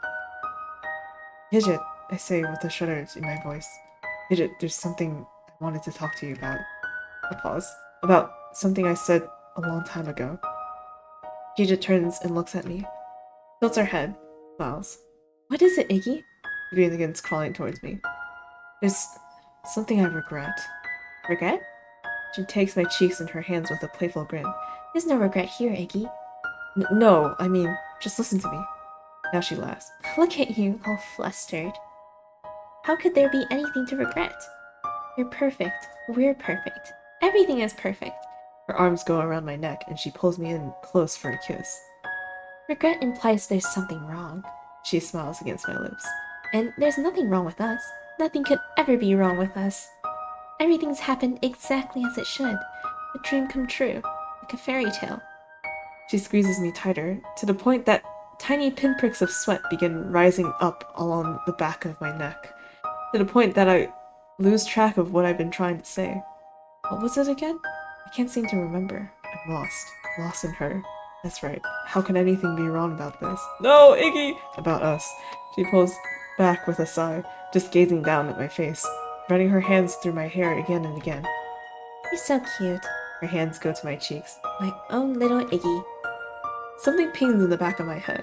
Gidget, I say with a shudder in my voice. Gidget, there's something I wanted to talk to you about. A pause. About something I said a long time ago. Gidget turns and looks at me. Tilts her head. Smiles. What is it, Iggy? She begins crawling towards me. There's something I regret. Regret? She takes my cheeks in her hands with a playful grin. There's no regret here, Iggy. No, I mean, just listen to me. Now she laughs. Look at you, all flustered. How could there be anything to regret? You're perfect. We're perfect. Everything is perfect. Her arms go around my neck and she pulls me in close for a kiss. Regret implies there's something wrong. She smiles against my lips. And there's nothing wrong with us. Nothing could ever be wrong with us. Everything's happened exactly as it should. A dream come true, like a fairy tale. She squeezes me tighter, to the point that tiny pinpricks of sweat begin rising up along the back of my neck, to the point that I lose track of what I've been trying to say. What was it again? I can't seem to remember. I'm lost in her. That's right. How can anything be wrong about this? No, Iggy! About us. She pulls back with a sigh, just gazing down at my face, running her hands through my hair again and again. You're so cute. Her hands go to my cheeks. My own little Iggy. Something pings in the back of my head.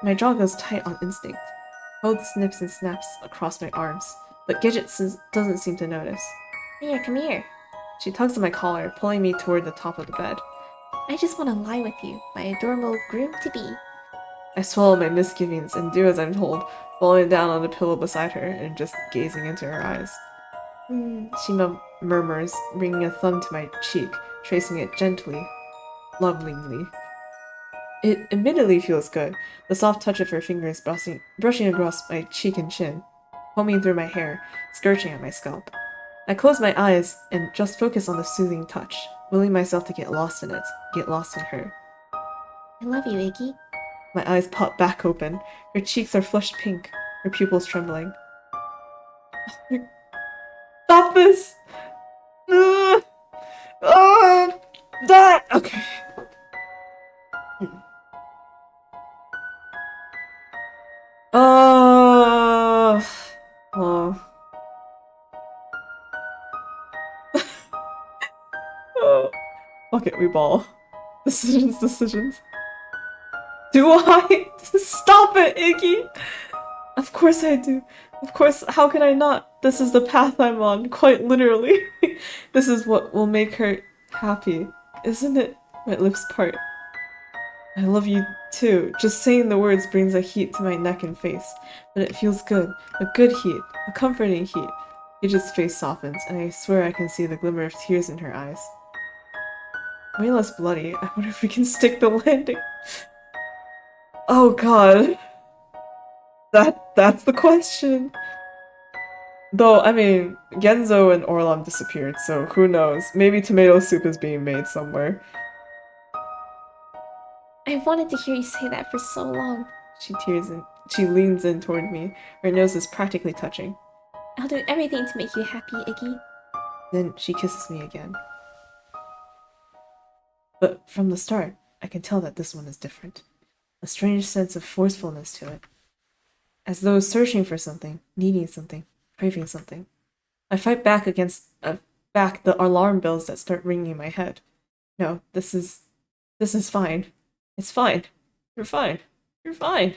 My jaw goes tight on instinct. Cold snips and snaps across my arms, but Gidget doesn't seem to notice. Come here. She tugs at my collar, pulling me toward the top of the bed. I just want to lie with you, my adorable groom-to-be. I swallow my misgivings and do as I'm told, falling down on the pillow beside her and just gazing into her eyes. She murmurs, bringing a thumb to my cheek, tracing it gently, lovingly. It admittedly feels good, the soft touch of her fingers brushing across my cheek and chin, combing through my hair, scorching at my scalp. I close my eyes and just focus on the soothing touch, willing myself to get lost in it, get lost in her. I love you, Iggy. My eyes pop back open, her cheeks are flushed pink, her pupils trembling. Stop this! That! Okay. Oh. Okay, we ball. Decisions. Do I? Stop it, Iggy! Of course I do. Of course, how can I not? This is the path I'm on, quite literally. This is what will make her happy, isn't it? My lips part. I love you too. Just saying the words brings a heat to my neck and face, but it feels good. A good heat. A comforting heat. Gidget's face softens, and I swear I can see the glimmer of tears in her eyes. Way less bloody. I wonder if we can stick the landing. Oh god. That's the question. Though, I mean, Genzo and Orlam disappeared, so who knows? Maybe tomato soup is being made somewhere. I've wanted to hear you say that for so long. She leans in toward me. Her nose is practically touching. I'll do everything to make you happy, Iggy. Then she kisses me again. But from the start, I can tell that this one is different. A strange sense of forcefulness to it. As though searching for something, needing something, craving something. I fight back against the alarm bells that start ringing in my head. No, this is fine. It's fine. You're fine. You're fine.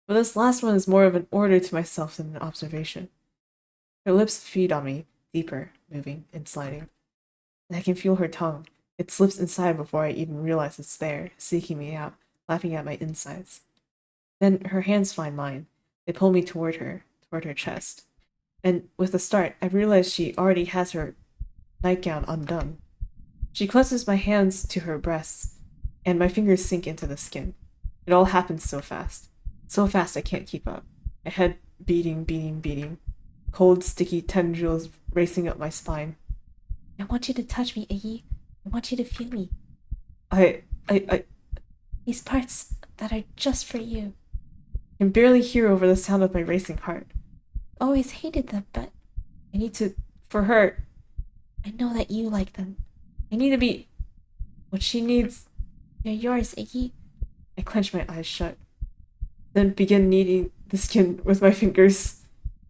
But this last one is more of an order to myself than an observation. Her lips feed on me, deeper, moving and sliding. And I can feel her tongue. It slips inside before I even realize it's there, seeking me out, laughing at my insides. Then her hands find mine. They pull me toward her chest. And with a start, I realize she already has her nightgown undone. She clutches my hands to her breasts, and my fingers sink into the skin. It all happens so fast. So fast I can't keep up. My head beating. Cold, sticky tendrils racing up my spine. I want you to touch me, Iggy. I want you to feel me. I These parts that are just for you. can barely hear over the sound of my racing heart. Always hated them, but I need to, for her, I know that you like them. I need to be what she needs. They're yours, Iggy. I clench my eyes shut, then begin kneading the skin with my fingers.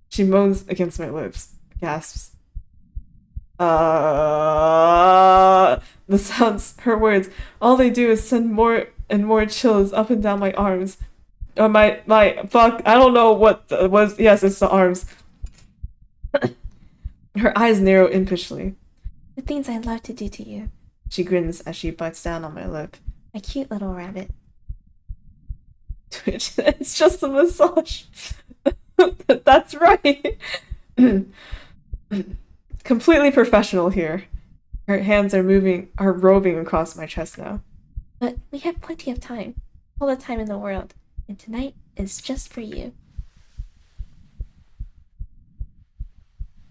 She moans against my lips, gasps. The sounds, her words, all they do is send more and more chills up and down my arms. Or fuck, I don't know what was, yes, it's the arms. Her eyes narrow impishly. The things I love to do to you. She grins as she bites down on my lip. My cute little rabbit. Twitch, it's just a massage. That's right. Completely professional here. Her hands are roving across my chest now. But we have plenty of time. All the time in the world. And tonight is just for you.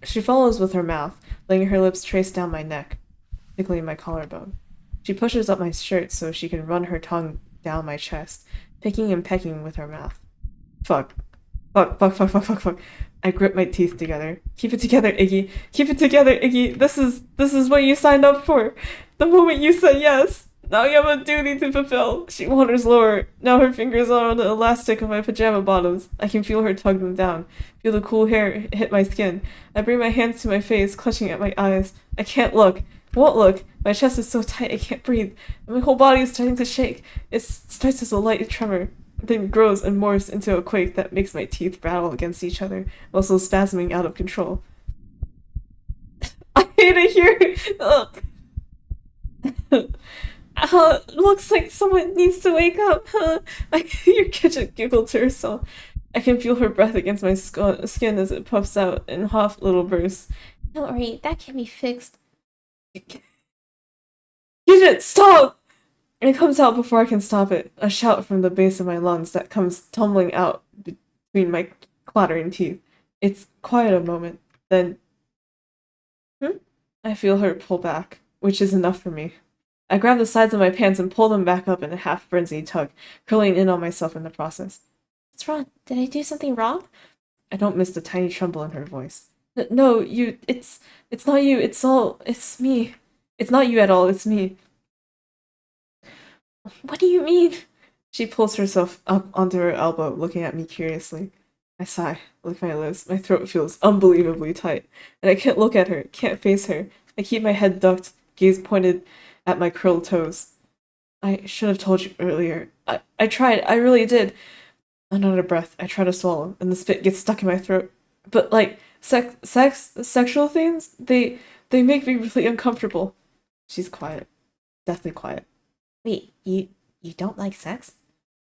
She follows with her mouth, letting her lips trace down my neck, tickling my collarbone. She pushes up my shirt so she can run her tongue down my chest, picking and pecking with her mouth. Fuck. I grip my teeth together. Keep it together, Iggy. Keep it together, Iggy. This is what you signed up for. The moment you said yes. Now you have a duty to fulfill. She wanders lower. Now her fingers are on the elastic of my pajama bottoms. I can feel her tug them down. Feel the cool hair hit my skin. I bring my hands to my face, clutching at my eyes. I can't look. Won't look. My chest is so tight I can't breathe. And my whole body is starting to shake. It starts as a light tremor, then grows and morphs into a quake that makes my teeth rattle against each other, also spasming out of control. I hate it here. Ugh. Looks like someone needs to wake up. Your gidget giggled to herself. I can feel her breath against my skin as it puffs out in half little bursts. Don't worry, that can be fixed. Gidget, stop! It comes out before I can stop it. A shout from the base of my lungs that comes tumbling out between my clattering teeth. It's quiet a moment. Then, I feel her pull back, which is enough for me. I grab the sides of my pants and pull them back up in a half-frenzied tug, curling in on myself in the process. What's wrong? Did I do something wrong? I don't miss the tiny tremble in her voice. No, it's not you, it's me. It's not you at all, it's me. What do you mean? She pulls herself up onto her elbow, looking at me curiously. I sigh, lick my lips. My throat feels unbelievably tight, and I can't look at her, can't face her. I keep my head ducked, gaze pointed at my curled toes. I should have told you earlier. I tried, I really did. Another breath, I try to swallow, and the spit gets stuck in my throat. But, like, sexual things, they make me really uncomfortable. She's quiet. Deathly quiet. Wait, you don't like sex?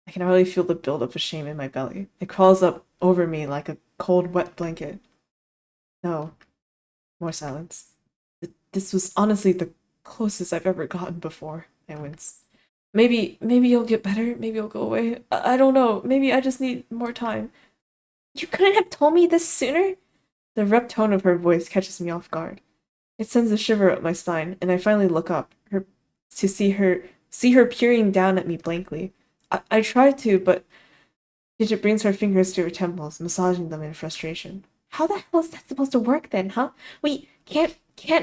I can already feel the buildup of shame in my belly. It crawls up over me like a cold, wet blanket. No. More silence. This was honestly the closest I've ever gotten before. I wince. Maybe you'll get better. Maybe you'll go away. I don't know. Maybe I just need more time. You couldn't have told me this sooner? The rep tone of her voice catches me off guard. It sends a shiver up my spine, and I finally look up to see her peering down at me blankly. I tried to, but Gidget brings her fingers to her temples, massaging them in frustration. How the hell is that supposed to work then, huh? We can't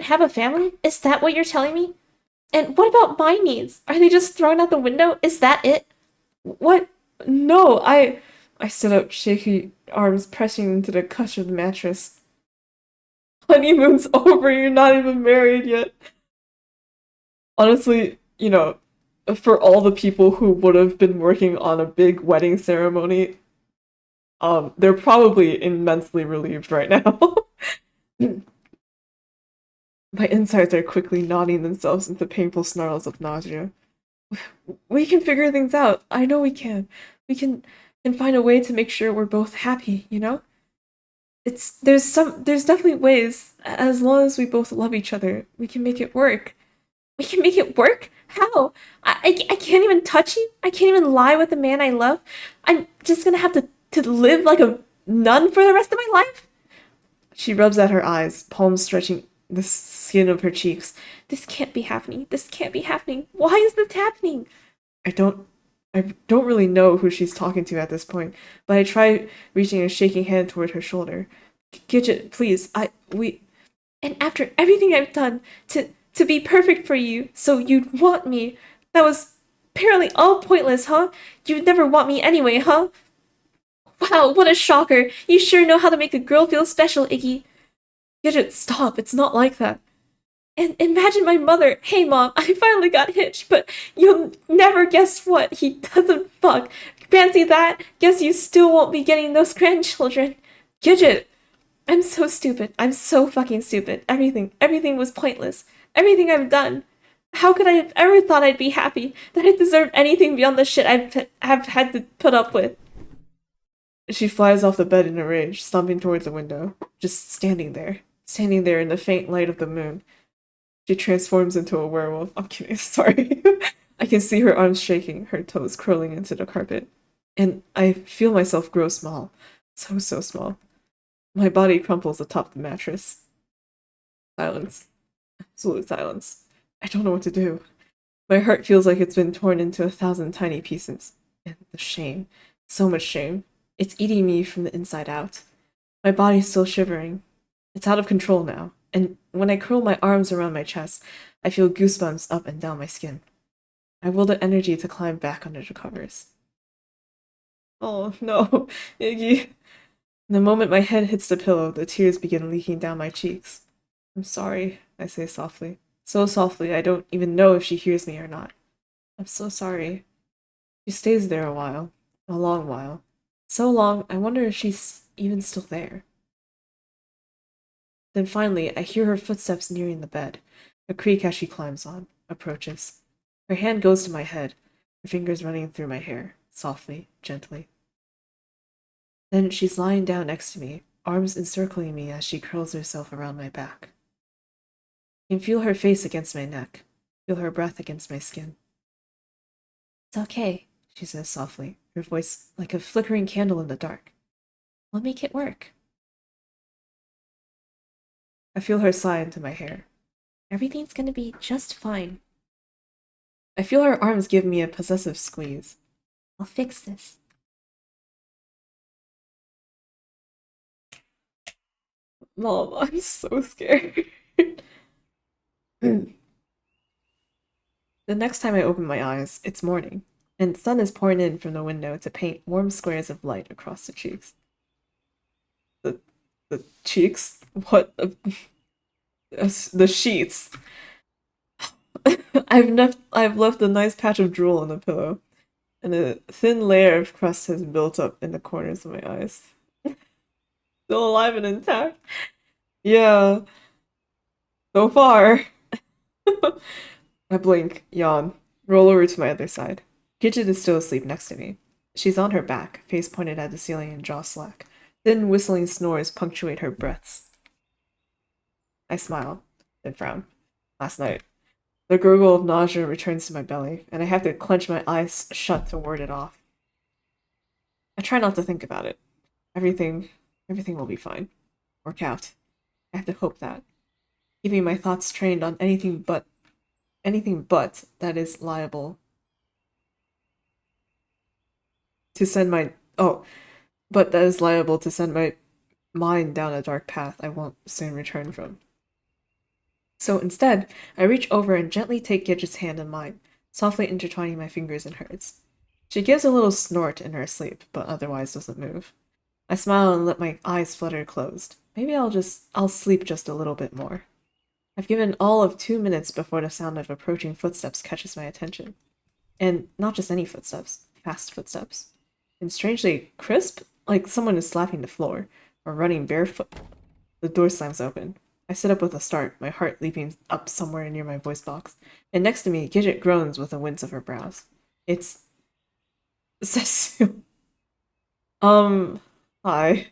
have a family? Is that what you're telling me? And what about my needs? Are they just thrown out the window? Is that it? What? No, I stood up, shaky arms pressing into the cush of the mattress. Honeymoon's over, you're not even married yet. Honestly, for all the people who would have been working on a big wedding ceremony, they're probably immensely relieved right now. My insides are quickly knotting themselves into painful snarls of nausea. We can figure things out. I know we can. We can find a way to make sure we're both happy, There's definitely ways, as long as we both love each other, we can make it work. We can make it work? How? I can't even touch you? I can't even lie with the man I love? I'm just gonna have to live like a nun for the rest of my life? She rubs at her eyes, palms stretching the skin of her cheeks. This can't be happening. This can't be happening. Why is this happening? I don't I don't really know who she's talking to at this point, but I try reaching a shaking hand toward her shoulder. Gidget, please, we. And after everything I've done to be perfect for you, so you'd want me, that was apparently all pointless, huh? You'd never want me anyway, huh? Wow, what a shocker. You sure know how to make a girl feel special, Iggy. Gidget, stop, it's not like that. And imagine my mother. Hey, Mom, I finally got hitched, but you'll never guess what. He doesn't fuck. Fancy that? Guess you still won't be getting those grandchildren. Gidget! I'm so stupid. I'm so fucking stupid. Everything was pointless. Everything I've done. How could I have ever thought I'd be happy? That I deserved anything beyond the shit I've had to put up with? She flies off the bed in a rage, stomping towards the window, just standing there in the faint light of the moon. She transforms into a werewolf. I'm kidding, sorry. I can see her arms shaking, her toes curling into the carpet. And I feel myself grow small. So small. My body crumples atop the mattress. Silence. Absolute silence. I don't know what to do. My heart feels like it's been torn into 1,000 tiny pieces. And the shame. So much shame. It's eating me from the inside out. My body's still shivering. It's out of control now. And when I curl my arms around my chest, I feel goosebumps up and down my skin. I will the energy to climb back under the covers. Oh no, Iggy. The moment my head hits the pillow, the tears begin leaking down my cheeks. I'm sorry, I say softly. So softly I don't even know if she hears me or not. I'm so sorry. She stays there a while. A long while. So long, I wonder if she's even still there. Then finally, I hear her footsteps nearing the bed, a creak as she climbs on, approaches. Her hand goes to my head, her fingers running through my hair, softly, gently. Then she's lying down next to me, arms encircling me as she curls herself around my back. I can feel her face against my neck, feel her breath against my skin. It's okay, she says softly, her voice like a flickering candle in the dark. We'll make it work. I feel her sigh into my hair. Everything's gonna be just fine. I feel her arms give me a possessive squeeze. I'll fix this. Mom, I'm so scared. The next time I open my eyes, it's morning, and the sun is pouring in from the window to paint warm squares of light across the cheeks. The cheeks? What? The sheets. I've left a nice patch of drool on the pillow, and a thin layer of crust has built up in the corners of my eyes. Still alive and intact? Yeah, so far. I blink, yawn, roll over to my other side. Gidget is still asleep next to me. She's on her back, face pointed at the ceiling and jaw slack. Thin whistling snores punctuate her breaths. I smile, then frown. Last night, the gurgle of nausea returns to my belly, and I have to clench my eyes shut to ward it off. I try not to think about it. Everything will be fine. Work out. I have to hope that. Keeping my thoughts trained on anything but that is liable to send my but that is liable to send my mind down a dark path I won't soon return from. So instead, I reach over and gently take Gidget's hand in mine, softly intertwining my fingers in hers. She gives a little snort in her sleep, but otherwise doesn't move. I smile and let my eyes flutter closed. Maybe I'll sleep just a little bit more. I've given all of 2 minutes before the sound of approaching footsteps catches my attention. And not just any footsteps, fast footsteps. And strangely crisp, like someone is slapping the floor, or running barefoot. The door slams open. I sit up with a start, my heart leaping up somewhere near my voice box. And next to me, Gidget groans with a wince of her brows. It's... Cecile. Hi.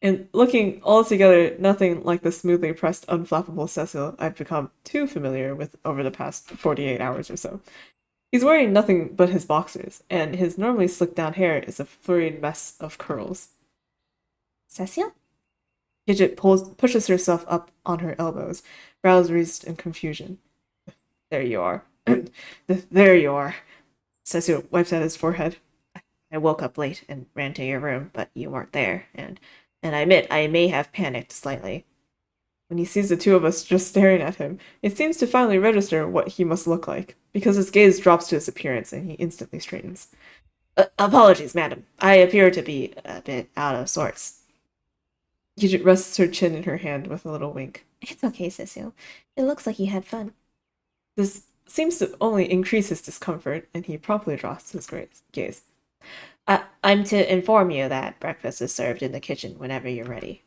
And looking altogether nothing like the smoothly pressed, unflappable Cecil I've become too familiar with over the past 48 hours or so. He's wearing nothing but his boxers, and his normally slicked down hair is a flurried mess of curls. Cecile? Gidget pushes herself up on her elbows, brows raised in confusion. There you are. There you are. Cecil wipes at his forehead. I woke up late and ran to your room, but you weren't there, and I admit I may have panicked slightly. When he sees the two of us just staring at him, it seems to finally register what he must look like, because his gaze drops to his appearance and he instantly straightens. Apologies, madam. I appear to be a bit out of sorts. Gidget rests her chin in her hand with a little wink. It's okay, Cecil. It looks like you had fun. This seems to only increase his discomfort, and he promptly drops his gaze. I'm to inform you that breakfast is served in the kitchen whenever you're ready.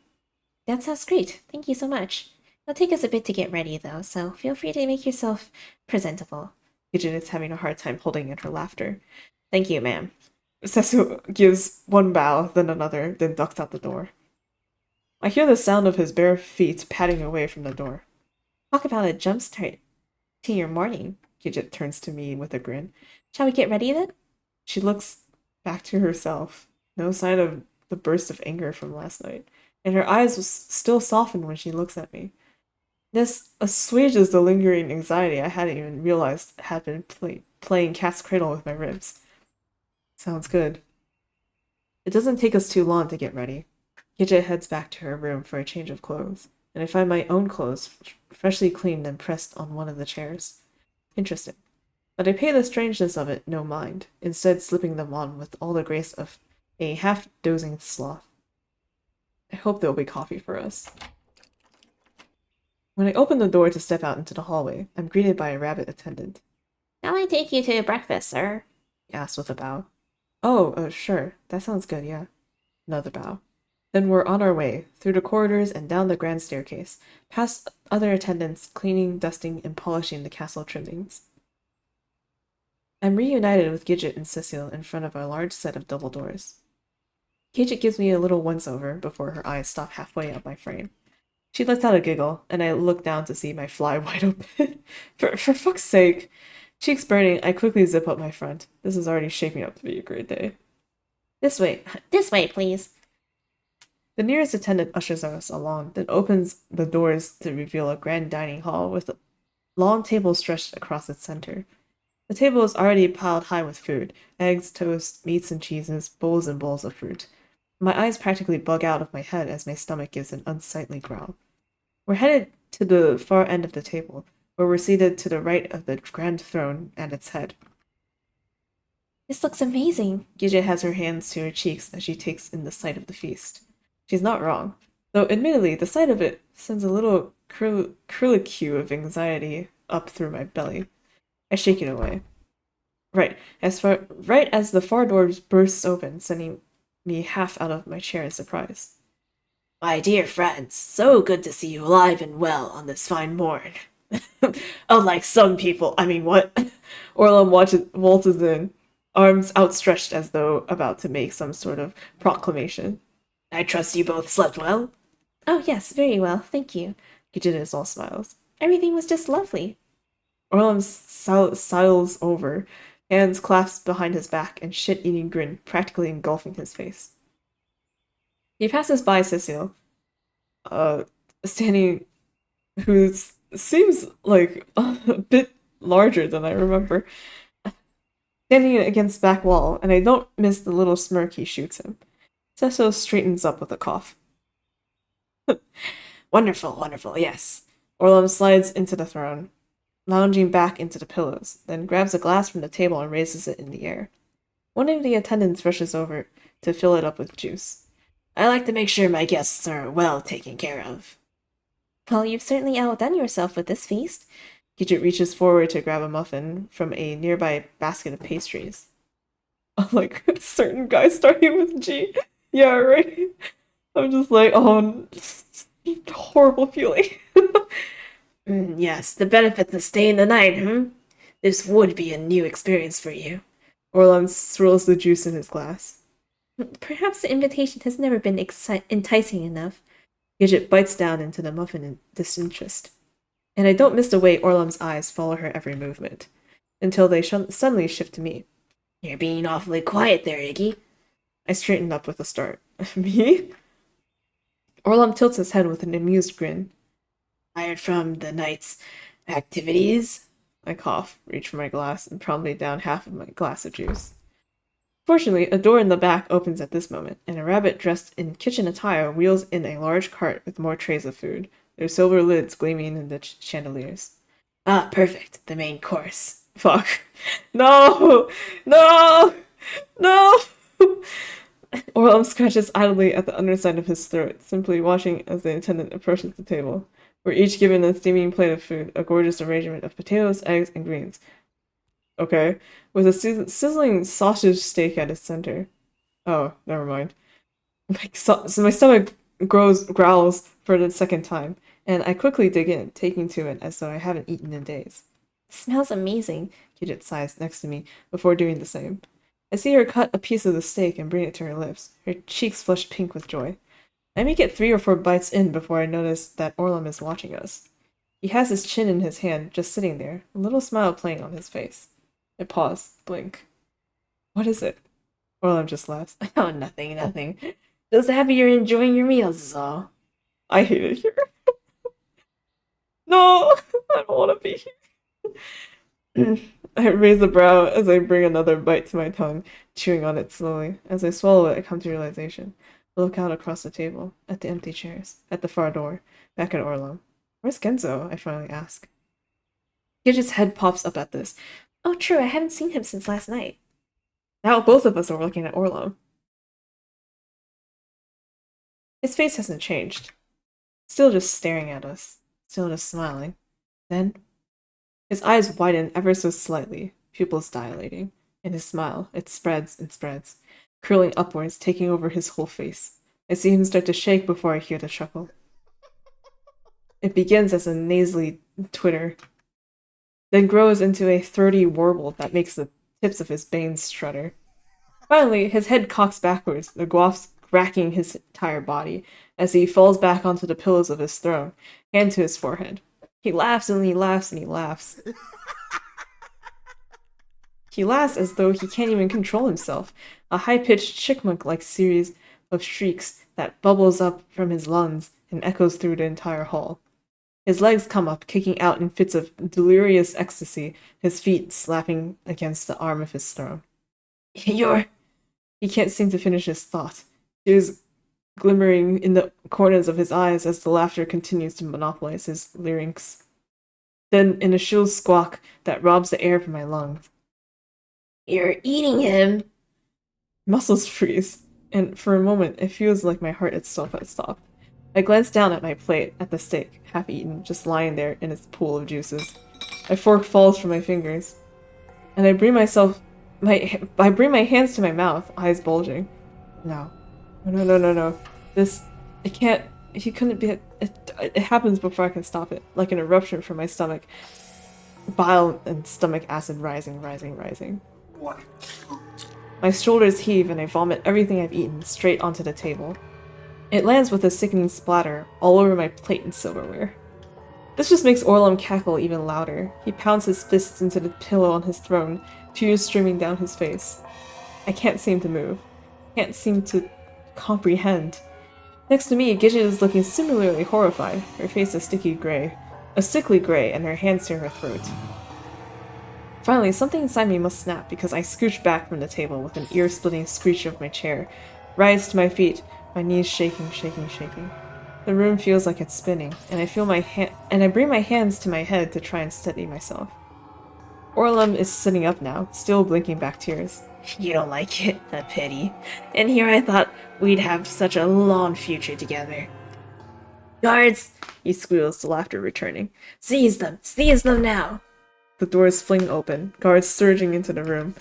That sounds great. Thank you so much. It'll take us a bit to get ready, though, so feel free to make yourself presentable. Gidget is having a hard time holding in her laughter. Thank you, ma'am. Cecil gives one bow, then another, then ducks out the door. I hear the sound of his bare feet padding away from the door. Talk about a jump start to your morning. Gidget turns to me with a grin. Shall we get ready then? She looks back to herself. No sign of the burst of anger from last night, and her eyes was still softened when she looks at me. This assuages the lingering anxiety I hadn't even realized had been playing cat's cradle with my ribs. Sounds good. It doesn't take us too long to get ready. Gidget heads back to her room for a change of clothes, and I find my own clothes freshly cleaned and pressed on one of the chairs. Interesting. But I pay the strangeness of it no mind, instead slipping them on with all the grace of a half-dozing sloth. I hope there'll be coffee for us. When I open the door to step out into the hallway, I'm greeted by a rabbit attendant. Shall I take you to breakfast, sir? He asks with a bow. Oh, sure. That sounds good, yeah. Another bow. Then we're on our way, through the corridors and down the grand staircase, past other attendants cleaning, dusting, and polishing the castle trimmings. I'm reunited with Gidget and Cecile in front of a large set of double doors. Gidget gives me a little once-over before her eyes stop halfway up my frame. She lets out a giggle, and I look down to see my fly wide open. For fuck's sake! Cheeks burning, I quickly zip up my front. This is already shaping up to be a great day. This way, please. The nearest attendant ushers us along, then opens the doors to reveal a grand dining hall with a long table stretched across its center. The table is already piled high with food: eggs, toast, meats and cheeses, bowls and bowls of fruit. My eyes practically bug out of my head as my stomach gives an unsightly growl. We're headed to the far end of the table, where we're seated to the right of the grand throne at its head. This looks amazing. Gidget has her hands to her cheeks as she takes in the sight of the feast. She's not wrong, though admittedly the sight of it sends a little curlicue of anxiety up through my belly. I shake it away. Right as the far door bursts open, sending me half out of my chair in surprise. My dear friends, so good to see you alive and well on this fine morn. Unlike some people, what? Orlum waltzes in, arms outstretched as though about to make some sort of proclamation. I trust you both slept well? Oh yes, very well, thank you. Gidget is all smiles. Everything was just lovely. Orlum sidles over, hands clasped behind his back, and shit-eating grin practically engulfing his face. He passes by Cecile, standing, who seems like a bit larger than I remember, standing against the back wall, and I don't miss the little smirk he shoots him. Cecile straightens up with a cough. Wonderful, yes. Orlum slides into the throne, lounging back into the pillows, then grabs a glass from the table and raises it in the air. One of the attendants rushes over to fill it up with juice. I like to make sure my guests are well taken care of. Well, you've certainly outdone yourself with this feast. Gidget reaches forward to grab a muffin from a nearby basket of pastries. Like a certain guy starting with G. Yeah, right? I'm just like, oh, horrible feeling. Yes, the benefits of staying the night, This would be a new experience for you. Orlum swirls the juice in his glass. Perhaps the invitation has never been enticing enough. Gidget bites down into the muffin in disinterest. And I don't miss the way Orlum's eyes follow her every movement, until they suddenly shift to me. You're being awfully quiet there, Iggy. I straighten up with a start. Me? Orlum tilts his head with an amused grin. Tired from the night's activities? I cough, reach for my glass, and promptly down half of my glass of juice. Fortunately, a door in the back opens at this moment, and a rabbit dressed in kitchen attire wheels in a large cart with more trays of food, their silver lids gleaming in the chandeliers. Ah, perfect. The main course. Fuck. No! No! No! Orlum scratches idly at the underside of his throat, simply watching as the attendant approaches the table. We're each given a steaming plate of food, a gorgeous arrangement of potatoes, eggs, and greens. Okay, with a sizzling sausage steak at its center. Oh, never mind. So my stomach growls for the second time, and I quickly dig in, taking to it as though I haven't eaten in days. It smells amazing, Gidget sighs next to me before doing the same. I see her cut a piece of the steak and bring it to her lips, her cheeks flush pink with joy. I may get 3 or 4 bites in before I notice that Orlum is watching us. He has his chin in his hand, just sitting there, a little smile playing on his face. I pause, blink. What is it? Orlum just laughs. Oh, nothing. Just happy you're enjoying your meals is all. I hate it here. No! I don't want to be here. I raise a brow as I bring another bite to my tongue, chewing on it slowly. As I swallow it, I come to realization. I look out across the table, at the empty chairs, at the far door, back at Orlum. Where's Genzo? I finally ask. Gidget's head pops up at this. Oh, true, I haven't seen him since last night. Now both of us are looking at Orlum. His face hasn't changed. Still just staring at us. Still just smiling. Then, his eyes widen ever so slightly, pupils dilating, and his smile, it spreads and spreads, curling upwards, taking over his whole face. I see him start to shake before I hear the chuckle. It begins as a nasally twitter, then grows into a throaty warble that makes the tips of his bangs shudder. Finally, his head cocks backwards, the guafs racking his entire body, as he falls back onto the pillows of his throne, hand to his forehead. He laughs and he laughs and he laughs. He laughs as though he can't even control himself, a high-pitched chipmunk-like series of shrieks that bubbles up from his lungs and echoes through the entire hall. His legs come up, kicking out in fits of delirious ecstasy, his feet slapping against the arm of his throne. He can't seem to finish his thought. Tears glimmering in the corners of his eyes as the laughter continues to monopolize his larynx. Then, in a shrill squawk that robs the air from my lungs. You're eating him! Muscles freeze, and for a moment it feels like my heart itself has stopped. I glance down at my plate, at the steak, half eaten, just lying there in its pool of juices. My fork falls from my fingers, and I bring my hands to my mouth, eyes bulging. No. He couldn't be, it happens before I can stop it, like an eruption from my stomach. Bile and stomach acid rising. What? My shoulders heave and I vomit everything I've eaten straight onto the table. It lands with a sickening splatter all over my plate and silverware. This just makes Orlum cackle even louder. He pounds his fists into the pillow on his throne, tears streaming down his face. I can't seem to move. Can't seem to comprehend. Next to me, Gidget is looking similarly horrified, her face a sickly gray, and her hands to her throat. Finally, something inside me must snap because I scooch back from the table with an ear-splitting screech of my chair, rise to my feet, my knees shaking. The room feels like it's spinning, and I bring my hands to my head to try and steady myself. Orlum is sitting up now, still blinking back tears. You don't like it? A pity. And here I thought we'd have such a long future together. Guards! He squeals, the laughter returning. Seize them now! The doors fling open, guards surging into the room,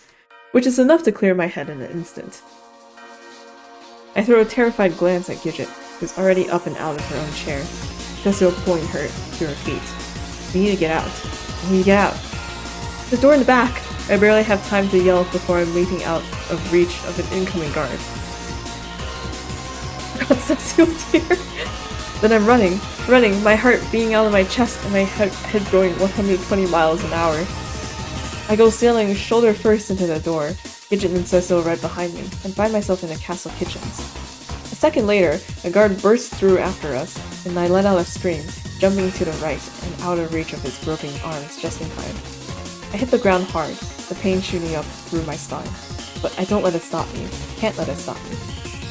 which is enough to clear my head in an instant. I throw a terrified glance at Gidget, who's already up and out of her own chair, Cecile pulling her to her feet. We need to get out. The door in the back! I barely have time to yell before I'm leaping out of reach of an incoming guard. God, Cecile's here! Then I'm running, my heart beating out of my chest and my head going 120 miles an hour. I go sailing shoulder first into the door, Gidget and Cecile right behind me, and find myself in the castle kitchens. A second later, a guard bursts through after us, and I let out a scream, jumping to the right and out of reach of his groping arms just in time. I hit the ground hard, the pain shooting up through my spine. But I don't let it stop me. Can't let it stop me.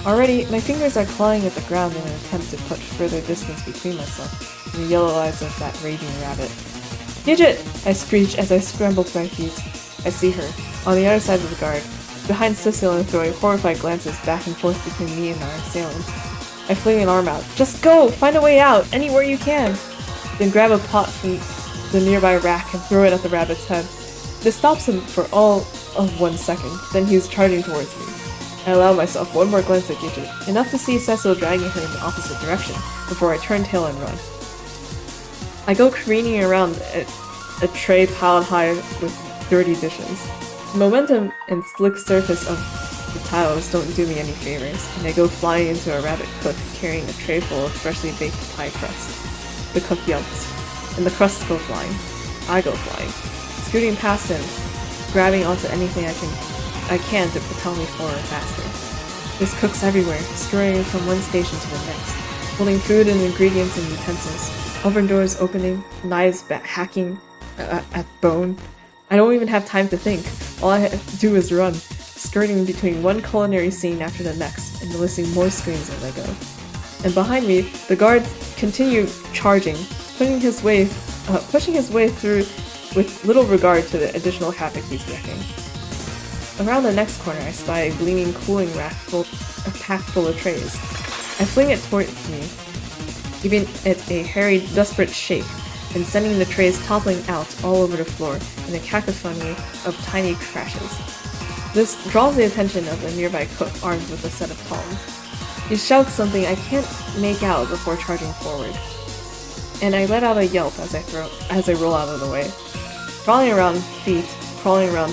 Already, my fingers are clawing at the ground in an attempt to put further distance between myself and the yellow eyes of that raging rabbit. Gidget! I screech as I scramble to my feet. I see her, on the other side of the guard, behind Cecil and throwing horrified glances back and forth between me and our assailant. I fling an arm out. Just go! Find a way out! Anywhere you can! Then grab a pot from the nearby rack and throw it at the rabbit's head. This stops him for all of 1 second, then he's charging towards me. I allow myself one more glance at Gidget, enough to see Cecil dragging her in the opposite direction, before I turn tail and run. I go careening around a tray piled high with dirty dishes. The momentum and slick surface of the tiles don't do me any favors, and I go flying into a rabbit cook carrying a tray full of freshly baked pie crusts. The cook yelps, and the crusts go flying. I go flying, scooting past him, grabbing onto anything I can to propel me forward faster. There's cooks everywhere, scurrying from one station to the next, holding food and ingredients and utensils, oven doors opening, knives hacking at bone. I don't even have time to think. All I have to do is run, skirting between one culinary scene after the next, and releasing more screams as I go. And behind me, the guards continue charging, pushing his way through with little regard to the additional havoc he's wreaking. Around the next corner, I spy a gleaming cooling rack packed full of trays. I fling it towards me, giving it a hairy, desperate shake, and sending the trays toppling out all over the floor in a cacophony of tiny crashes. This draws the attention of the nearby cook armed with a set of tongs. He shouts something I can't make out before charging forward, and I let out a yelp as I roll out of the way. Crawling around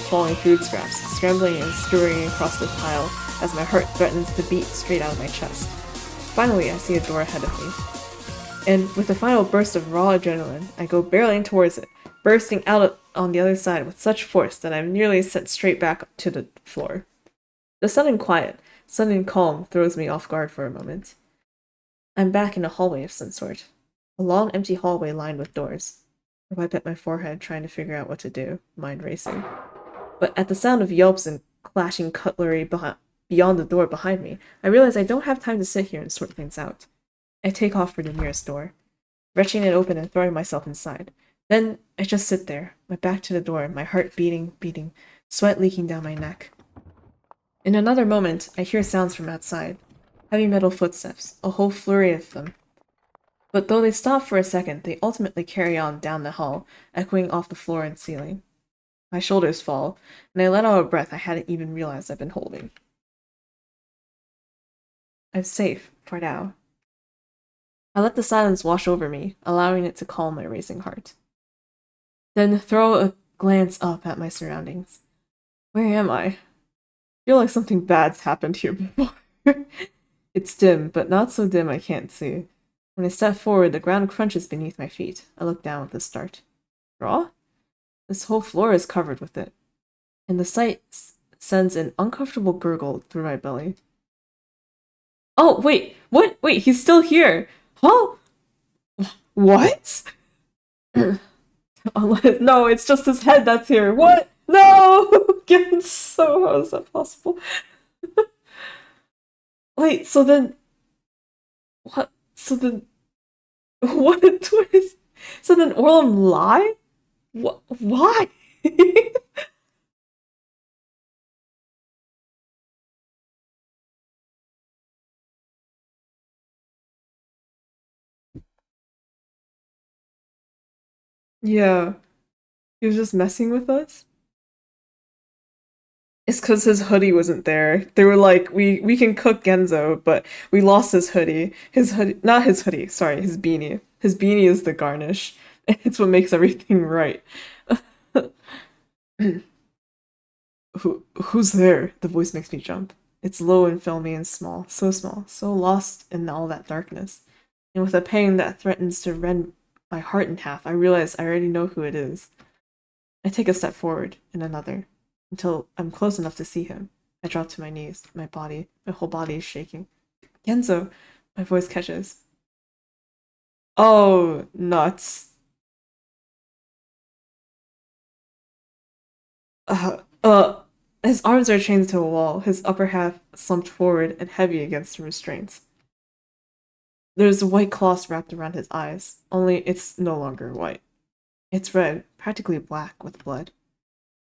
falling food scraps, scrambling and scurrying across the tile as my heart threatens to beat straight out of my chest. Finally, I see a door ahead of me. And with a final burst of raw adrenaline, I go barreling towards it, bursting out on the other side with such force that I'm nearly sent straight back to the floor. The sudden calm throws me off guard for a moment. I'm back in a hallway of some sort. A long, empty hallway lined with doors. I wipe at my forehead, trying to figure out what to do, mind racing. But at the sound of yelps and clashing cutlery beyond the door behind me, I realize I don't have time to sit here and sort things out. I take off for the nearest door, wrenching it open and throwing myself inside. Then I just sit there, my back to the door, my heart beating, sweat leaking down my neck. In another moment, I hear sounds from outside. Heavy metal footsteps, a whole flurry of them. But though they stop for a second, they ultimately carry on down the hall, echoing off the floor and ceiling. My shoulders fall, and I let out a breath I hadn't even realized I'd been holding. I'm safe, for now. I let the silence wash over me, allowing it to calm my racing heart. Then throw a glance up at my surroundings. Where am I? I feel like something bad's happened here before. It's dim, but not so dim I can't see. When I step forward, the ground crunches beneath my feet. I look down with a start. Raw? This whole floor is covered with it. And the sight sends an uncomfortable gurgle through my belly. Oh, wait! What? Wait, he's still here! Huh? What? No, it's just his head that's here. What? No! Genso, how is that possible? Wait, so then... What? So then... What a twist! So then Orlum lied? What? Why? Yeah, he was just messing with us? It's because his hoodie wasn't there. They were like, we can cook Genzo, but we lost his hoodie. Not his hoodie, sorry, his beanie. His beanie is the garnish. It's what makes everything right. Who's there? The voice makes me jump. It's low and filmy and small, so lost in all that darkness. And with a pain that threatens to rend my heart in half, I realize I already know who it is. I take a step forward, and another, until I'm close enough to see him. I drop to my knees, my whole body is shaking. Genzo, my voice catches. Oh, nuts. Uh, uh, his arms are chained to a wall, his upper half slumped forward and heavy against the restraints. There's a white cloth wrapped around his eyes, only it's no longer white. It's red, practically black with blood.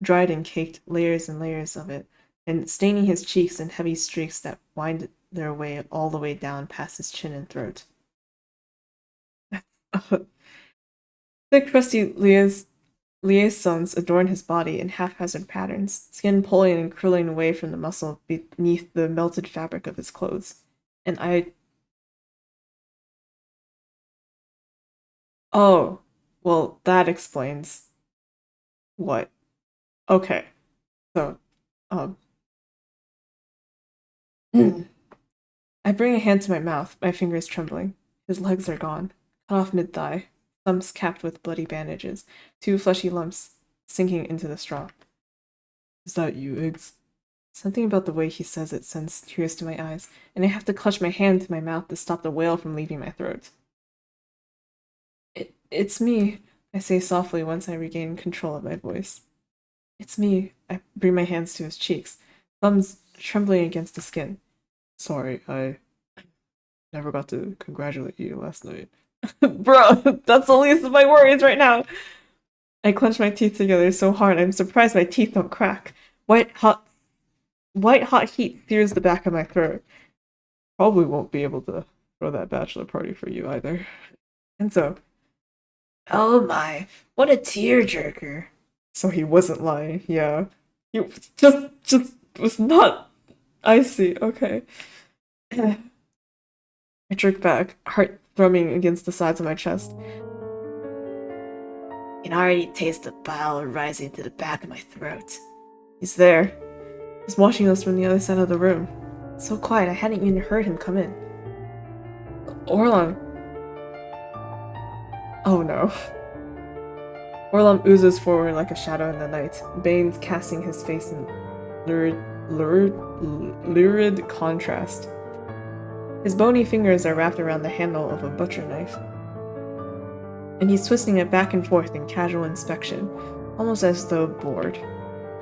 Dried and caked, layers and layers of it, and staining his cheeks in heavy streaks that wind their way all the way down past his chin and throat. Thick, crusty liaisons adorn his body in haphazard patterns, skin pulling and curling away from the muscle beneath the melted fabric of his clothes. And Oh, well, that explains what. Okay, so, um. I bring a hand to my mouth, my fingers trembling. His legs are gone, cut off mid-thigh, thumbs capped with bloody bandages, two fleshy lumps sinking into the straw. Is that you, Iggs? Something about the way he says it sends tears to my eyes, and I have to clutch my hand to my mouth to stop the wail from leaving my throat. It's me, I say softly once I regain control of my voice. It's me. I bring my hands to his cheeks, thumbs trembling against the skin. Sorry, I never got to congratulate you last night. Bro, that's the least of my worries right now. I clench my teeth together so hard I'm surprised my teeth don't crack. White hot heat sears the back of my throat. Probably won't be able to throw that bachelor party for you either. And so, Oh my, what a tearjerker. so he wasn't lying, yeah. He just was not. I see, okay. I jerk back, heart thrumming against the sides of my chest. I can already taste the bile rising to the back of my throat. He's there. He's watching us from the other side of the room. So quiet, I hadn't even heard him come in. Orlam. Oh no. Orlam oozes forward like a shadow in the night, Baines casting his face in lurid contrast. His bony fingers are wrapped around the handle of a butcher knife, and he's twisting it back and forth in casual inspection, almost as though bored.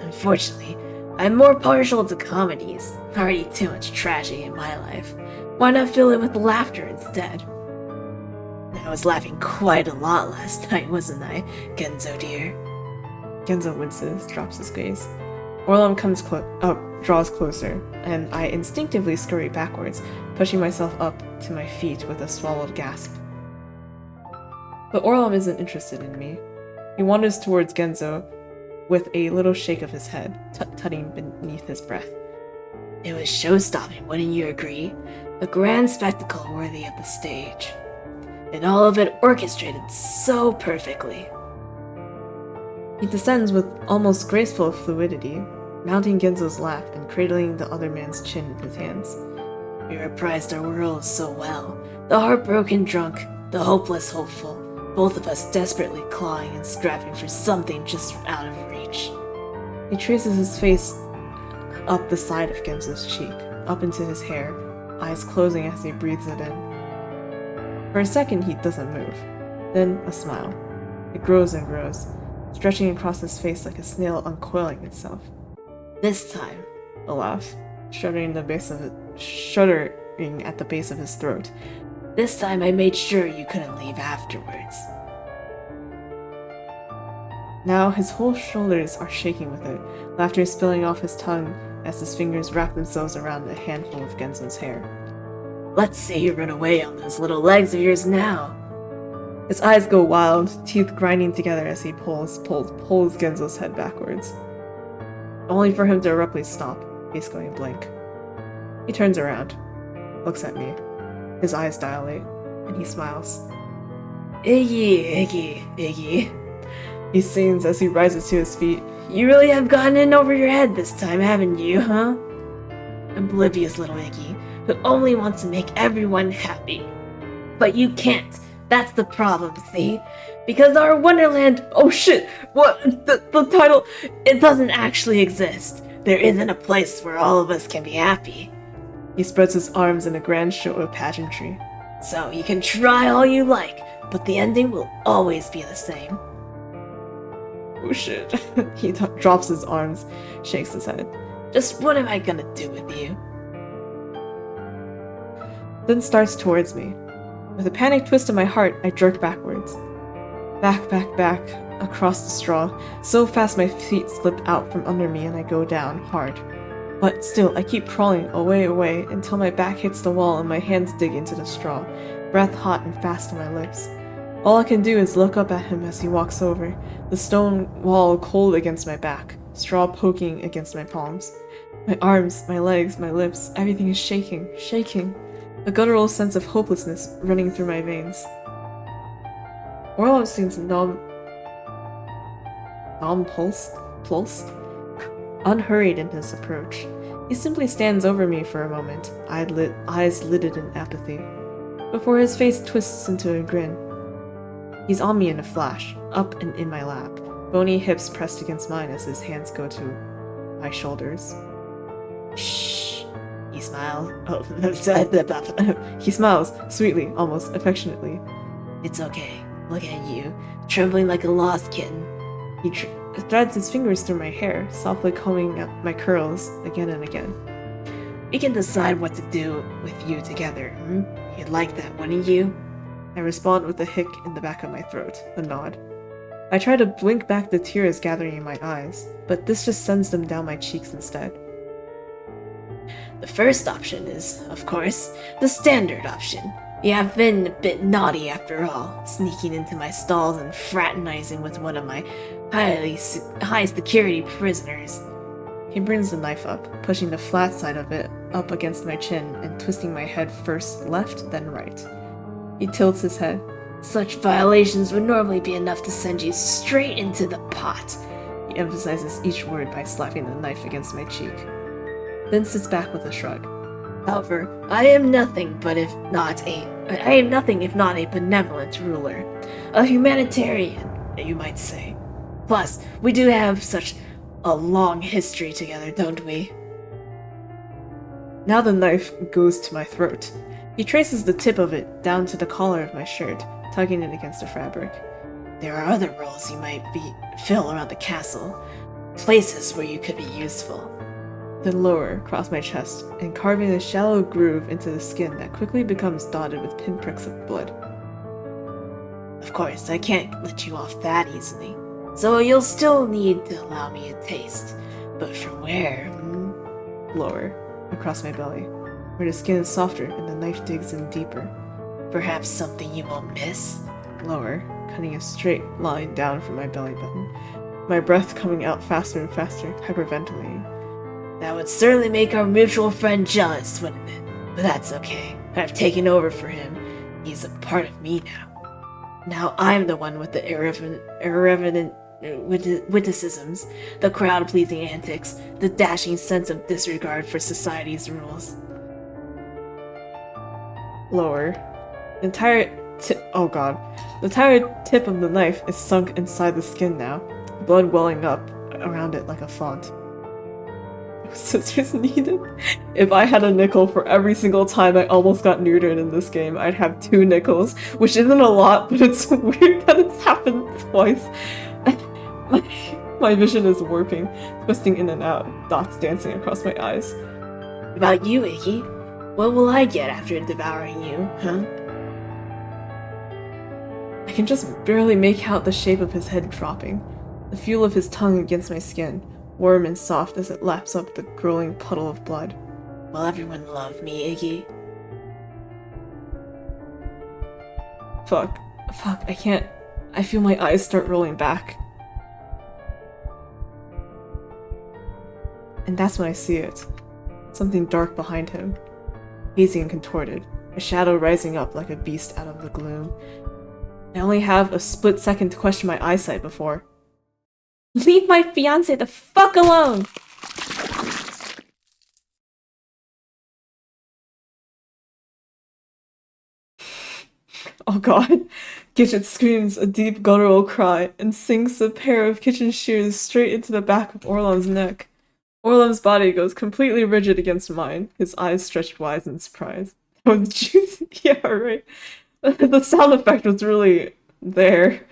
Unfortunately, I'm more partial to comedies. Already too much tragedy in my life. Why not fill it with laughter instead? I was laughing quite a lot last night, wasn't I, Genzo dear? Genzo winces, drops his gaze. Orlam comes draws closer, and I instinctively scurry backwards, pushing myself up to my feet with a swallowed gasp. But Orlam isn't interested in me. He wanders towards Genzo with a little shake of his head, tut-tutting beneath his breath. It was show-stopping, wouldn't you agree? A grand spectacle worthy of the stage. And all of it orchestrated so perfectly. He descends with almost graceful fluidity, mounting Genzo's lap and cradling the other man's chin in his hands. We reprised our roles so well. The heartbroken drunk, the hopeless hopeful, both of us desperately clawing and scrapping for something just out of reach. He traces his face up the side of Genzo's cheek, up into his hair, eyes closing as he breathes it in. For a second, he doesn't move. Then, a smile. It grows and grows, stretching across his face like a snail uncoiling itself. This time, A laugh, shuddering at the base of his throat. This time I made sure you couldn't leave afterwards. Now his whole shoulders are shaking with it, laughter spilling off his tongue as his fingers wrap themselves around a handful of Genzo's hair. Let's see you run away on those little legs of yours now. His eyes go wild, teeth grinding together as he pulls Genzo's head backwards. Only for him to abruptly stop, face going blank. He turns around, looks at me. His eyes dilate, and he smiles. Iggy. He sings as he rises to his feet. You really have gotten in over your head this time, haven't you, huh? Oblivious little Iggy, who only wants to make everyone happy. But you can't. That's the problem, see? Because our Wonderland— Oh shit! What? The title? it doesn't actually exist. There isn't a place where all of us can be happy. He spreads his arms in a grand show of pageantry. So you can try all you like, but the ending will always be the same. Oh shit. He drops his arms, shakes his head. Just what am I gonna do with you? Then starts towards me. With a panic twist in my heart, I jerk backwards. Back, across the straw. So fast my feet slip out from under me and I go down, hard. But still, I keep crawling away until my back hits the wall and my hands dig into the straw, breath hot and fast on my lips. All I can do is look up at him as he walks over, the stone wall cold against my back, straw poking against my palms. My arms, my legs, my lips, everything is shaking. A guttural sense of hopelessness running through my veins. Orlov seems nonplussed, unhurried in his approach. He simply stands over me for a moment, eyes lidded in apathy, before his face twists into a grin. He's on me in a flash, up and in my lap, bony hips pressed against mine as his hands go to my shoulders. Shh, he smiles. He smiles, sweetly, almost affectionately. It's okay. Look at you, trembling like a lost kitten. He threads his fingers through my hair, softly combing up my curls again and again. We can decide what to do with you together, hmm? You'd like that, wouldn't you? I respond with a hic in the back of my throat, a nod. I try to blink back the tears gathering in my eyes, but this just sends them down my cheeks instead. The first option is, of course, the standard option. You have been a bit naughty after all, sneaking into my stalls and fraternizing with one of my high security prisoners. He brings the knife up, pushing the flat side of it up against my chin and twisting my head first left, then right. He tilts his head. Such violations would normally be enough to send you straight into the pot. He emphasizes each word by slapping the knife against my cheek. Then sits back with a shrug. However, I am nothing if not a benevolent ruler. A humanitarian, you might say. Plus, we do have such a long history together, don't we? Now the knife goes to my throat. He traces the tip of it down to the collar of my shirt, tugging it against the fabric. There are other roles you might fill around the castle, places where you could be useful. Then lower, across my chest, and carving a shallow groove into the skin that quickly becomes dotted with pinpricks of blood. Of course, I can't let you off that easily, so you'll still need to allow me a taste. But from where? Lower, across my belly, where the skin is softer and the knife digs in deeper. Perhaps something you won't miss? Lower, cutting a straight line down from my belly button, my breath coming out faster and faster, hyperventilating. That would certainly make our mutual friend jealous, wouldn't it? But that's okay. I've taken over for him. He's a part of me now. Now I'm the one with the irreverent witticisms, the crowd-pleasing antics, the dashing sense of disregard for society's rules. Lower. The entire tip of the knife is sunk inside the skin now, blood welling up around it like a font. Scissors needed? If I had a nickel for every single time I almost got neutered in this game, I'd have 2 nickels, which isn't a lot, but it's weird that it's happened twice. My vision is warping, twisting in and out, dots dancing across my eyes. About you, Iggy? What will I get after devouring you, huh? I can just barely make out the shape of his head dropping, the feel of his tongue against my skin, warm and soft as it laps up the growing puddle of blood. Will everyone love me, Iggy? Fuck, I can't. I feel my eyes start rolling back. And that's when I see it. Something dark behind him. Hazy and contorted, a shadow rising up like a beast out of the gloom. I only have a split second to question my eyesight before. Leave my fiancé the fuck alone! Oh god. Gidget screams a deep guttural cry and sinks a pair of kitchen shears straight into the back of Orlov's neck. Orlov's body goes completely rigid against mine, his eyes stretched wide in surprise. Oh, the juice. Yeah, right. The sound effect was really there.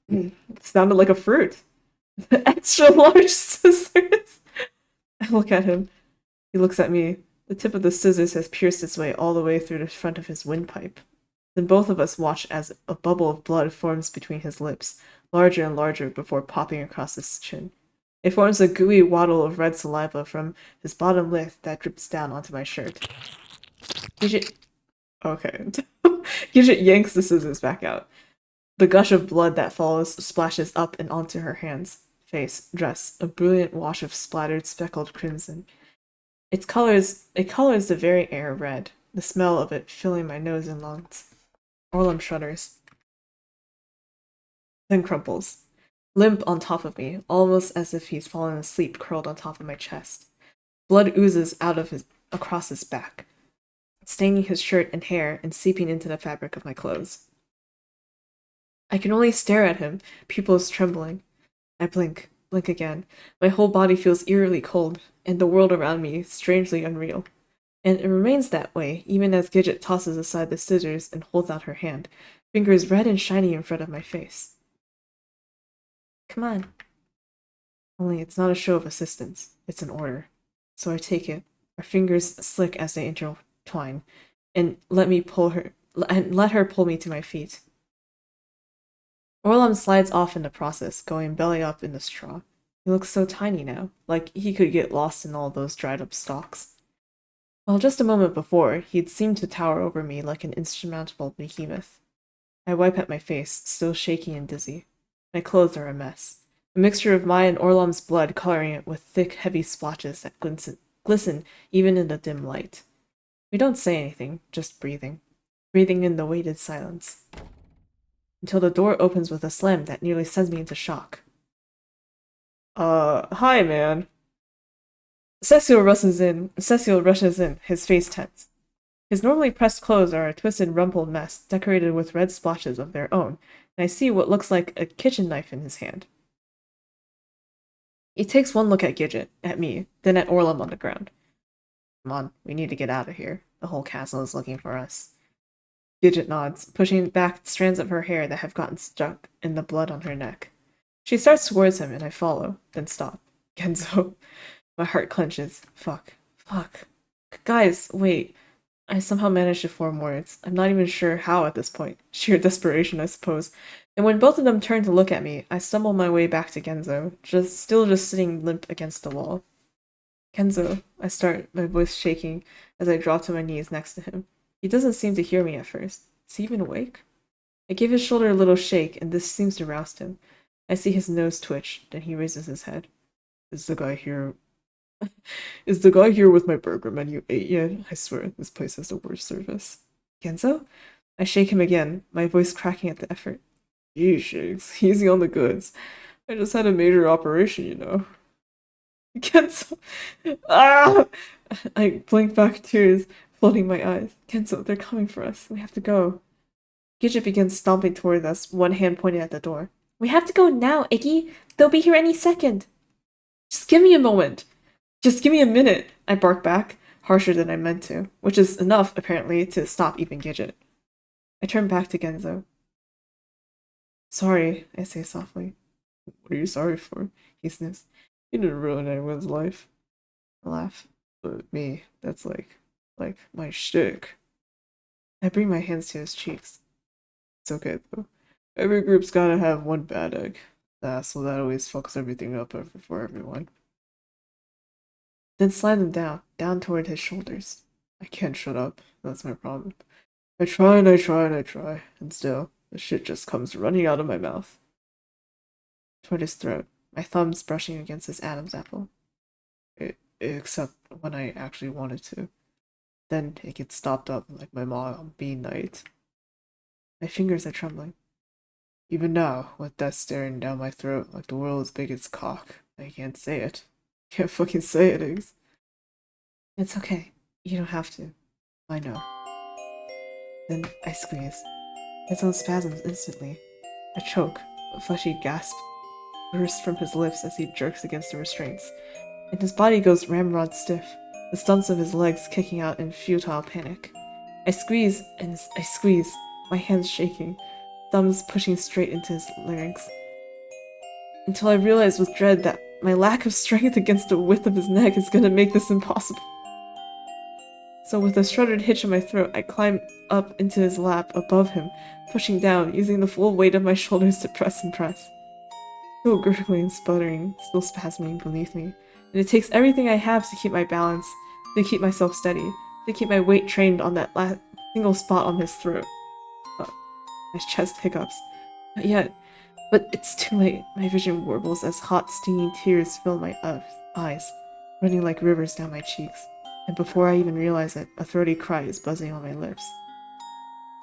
It sounded like a fruit. Extra large scissors. I look at him. He looks at me. The tip of the scissors has pierced its way all the way through the front of his windpipe. Then both of us watch as a bubble of blood forms between his lips, larger and larger before popping across his chin. It forms a gooey waddle of red saliva from his bottom lip that drips down onto my shirt. Gidget... Okay. Gidget yanks the scissors back out. The gush of blood that follows splashes up and onto her hands, face, dress, a brilliant wash of splattered, speckled crimson. It colors the very air red, the smell of it filling my nose and lungs. Orlum shudders, then crumples, limp on top of me, almost as if he's fallen asleep curled on top of my chest. Blood oozes across his back, staining his shirt and hair and seeping into the fabric of my clothes. I can only stare at him, pupils trembling. I blink again. My whole body feels eerily cold, and the world around me strangely unreal. And it remains that way, even as Gidget tosses aside the scissors and holds out her hand, fingers red and shiny in front of my face. Come on. Only it's not a show of assistance, it's an order. So I take it, our fingers slick as they intertwine, and let her pull me to my feet. Orlum slides off in the process, going belly up in the straw. He looks so tiny now, like he could get lost in all those dried up stalks. While just a moment before, he'd seemed to tower over me like an insurmountable behemoth. I wipe at my face, still shaky and dizzy. My clothes are a mess. A mixture of my and Orlum's blood coloring it with thick, heavy splotches that glisten even in the dim light. We don't say anything, just breathing. Breathing in the weighted silence. Until the door opens with a slam that nearly sends me into shock. Hi, man. Cecil rushes in, his face tense. His normally pressed clothes are a twisted, rumpled mess, decorated with red splotches of their own, and I see what looks like a kitchen knife in his hand. He takes one look at Gidget, at me, then at Orlum on the ground. Come on, we need to get out of here. The whole castle is looking for us. Gidget nods, pushing back strands of her hair that have gotten stuck in the blood on her neck. She starts towards him, and I follow, then stop. Genzo. My heart clenches. Fuck. Guys, wait. I somehow managed to form words. I'm not even sure how at this point. Sheer desperation, I suppose. And when both of them turn to look at me, I stumble my way back to Genzo, still sitting limp against the wall. Genzo, I start, my voice shaking, as I drop to my knees next to him. He doesn't seem to hear me at first. Is he even awake? I give his shoulder a little shake, and this seems to rouse him. I see his nose twitch, then he raises his head. Is the guy here with my burger menu ate yet? I swear, this place has the worst service. Genzo? I shake him again, my voice cracking at the effort. He shakes. Easy on the goods. I just had a major operation, you know. Genzo! Ah! I blink back tears, flooding my eyes. Genzo, they're coming for us. We have to go. Gidget begins stomping toward us, one hand pointing at the door. We have to go now, Iggy. They'll be here any second. Just give me a moment. Just give me a minute, I bark back, harsher than I meant to, which is enough, apparently, to stop even Gidget. I turn back to Genzo. Sorry, I say softly. What are you sorry for? He sniffs. You didn't ruin anyone's life. I laugh. But me, that's like my shtick. I bring my hands to his cheeks. It's okay, though. Every group's gotta have one bad egg. The asshole that always fucks everything up for everyone. Then slide them down toward his shoulders. I can't shut up. That's my problem. I try and I try and I try, and still, the shit just comes running out of my mouth. Toward his throat, my thumbs brushing against his Adam's apple. Except when I actually wanted to. Then it gets stopped up like my mom on bean night. My fingers are trembling. Even now, with death staring down my throat like the world's biggest cock, I can't say it. Can't fucking say it, Iggs. It's okay. You don't have to. I know. Then I squeeze. His own spasms instantly. A choke, a fleshy gasp, bursts from his lips as he jerks against the restraints, and his body goes ramrod stiff, the stumps of his legs kicking out in futile panic. I squeeze and I squeeze, my hands shaking, thumbs pushing straight into his larynx. Until I realize with dread that my lack of strength against the width of his neck is gonna make this impossible. So with a shuddered hitch in my throat, I climb up into his lap above him, pushing down, using the full weight of my shoulders to press and press. Still gurgling and sputtering, still spasming beneath me, and it takes everything I have to keep my balance, to keep myself steady, to keep my weight trained on that last single spot on his throat. My chest hiccups. Not yet. But it's too late. My vision warbles as hot, stinging tears fill my eyes, running like rivers down my cheeks. And before I even realize it, a throaty cry is buzzing on my lips.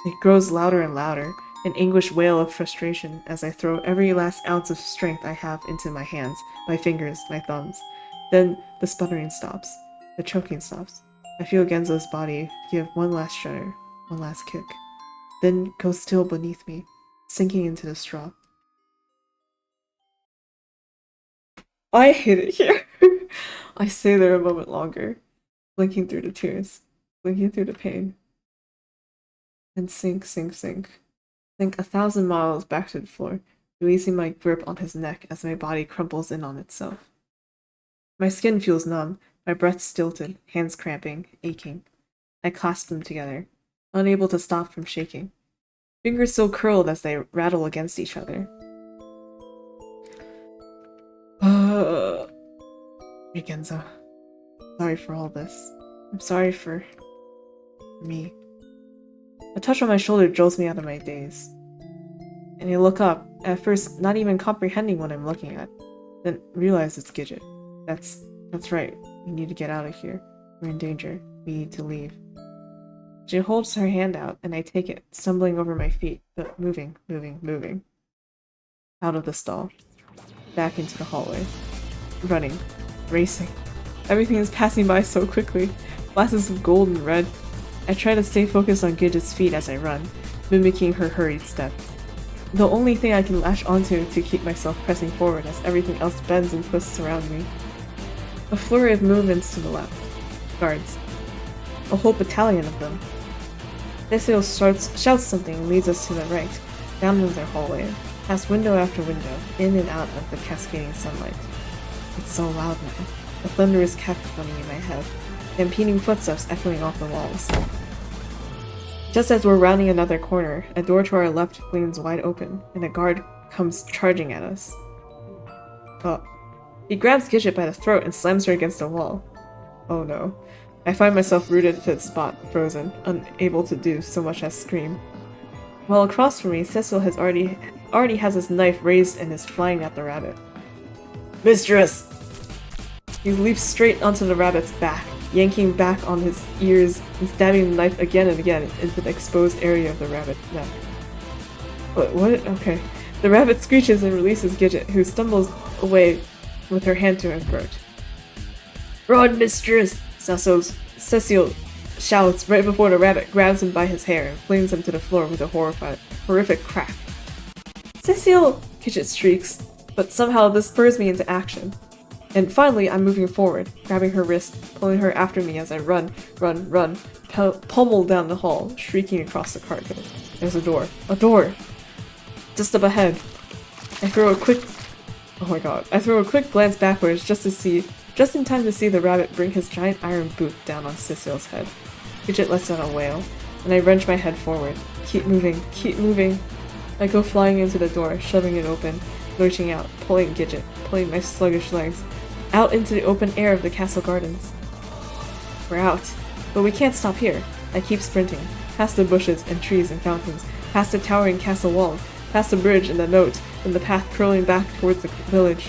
It grows louder and louder, an anguished wail of frustration as I throw every last ounce of strength I have into my hands, my fingers, my thumbs. Then the sputtering stops. The choking stops. I feel Genzo's body give one last shudder, one last kick. Then go still beneath me, sinking into the straw. I hate it here. I stay there a moment longer, blinking through the tears, blinking through the pain. And sink, sink, sink. Sink 1,000 miles back to the floor, releasing my grip on his neck as my body crumples in on itself. My skin feels numb, my breath stilted, hands cramping, aching. I clasp them together, unable to stop from shaking. Fingers still curled as they rattle against each other. Genzo. Sorry for all this. I'm sorry for me. A touch on my shoulder jolts me out of my daze. And I look up, at first not even comprehending what I'm looking at, then realize it's Gidget. That's right. We need to get out of here. We're in danger. We need to leave. She holds her hand out, and I take it, stumbling over my feet, but moving. Out of the stall. Back into the hallway. Running. Racing. Everything is passing by so quickly. Flashes of gold and red. I try to stay focused on Gidget's feet as I run, mimicking her hurried steps. The only thing I can latch onto to keep myself pressing forward as everything else bends and twists around me. A flurry of movements to the left. Guards. A whole battalion of them. Cecil shouts something and leads us to the right, down another hallway, past window after window, in and out of the cascading sunlight. It's so loud now, a thunderous cacophony in my head, impeding footsteps echoing off the walls. Just as we're rounding another corner, a door to our left flings wide open, and a guard comes charging at us. Oh. He grabs Gidget by the throat and slams her against the wall. Oh no. I find myself rooted to the spot, frozen, unable to do so much as scream. While across from me, Cecil has already has his knife raised and is flying at the rabbit. Mistress! He leaps straight onto the rabbit's back, yanking back on his ears and stabbing the knife again and again into the exposed area of the rabbit's neck. What? Okay. The rabbit screeches and releases Gidget, who stumbles away with her hand to her throat. Run, mistress! Cecil shouts right before the rabbit grabs him by his hair and flings him to the floor with a horrific crack. Cecil! Gidget shrieks, but somehow this spurs me into action. And finally, I'm moving forward, grabbing her wrist, pulling her after me as I run, pummel down the hall, shrieking across the carpet. There's a door. A door! Just up ahead. I throw a quick glance backwards just in time to see the rabbit bring his giant iron boot down on Cecil's head. Gidget lets out a wail, and I wrench my head forward. Keep moving. I go flying into the door, shoving it open, lurching out, pulling my sluggish legs, out into the open air of the castle gardens. We're out, but we can't stop here. I keep sprinting, past the bushes and trees and fountains, past the towering castle walls, past the bridge and the moat, and the path curling back towards the village.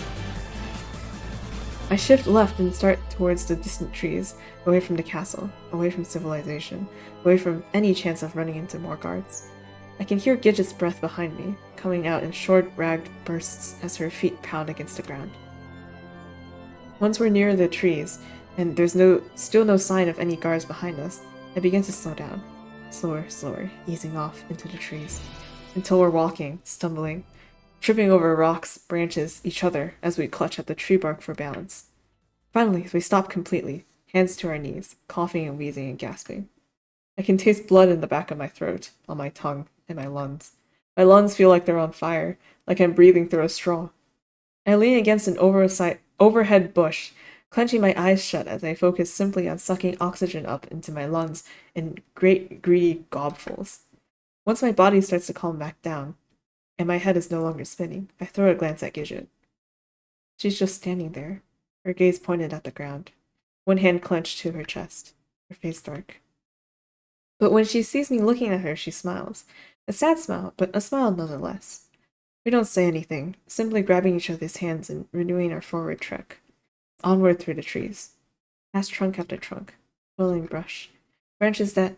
I shift left and start towards the distant trees, away from the castle, away from civilization, away from any chance of running into more guards. I can hear Gidget's breath behind me, coming out in short, ragged bursts as her feet pound against the ground. Once we're near the trees, and there's still no sign of any guards behind us, I begin to slow down. Slower, easing off into the trees, until we're walking, stumbling, tripping over rocks, branches, each other as we clutch at the tree bark for balance. Finally, we stop completely, hands to our knees, coughing and wheezing and gasping. I can taste blood in the back of my throat, on my tongue, and my lungs. My lungs feel like they're on fire, like I'm breathing through a straw. I lean against an overhead bush, clenching my eyes shut as I focus simply on sucking oxygen up into my lungs in great, greedy gobfuls. Once my body starts to calm back down, and my head is no longer spinning, I throw a glance at Gidget. She's just standing there, her gaze pointed at the ground, one hand clenched to her chest, her face dark. But when she sees me looking at her, she smiles. A sad smile, but a smile nonetheless. We don't say anything, simply grabbing each other's hands and renewing our forward trek. Onward through the trees. Past trunk after trunk. Swirling brush. Branches that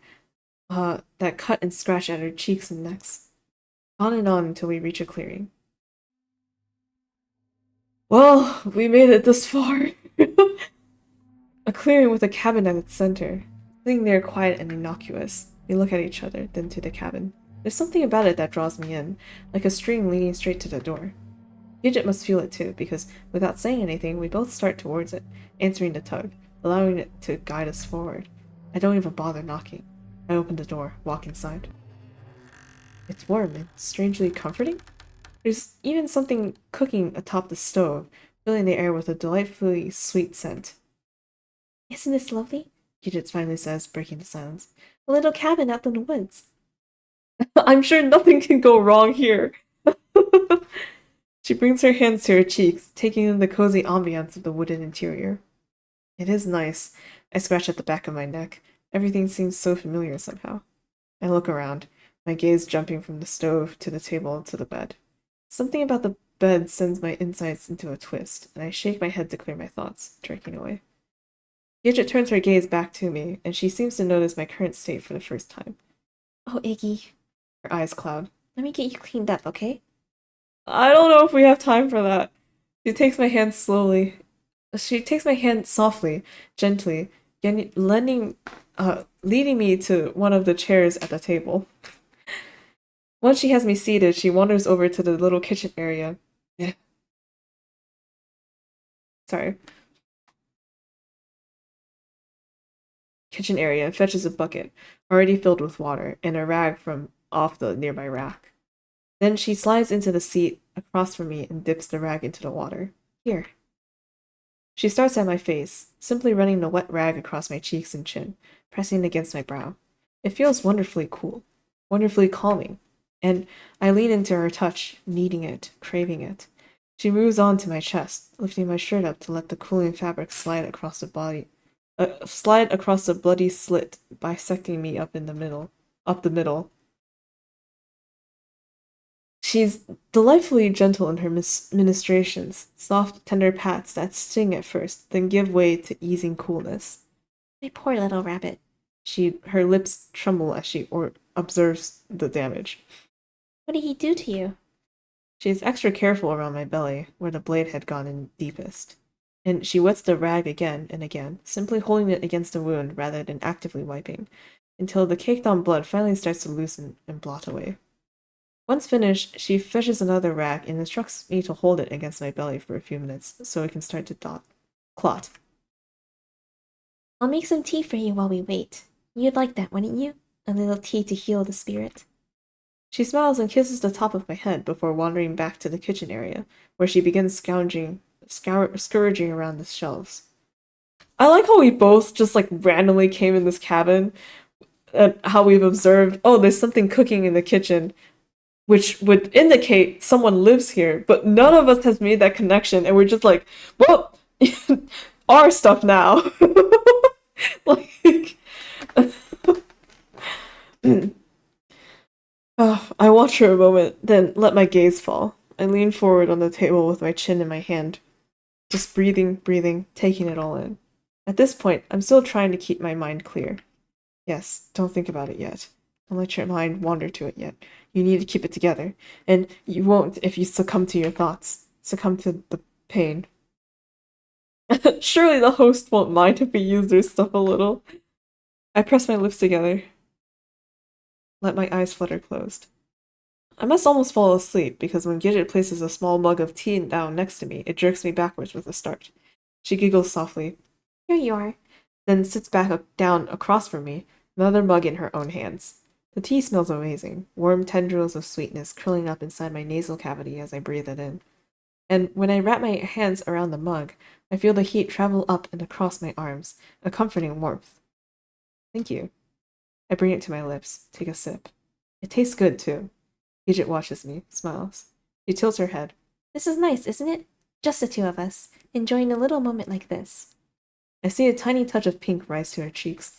cut and scratch at our cheeks and necks. On and on until we reach a clearing. Well, we made it this far. A clearing with a cabin at its center. Sitting there quiet and innocuous, we look at each other, then to the cabin. There's something about it that draws me in, like a string leading straight to the door. Gidget must feel it too, because without saying anything, we both start towards it, answering the tug, allowing it to guide us forward. I don't even bother knocking. I open the door, walk inside. It's warm and strangely comforting. There's even something cooking atop the stove, filling the air with a delightfully sweet scent. Isn't this lovely? Gidget finally says, breaking the silence. A little cabin out in the woods. I'm sure nothing can go wrong here. She brings her hands to her cheeks, taking in the cozy ambiance of the wooden interior. It is nice. I scratch at the back of my neck. Everything seems so familiar somehow. I look around, my gaze jumping from the stove to the table to the bed. Something about the bed sends my insides into a twist, and I shake my head to clear my thoughts, jerking away. Gidget turns her gaze back to me, and she seems to notice my current state for the first time. Oh, Iggy. Her eyes cloud. Let me get you cleaned up, okay? I don't know if we have time for that. She takes my hand slowly. She takes my hand softly, gently, leading me to one of the chairs at the table. Once she has me seated, she wanders over to the little kitchen area. Kitchen area and fetches a bucket, already filled with water, and a rag from off the nearby rack. Then she slides into the seat across from me and dips the rag into the water. Here. She starts at my face, simply running the wet rag across my cheeks and chin, pressing against my brow. It feels wonderfully cool, wonderfully calming, and I lean into her touch, needing it, craving it. She moves on to my chest, lifting my shirt up to let the cooling fabric slide across the bloody slit, bisecting me up the middle. She's delightfully gentle in her ministrations, soft, tender pats that sting at first, then give way to easing coolness. My poor little rabbit. Her lips tremble as she observes the damage. What did he do to you? She is extra careful around my belly, where the blade had gone in deepest. And she wets the rag again and again, simply holding it against the wound rather than actively wiping, until the caked-on blood finally starts to loosen and blot away. Once finished, she fetches another rag and instructs me to hold it against my belly for a few minutes so it can start to clot. I'll make some tea for you while we wait. You'd like that, wouldn't you? A little tea to heal the spirit. She smiles and kisses the top of my head before wandering back to the kitchen area, where she begins scourging around the shelves. I like how we both just randomly came in this cabin, and how we've observed, oh, there's something cooking in the kitchen, which would indicate someone lives here, but none of us has made that connection, and we're just like, well, our stuff now. I watch for a moment, then let my gaze fall. I lean forward on the table with my chin in my hand, just breathing, taking it all in. At this point, I'm still trying to keep my mind clear. Yes, don't think about it yet. Don't let your mind wander to it yet. You need to keep it together, and you won't if you succumb to your thoughts, succumb to the pain. Surely the host won't mind if we use their stuff a little. I press my lips together. Let my eyes flutter closed. I must almost fall asleep because when Gidget places a small mug of tea down next to me, it jerks me backwards with a start. She giggles softly. Here you are. Then sits back down across from me, another mug in her own hands. The tea smells amazing, warm tendrils of sweetness curling up inside my nasal cavity as I breathe it in. And when I wrap my hands around the mug, I feel the heat travel up and across my arms, a comforting warmth. Thank you. I bring it to my lips, take a sip. It tastes good, too. Gidget watches me, smiles. She tilts her head. This is nice, isn't it? Just the two of us, enjoying a little moment like this. I see a tiny touch of pink rise to her cheeks.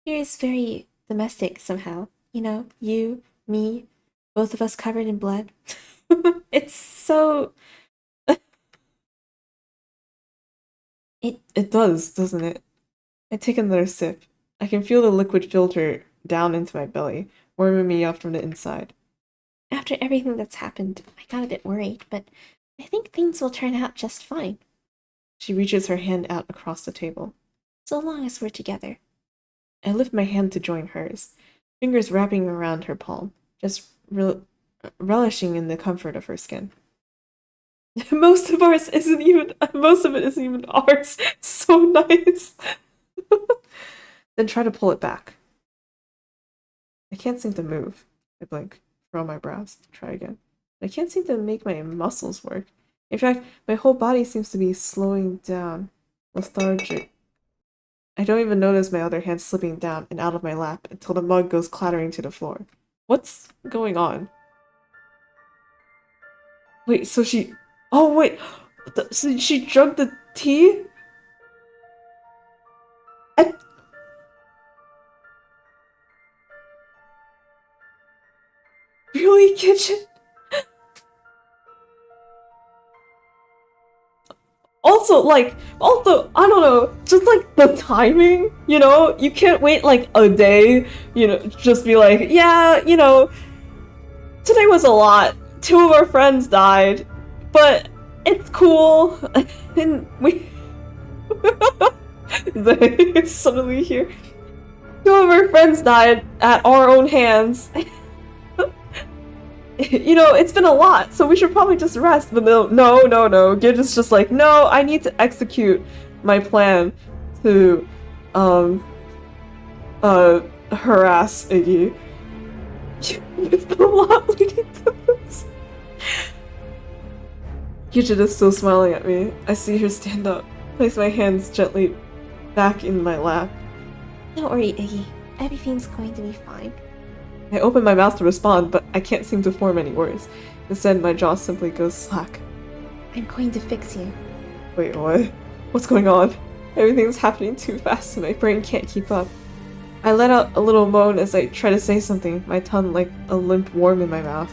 Here is very domestic somehow. You know, you, me, both of us covered in blood. It's so... It does, doesn't it? I take another sip. I can feel the liquid filter down into my belly, warming me up from the inside. After everything that's happened, I got a bit worried, but I think things will turn out just fine. She reaches her hand out across the table. So long as we're together. I lift my hand to join hers, fingers wrapping around her palm, just relishing in the comfort of her skin. Most of it isn't even ours. So nice. Then try to pull it back. I can't seem to move. I blink, furrow my brows, try again. I can't seem to make my muscles work. In fact, my whole body seems to be slowing down, lethargic. I don't even notice my other hand slipping down and out of my lap until the mug goes clattering to the floor. What's going on? Wait, so she... Oh, wait! So she drank the tea? Really, Kitchen? Also, I don't know, just like the timing, you know? You can't wait like a day, you know, just be like, yeah, you know, today was a lot. 2 of our friends died, but it's cool. And we... It's suddenly here. 2 of our friends died at our own hands. You know, it's been a lot, so we should probably just rest. But no. Gidge is just like, no, I need to execute my plan to, harass Iggy. It's been a lot leading to this. Gidget is still smiling at me. I see her stand up, place my hands gently back in my lap. Don't worry, Iggy. Everything's going to be fine. I open my mouth to respond, but I can't seem to form any words. Instead, my jaw simply goes slack. I'm going to fix you. Wait, what? What's going on? Everything's happening too fast and my brain can't keep up. I let out a little moan as I try to say something, my tongue like a limp worm in my mouth.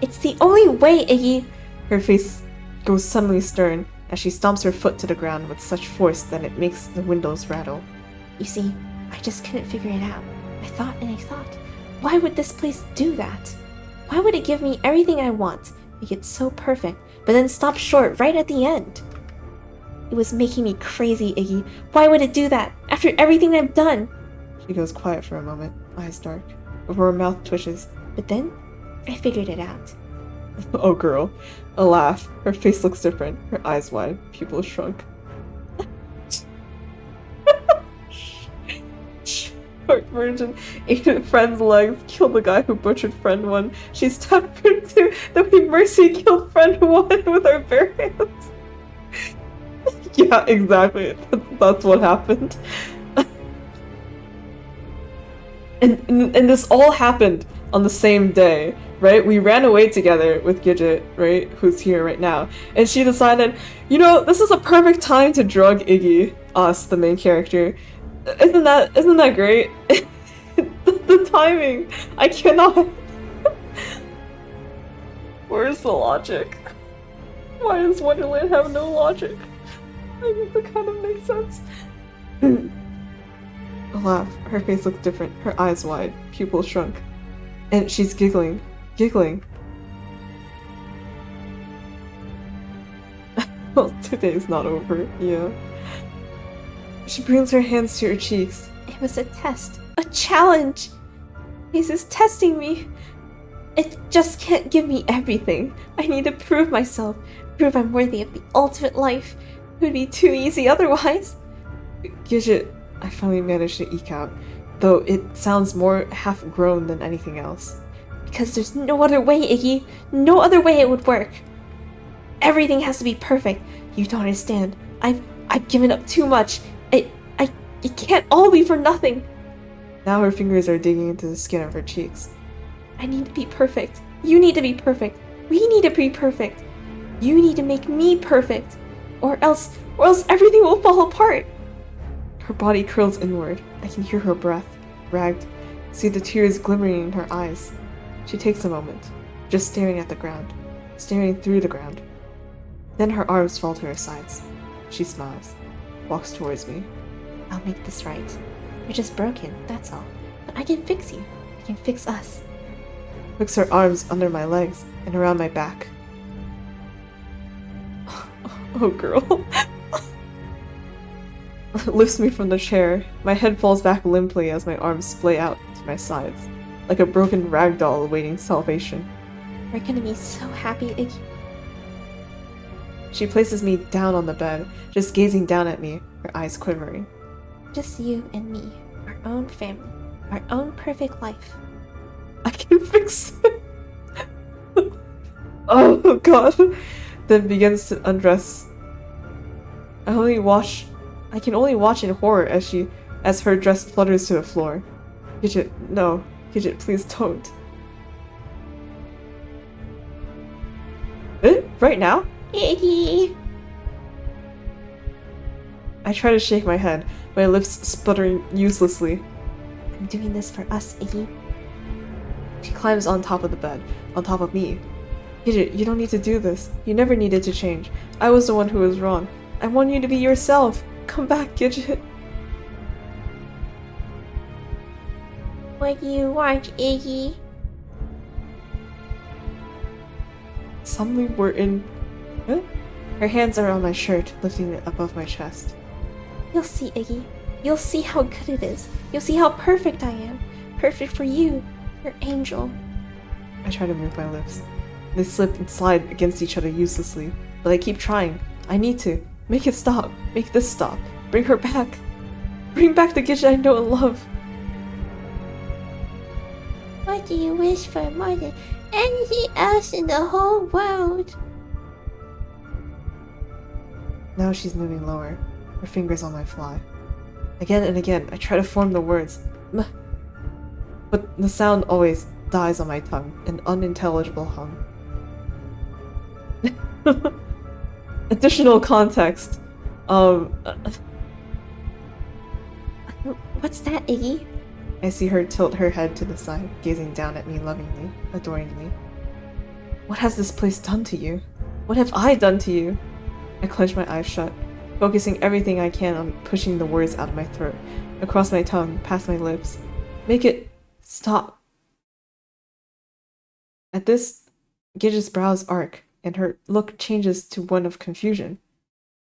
It's the only way, Iggy! Her face goes suddenly stern as she stomps her foot to the ground with such force that it makes the windows rattle. You see, I just couldn't figure it out. I thought and I thought. Why would this place do that? Why would it give me everything I want, make it so perfect, but then stop short right at the end? It was making me crazy, Iggy. Why would it do that, after everything I've done? She goes quiet for a moment, eyes dark, before her mouth twitches. But then, I figured it out. Oh girl. A laugh. Her face looks different, her eyes wide, pupils shrunk. Virgin ate a friend's legs, killed the guy who butchered friend 1. She stabbed friend 2, then we mercy killed friend 1 with our bare hands. Yeah, exactly. That's what happened. and this all happened on the same day, right? We ran away together with Gidget, right? Who's here right now. And she decided, you know, this is a perfect time to drug Iggy, us, the main character. Isn't that great? The timing. I cannot. Where's the logic? Why does Wonderland have no logic? I guess it kind of makes sense. A laugh. Her face looks different. Her eyes wide, pupils shrunk. And she's giggling. Well, today's not over, yeah. She brings her hands to her cheeks. It was a test. A challenge! This is testing me. It just can't give me everything. I need to prove myself. Prove I'm worthy of the ultimate life. It would be too easy otherwise. Gidget, I finally managed to eke out. though it sounds more half-grown than anything else. Because there's no other way, Iggy. No other way it would work. Everything has to be perfect. You don't understand. I've given up too much. It can't all be for nothing. Now her fingers are digging into the skin of her cheeks. I need to be perfect. You need to be perfect. We need to be perfect. You need to make me perfect. Or else everything will fall apart. Her body curls inward. I can hear her breath, ragged, see the tears glimmering in her eyes. She takes a moment, just staring at the ground, staring through the ground. Then her arms fall to her sides. She smiles, walks towards me. I'll make this right. You're just broken, that's all. But I can fix you. I can fix us. Hooks her arms under my legs and around my back. Oh, girl. Lifts me from the chair. My head falls back limply as my arms splay out to my sides, like a broken rag doll awaiting salvation. We're gonna be so happy, Iggy. She places me down on the bed, just gazing down at me, her eyes quivering. Just you and me. Our own family. Our own perfect life. I can fix it. Oh, God. Then begins to undress. I can only watch in horror as her dress flutters to the floor. Gidget, no. Gidget, please don't. Right now? Iggy! I try to shake my head, my lips sputtering uselessly. I'm doing this for us, Iggy. She climbs on top of the bed, on top of me. Gidget, you don't need to do this. You never needed to change. I was the one who was wrong. I want you to be yourself. Come back, Gidget. What do you want, Iggy? Suddenly we're in... Huh? Her hands are on my shirt, lifting it above my chest. You'll see, Iggy. You'll see how good it is. You'll see how perfect I am. Perfect for you, your angel. I try to move my lips. They slip and slide against each other uselessly, but I keep trying. I need to. Make it stop. Make this stop. Bring her back. Bring back the Gidget I know and love. What do you wish for more than anything else in the whole world? Now she's moving lower, her fingers on my fly. Again and again, I try to form the words, but the sound always dies on my tongue, an unintelligible hum. Additional context. What's that, Iggy? I see her tilt her head to the side, gazing down at me lovingly, adoringly. What has this place done to you? What have I done to you? I clench my eyes shut, focusing everything I can on pushing the words out of my throat, across my tongue, past my lips. Make it stop. At this, Gidget's brows arc, and her look changes to one of confusion.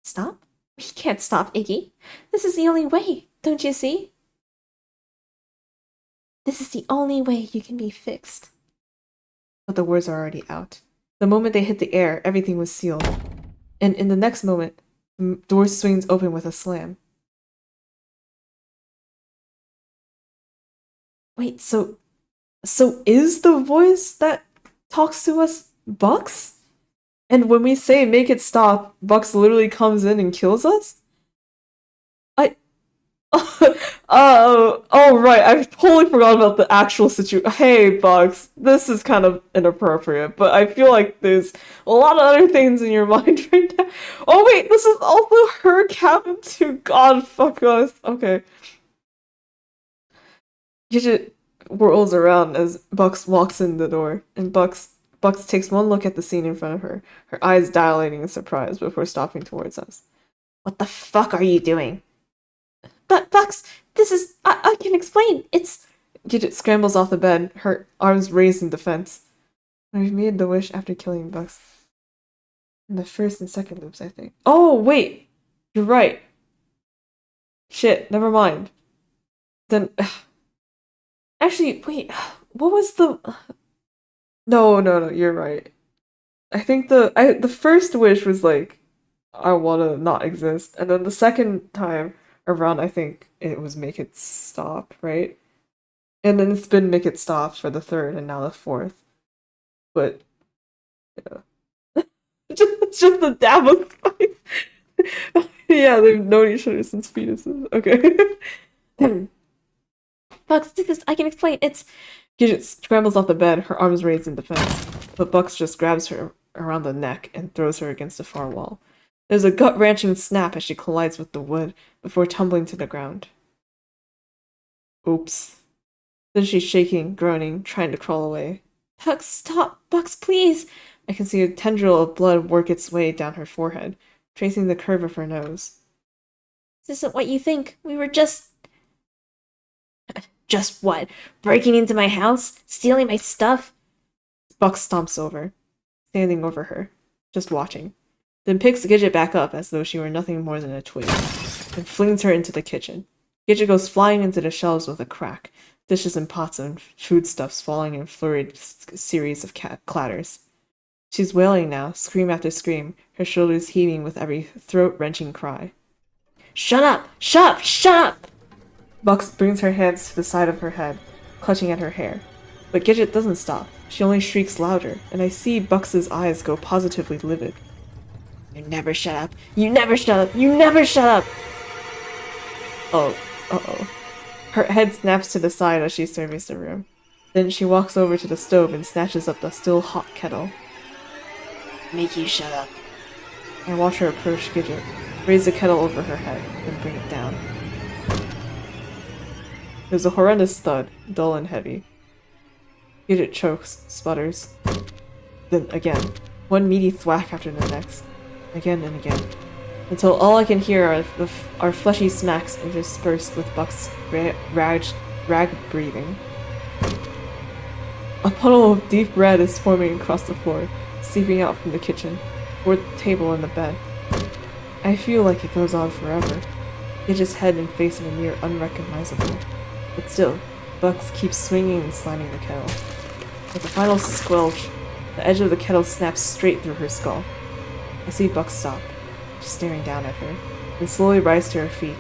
Stop? We can't stop, Iggy. This is the only way, don't you see? This is the only way you can be fixed. But the words are already out. The moment they hit the air, everything was sealed. And in the next moment, the door swings open with a slam. Wait, so is the voice that talks to us Bucks? And when we say make it stop, Bucks literally comes in and kills us? Oh right, I totally forgot about the actual situation. Hey Bucks, this is kind of inappropriate, but I feel like there's a lot of other things in your mind right now. Oh wait, this is also her cabin too. God, fuck us. Okay. Gidget whirls around as Bucks walks in the door, and Bucks takes one look at the scene in front of her, her eyes dilating in surprise before stopping towards us. What the fuck are you doing? But Bucks, this is... I can explain. It's... Gidget scrambles off the bed, her arms raised in defense. I've made the wish after killing Bucks. In the first and second loops, I think. Oh, wait! You're right. Shit, never mind. Then... Actually, wait, what was the... No, you're right. I think the first wish was like, I wanna not exist. And then the second time around, I think it was make it stop, right? And then spin make it stop for the third and now the fourth. But yeah. Just a dab of spice. Yeah, they've known each other since fetuses. Okay. Bugs, I can explain. It's Gidget scrambles off the bed, her arms raised in defense, but Bucks just grabs her around the neck and throws her against the far wall. There's a gut-wrenching snap as she collides with the wood before tumbling to the ground. Oops. Then she's shaking, groaning, trying to crawl away. Bugs, stop! Bugs, please! I can see a tendril of blood work its way down her forehead, tracing the curve of her nose. This isn't what you think. We were just... Just what? Breaking into my house? Stealing my stuff? Bucks stomps over, standing over her, just watching, then picks Gidget back up as though she were nothing more than a twig, and flings her into the kitchen. Gidget goes flying into the shelves with a crack, dishes and pots and foodstuffs falling in flurried series of clatters. She's wailing now, scream after scream, her shoulders heaving with every throat-wrenching cry. Shut up! Shut up! Shut up! Bucks brings her hands to the side of her head, clutching at her hair. But Gidget doesn't stop. She only shrieks louder, and I see Bucks's eyes go positively livid. You never shut up! You never shut up! You never shut up! Oh, uh-oh. Her head snaps to the side as she surveys the room. Then she walks over to the stove and snatches up the still hot kettle. Make you shut up. I watch her approach Gidget, raise the kettle over her head, and bring it down. There's a horrendous thud, dull and heavy. Gidget chokes, sputters. Then again, one meaty thwack after the next, again and again, until all I can hear are fleshy smacks interspersed with Buck's rag breathing. A puddle of deep red is forming across the floor, seeping out from the kitchen, toward the table and the bed. I feel like it goes on forever. Gidget's head and face are near unrecognizable. But still, Bucks keeps swinging and slamming the kettle. With a final squelch, the edge of the kettle snaps straight through her skull. I see Bucks stop, just staring down at her, and slowly rise to her feet.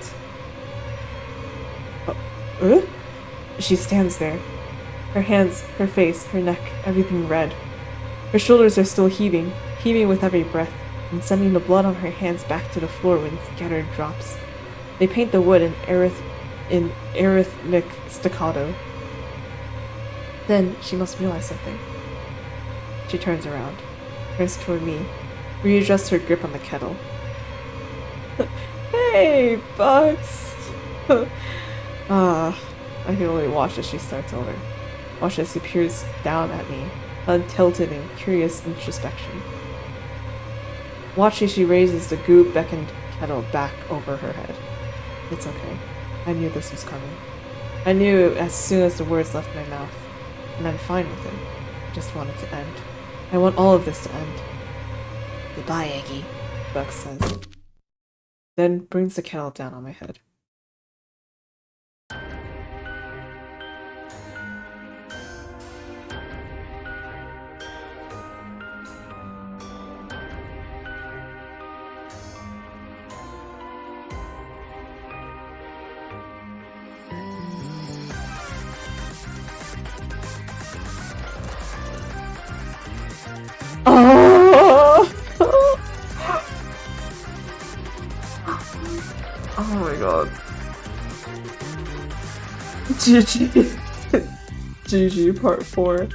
She stands there. Her hands, her face, her neck, everything red. Her shoulders are still heaving with every breath, and sending the blood on her hands back to the floor in scattered drops. They paint the wood in arrhythmic staccato. Then she must realize something. She turns around, turns toward me, readjusts her grip on the kettle. Hey, Bucks! I can only watch as she starts over. Watch as she peers down at me, untilted in curious introspection. Watch as she raises the goo-beckoned kettle back over her head. It's okay. I knew this was coming. I knew it as soon as the words left my mouth. And I'm fine with it. I just want it to end. I want all of this to end. Goodbye, Eggie, Bucks says. Then brings the kettle down on my head. Oh my god. GG. GG part 4.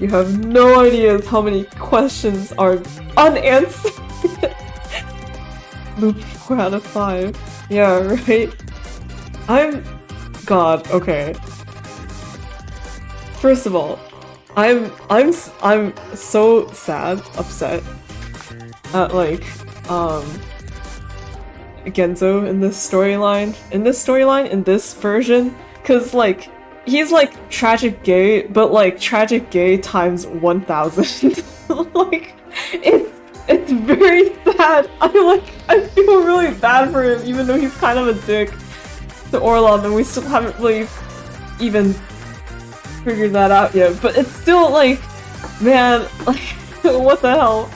You have no idea how many questions are unanswered. Loop 4 out of 5. Yeah, right? God, okay. First of all, I'm so sad, upset at like Genzo in this storyline, in this version, cause like he's like tragic gay, but like tragic gay times 1000. Like it's very sad. I feel really bad for him, even though he's kind of a dick to Orlov, and we still haven't really even figured that out yet. But it's still like, man, like what the hell?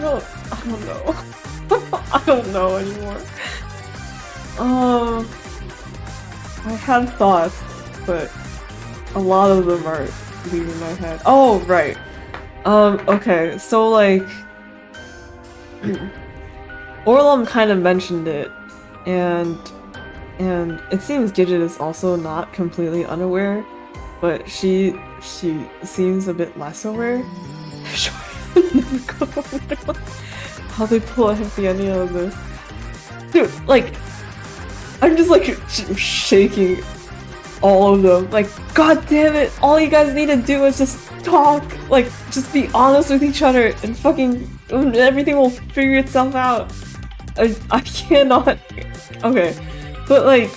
I don't know. I don't know anymore. Um, I had thoughts, but a lot of them are leaving my head. Oh, right. Okay, so like Orlum kind of mentioned it, and it seems Gidget is also not completely unaware, but she seems a bit less aware. How they pull out the ending of this, dude? Like, I'm just like shaking all of them. Like, god damn it! All you guys need to do is just talk. Like, just be honest with each other, and fucking everything will figure itself out. I cannot. Okay, but like,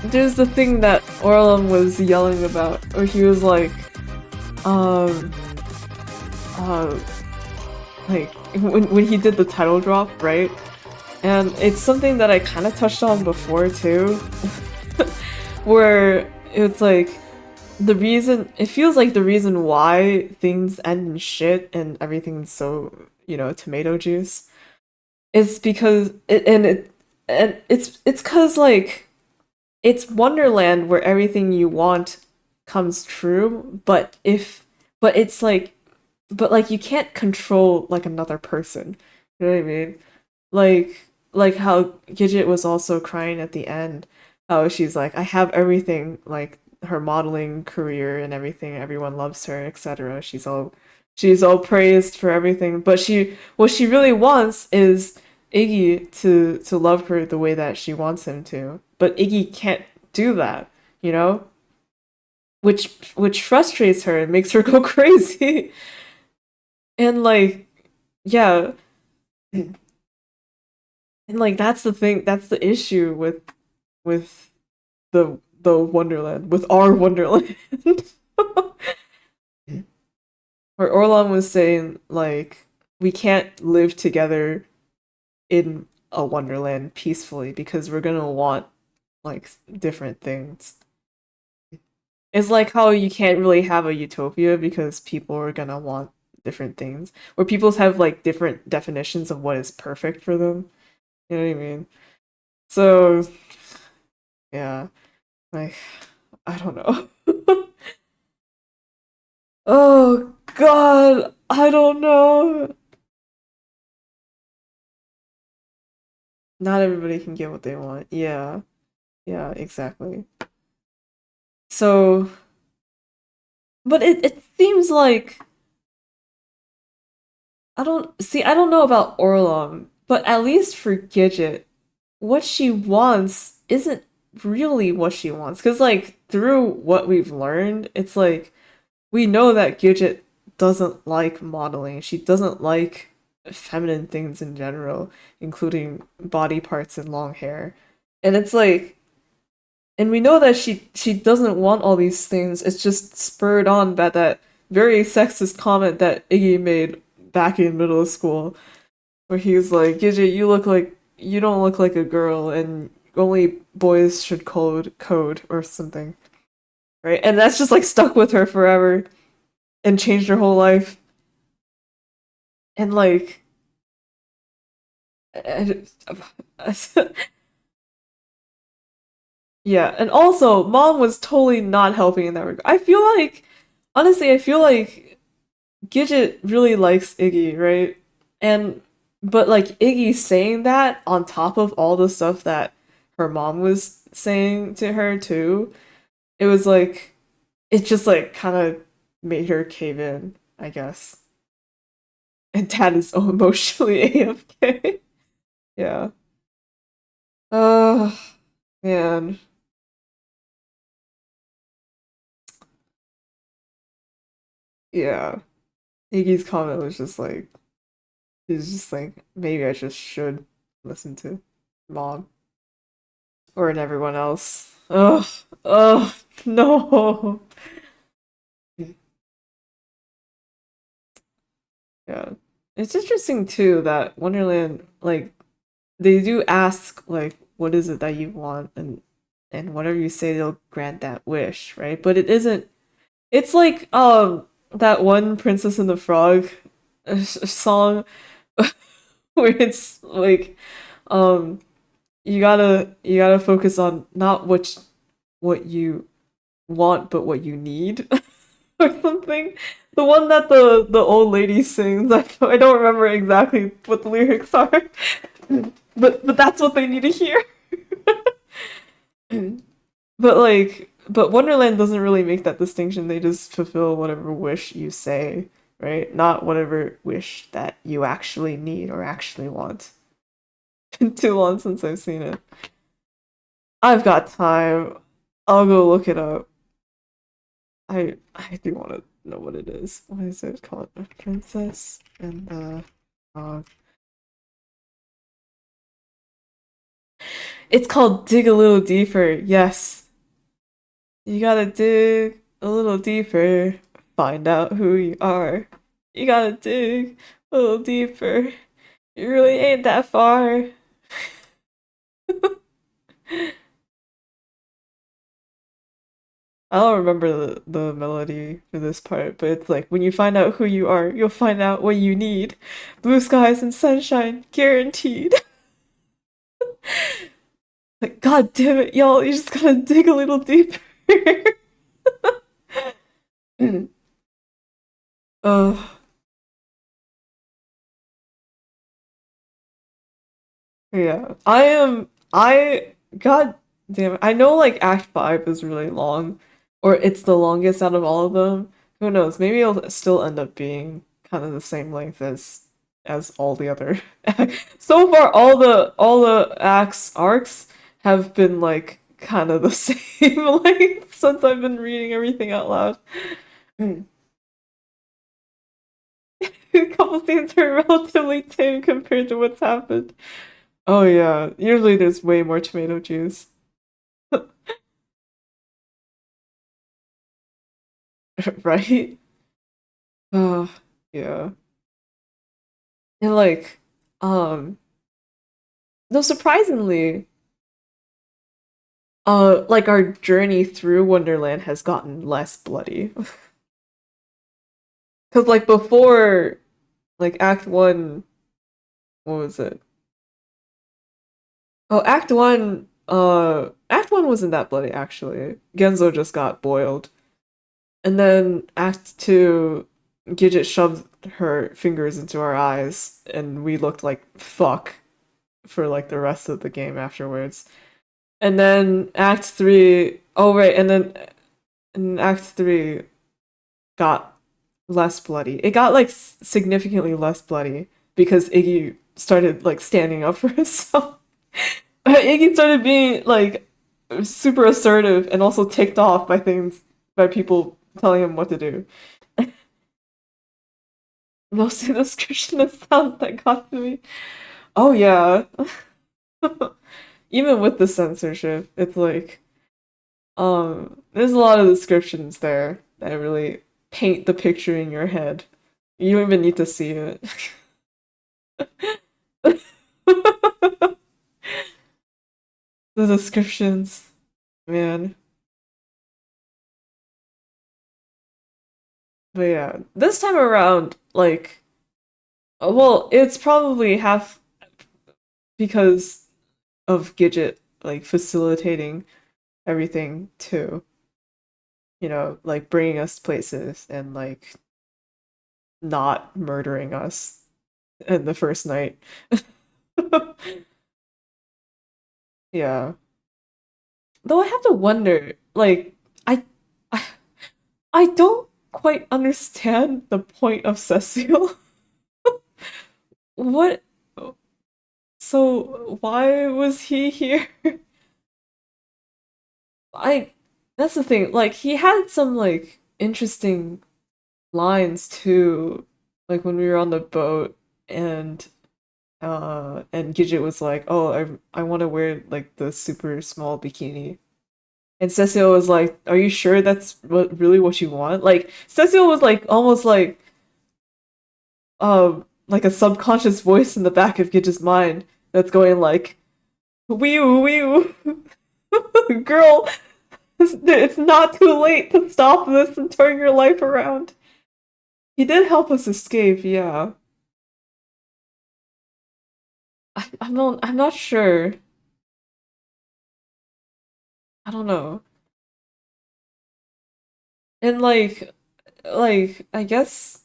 there's the thing that Orlum was yelling about, where he was like, like when he did the title drop, right? And it's something that I kind of touched on before too, where it's like it feels like the reason why things end in shit and everything's so, tomato juice is because it's cause like it's Wonderland where everything you want comes true, but it's like you can't control like another person. You know what I mean? Like how Gidget was also crying at the end. How she's like, I have everything, like her modeling career and everything, everyone loves her, etc. She's all praised for everything. But what she really wants is Iggy to love her the way that she wants him to. But Iggy can't do that, you know? Which frustrates her and makes her go crazy. And like, yeah. And like that's the thing, that's the issue with the Wonderland, with our Wonderland. Where Orlon was saying like we can't live together in a Wonderland peacefully because we're gonna want like different things. It's like how you can't really have a utopia because people are gonna want different things. Where people have like different definitions of what is perfect for them. You know what I mean? So yeah, like I don't know. Oh god, I don't know. Not everybody can get what they want. Yeah. Yeah, exactly. So, but it seems like I don't know about Orlong, but at least for Gidget, what she wants isn't really what she wants. Cause like through what we've learned, it's like we know that Gidget doesn't like modeling. She doesn't like feminine things in general, including body parts and long hair. And it's like and we know that she doesn't want all these things. It's just spurred on by that very sexist comment that Iggy made back in middle school, where he was like, "Gidget, you don't look like a girl, and only boys should code or something." Right? And that's just like stuck with her forever and changed her whole life. And like, yeah, and also mom was totally not helping in that regard. Honestly, I feel like Gidget really likes Iggy, right? And but like Iggy saying that on top of all the stuff that her mom was saying to her too, it was like it just like kind of made her cave in, I guess. And dad is so emotionally AFK. Yeah. Oh man. Yeah. Iggy's comment was just like he's just like maybe I just should listen to mom or in everyone else. Ugh, ugh, no. Yeah, it's interesting too that Wonderland like they do ask like what is it that you want and whatever you say they'll grant that wish, right? But it isn't. It's like that one Princess and the Frog. song where it's like um you gotta focus on not what you want but what you need or something. The one that the old lady sings, I don't remember exactly what the lyrics are, but that's what they need to hear. But Wonderland doesn't really make that distinction. They just fulfill whatever wish you say, right? Not whatever wish that you actually need or actually want. Been too long since I've seen it. I've got time. I'll go look it up. I do want to know what it is. What is it called? A Princess and the Frog. It's called Dig a Little Deeper. Yes. You gotta dig a little deeper. Find out who you are. You gotta dig a little deeper. You really ain't that far. I don't remember the melody for this part, but it's like when you find out who you are, you'll find out what you need. Blue skies and sunshine, guaranteed. Like, god damn it, y'all, you just gotta dig a little deeper. uh, yeah. God damn it. I know like Act 5 is really long, or it's the longest out of all of them. Who knows? Maybe it'll still end up being kind of the same length as all the other. So far, all the acts arcs have been like kind of the same length since I've been reading everything out loud. A couple scenes are relatively tame compared to what's happened. Oh yeah, usually there's way more tomato juice. Right? Oh, yeah. And like, no, surprisingly, like our journey through Wonderland has gotten less bloody. Cause like before, like Act 1, what was it? Oh, Act 1 wasn't that bloody actually. Genzo just got boiled. And then Act 2, Gidget shoved her fingers into our eyes, and we looked like fuck for like the rest of the game afterwards. And then Act 3, oh right, and then in Act 3 got less bloody. It got like significantly less bloody because Iggy started like standing up for himself. Iggy started being like super assertive and also ticked off by things by people telling him what to do. Mostly the description of sounds that got to me. Oh yeah. Even with the censorship, it's like there's a lot of descriptions there that really paint the picture in your head. You don't even need to see it. The descriptions, man. But yeah, this time around, like, well, it's probably half because of Gidget, like, facilitating everything too. You know, like, bringing us places and, like, not murdering us in the first night. Yeah. Though I have to wonder, like, I, I don't quite understand the point of Cecile. What? So why was he here? I that's the thing. Like he had some like interesting lines too. Like when we were on the boat and Gidget was like, "Oh, I want to wear like the super small bikini." And Cecile was like, "Are you sure that's really what you want?" Like Cecile was like almost like a subconscious voice in the back of Gidget's mind that's going like, "Wee wee, girl, it's not too late to stop this and turn your life around." He did help us escape, yeah. I'm not sure. I don't know. And I guess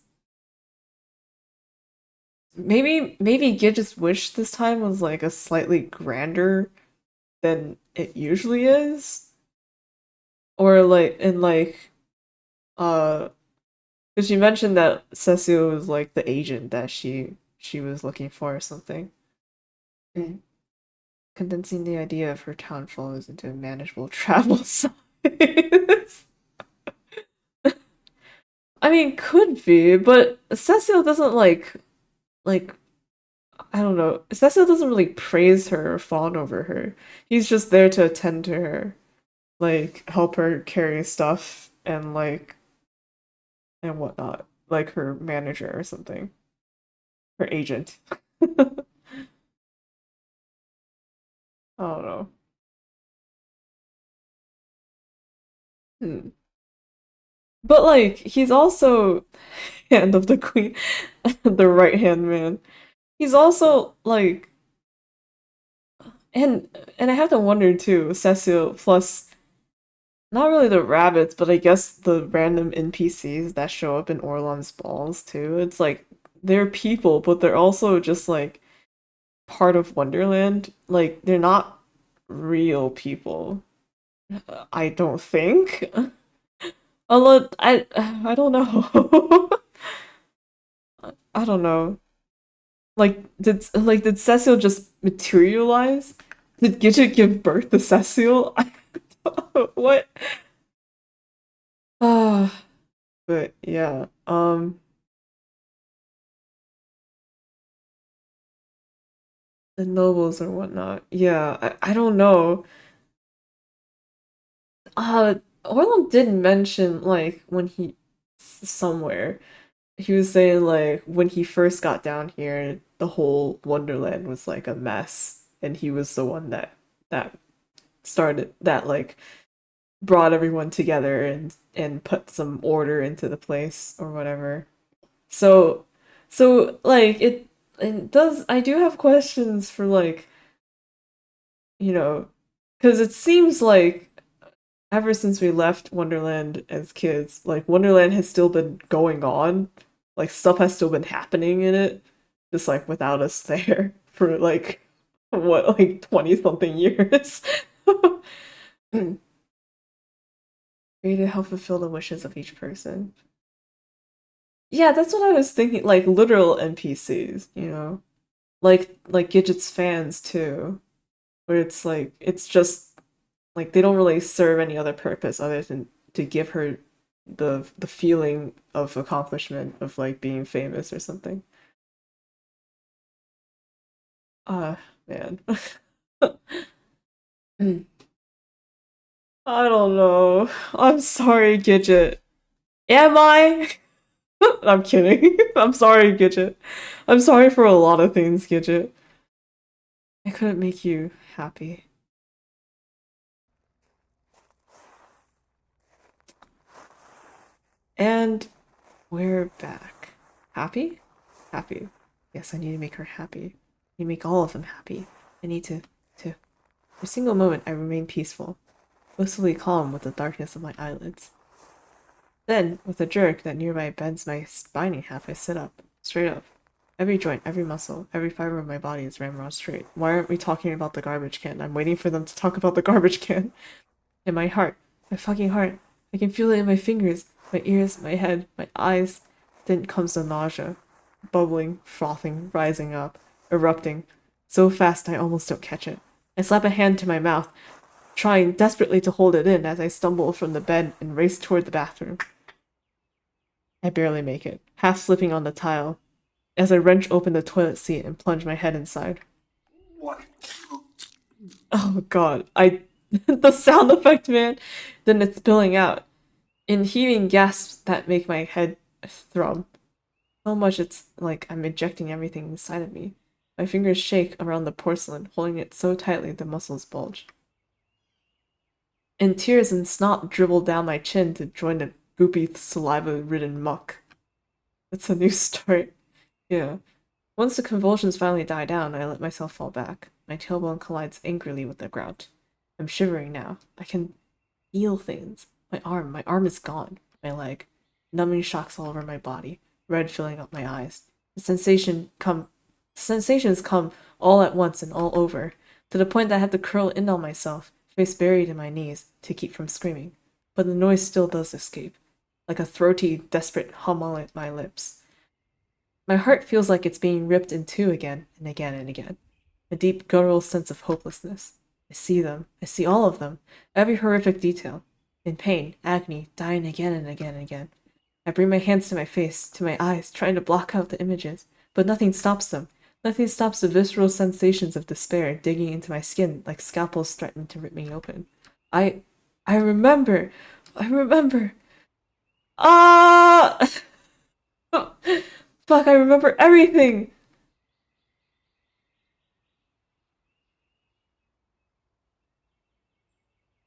maybe Gidget's wish this time was like a slightly grander than it usually is. Or uh because you mentioned that Cecile was like the agent that she was looking for or something. Mm. Condensing the idea of her town flows into a manageable travel size. I mean, could be, but Cecile doesn't like I don't know. Cecile doesn't really praise her or fawn over her. He's just there to attend to her, like help her carry stuff and and whatnot, like her manager or something, her agent. I don't know. Hmm. But like he's also hand of the queen, the right hand man. He's also like and I have to wonder too, Cecile plus not really the rabbits, but I guess the random NPCs that show up in Orlon's balls too. It's like they're people, but they're also just like part of Wonderland. Like they're not real people. I don't think. Although I don't know. I don't know. Did Cecile just materialize? Did Gidget give birth to Cecile? What? Ah, but yeah. The nobles or whatnot. Yeah, I don't know. Uh, Orlum did mention like when somewhere he was saying like when he first got down here, the whole Wonderland was like a mess, and he was the one that started that like brought everyone together and put some order into the place or whatever. So like it does I do have questions for like, you know, because it seems like ever since we left Wonderland as kids, like Wonderland has still been going on. Like stuff has still been happening in it, just like without us there for like what, like 20 something years. Ready to help fulfill the wishes of each person. Yeah, that's what I was thinking, like literal NPCs, you know? Like Gidget's fans too, where it's like it's just like they don't really serve any other purpose other than to give her the feeling of accomplishment of like being famous or something. Ah, man. I don't know. I'm sorry, Gidget. Am I? I'm kidding. I'm sorry, Gidget. I'm sorry for a lot of things, Gidget. I couldn't make you happy. And we're back. Happy? Happy. Yes, I need to make her happy. I need to make all of them happy. I need to. For a single moment, I remain peaceful, blissfully calm with the darkness of my eyelids. Then, with a jerk that nearby bends my spine in half, I sit up, straight up. Every joint, every muscle, every fiber of my body is ramrod straight. Why aren't we talking about the garbage can? I'm waiting for them to talk about the garbage can. In my heart, my fucking heart. I can feel it in my fingers, my ears, my head, my eyes. Then comes the nausea. Bubbling, frothing, rising up, erupting. So fast I almost don't catch it. I slap a hand to my mouth, trying desperately to hold it in as I stumble from the bed and race toward the bathroom. I barely make it, half slipping on the tile, as I wrench open the toilet seat and plunge my head inside. Oh god, the sound effect, man! Then it's spilling out, in heaving gasps that make my head thrum. So much it's like I'm ejecting everything inside of me. My fingers shake around the porcelain, holding it so tightly the muscles bulge. And tears and snot dribble down my chin to join the goopy, saliva-ridden muck. It's a new start. Yeah. Once the convulsions finally die down, I let myself fall back. My tailbone collides angrily with the ground. I'm shivering now. I can feel things. My arm is gone. My leg. Numbing shocks all over my body, red filling up my eyes. Sensations come all at once and all over, to the point that I have to curl in on myself, face buried in my knees, to keep from screaming. But the noise still does escape, like a throaty, desperate hum on my lips. My heart feels like it's being ripped in two again and again and again. A deep, guttural sense of hopelessness. I see them. I see all of them. Every horrific detail. In pain, agony, dying again and again and again. I bring my hands to my face, to my eyes, trying to block out the images, but nothing stops them. Nothing stops the visceral sensations of despair digging into my skin like scalpels threatening to rip me open. I I remember. I remember. Ah! Fuck, I remember everything!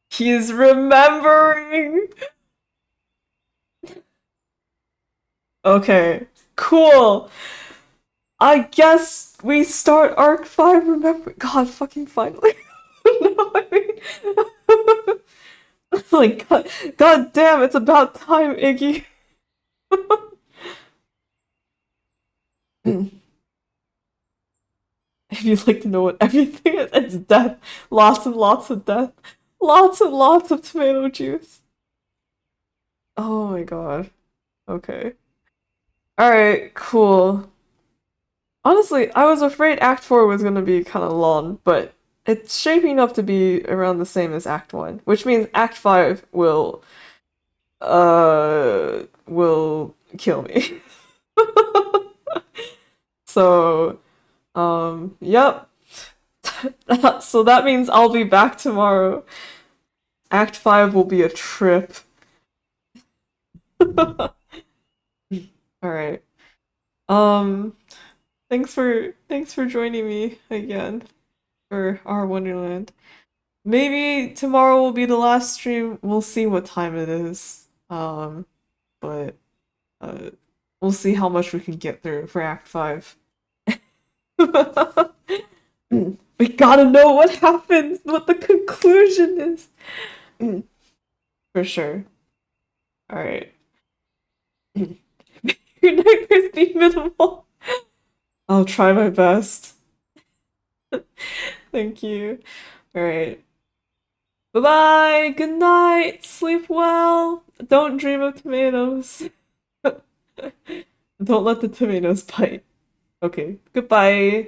He's remembering! Okay, cool. I guess we start arc 5 remember. God, fucking finally. No, I mean. Like, God damn, it's about time, Iggy. If you'd like to know what everything is, it's death. Lots and lots of death. Lots and lots of tomato juice. Oh my god. Okay. Alright, cool. Honestly, I was afraid Act 4 was gonna be kind of long, but it's shaping up to be around the same as Act 1, which means Act 5 will kill me. So, yep. So that means I'll be back tomorrow. Act 5 will be a trip. Alright. Um, thanks for joining me again for our Wonderland. Maybe tomorrow will be the last stream. We'll see what time it is. But uh we'll see how much we can get through for Act 5. We gotta know what happens, what the conclusion is. For sure. Alright. Your nightmares be minimal. I'll try my best. Thank you. Alright. Bye bye. Good night. Sleep well. Don't dream of tomatoes. Don't let the tomatoes bite. Okay. Goodbye.